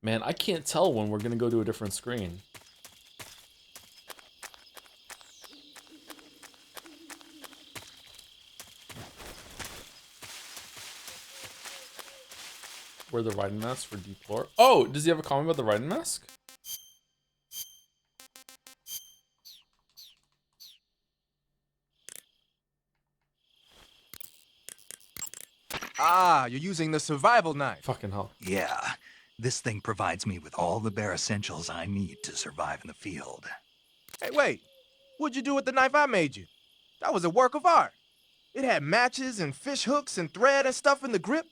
Man, I can't tell when we're gonna go to a different screen. Wear the riding mask for deplore. Oh, does he have a comment about the riding mask? Ah, you're using the survival knife. Fucking hell. Yeah, this thing provides me with all the bare essentials I need to survive in the field. Hey, wait. What'd you do with the knife I made you? That was a work of art. It had matches and fish hooks and thread and stuff in the grip.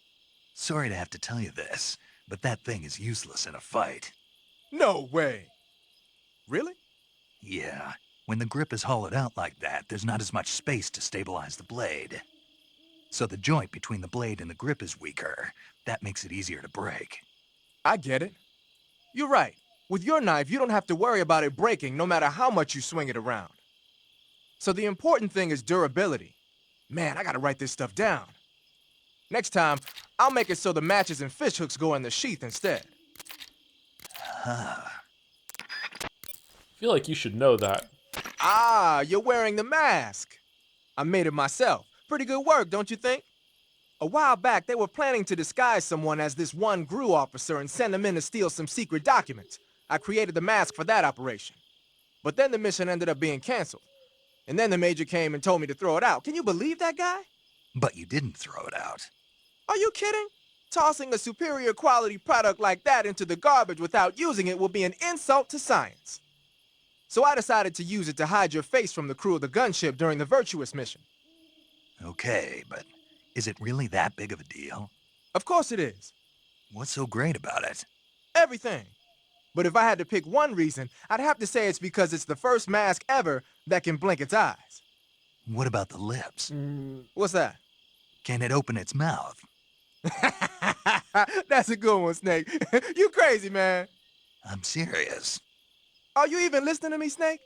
Sorry to have to tell you this, but that thing is useless in a fight. No way. Really? Yeah. When the grip is hollowed out like that, there's not as much space to stabilize the blade. So the joint between the blade and the grip is weaker. That makes it easier to break. I get it. You're right. With your knife, you don't have to worry about it breaking no matter how much you swing it around. So the important thing is durability. Man, I gotta write this stuff down. Next time, I'll make it so the matches and fish hooks go in the sheath instead. Huh. I feel like you should know that. Ah, you're wearing the mask. I made it myself. Pretty good work, don't you think? A while back, they were planning to disguise someone as this one GRU officer and send them in to steal some secret documents. I created the mask for that operation. But then the mission ended up being canceled. And then the major came and told me to throw it out. Can you believe that guy? But you didn't throw it out. Are you kidding? Tossing a superior quality product like that into the garbage without using it will be an insult to science. So I decided to use it to hide your face from the crew of the gunship during the Virtuous mission. Okay, but is it really that big of a deal? Of course it is. What's so great about it? Everything. But if I had to pick one reason, I'd have to say it's because it's the first mask ever that can blink its eyes. What about the lips? What's that? Can it open its mouth? That's a good one, Snake. You crazy, man. I'm serious. Are you even listening to me, Snake?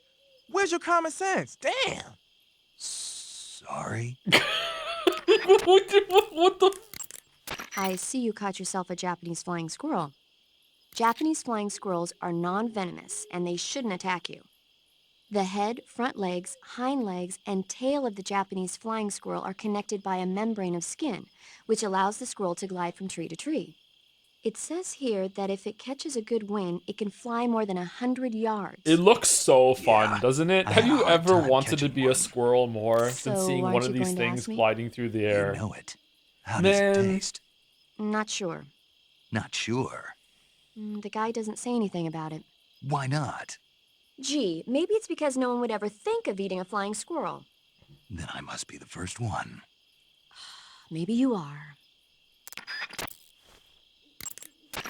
Where's your common sense? Damn. Sorry. What the? I see you caught yourself a Japanese flying squirrel. Japanese flying squirrels are non-venomous, and they shouldn't attack you. The head, front legs, hind legs, and tail of the Japanese flying squirrel are connected by a membrane of skin, which allows the squirrel to glide from tree to tree. It says here that if it catches a good wind, it can fly more than 100 yards. It looks so fun, doesn't it? I Have had you a hard ever time wanted to catching be a squirrel more than So, seeing aren't one of you these going to things ask me? gliding through the air? You know it. How does it Man. taste? Not sure. Not sure. The guy doesn't say anything about it. Why not? Gee, maybe it's because no one would ever think of eating a flying squirrel. Then I must be the first one. Maybe you are.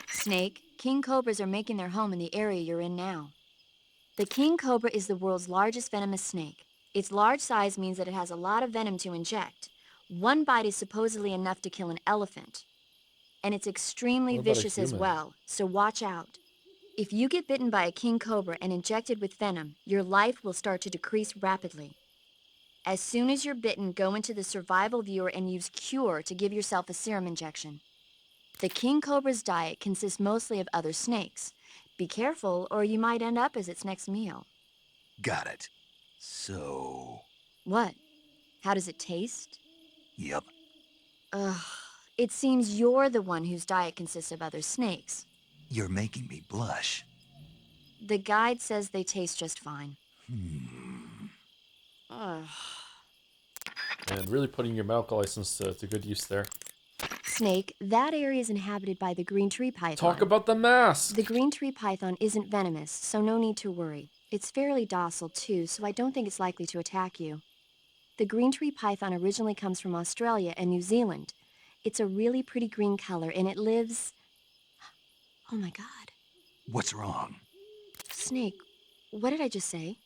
Snake, king cobras are making their home in the area you're in now. The king cobra is the world's largest venomous snake. Its large size means that it has a lot of venom to inject. One bite is supposedly enough to kill an elephant. And it's extremely What about a vicious as human? well, so watch out. If you get bitten by a king cobra and injected with venom, your life will start to decrease rapidly. As soon as you're bitten, go into the survival viewer and use Cure to give yourself a serum injection. The king cobra's diet consists mostly of other snakes. Be careful, or you might end up as its next meal. Got it. So... What? How does it taste? Yep. Ugh. It seems you're the one whose diet consists of other snakes. You're making me blush. The guide says they taste just fine. Ugh. And really putting your medical license to good use there. Snake, that area is inhabited by the green tree python. Talk about the mask. The green tree python isn't venomous, so no need to worry. It's fairly docile too, so I don't think it's likely to attack you. The green tree python originally comes from Australia and New Zealand. It's a really pretty green color, and it lives... Oh my god. What's wrong? Snake, what did I just say?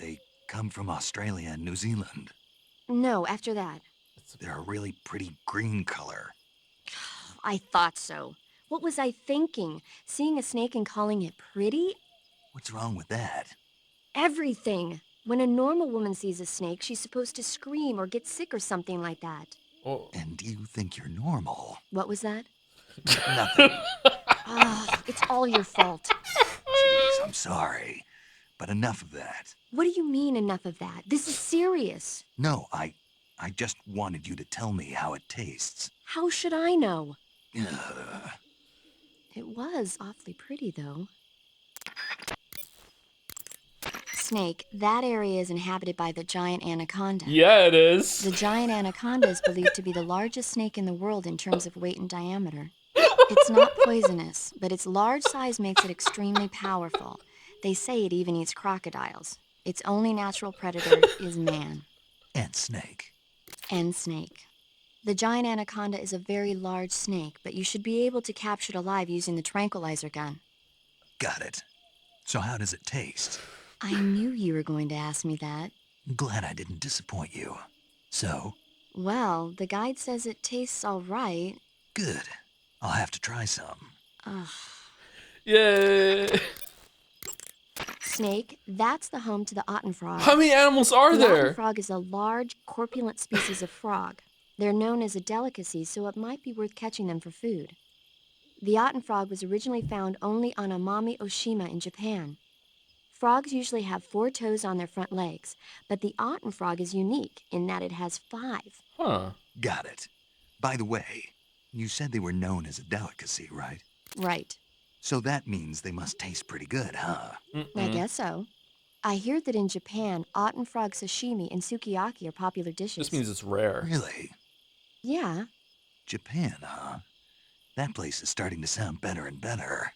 They come from Australia and New Zealand. No, after that. They're a really pretty green color. I thought so. What was I thinking? Seeing a snake and calling it pretty? What's wrong with that? Everything. When a normal woman sees a snake, she's supposed to scream or get sick or something like that. Oh. And you think you're normal? What was that? Nothing. It's all your fault. Jeez, I'm sorry. But enough of that. What do you mean, enough of that? This is serious. No, I just wanted you to tell me how it tastes. How should I know? Ugh. It was awfully pretty, though. Snake, that area is inhabited by the giant anaconda. Yeah, it is. The giant anaconda is believed to be the largest snake in the world in terms of weight and diameter. It's not poisonous, but its large size makes it extremely powerful. They say it even eats crocodiles. Its only natural predator is man. And snake. And snake. The giant anaconda is a very large snake, but you should be able to capture it alive using the tranquilizer gun. Got it. So how does it taste? I knew you were going to ask me that. Glad I didn't disappoint you. So? Well, the guide says it tastes all right. Good. I'll have to try some. Ugh. Yay! Snake, that's the home to the otten frog. How many animals are the there? Otten frog is a large, corpulent species of frog. They're known as a delicacy, so it might be worth catching them for food. The otten frog was originally found only on Amami Oshima in Japan. Frogs usually have 4 toes on their front legs, but the otten frog is unique in that it has 5. Huh. Got it. By the way, you said they were known as a delicacy, right? Right. So that means they must taste pretty good, huh? I guess so. I hear that in Japan, otten frog sashimi and sukiyaki are popular dishes. This means it's rare. Really? Yeah. Japan, huh? That place is starting to sound better and better.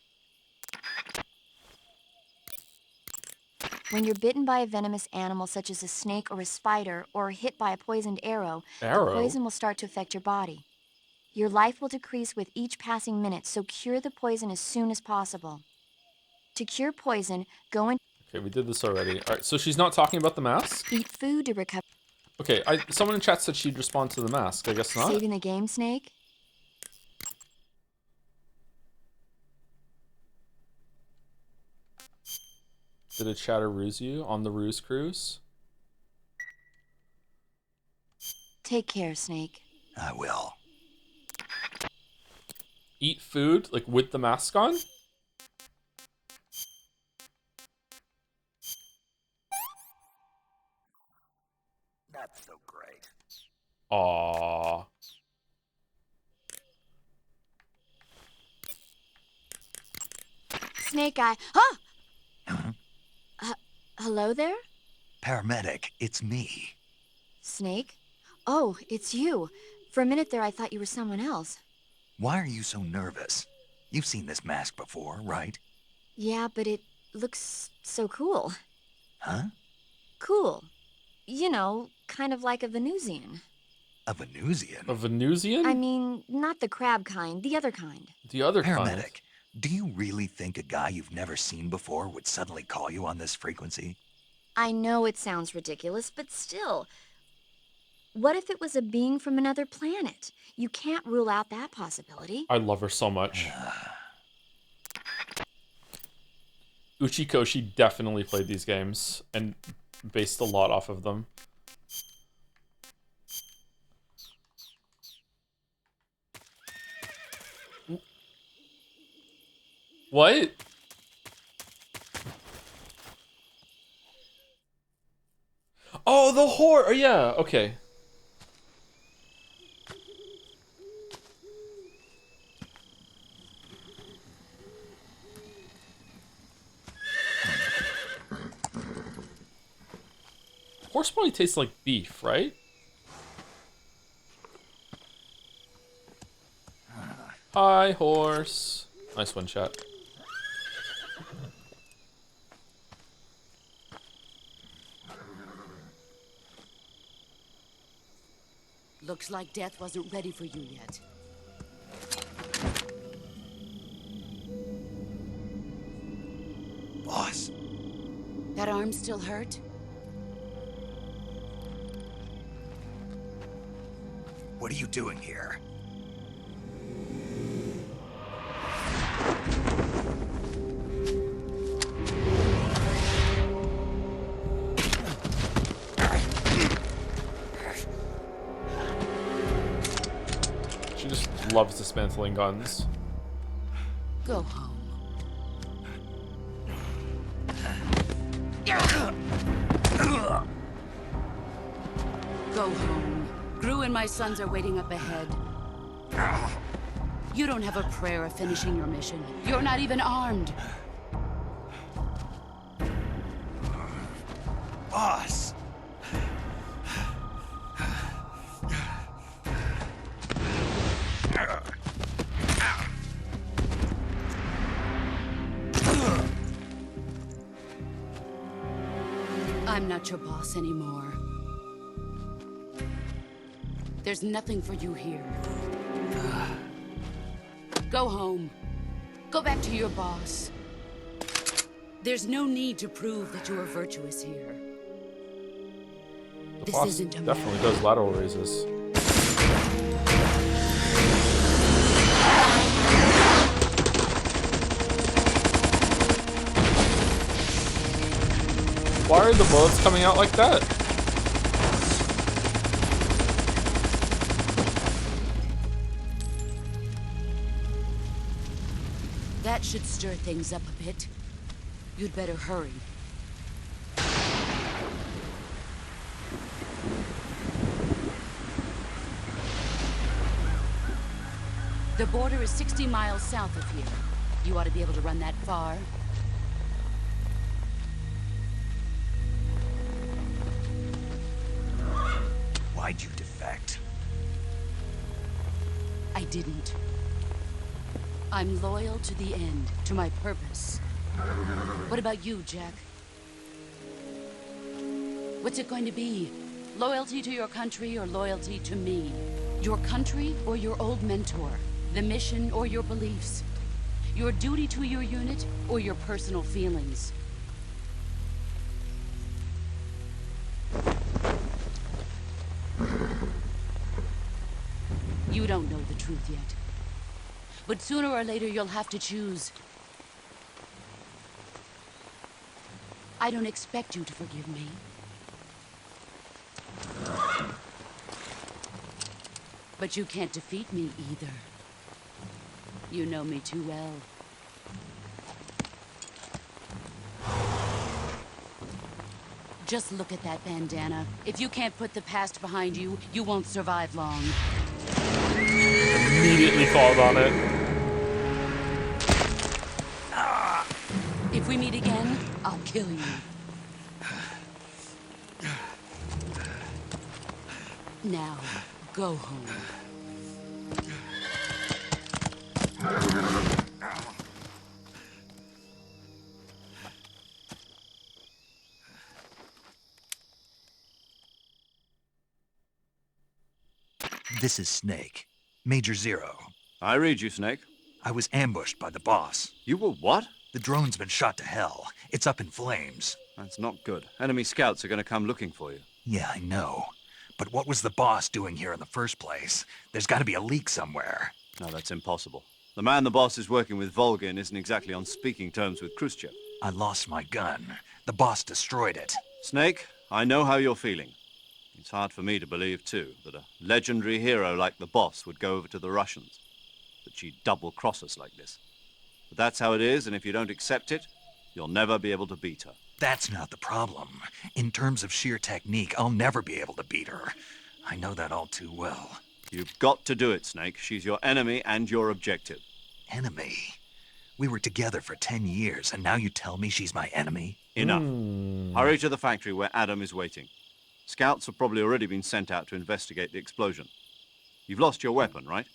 When you're bitten by a venomous animal such as a snake or a spider, or hit by a poisoned arrow, the poison will start to affect your body. Your life will decrease with each passing minute, so cure the poison as soon as possible. To cure poison, go in... Okay, we did this already. All right, so she's not talking about the mask? Eat food to recover... Okay, someone in chat said she'd respond to the mask. I guess not. Saving the game, Snake? Did a chatter ruse you on the ruse cruise? Take care, Snake. I will. Eat food, like with the mask on? Not so great. Aww. Snake Eye. Huh? Hello there? Paramedic, it's me. Snake? Oh, it's you. For a minute there, I thought you were someone else. Why are you so nervous? You've seen this mask before, right? Yeah, but it looks so cool. Huh? Cool. You know, kind of like a Venusian. A Venusian? A Venusian? I mean, not the crab kind, the other kind. The other Paramedic, kind. do you really think a guy you've never seen before would suddenly call you on this frequency? I know it sounds ridiculous, but still. What if it was a being from another planet? You can't rule out that possibility. I love her so much. Uchikoshi definitely played these games and based a lot off of them. What? Oh, the whore! Oh, yeah, okay. Horse probably tastes like beef, right? Hi, horse. Nice one, chat. Looks like death wasn't ready for you yet. Boss. That arm still hurt? What are you doing here? She just loves dismantling guns. Go home. Go home. Gru and my sons are waiting up ahead. You don't have a prayer of finishing your mission. You're not even armed. Boss! I'm not your boss anymore. There's nothing for you here. Go home. Go back to your boss. There's no need to prove that you are virtuous here. The This boss isn't definitely America. does lateral raises. Why are the bullets coming out like that? That should stir things up a bit. You'd better hurry. The border is 60 miles south of here. You ought to be able to run that far. Why'd you defect? I didn't. I'm loyal to the end, to my purpose. What about you, Jack? What's it going to be? Loyalty to your country or loyalty to me? Your country or your old mentor? The mission or your beliefs? Your duty to your unit or your personal feelings? You don't know the truth yet. But sooner or later you'll have to choose. I don't expect you to forgive me. But you can't defeat me either. You know me too well. Just look at that bandana. If you can't put the past behind you, you won't survive long. Immediately called on it. If we meet again, I'll kill you. Now, go home. This is Snake. Major Zero. I read you, Snake. I was ambushed by the boss. You were what? The drone's been shot to hell. It's up in flames. That's not good. Enemy scouts are going to come looking for you. Yeah, I know. But what was the boss doing here in the first place? There's got to be a leak somewhere. No, that's impossible. The man the boss is working with, Volgin, isn't exactly on speaking terms with Khrushchev. I lost my gun. The boss destroyed it. Snake, I know how you're feeling. It's hard for me to believe, too, that a legendary hero like the boss would go over to the Russians. That she'd double-cross us like this. But that's how it is, and if you don't accept it, you'll never be able to beat her. That's not the problem. In terms of sheer technique, I'll never be able to beat her. I know that all too well. You've got to do it, Snake. She's your enemy and your objective. Enemy? We were together for 10 years, and now you tell me she's my enemy? Enough. Hurry to the factory where Adam is waiting. Scouts have probably already been sent out to investigate the explosion. You've lost your weapon, right?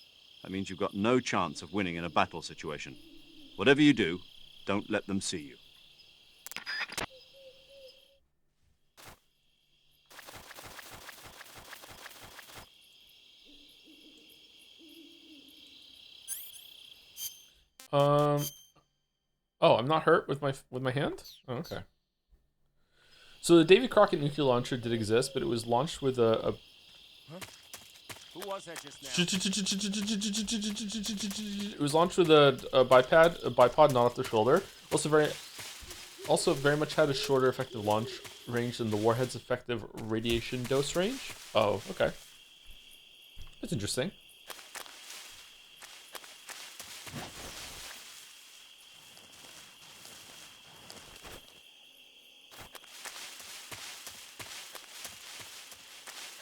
That means you've got no chance of winning in a battle situation. Whatever you do, don't let them see you. Oh, I'm not hurt with my hand? Oh, okay. So the Davy Crockett nuclear launcher did exist, but it was launched with a Huh? Who was that just now? It was launched with a bipod not off the shoulder. Also very much had a shorter effective launch range than the warhead's effective radiation dose range. Oh, okay. That's interesting.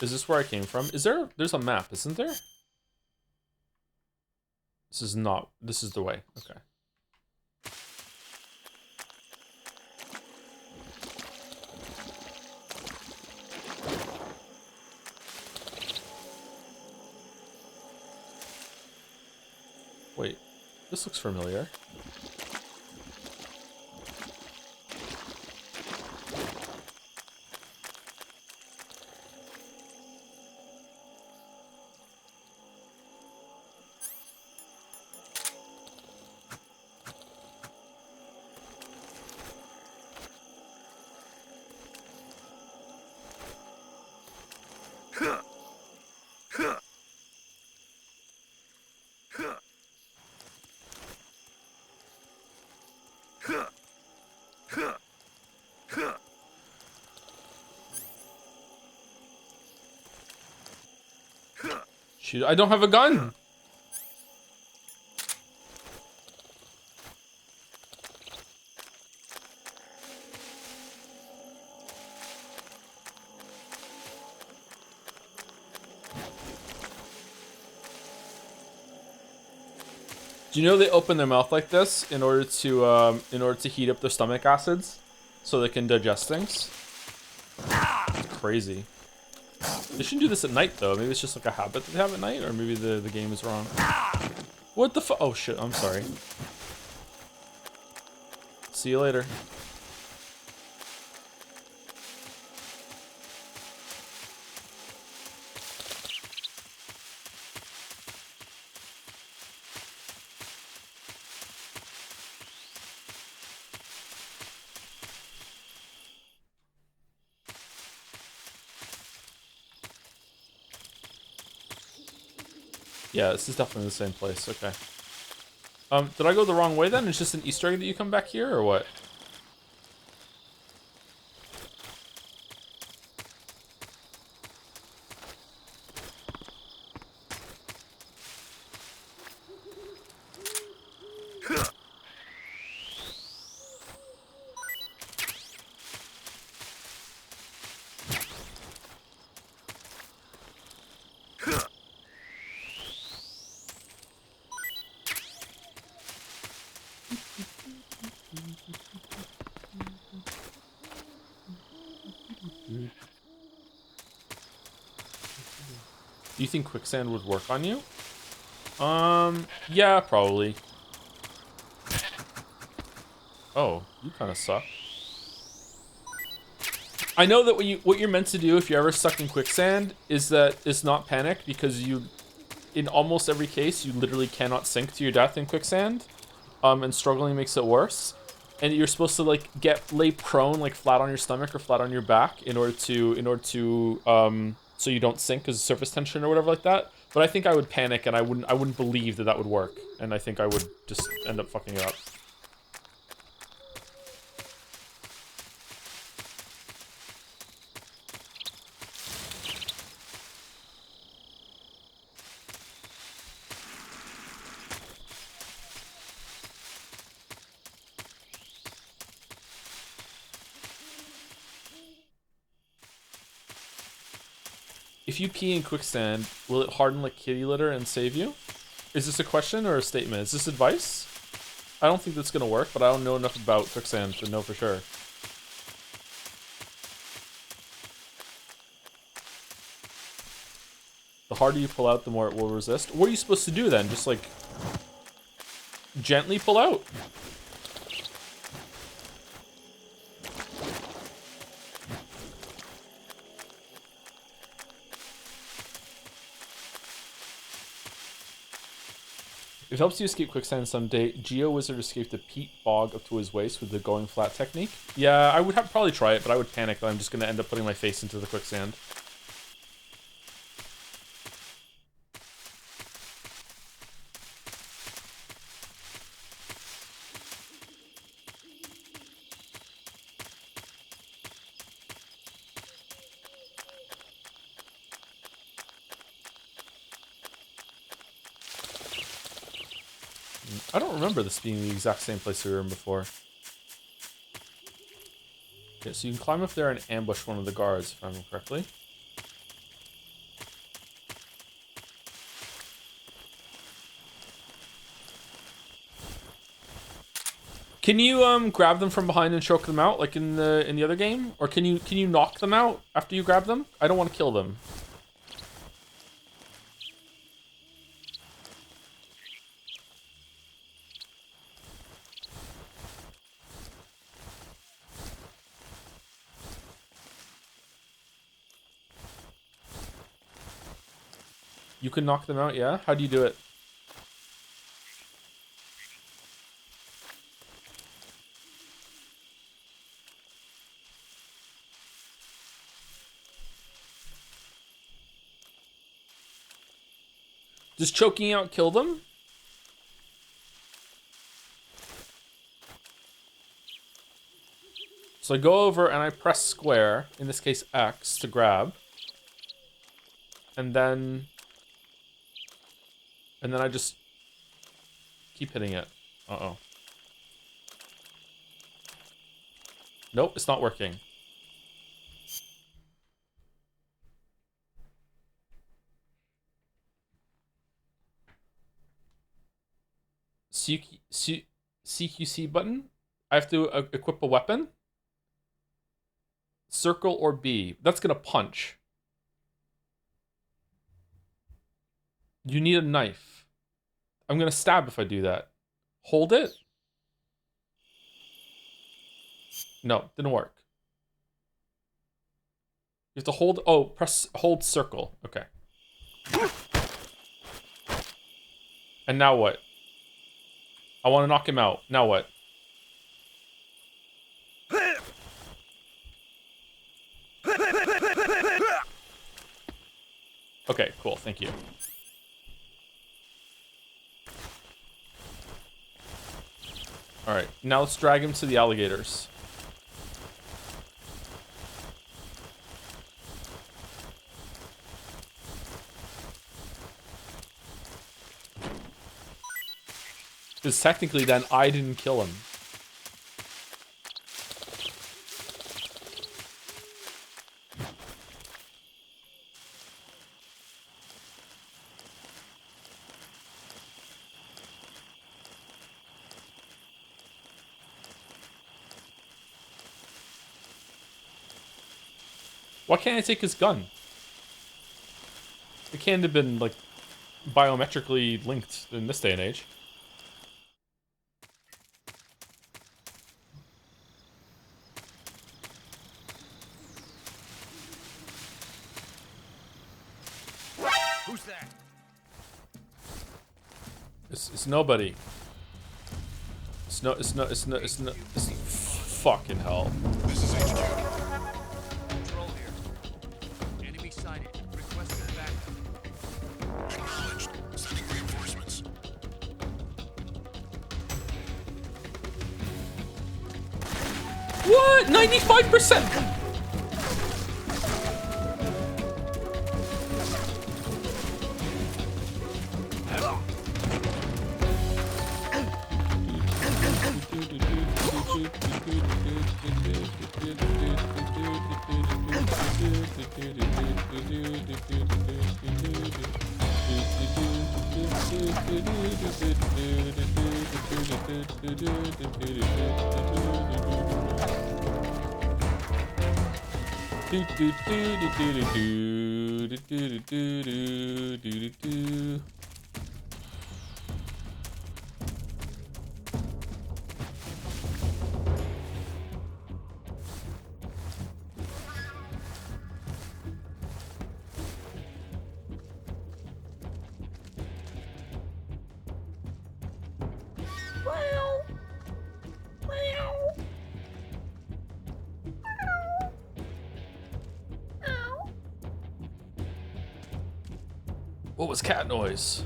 Is this where I came from? There's a map, isn't there? This is the way. Okay. Wait, this looks familiar. Shoot, I don't have a gun. Do you know they open their mouth like this in order to heat up their stomach acids so they can digest things? It's crazy. They shouldn't do this at night though. Maybe it's just like a habit that they have at night, or maybe the game is wrong. What the fu- Oh shit, I'm sorry. See you later. Yeah, this is definitely the same place. Okay. Did I go the wrong way then? It's just an Easter egg that you come back here, or what? Do you think quicksand would work on you? Yeah, probably. Oh, you kind of suck. I know that what you're meant to do if you're ever stuck in quicksand is not panic, because in almost every case you literally cannot sink to your death in quicksand, and struggling makes it worse. And you're supposed to like lay prone, like flat on your stomach or flat on your back, in order to so you don't sink because of surface tension or whatever like that. But I think I would panic, and I wouldn't believe that would work, and I think I would just end up fucking it up. If you pee in quicksand, will it harden like kitty litter and save you? Is this a question or a statement? Is this advice? I don't think that's gonna work, but I don't know enough about quicksand to know for sure. The harder you pull out, the more it will resist. What are you supposed to do then? Just like gently pull out? If it helps you escape quicksand someday, Geo Wizard escaped the peat bog up to his waist with the going flat technique. Yeah, I would probably try it, but I would panic that I'm just going to end up putting my face into the quicksand. I don't remember this being the exact same place we were in before. Okay, so you can climb up there and ambush one of the guards, if I remember correctly. Can you grab them from behind and choke them out like in the other game? Or can you knock them out after you grab them? I don't want to kill them. You can knock them out, yeah? How do you do it? Does choking out kill them? So I go over and I press square, in this case X, to grab. And then I just keep hitting it. Uh-oh. Nope, it's not working. CQC button? I have to equip a weapon? Circle or B. That's gonna punch. You need a knife. I'm gonna stab if I do that. Hold it? No, didn't work. You have to hold, oh, hold circle. Okay. And now what? I want to knock him out. Now what? Okay, cool. Thank you. Alright, now let's drag him to the alligators. Because technically then I didn't kill him. Why can't I take his gun? It can't have been, like, biometrically linked in this day and age. Who's that? It's nobody. It's fucking hell. This is HQ. Control here. Enemy sighted. Requesting backup. Acknowledged. Sending reinforcements. What? 95%? What was cat noise?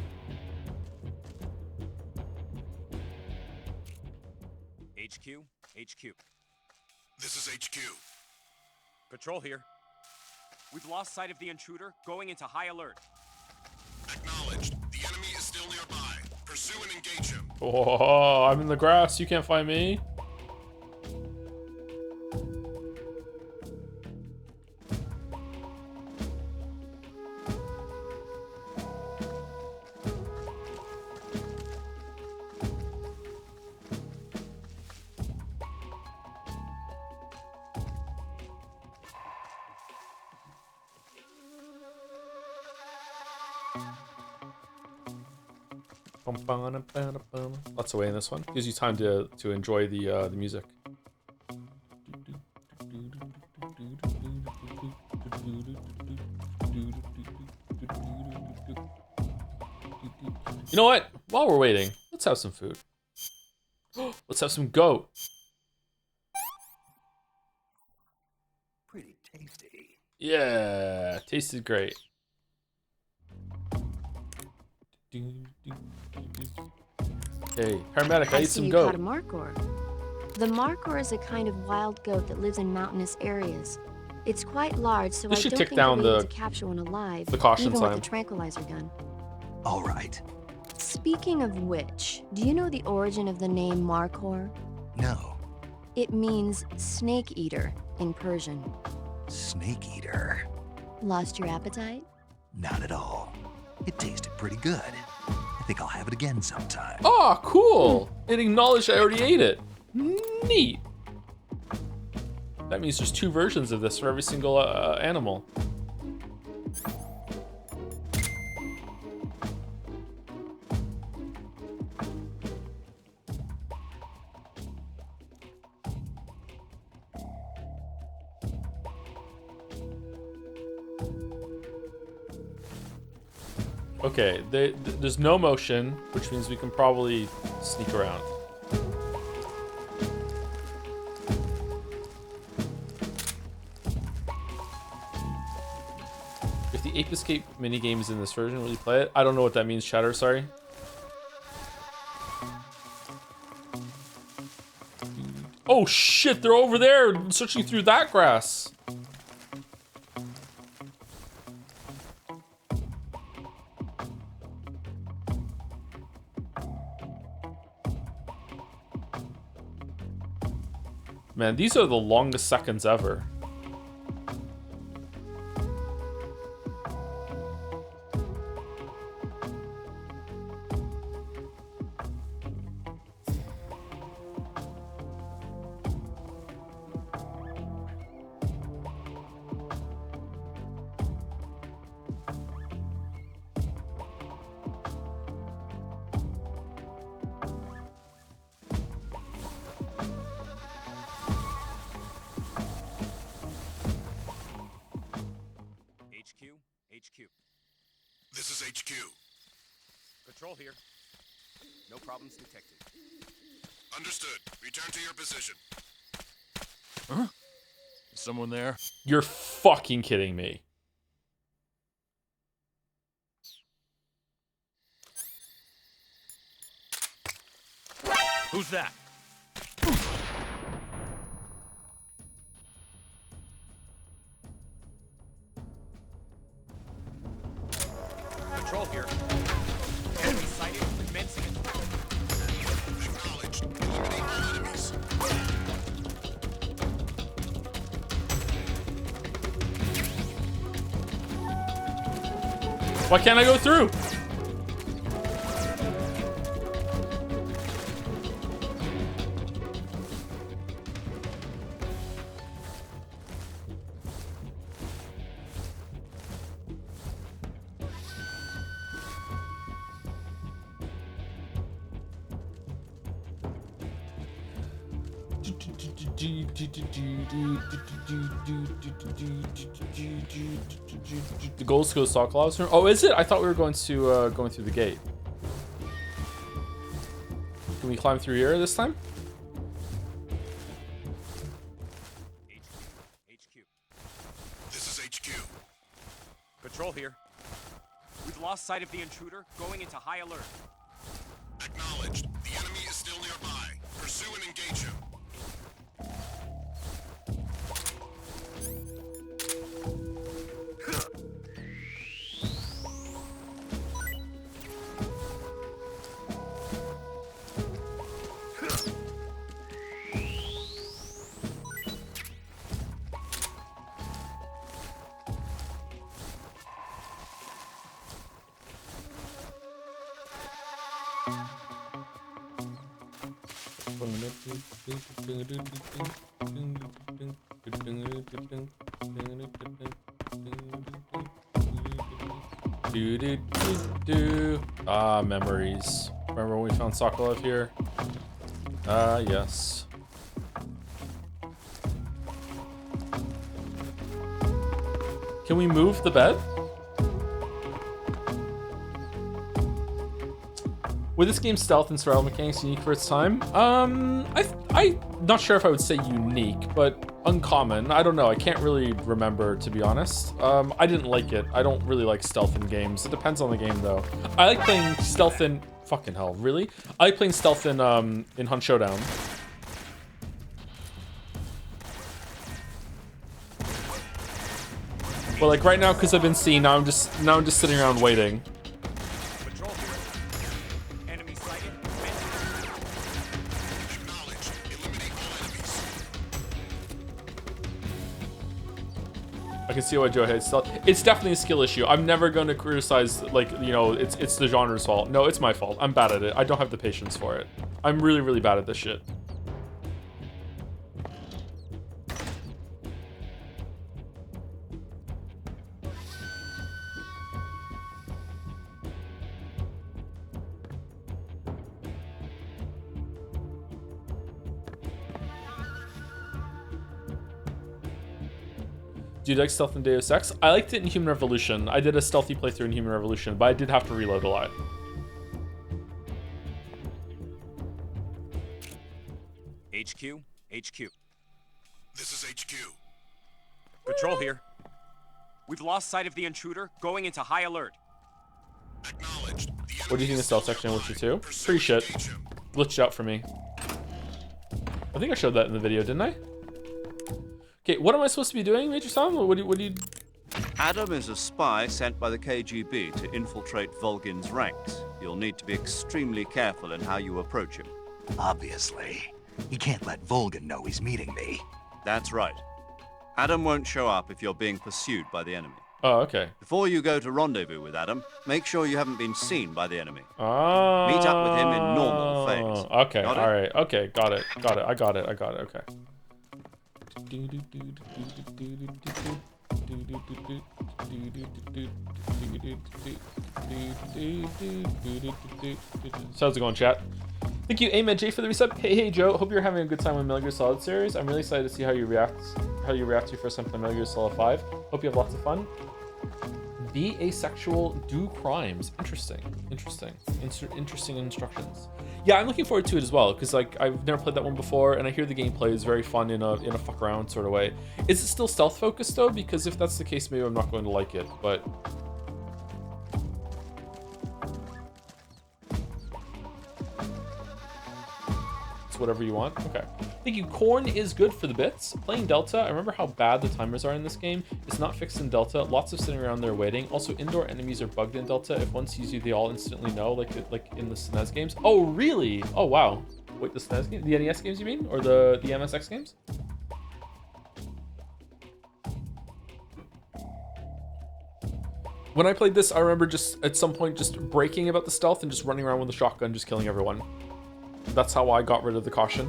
HQ? HQ. This is HQ. Patrol here. We've lost sight of the intruder, going into high alert. Acknowledged. The enemy is still nearby. Pursue and engage him. Oh, I'm in the grass. You can't find me. Lots away in this one. Gives you time to enjoy the music. You know what? While we're waiting, let's have some food. Let's have some goat. Pretty tasty. Yeah, tasted great. Okay, paramedic, I I need see some you goat. caught a markhor. The markhor is a kind of wild goat that lives in mountainous areas. It's quite large, so This I should don't tick think down you'll be able the- to capture one alive, the caution even sign. with the tranquilizer gun. All right. Speaking of which, do you know the origin of the name markhor? No. It means snake eater in Persian. Snake eater. Lost your appetite? Not at all. It tasted pretty good. I think I'll have it again sometime. Oh, cool! It acknowledged I already ate it. Neat. That means there's 2 versions of this for every single animal. Okay, there's no motion, which means we can probably sneak around. If the Ape Escape minigame is in this version, will you play it? I don't know what that means, Chatter, sorry. Oh shit, they're over there searching through that grass. Man, these are the longest seconds ever. HQ. This is HQ. Patrol here. No problems detected. Understood. Return to your position. Huh? Is someone there? You're fucking kidding me. Who's that? Patrol here. Enemy sighted. Commencing it. Acknowledged. Eliminate all enemies. Why can't I go through? The goals go Sokolov's room. Oh, is it? I thought we were going to going through the gate. Can we climb through here this time? HQ. This is HQ. Patrol here. We've lost sight of the intruder, going into high alert. Acknowledged. The enemy is still nearby. Pursue and engage him. Ah, memories. Remember when we found Sokolov here? Ah, yes. Can we move the bed? With this game's stealth and survival mechanics unique for its time, I'm not sure if I would say unique, but uncommon. I don't know. I can't really remember, to be honest. I didn't like it. I don't really like stealth in games. It depends on the game, though. I like playing stealth in... Fucking hell, really? I like playing stealth in Hunt Showdown. Well, like right now, because I've been seen, now I'm just sitting around waiting. I can see why Joe hates stealth. It's definitely a skill issue. I'm never going to criticize, like, you know, it's the genre's fault. No, it's my fault. I'm bad at it. I don't have the patience for it. I'm really, really bad at this shit. Do you like stealth in Deus Ex? I liked it in Human Revolution. I did a stealthy playthrough in Human Revolution, but I did have to reload a lot. HQ? HQ. This is HQ. Patrol here. We've lost sight of the intruder, going into high alert. Acknowledged. What do you think of stealth section in Witcher 2? Pretty shit. Glitched out for me. I think I showed that in the video, didn't I? Okay, what am I supposed to be doing, Major Sam? What do you... Adam is a spy sent by the KGB to infiltrate Volgin's ranks. You'll need to be extremely careful in how you approach him. Obviously. He can't let Volgin know he's meeting me. That's right. Adam won't show up if you're being pursued by the enemy. Oh, okay. Before you go to rendezvous with Adam, make sure you haven't been seen by the enemy. Oh. Meet up with him in normal phase. Okay, Got it? all right. Okay, got it. I got it. Okay. So how's it going, chat? Thank you, Ahmed J, for the resub. Hey Joe, hope you're having a good time with Metal Gear Solid series. I'm really excited to see how you react to your first time playing Metal Gear Solid 5. Hope you have lots of fun. Be asexual, do crimes. Interesting instructions. Yeah, I'm looking forward to it as well, because like I've never played that one before, and I hear the gameplay is very fun in a fuck around sort of way. Is it still stealth focused though? Because if that's the case, maybe I'm not going to like it, but... It's whatever you want. Okay. Thank you. Corn is good for the bits. Playing Delta, I remember how bad the timers are in this game. It's not fixed in Delta. Lots of sitting around there waiting. Also, indoor enemies are bugged in Delta. If one sees you, they all instantly know, like in the SNES games. Oh, really? Oh, wow. Wait, the SNES game? The NES games, you mean? Or the MSX games? When I played this, I remember just at some point just breaking about the stealth and just running around with a shotgun, just killing everyone. That's how I got rid of the caution.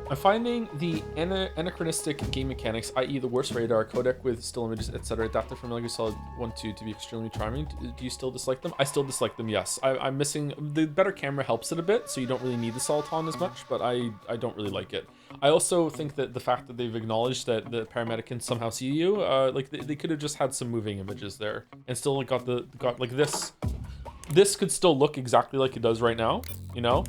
I'm finding the anachronistic game mechanics, i.e. the worst radar, codec with still images, etc., adapted from Metal Gear Solid 1-2 to be extremely charming. Do you still dislike them? I still dislike them, yes. I'm missing... The better camera helps it a bit, so you don't really need the Soliton as much, but I don't really like it. I also think that the fact that they've acknowledged that the paramedic can somehow see you, like they could have just had some moving images there, and still got like this. This could still look exactly like it does right now, you know?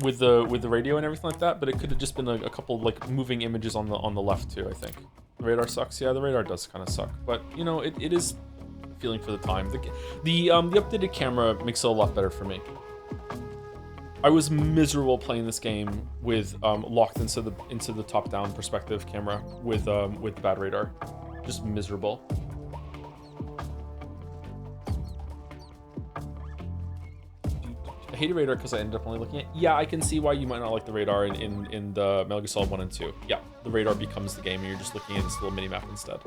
With the radio and everything like that, but it could have just been a couple like moving images on the left too. I think the radar sucks. Yeah, the radar does kind of suck, but you know it is feeling for the time. The updated camera makes it a lot better for me. I was miserable playing this game with locked into the top-down perspective camera with the bad radar, just miserable. I hated radar because I ended up only looking at... Yeah, I can see why you might not like the radar in the Metal Gear Solid 1 and 2. Yeah, the radar becomes the game and you're just looking at this little mini-map instead.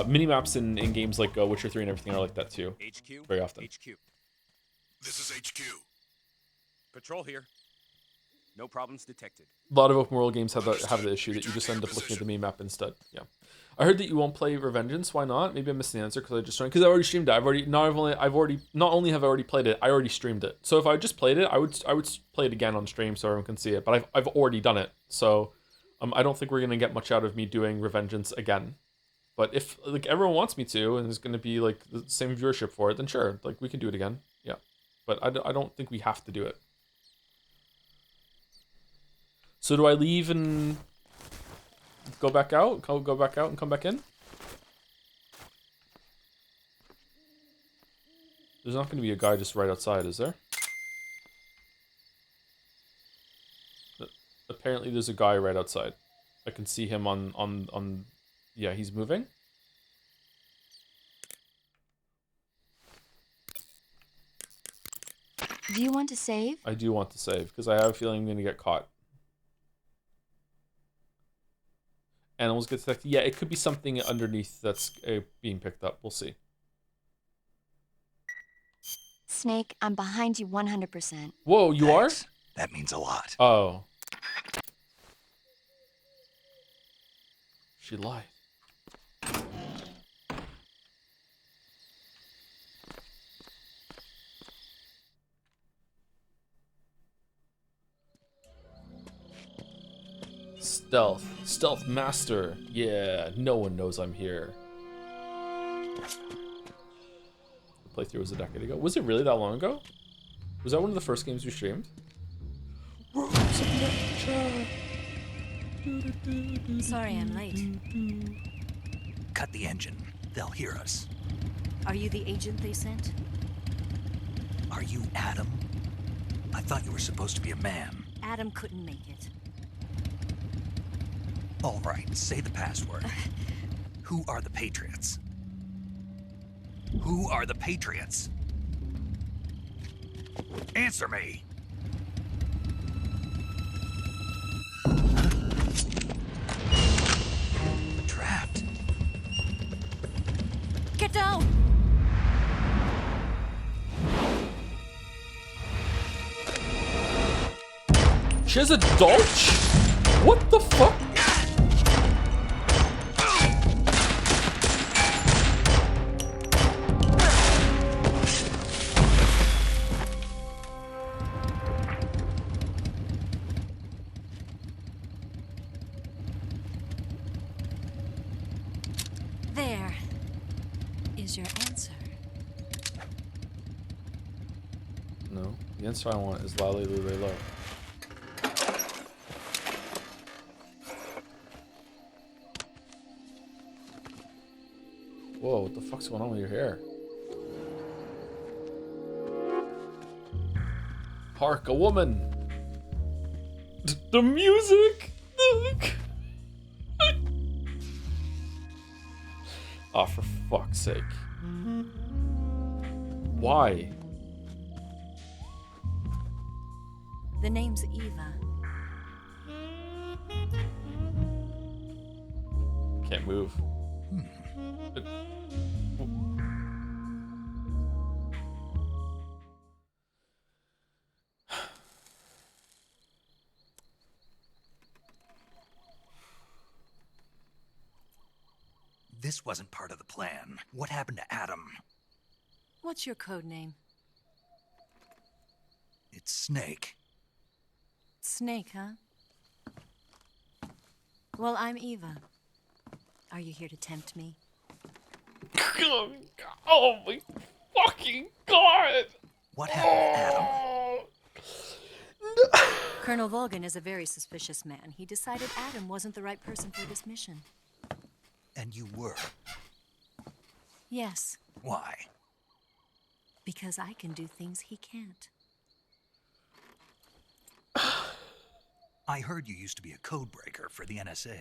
Mini-maps in games like Witcher 3 and everything are like that too. HQ? Very often. HQ. This is HQ. Patrol here. No problems detected. A lot of open world games have the issue that you just end up looking at the mini-map instead. Yeah. I heard that you won't play Revengeance. Why not? Maybe I missed the answer because I just joined. Because I already streamed it. Not only have I already played it, I already streamed it. So if I just played it, I would play it again on stream so everyone can see it. But I've already done it. So I don't think we're gonna get much out of me doing Revengeance again. But if like everyone wants me to, and there's gonna be like the same viewership for it, then sure, like we can do it again. Yeah. But I don't think we have to do it. So do I leave and go back out? Go back out and come back in? There's not going to be a guy just right outside, is there? Apparently there's a guy right outside. I can see him on yeah, he's moving. Do you want to save? I do want to save, because I have a feeling I'm going to get caught. Animals get detected. Yeah, it could be something underneath that's being picked up. We'll see. Snake, I'm behind you 100%. Whoa, you Thanks. are? That means a lot. Oh. She lied. Stealth. Stealth master. Yeah, no one knows I'm here. The playthrough was a decade ago. Was it really that long ago? Was that one of the first games we streamed? Sorry I'm late. Cut the engine. They'll hear us. Are you the agent they sent? Are you Adam? I thought you were supposed to be a man. Adam couldn't make it. All right, say the password. Who are the Patriots? Who are the Patriots? Answer me! Trapped. Get down! She has a Dolch? What the fuck? There is your answer. No, the answer I want is Lally Lule Low. Whoa, what the fuck's going on with your hair? Hark, a woman! The music! Oh, for fuck's sake. Why? The name's Eva. Can't move. This wasn't part of the plan. What happened to Adam? What's your code name? It's Snake. Snake, huh? Well, I'm Eva. Are you here to tempt me? Oh my fucking god! What happened to Adam? Colonel Volgan is a very suspicious man. He decided Adam wasn't the right person for this mission. And you were. Yes, Why? because I can do things he can't. I heard you used to be a codebreaker for the NSA.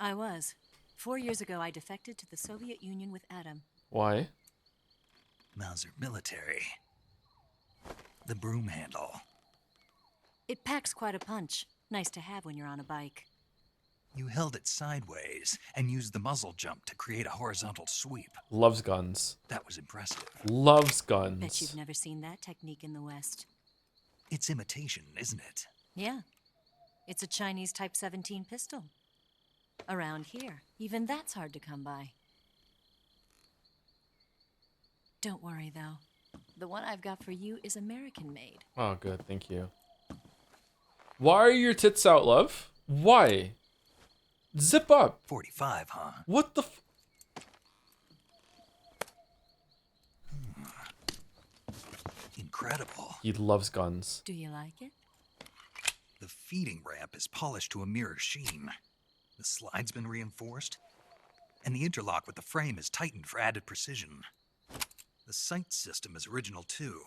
I was. 4 years ago, I defected to the Soviet Union with Adam. Why? Mauser military. The broom handle. It packs quite a punch. Nice to have when you're on a bike. You held it sideways and used the muzzle jump to create a horizontal sweep. Loves guns. That was impressive. Loves guns. Bet you've never seen that technique in the West. It's imitation, isn't it? Yeah. It's a Chinese Type 17 pistol. Around here, even that's hard to come by. Don't worry, though. The one I've got for you is American-made. Oh, good. Thank you. Why are your tits out, love? Why? Zip up. 45, huh? What the f... Incredible. He loves guns. Do you like it? The feeding ramp is polished to a mirror sheen. The slide's been reinforced, and the interlock with the frame is tightened for added precision. The sight system is original too.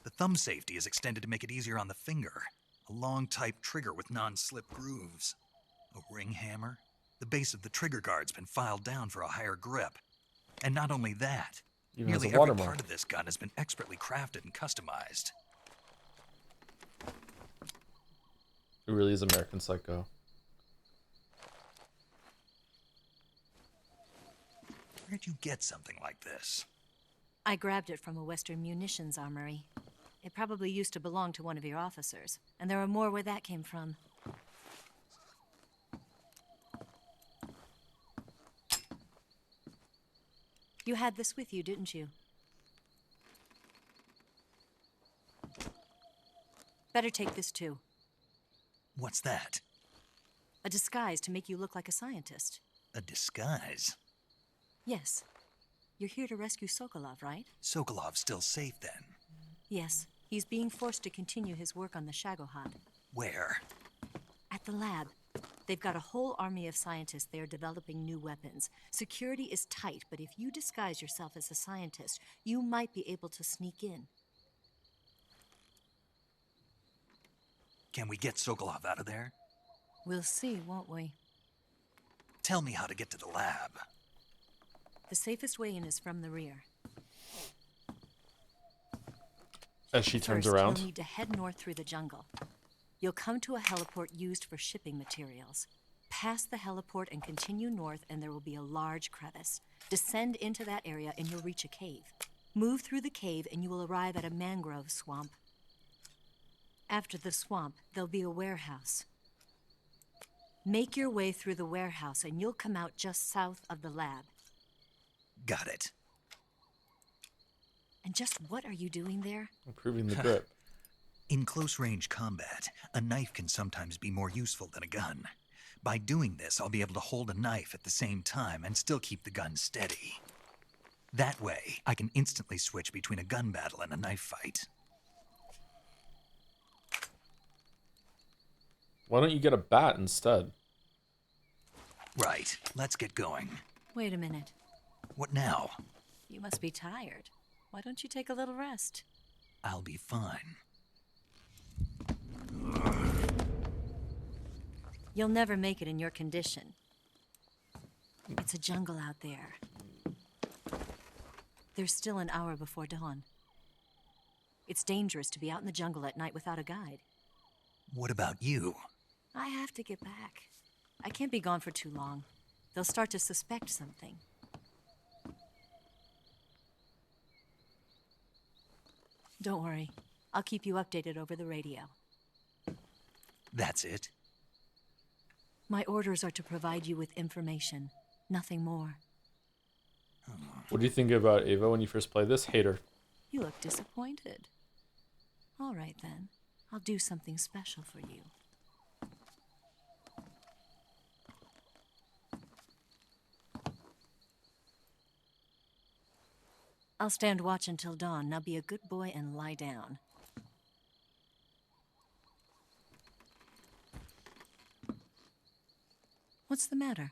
The thumb safety is extended to make it easier on the finger. A long type trigger with non-slip grooves. A ring hammer. The base of the trigger guard's been filed down for a higher grip. And not only that, Even has nearly a every watermark. part of this gun has been expertly crafted and customized. It really is American Psycho. Where'd you get something like this? I grabbed it from a Western munitions armory. It probably used to belong to one of your officers, and there are more where that came from. You had this with you, didn't you? Better take this too. What's that? A disguise to make you look like a scientist. A disguise? Yes. You're here to rescue Sokolov, right? Sokolov's still safe then? Yes. He's being forced to continue his work on the Shagohod. Where? At the lab. They've got a whole army of scientists there developing new weapons. Security is tight, but if you disguise yourself as a scientist, you might be able to sneak in. Can we get Sokolov out of there? We'll see, won't we? Tell me how to get to the lab. The safest way in is from the rear. As she turns First, around. You'll need to head north through the jungle. You'll come to a heliport used for shipping materials. Pass the heliport and continue north, and there will be a large crevice. Descend into that area, and you'll reach a cave. Move through the cave, and you will arrive at a mangrove swamp. After the swamp, there'll be a warehouse. Make your way through the warehouse, and you'll come out just south of the lab. Got it. And just what are you doing there? Improving the grip. In close-range combat, a knife can sometimes be more useful than a gun. By doing this, I'll be able to hold a knife at the same time and still keep the gun steady. That way, I can instantly switch between a gun battle and a knife fight. Why don't you get a bat instead? Right, let's get going. Wait a minute. What now? You must be tired. Why don't you take a little rest? I'll be fine. You'll never make it in your condition. It's a jungle out there. There's still an hour before dawn. It's dangerous to be out in the jungle at night without a guide. What about you? I have to get back. I can't be gone for too long. They'll start to suspect something. Don't worry. I'll keep you updated over the radio. That's it? My orders are to provide you with information, nothing more. What do you think about Ava when you first played this? Hate her. You look disappointed. All right, then. I'll do something special for you. I'll stand watch until dawn. Now be a good boy and lie down. What's the matter?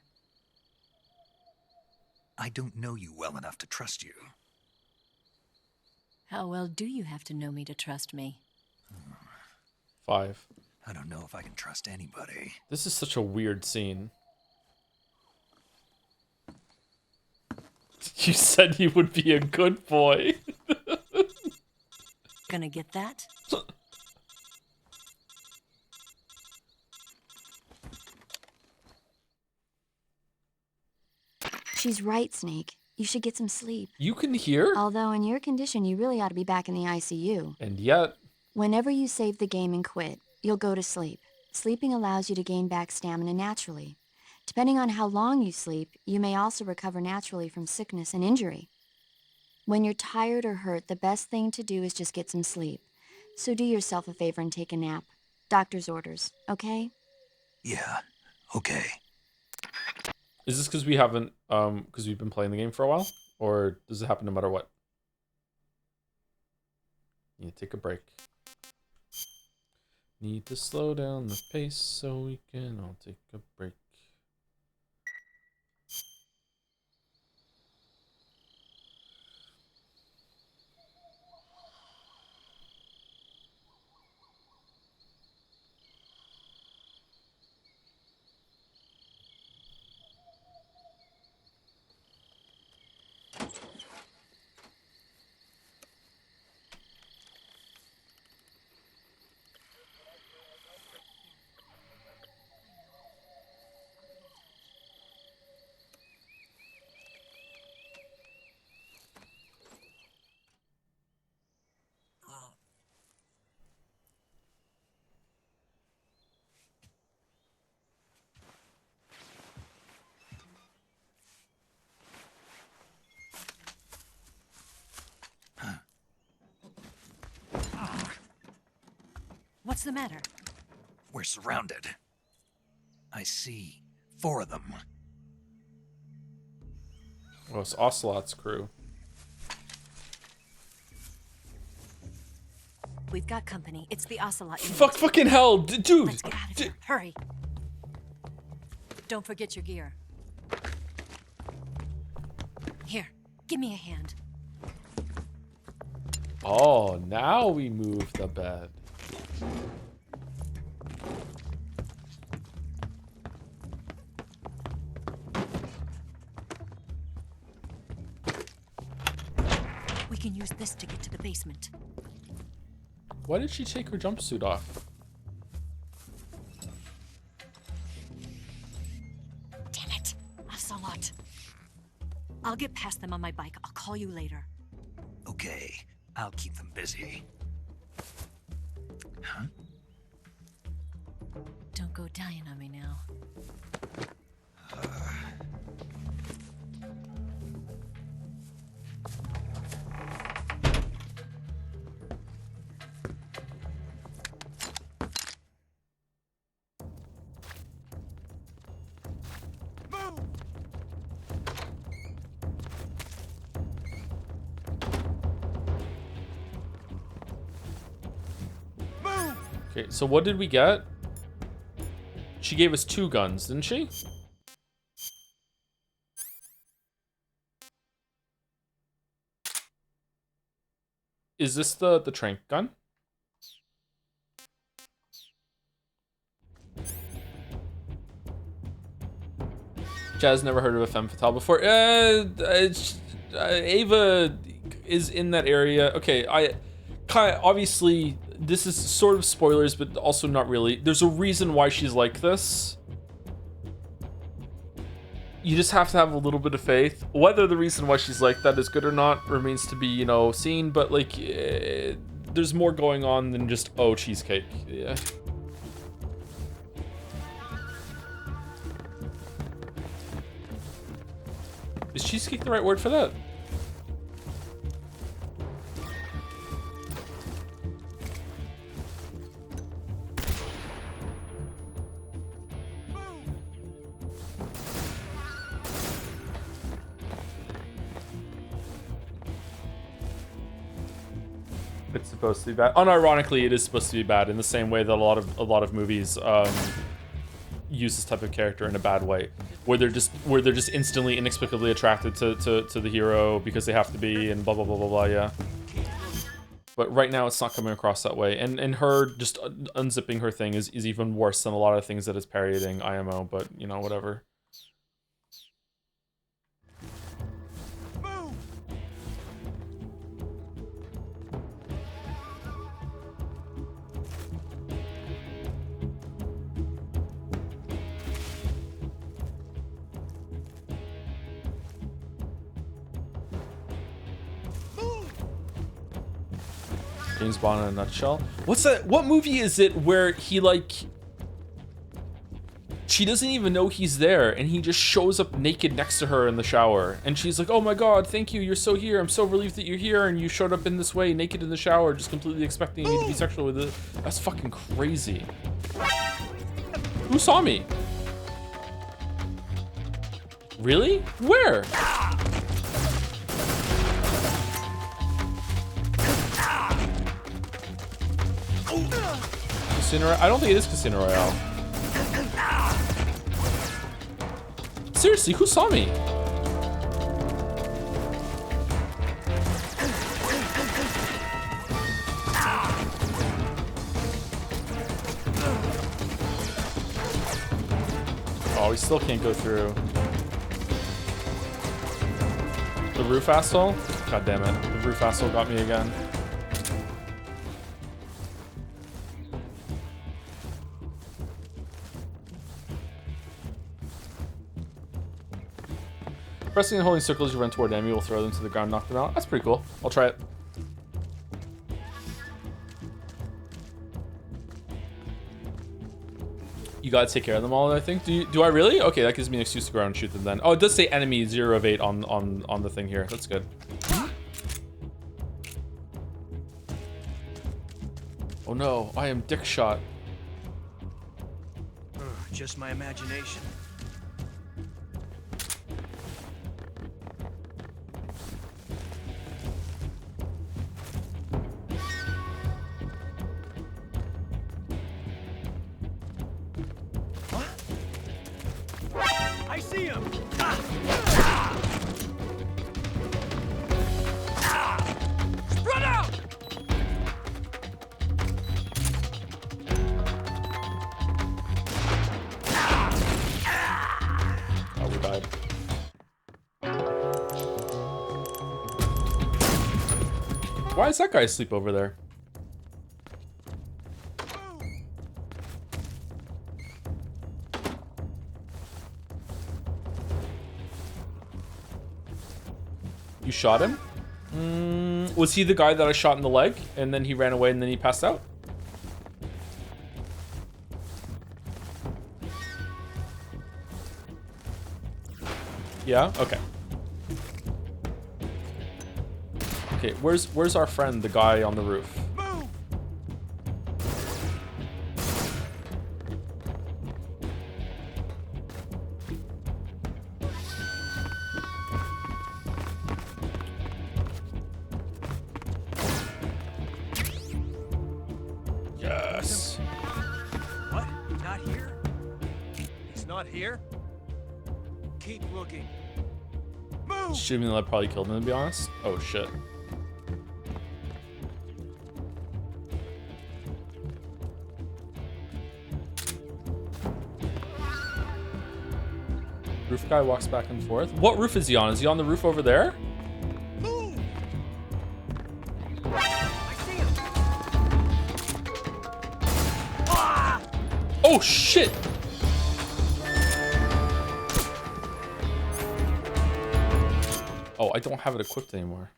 I don't know you well enough to trust you. How well do you have to know me to trust me? 5. I don't know if I can trust anybody. This is such a weird scene. You said you would be a good boy. Gonna get that? She's right, Snake. You should get some sleep. You can hear? Although in your condition, you really ought to be back in the ICU. And yet... Whenever you save the game and quit, you'll go to sleep. Sleeping allows you to gain back stamina naturally. Depending on how long you sleep, you may also recover naturally from sickness and injury. When you're tired or hurt, the best thing to do is just get some sleep. So do yourself a favor and take a nap. Doctor's orders, okay? Yeah, okay. Is this because we haven't, because we've been playing the game for a while? Or does it happen no matter what? You take a break. Need to slow down the pace so we can all take a break. What's the matter? We're surrounded. I see 4 of them. Oh, it's Ocelot's crew. We've got company. It's the Ocelot unit. Fucking hell, dude! Let's get out of here. Hurry. Don't forget your gear. Here, give me a hand. Oh, now we move the bed. We can use this to get to the basement. Why did she take her jumpsuit off? Damn it, Ocelot. I'll get past them on my bike. I'll call you later. Okay, I'll keep them busy. Huh? Don't go dying on me now. Okay, so what did we get? She gave us 2 guns, didn't she? Is this the trank gun? Jazz never heard of a femme fatale before. Ava is in that area. Okay, obviously this is sort of spoilers, but also not really. There's a reason why she's like this. You just have to have a little bit of faith. Whether the reason why she's like that is good or not remains to be, you know, seen. But like, there's more going on than just, oh, cheesecake. Yeah. Is cheesecake the right word for that? It's supposed to be bad. Unironically, it is supposed to be bad in the same way that a lot of movies use this type of character in a bad way, where they're just instantly inexplicably attracted to the hero because they have to be, and blah blah blah blah blah. Yeah. But right now, it's not coming across that way, and her just unzipping her thing is even worse than a lot of things that is parodying IMO. But you know, whatever. James Bond in a nutshell. What's that? What movie is it where he like... She doesn't even know he's there and he just shows up naked next to her in the shower. And she's like, oh my god, thank you, you're so here. I'm so relieved that you're here and you showed up in this way, naked in the shower, just completely expecting me to be sexual with it. That's fucking crazy. Who saw me? Really? Where? Casino Royale? I don't think it is Casino Royale. Seriously, who saw me? Oh, we still can't go through. The roof asshole? God damn it. The roof asshole got me again. Pressing and holding circles you run toward enemy will throw them to the ground, knock them out. That's pretty cool. I'll try it. You gotta take care of them all, I think. Do I really? Okay, that gives me an excuse to go around and shoot them then. Oh, it does say enemy 0 of 8 on the thing here. That's good. Oh no, I am dick shot. Just my imagination. I see him! Spread out! Oh, we died. Why is that guy asleep over there? You shot him? Was he the guy that I shot in the leg and then he ran away and then he passed out? Yeah? Okay. Okay, where's our friend, the guy on the roof? Yes. What? Not here? He's not here? Keep looking. Move! Shooting in the leg probably killed him, to be honest. Oh shit. Roof guy walks back and forth. What roof is he on? Is he on the roof over there? Move! I see him! Ah! Oh shit! Oh, I don't have it equipped anymore.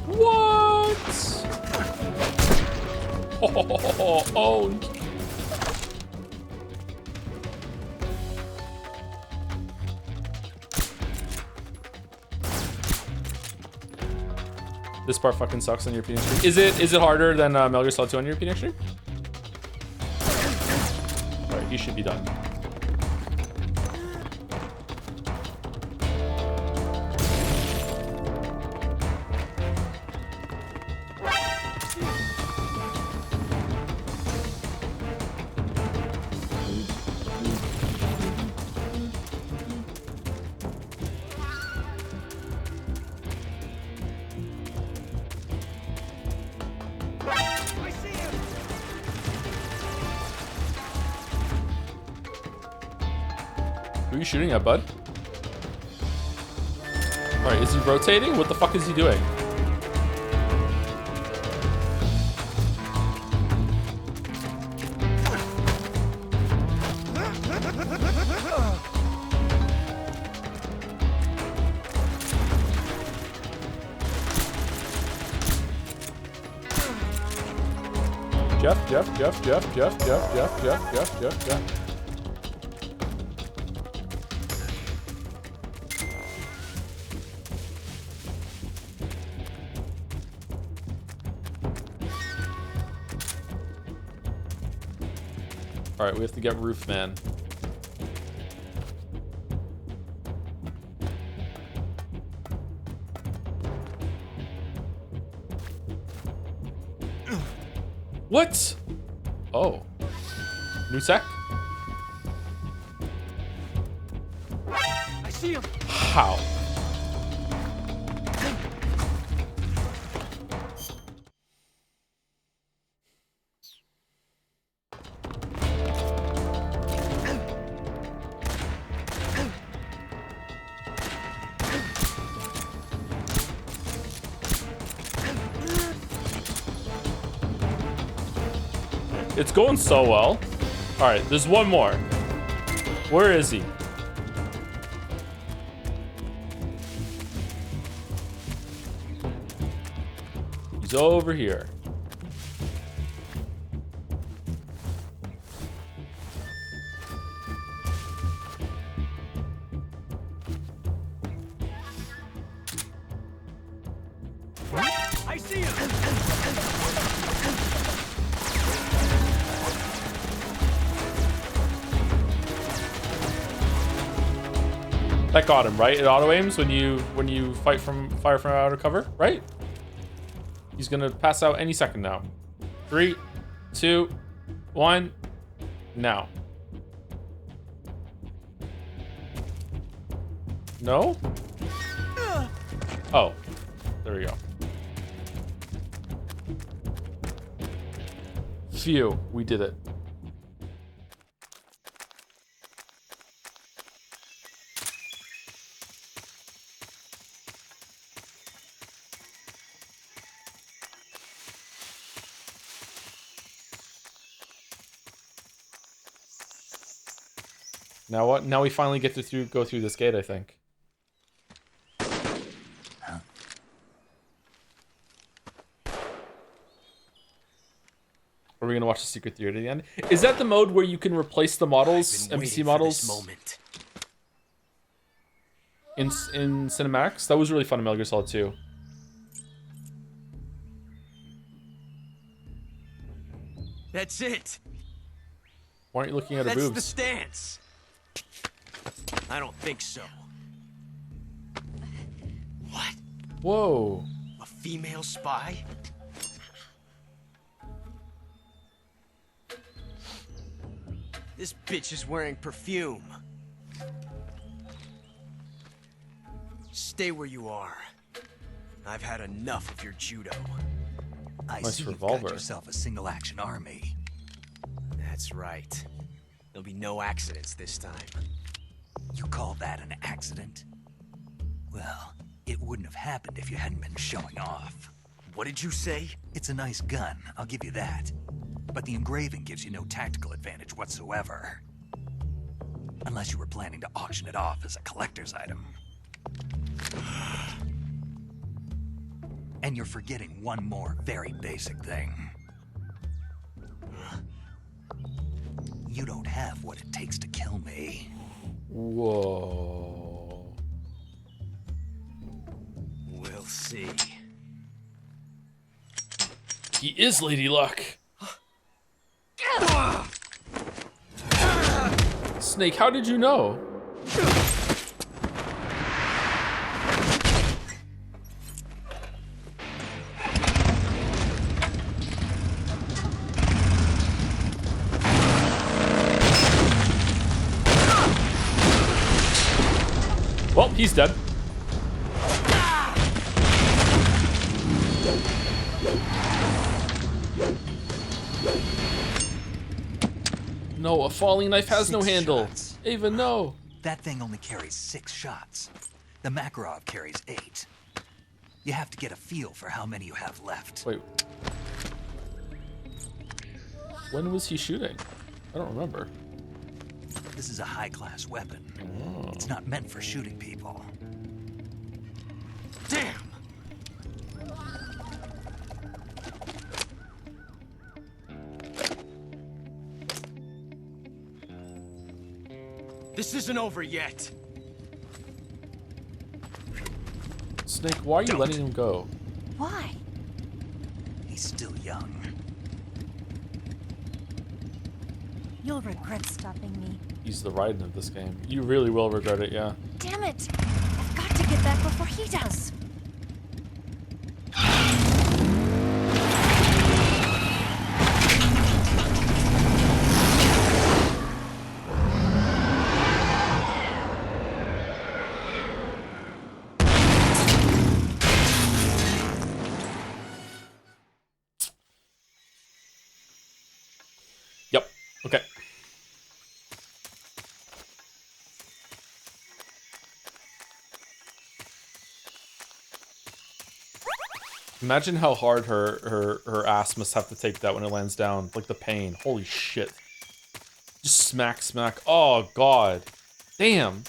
What? Oh, owned. This part fucking sucks on European Extreme. Is it harder than Metal Gear Solid 2 on European Extreme? Alright, he should be done. Who are you shooting at, bud? Alright, is he rotating? What the fuck is he doing? All right, we have to get Roof Man. What? Oh. New tech? I see him. How? It's going so well. All right, there's one more. Where is he? He's over here. I see him. That got him, right? It auto aims when you fire from out of cover, right? He's gonna pass out any second now. 3, 2, 1, now. No? Oh, there we go. Phew, we did it. Now what? Now we finally get to go through this gate, I think. Are we gonna watch the secret theater at the end? Is that the mode where you can replace the models, NPC models? Moment. In cinematics? That was really fun in Metal Gear Solid 2. That's it. Why aren't you looking at her That's boobs? the stance. I don't think so. What? Whoa. A female spy? This bitch is wearing perfume. Stay where you are. I've had enough of your judo. I Nice see you've revolver. got yourself a single-action army. That's right. There'll be no accidents this time. You call that an accident? Well, it wouldn't have happened if you hadn't been showing off. What did you say? It's a nice gun, I'll give you that. But the engraving gives you no tactical advantage whatsoever. Unless you were planning to auction it off as a collector's item. And you're forgetting one more very basic thing. You don't have what it takes to kill me. Whoa. We'll see. He is Lady Luck. Snake, how did you know? Well, he's dead. No, a falling knife has no 6 handle. shots. Ava, no. That thing only carries 6 shots. The Makarov carries 8. You have to get a feel for how many you have left. Wait. When was he shooting? I don't remember. This is a high-class weapon. Oh. It's not meant for shooting people. Damn! This isn't over yet. Snake, why are you letting him go? Why? He's still young. You'll regret stopping me. He's the Raiden of this game. You really will regret it, yeah. Damn it! I've got to get back before he does. Yep. Okay. Imagine how hard her ass must have to take that when it lands down. Like the pain. Holy shit. Just smack, smack. Oh, God. Damn.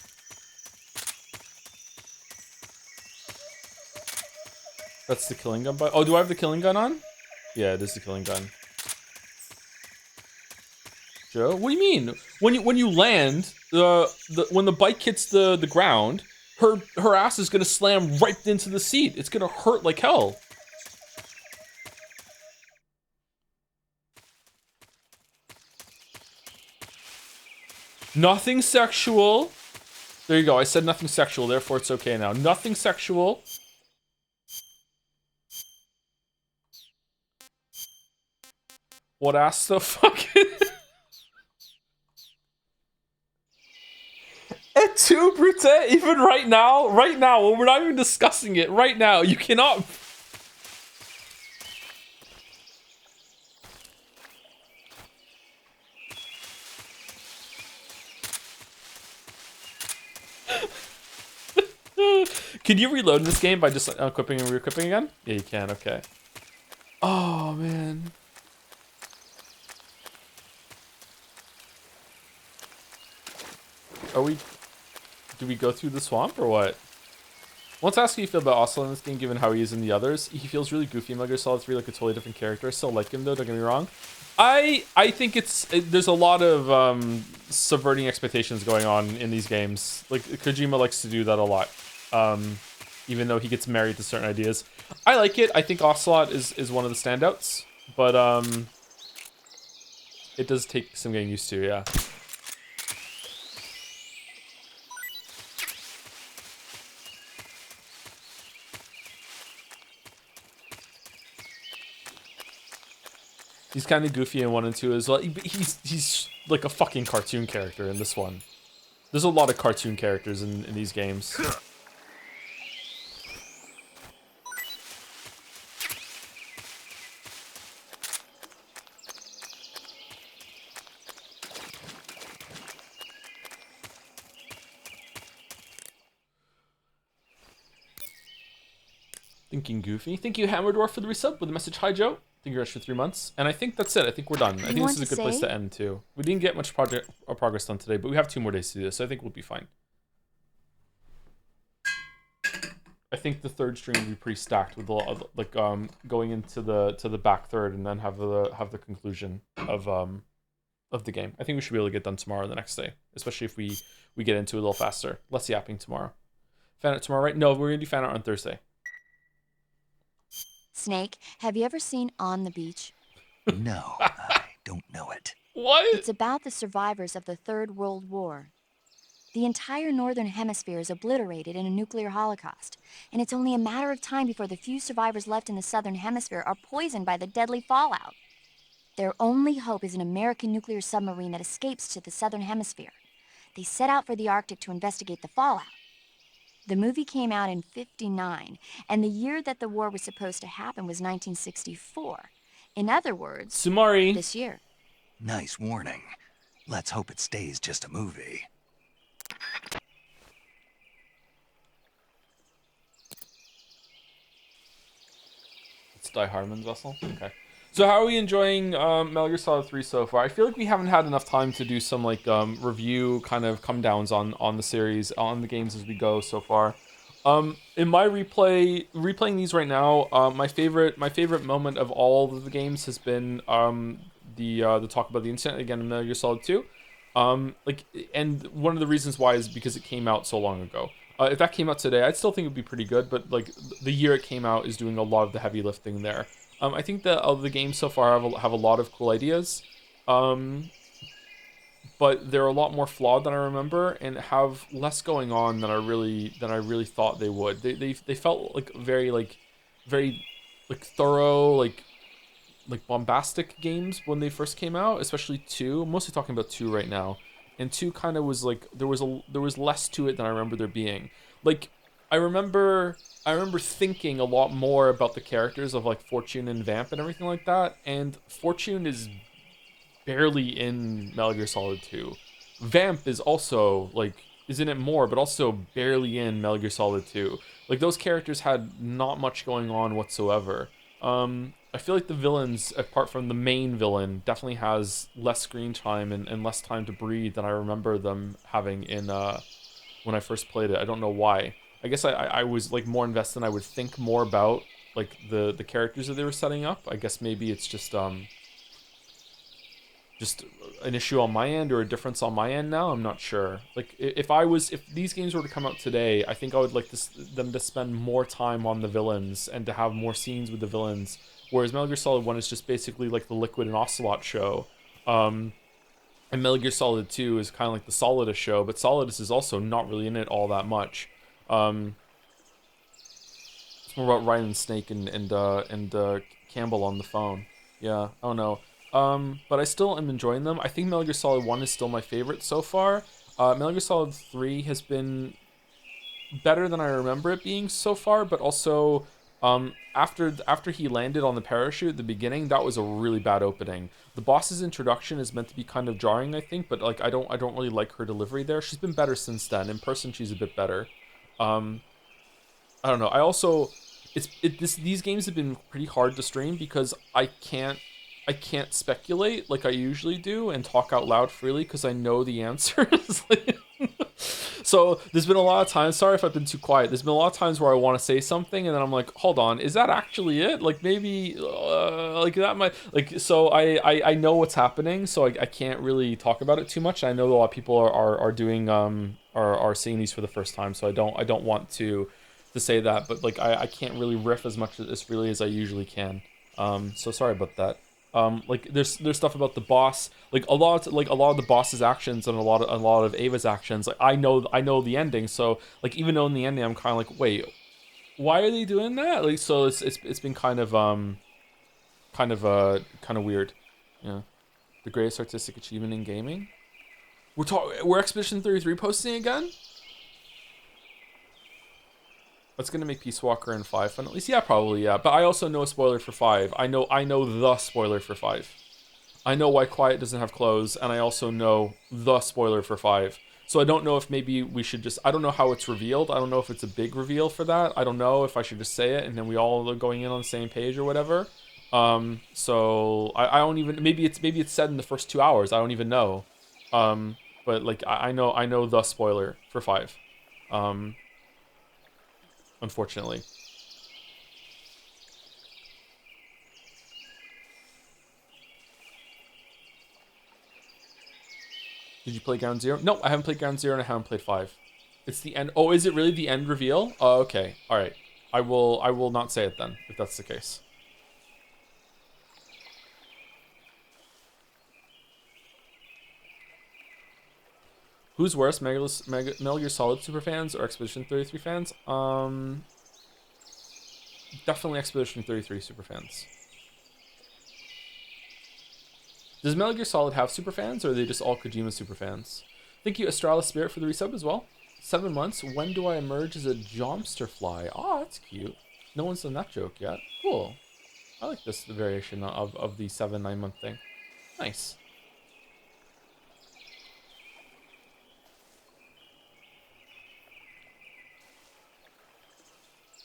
That's the killing gun button. Oh, do I have the killing gun on? Yeah, it is the killing gun. Joe? What do you mean? When you land, when the bike hits the ground, her ass is gonna slam right into the seat. It's gonna hurt like hell. Nothing sexual. There you go. I said nothing sexual, therefore it's okay now. Nothing sexual. What ass the fuck? Et tu, Brute? Even right now, when we're not even discussing it, right now, you cannot. Can you reload in this game by just equipping and re-equipping again? Yeah, you can. Okay. Oh man. Do we go through the swamp or what? Let's ask how you feel about Oslo in this game, given how he is in the others. He feels really goofy in Metal Gear Solid 3, like a totally different character. I still like him though, don't get me wrong. I think there's a lot of subverting expectations going on in these games. Like Kojima likes to do that a lot. Even though he gets married to certain ideas. I like it. I think Ocelot is one of the standouts. But it does take some getting used to, yeah. He's kind of goofy in 1 and 2 as well. He's like a fucking cartoon character in this one. There's a lot of cartoon characters in these games. Thinking goofy. Thank you, Hammerdorf, for the resub with the message. Hi, Joe. Thank you, Rush, for 3 months. And I think that's it. I think we're done. I think this is a good place to end, too. We didn't get much progress done today, but we have 2 more days to do this, so I think we'll be fine. I think the third stream will be pretty stacked with a lot of, like, going into the back third and then have the conclusion of the game. I think we should be able to get done tomorrow or the next day, especially if we get into it a little faster. Less yapping tomorrow. Fan art tomorrow, right? No, we're gonna do fan art on Thursday. Snake, have you ever seen On the Beach? No, I don't know it. What? It's about the survivors of the Third World War. The entire northern hemisphere is obliterated in a nuclear holocaust, and it's only a matter of time before the few survivors left in the southern hemisphere are poisoned by the deadly fallout. Their only hope is an American nuclear submarine that escapes to the southern hemisphere. They set out for the Arctic to investigate the fallout. The movie came out in '59, and the year that the war was supposed to happen was 1964. In other words, Sumari. This year. Nice warning. Let's hope it stays just a movie. It's Die Hardman's vessel? Okay. So how are we enjoying Metal Gear Solid 3 so far? I feel like we haven't had enough time to do some like review kind of come downs on the series, on the games as we go so far. In my replaying these right now, my favorite moment of all of the games has been the talk about the incident again in Metal Gear Solid 2. Like, and one of the reasons why is because it came out so long ago. If that came out today, I'd still think it would be pretty good, but like the year it came out is doing a lot of the heavy lifting there. I think that of the games so far have a lot of cool ideas, but they're a lot more flawed than I remember, and have less going on than I really thought they would. They felt like very thorough, like bombastic games when they first came out, especially 2. I'm mostly talking about 2 right now. And 2 kind of was like there was less to it than I remember there being. Like I remember thinking a lot more about the characters of like Fortune and Vamp and everything like that, and Fortune is barely in Metal Gear Solid 2. Vamp is also is in it more, but also barely in Metal Gear Solid 2. Like those characters had not much going on whatsoever. I feel like the villains, apart from the main villain, definitely has less screen time and less time to breathe than I remember them having in when I first played it. I don't know why. I guess I was like more invested, and I would think more about like the characters that they were setting up. I guess maybe it's just an issue on my end or a difference on my end now. I'm not sure. Like if these games were to come out today, I think I would like them to spend more time on the villains and to have more scenes with the villains. Whereas Metal Gear Solid 1 is just basically like the Liquid and Ocelot show. And Metal Gear Solid 2 is kind of like the Solidus show, but Solidus is also not really in it all that much. It's more about Ryan and Snake and Campbell on the phone. Yeah, I don't know. But I still am enjoying them. I think Metal Gear Solid 1 is still my favorite so far. Metal Gear Solid 3 has been better than I remember it being so far, but also after he landed on the parachute at the beginning, that was a really bad opening. The boss's introduction is meant to be kind of jarring, I think, but like I don't really like her delivery there. She's been better since then. In person, she's a bit better. I don't know. I also these games have been pretty hard to stream because I can't speculate like I usually do and talk out loud freely because I know the answers. So there's been a lot of times, sorry if I've been too quiet, there's been a lot of times where I want to say something and then I'm like, hold on, is that actually it? Like maybe like that might like, so I know what's happening, so I can't really talk about it too much. I know a lot of people are doing are seeing these for the first time, so I don't want to say that, but like I can't really riff as much as freely as I usually can. So sorry about that. Like there's stuff about the boss, like a lot of the boss's actions and a lot of Ava's actions. Like I know the ending, so like even though in the ending I'm kind of like, wait, why are they doing that? Like so it's been kind of weird. Yeah, the greatest artistic achievement in gaming. We're Expedition 33 posting again. That's gonna make Peace Walker and 5 fun at least. Yeah, probably, yeah. But I also know a spoiler for 5. I know the spoiler for 5. I know why Quiet doesn't have clothes, and I also know the spoiler for 5. So I don't know if maybe we should just, I don't know how it's revealed. I don't know if it's a big reveal for that. I don't know if I should just say it and then we all are going in on the same page or whatever. So I don't even, maybe it's said in the first 2 hours. I don't even know. But like I know the spoiler for 5. Unfortunately. Did you play Ground Zero? No, I haven't played Ground Zero and I haven't played 5. It's the end. Oh, is it really the end reveal? Oh, okay. All right. I will not say it then, if that's the case. Who's worse, Metal Gear Solid superfans or Expedition 33 fans? Definitely Expedition 33 superfans. Does Metal Gear Solid have superfans, or are they just all Kojima superfans? Thank you, Astralis Spirit, for the resub as well. 7 months. When do I emerge as a Jomster fly? Oh, that's cute. No one's done that joke yet. Cool. I like this variation of the 7-9 month thing. Nice.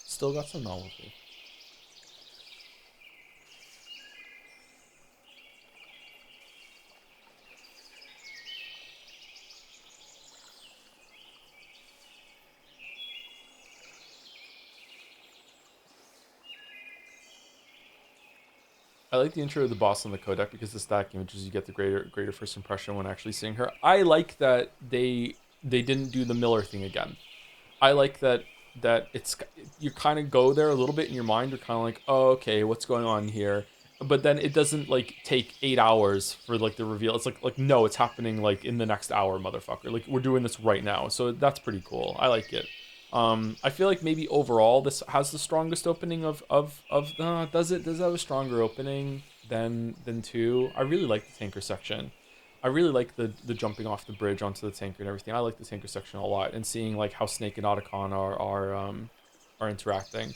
Still got some novelty. I like the intro of the boss on the codec because the stack images you get the greater first impression when actually seeing her. I like that they didn't do the Miller thing again. I like that it's, you kind of go there a little bit in your mind. You're kind of like, oh, okay, what's going on here? But then it doesn't like take 8 hours for like the reveal. It's like no, it's happening like in the next hour, motherfucker. Like we're doing this right now. So that's pretty cool. I like it. I feel like maybe overall this has the strongest opening of does it have a stronger opening than 2? I really like the tanker section. I really like the jumping off the bridge onto the tanker and everything. I like the tanker section a lot, and seeing like how Snake and Otacon are interacting.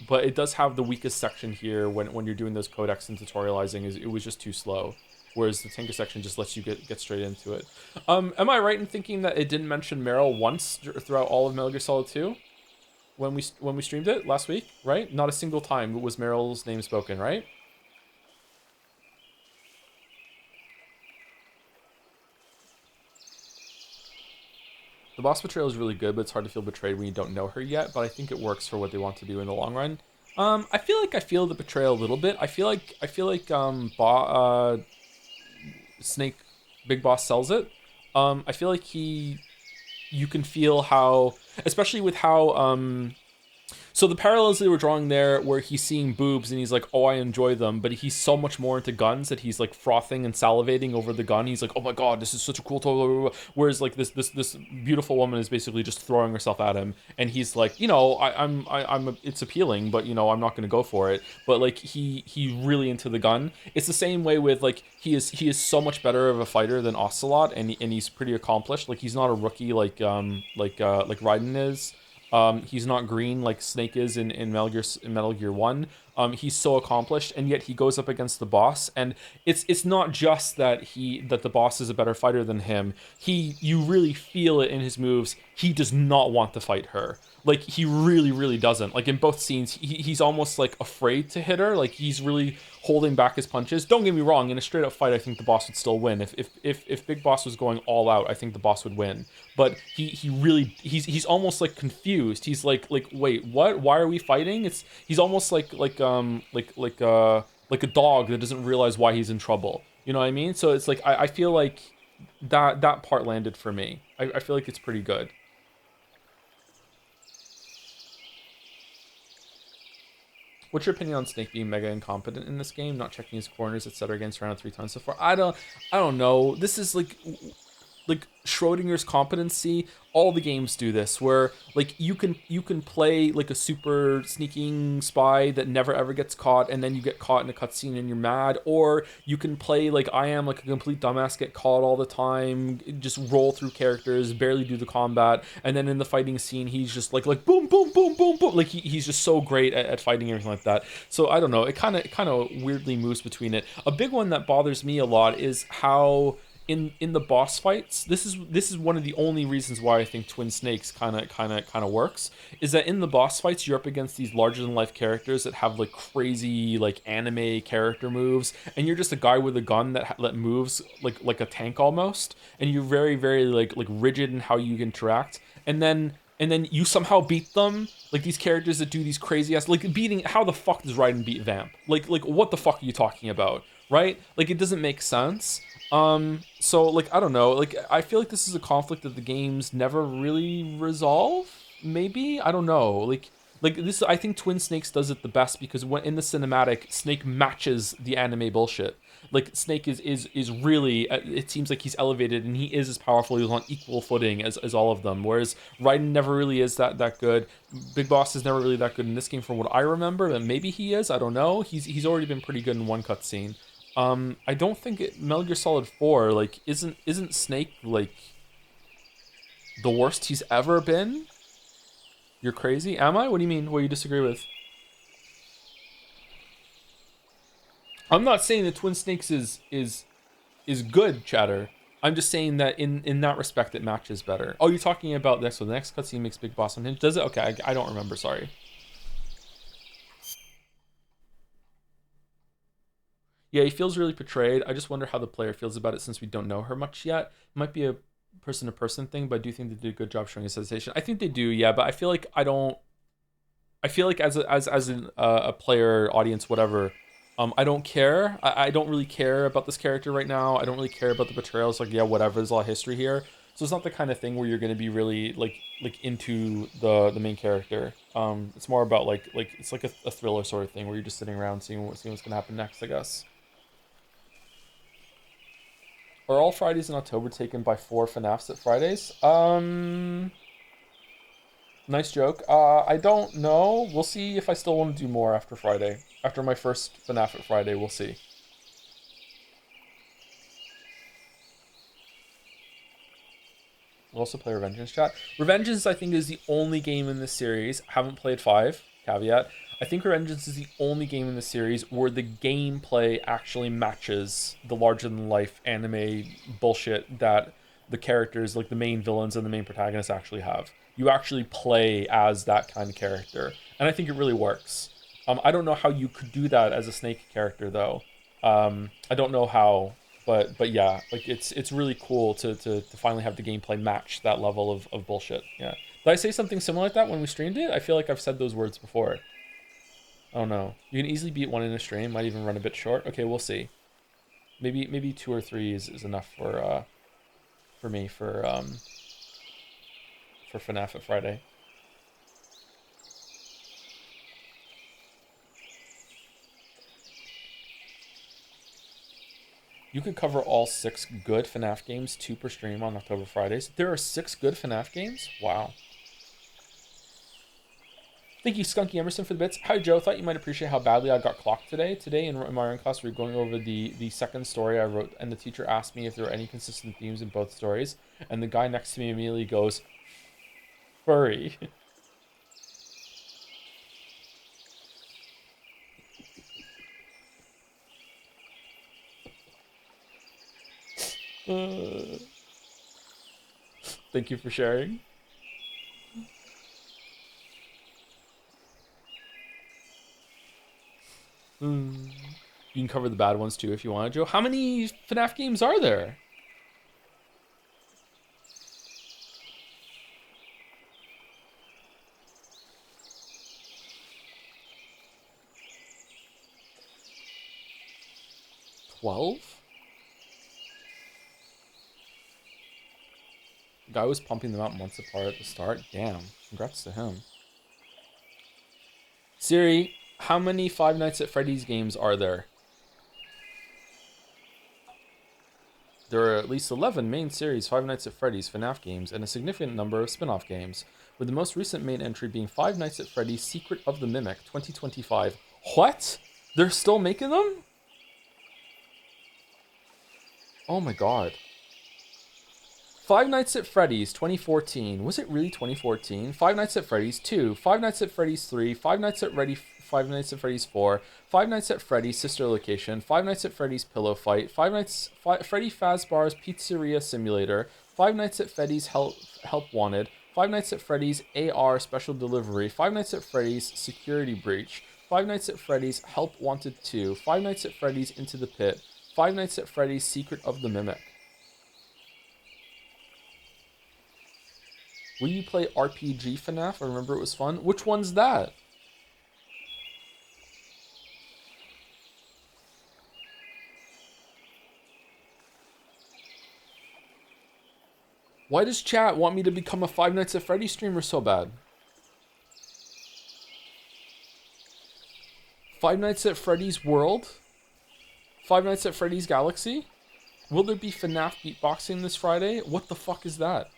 But it does have the weakest section here when you're doing those codecs and tutorializing. Is it was just too slow. Whereas the tanker section just lets you get straight into it. Am I right in thinking that it didn't mention Meryl once throughout all of Metal Gear Solid 2? When we streamed it last week, right? Not a single time was Meryl's name spoken, right? The boss betrayal is really good, but it's hard to feel betrayed when you don't know her yet. But I think it works for what they want to do in the long run. I feel like I feel the betrayal a little bit. I feel like Snake, Big Boss sells it. I feel like you can feel how, especially with how so the parallels they were drawing there, where he's seeing boobs and he's like, oh, I enjoy them, but he's so much more into guns that he's like frothing and salivating over the gun. He's like, oh my god, this is such a cool toy. Whereas like this beautiful woman is basically just throwing herself at him, and he's like, you know, it's appealing, but you know, I'm not gonna go for it. But like he really into the gun. It's the same way with like he is so much better of a fighter than Ocelot, and he's pretty accomplished. Like he's not a rookie like Raiden is. He's not green like Snake is in Metal Gear 1. He's so accomplished, and yet he goes up against the boss, and it's not just that the boss is a better fighter than him. You really feel it in his moves. He does not want to fight her. Like he really doesn't. Like in both scenes, he's almost like afraid to hit her. Like he's really holding back his punches. Don't get me wrong, in a straight up fight, I think the boss would still win. If Big Boss was going all out, I think the boss would win. But he's almost like confused. He's like wait, what? Why are we fighting? He's almost like a dog that doesn't realize why he's in trouble. You know what I mean? So it's like I feel like that part landed for me. I feel like it's pretty good. What's your opinion on Snake being mega incompetent in this game, not checking his corners, etc., getting surrounded 3 times so far? I don't know. This is like Schrodinger's competency. All the games do this, where like you can play like a super sneaking spy that never ever gets caught, and then you get caught in a cutscene and you're mad, or you can play like I am, like a complete dumbass, get caught all the time, just roll through characters, barely do the combat, and then in the fighting scene he's just like boom boom boom boom boom, like he's just so great at fighting and everything like that. So I don't know, it kind of weirdly moves between it. A big one that bothers me a lot is how in the boss fights, this is one of the only reasons why I think Twin Snakes kind of works, is that in the boss fights you're up against these larger than life characters that have like crazy like anime character moves, and you're just a guy with a gun that moves like a tank almost, and you're very like rigid in how you interact, and then you somehow beat them, like these characters that do these crazy ass, like beating. How the fuck does Raiden beat Vamp? Like what the fuck are you talking about, right? Like it doesn't make sense. So like I don't know, like I feel like this is a conflict that the games never really resolve. Maybe, I don't know, like this, I think Twin Snakes does it the best, because when in the cinematic, Snake matches the anime bullshit. Like Snake is really, it seems like he's elevated, and he is as powerful. He's on equal footing as all of them, whereas Raiden never really is that good. Big Boss is never really that good in this game from what I remember, but maybe he is, I don't know. He's already been pretty good in one cutscene. I don't think Metal Gear Solid 4 like isn't Snake like the worst he's ever been? You're crazy? Am I? What do you mean? What do you disagree with? I'm not saying that Twin Snakes is good, chatter. I'm just saying that in that respect it matches better. Oh, you're talking about this, so the next cutscene makes Big Boss unhinged. Does it? Okay, I don't remember, sorry. Yeah, he feels really betrayed. I just wonder how the player feels about it, since we don't know her much yet. It might be a person-to-person thing, but I do think they did a good job showing his hesitation. I think they do, yeah, but I feel like I don't I feel like as a player, audience, whatever, I don't care. I don't really care about this character right now. I don't really care about the betrayals. Like, yeah, whatever. There's a lot of history here. So it's not the kind of thing where you're going to be really like into the main character. It's more about like it's like a thriller sort of thing where you're just sitting around seeing what's going to happen next, I guess. Are all Fridays in October taken by 4 FNAFs at Fridays? Nice joke. I don't know. We'll see if I still want to do more after Friday. After my first FNAF at Friday, we'll see. We'll also play Revengeance chat. Revengeance, I think, is the only game in this series. Haven't played 5, caveat. I think Revengeance is the only game in the series where the gameplay actually matches the larger-than-life anime bullshit that the characters, like the main villains and the main protagonists, actually have. You actually play as that kind of character, and I think it really works. I don't know how you could do that as a Snake character, though. I don't know how, but yeah, like it's really cool to finally have the gameplay match that level of bullshit. Yeah. Did I say something similar like that when we streamed it? I feel like I've said those words before. Oh no, you can easily beat 1 in a stream. Might even run a bit short. Okay, we'll see. Maybe 2 or 3 is enough for me for FNAF at Friday. You could cover all 6 good FNAF games, 2 per stream on October Fridays. There are 6 good FNAF games? Wow. Thank you, Skunky Emerson, for the bits. Hi, Joe. Thought you might appreciate how badly I got clocked today. Today in my own class, we were going over the second story I wrote, and the teacher asked me if there were any consistent themes in both stories, and the guy next to me immediately goes, furry. Thank you for sharing. You can cover the bad ones too if you want, Joe. How many FNAF games are there? $12? The guy was pumping them out months apart at the start. Damn. Congrats to him. Siri, how many Five Nights at Freddy's games are there? There are at least 11 main series Five Nights at Freddy's FNAF games and a significant number of spin-off games, with the most recent main entry being Five Nights at Freddy's Secret of the Mimic 2025. What? They're still making them? Oh my god. Five Nights at Freddy's 2014. Was it really 2014? Five Nights at Freddy's 2, Five Nights at Freddy's 3, Five Nights at Freddy's 4, Five Nights at Freddy's Sister Location, Five Nights at Freddy's Pillow Fight, Freddy Fazbear's Pizzeria Simulator, Five Nights at Freddy's Help Wanted, Five Nights at Freddy's AR Special Delivery, Five Nights at Freddy's Security Breach, Five Nights at Freddy's Help Wanted 2, Five Nights at Freddy's Into the Pit, Five Nights at Freddy's Secret of the Mimic. Will you play RPG FNAF? I remember it was fun. Which one's that? Why does chat want me to become a Five Nights at Freddy's streamer so bad? Five Nights at Freddy's World? Five Nights at Freddy's Galaxy? Will there be FNAF beatboxing this Friday? What the fuck is that?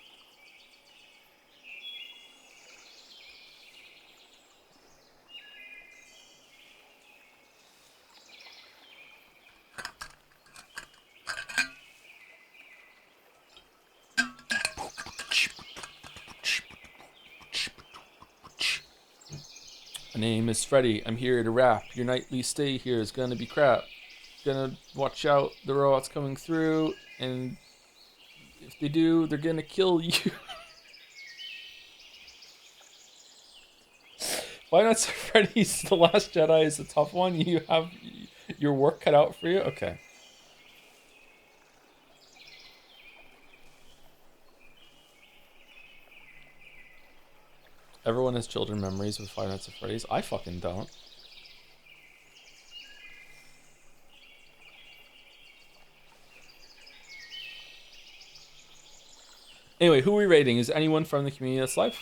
My name is Freddy. I'm here to rap. Your nightly stay here is gonna be crap. Gonna watch out, the robots coming through, and if they do, they're gonna kill you. Why not Freddy's The Last Jedi is a tough one? You have your work cut out for you? Okay. Everyone has children memories with Five Nights at Freddy's. I fucking don't. Anyway, who are we rating? Is anyone from the community that's live?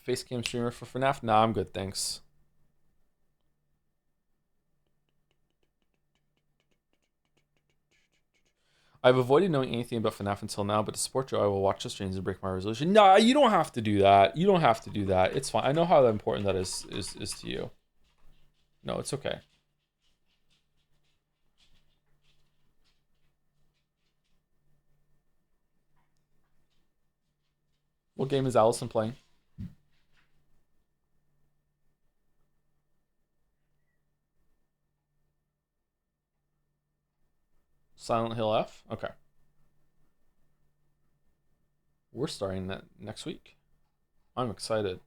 Facecam streamer for FNAF? Nah, I'm good, thanks. I've avoided knowing anything about FNAF until now, but to support Joe, I will watch the streams and break my resolution. Nah, you don't have to do that. You don't have to do that. It's fine. I know how important that is to you. No, it's okay. What game is Allison playing? Silent Hill F? Okay. We're starting that next week. I'm excited.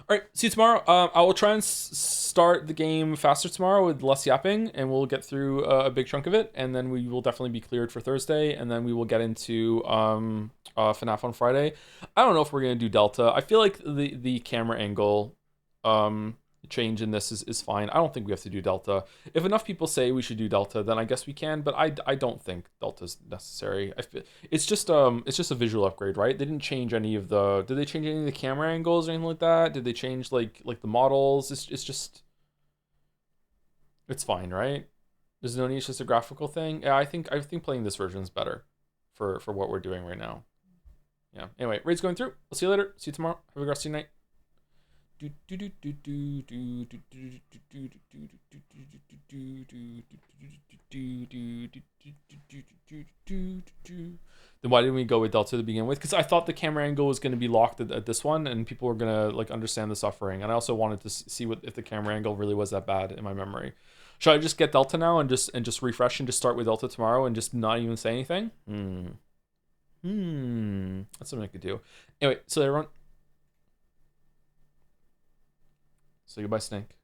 All right, see you tomorrow. I will try and start the game faster tomorrow with less yapping, and we'll get through a big chunk of it, and then we will definitely be cleared for Thursday, and then we will get into FNAF on Friday. I don't know if we're gonna do Delta. I feel like the camera angle change in this is fine. I don't think we have to do Delta. If enough people say we should do Delta, then I guess we can, but I don't think Delta's necessary. I feel it's just a visual upgrade, right? They didn't change any of the did they change any of the camera angles or anything like that? Did they change like the models? It's just it's fine, right? There's no need, it's just a graphical thing. Yeah, I think playing this version is better for what we're doing right now. Yeah. Anyway, raid's going through. We'll see you later. See you tomorrow. Have a good rest of your night. Then why didn't we go with Delta to begin with? Because I thought the camera angle was going to be locked at this one, and people were going to like understand the suffering. And I also wanted to see if the camera angle really was that bad in my memory. Should I just get Delta now and just refresh and just start with Delta tomorrow and just not even say anything? That's something I could do. Anyway, so everyone. Say goodbye, Snake.